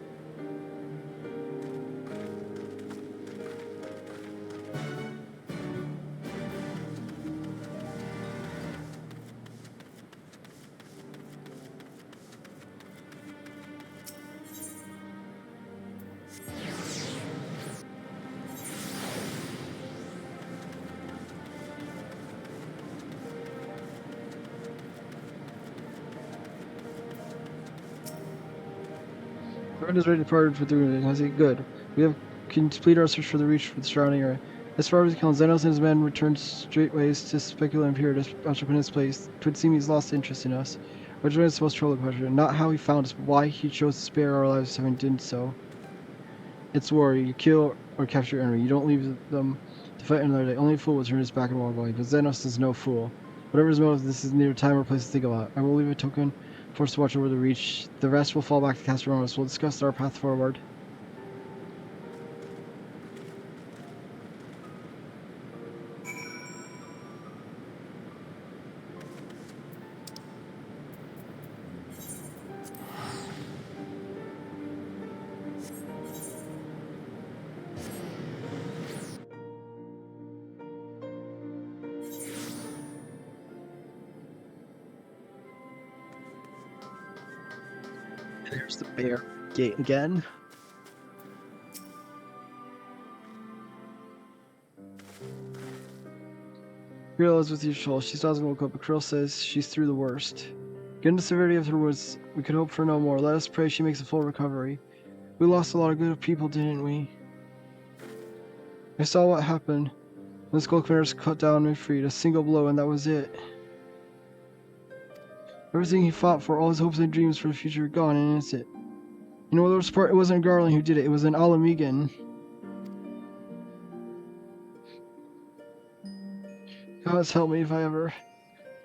Everyone is ready to depart for the room. I say, good. We have completed our search for the reach for the surrounding area. As far as we can, Xenos and his men returned straightways to Speculum Imperius after putting his place. Twould seem he's lost interest in us. Which is the most troubling question. Not how he found us, but why he chose to spare our lives having done so. It's war. You kill or capture your enemy. You don't leave them to fight another day. Only a fool will turn his back and walk away. But Xenos is no fool. Whatever his motive, this is neither time or place to think about. I will leave a token for us to watch over the reach. The rest will fall back to Castle Romus. We'll discuss our path forward. There's the bear gate again. Krill is with usual. She still hasn't woke up, but Krill says she's through the worst. Given the severity of her wounds, we could hope for no more. Let us pray she makes a full recovery. We lost a lot of good people, didn't we? I saw what happened. The Skullcleaners cut down and freed. A single blow, and that was it. Everything he fought for, all his hopes and dreams for the future, gone, and it's it. You know, the worst part, it wasn't Garland who did it, it was an Alamegan. God's help me if I ever...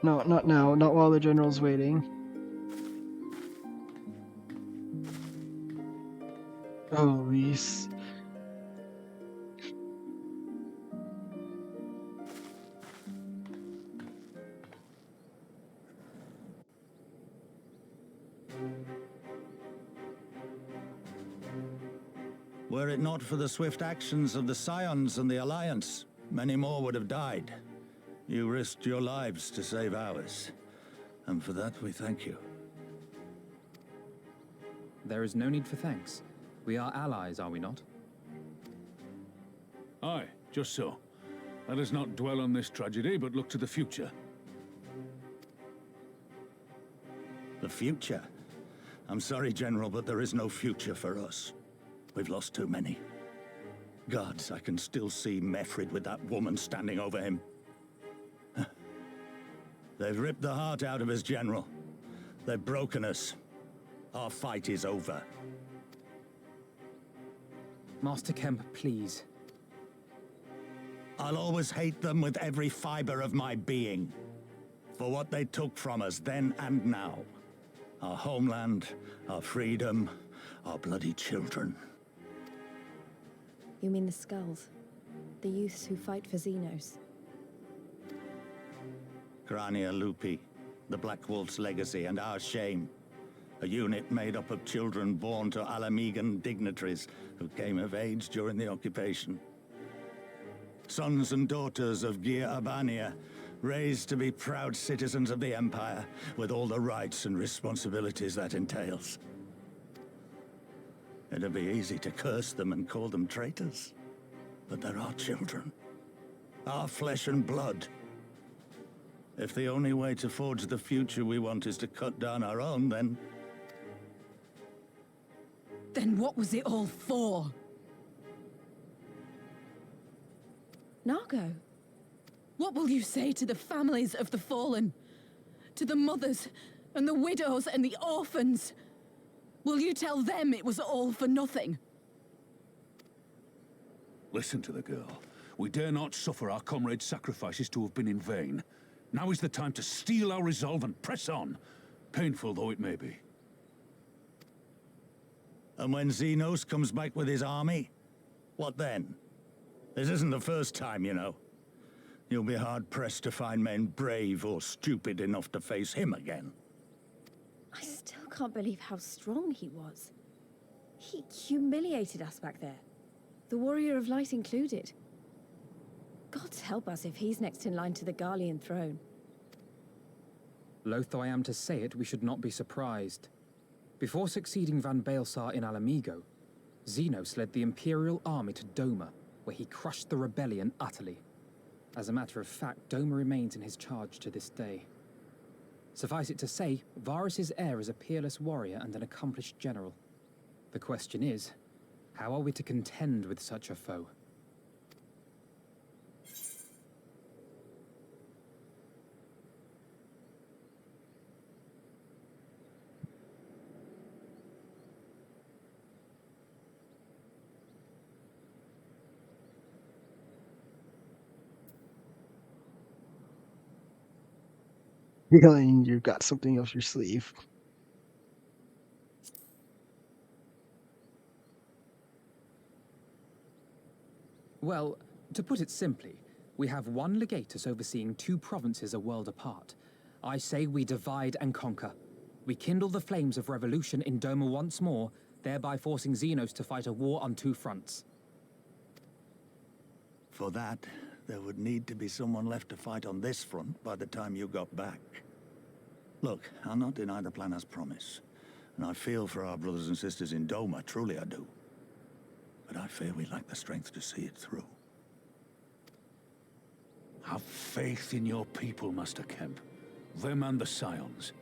No, not now, not while the general's waiting. Oh, Lise. Were it not for the swift actions of the Scions and the Alliance, many more would have died. You risked your lives to save ours, and for that we thank you. There is no need for thanks. We are allies, are we not? Aye, just so. Let us not dwell on this tragedy, but look to the future. The future? I'm sorry, General, but there is no future for us. We've lost too many. Gods, I can still see Mefrid with that woman standing over him. They've ripped the heart out of us, General. They've broken us. Our fight is over. Master Kemp, please. I'll always hate them with every fiber of my being. For what they took from us then and now. Our homeland, our freedom, our bloody children. You mean the Skulls? The youths who fight for Xenos? Grania Lupi, the Black Wolf's legacy and our shame. A unit made up of children born to Alamegan dignitaries who came of age during the occupation. Sons and daughters of Gir Abania, raised to be proud citizens of the Empire, with all the rights and responsibilities that entails. It'd be easy to curse them and call them traitors, but they're our children. Our flesh and blood. If the only way to forge the future we want is to cut down our own, then... Then what was it all for? Nargo. What will you say to the families of the fallen? To the mothers, and the widows, and the orphans? Will you tell them it was all for nothing? Listen to the girl. We dare not suffer our comrades' sacrifices to have been in vain. Now is the time to steel our resolve and press on, painful though it may be. And when Xenos comes back with his army, what then? This isn't the first time, you know. You'll be hard-pressed to find men brave or stupid enough to face him again. I still can't believe how strong he was. He humiliated us back there. The Warrior of Light included. Gods help us if he's next in line to the Garlean throne. Loath though I am to say it, we should not be surprised. Before succeeding Van Baelsar in Alamigo, Xenos led the Imperial army to Doma, where he crushed the rebellion utterly. As a matter of fact, Doma remains in his charge to this day. Suffice it to say, Varus's heir is a peerless warrior and an accomplished general. The question is, how are we to contend with such a foe? Feeling you've got something up your sleeve. Well, to put it simply, we have one legatus overseeing 2 provinces a world apart. I say we divide and conquer. We kindle the flames of revolution in Doma once more, thereby forcing Xenos to fight a war on 2 fronts. For that, there would need to be someone left to fight on this front by the time you got back. Look, I'll not deny the plan as promised, and I feel for our brothers and sisters in Doma, truly I do. But I fear we lack the strength to see it through. Have faith in your people, Master Kemp. Them and the Scions.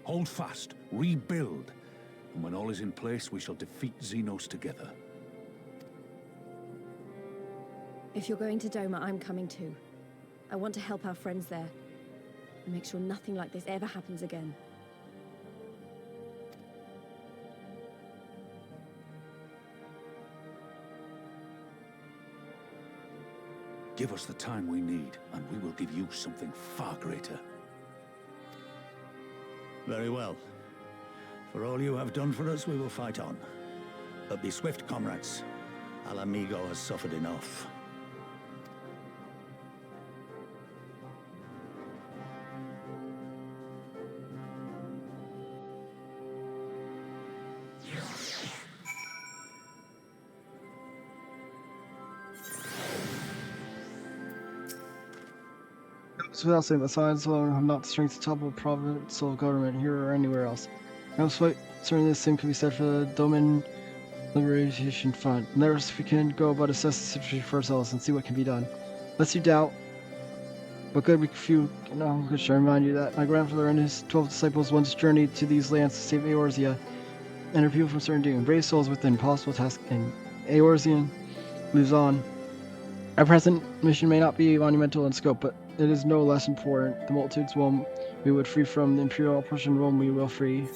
Hold fast, rebuild, and when all is in place, we shall defeat Xenos together. If you're going to Doma, I'm coming too. I want to help our friends there. And make sure nothing like this ever happens again. Give us the time we need, and we will give you something far greater. Very well. For all you have done for us, we will fight on. But be swift, comrades. Al Amigo has suffered enough. Without saying, besides alone, have not the strength to topple provincial government here or anywhere else. No sweat, certainly the same can be said for the Domin Liberation Front. And there's if we can go about assess the situation for ourselves and see what can be done. Lest you doubt, but good good should remind you that my grandfather and his 12 disciples once journeyed to these lands to save Eorzea and her people from certain doom. Brave souls with an impossible task, and Eorzean lives on. Our present mission may not be monumental in scope, but it is no less important. The multitudes whom we would free from the imperial oppression Rome we will free.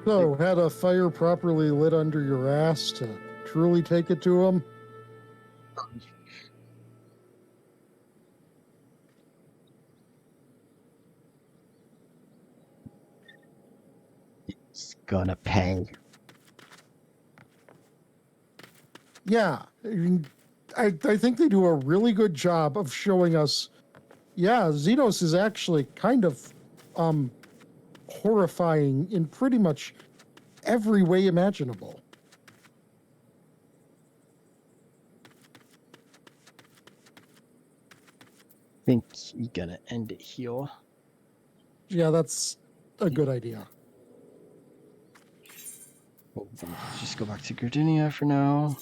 So, had a fire properly lit under your ass to truly take it to them? It's gonna pay. Yeah, I think they do a really good job of showing us, yeah, Xenos is actually kind of horrifying in pretty much every way imaginable. I think you're gonna end it here. Yeah, that's a good idea. We'll just go back to Gardinia for now.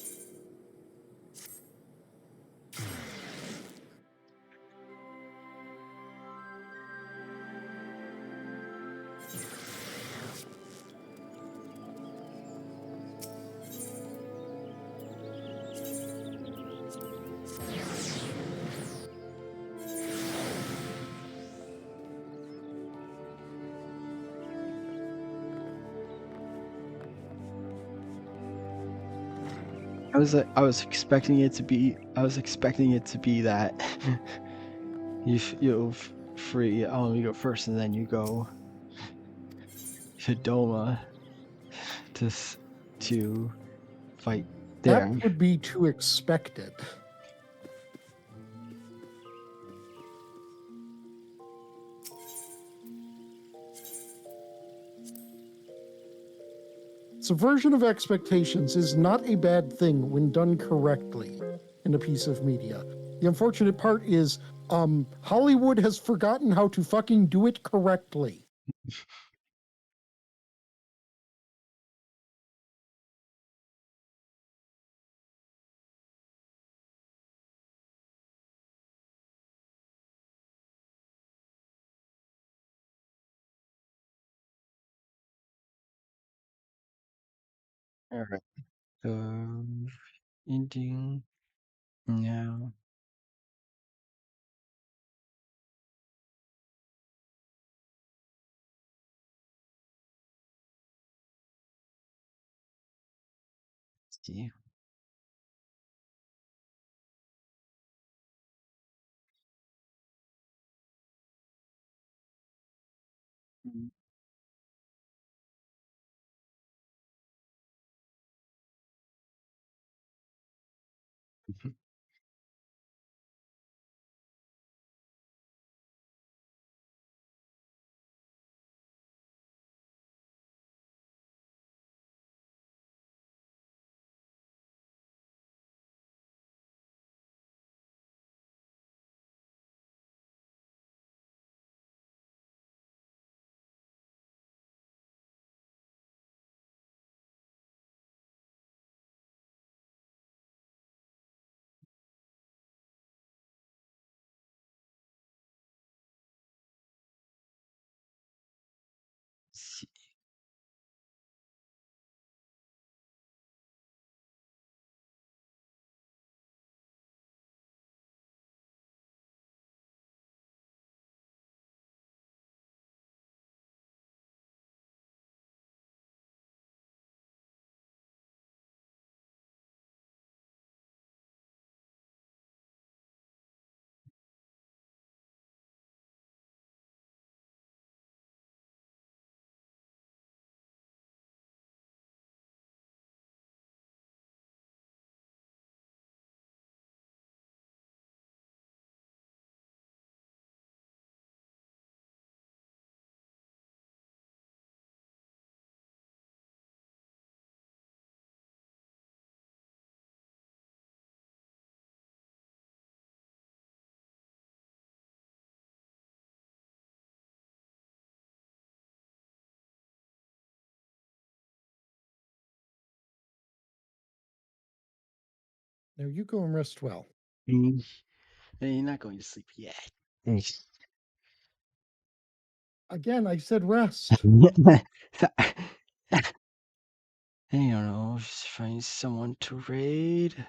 I was expecting it to be that you free you go first and then you go to Doma to fight there. That would be too expected. Subversion of expectations is not a bad thing when done correctly in a piece of media. The unfortunate part is Hollywood has forgotten how to fucking do it correctly. Alright. So ending now. Let's see. Mm. Mhm. See. Now you go and rest well. Hey, you're not going to sleep yet. Thanks. Again, I said rest. I don't know, just find someone to raid.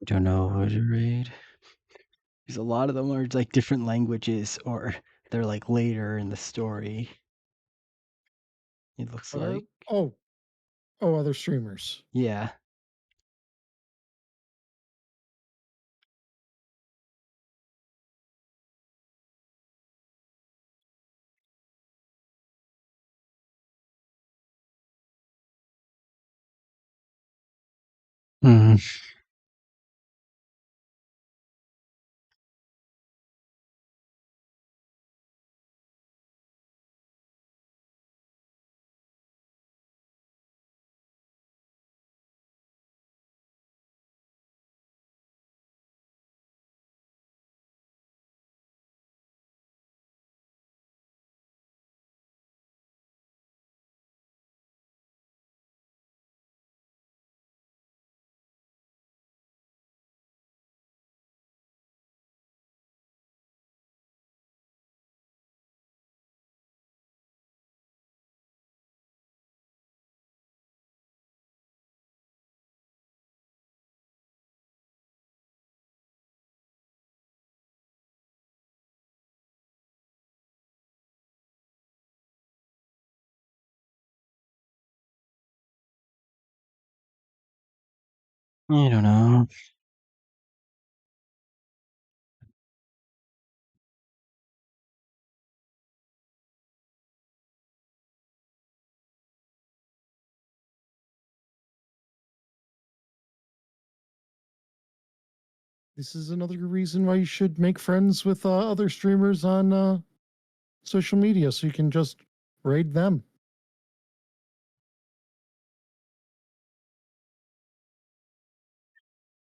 Don't know who to raid. Because a lot of them are like different languages, or they're like later in the story. It looks like. Oh, other streamers. Yeah. Mm. I don't know. This is another reason why you should make friends with other streamers on social media so you can just raid them.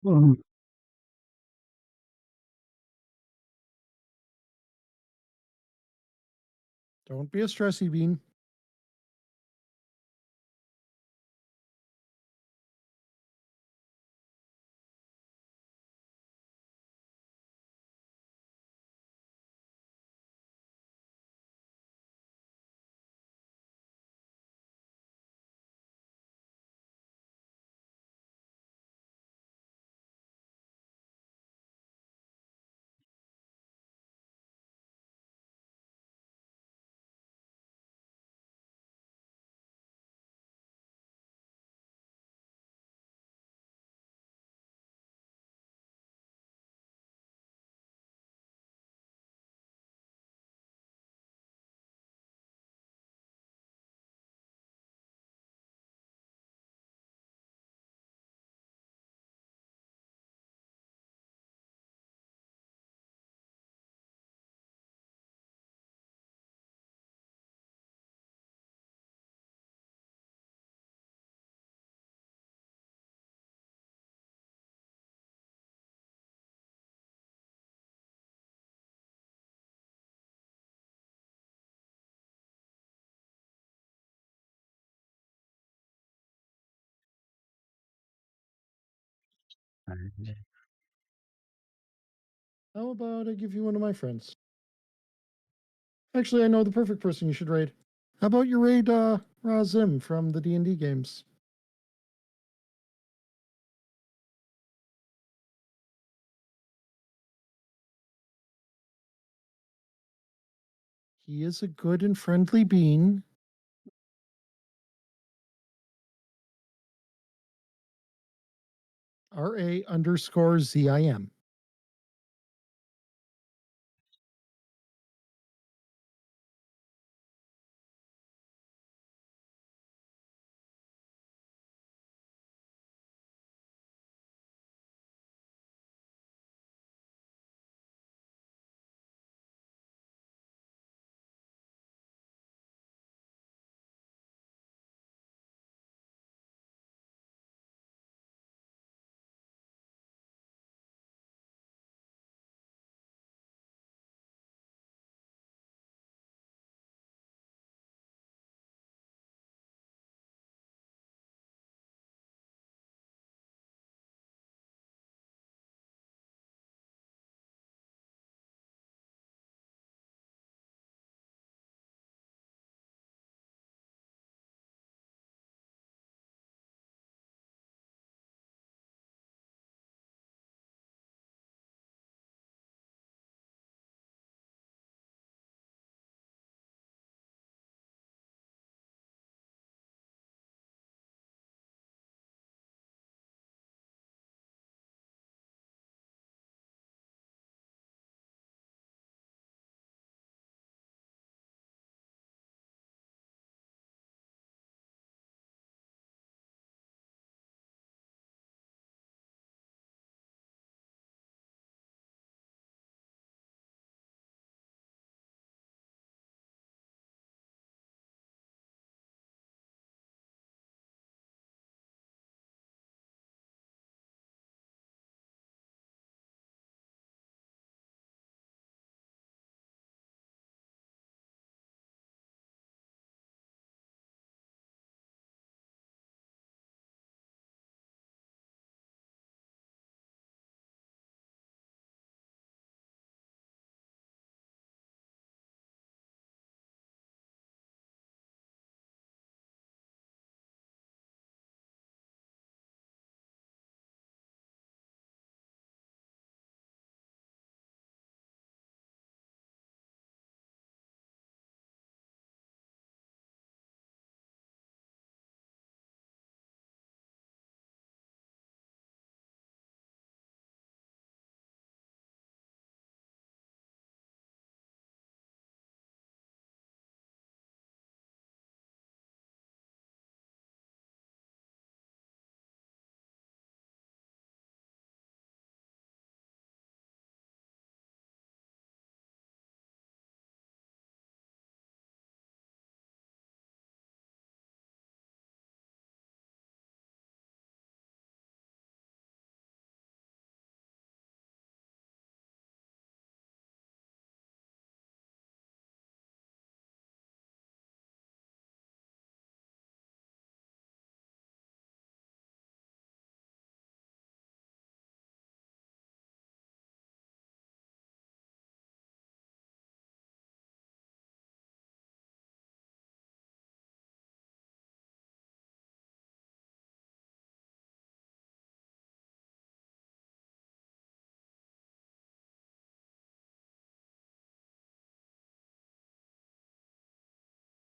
Mhm. Don't be a stressy bean. How about I give you one of my friends? Actually, I know the perfect person you should raid. How about you raid Razim from the D&D games? He is a good and friendly being. RA_ZIM.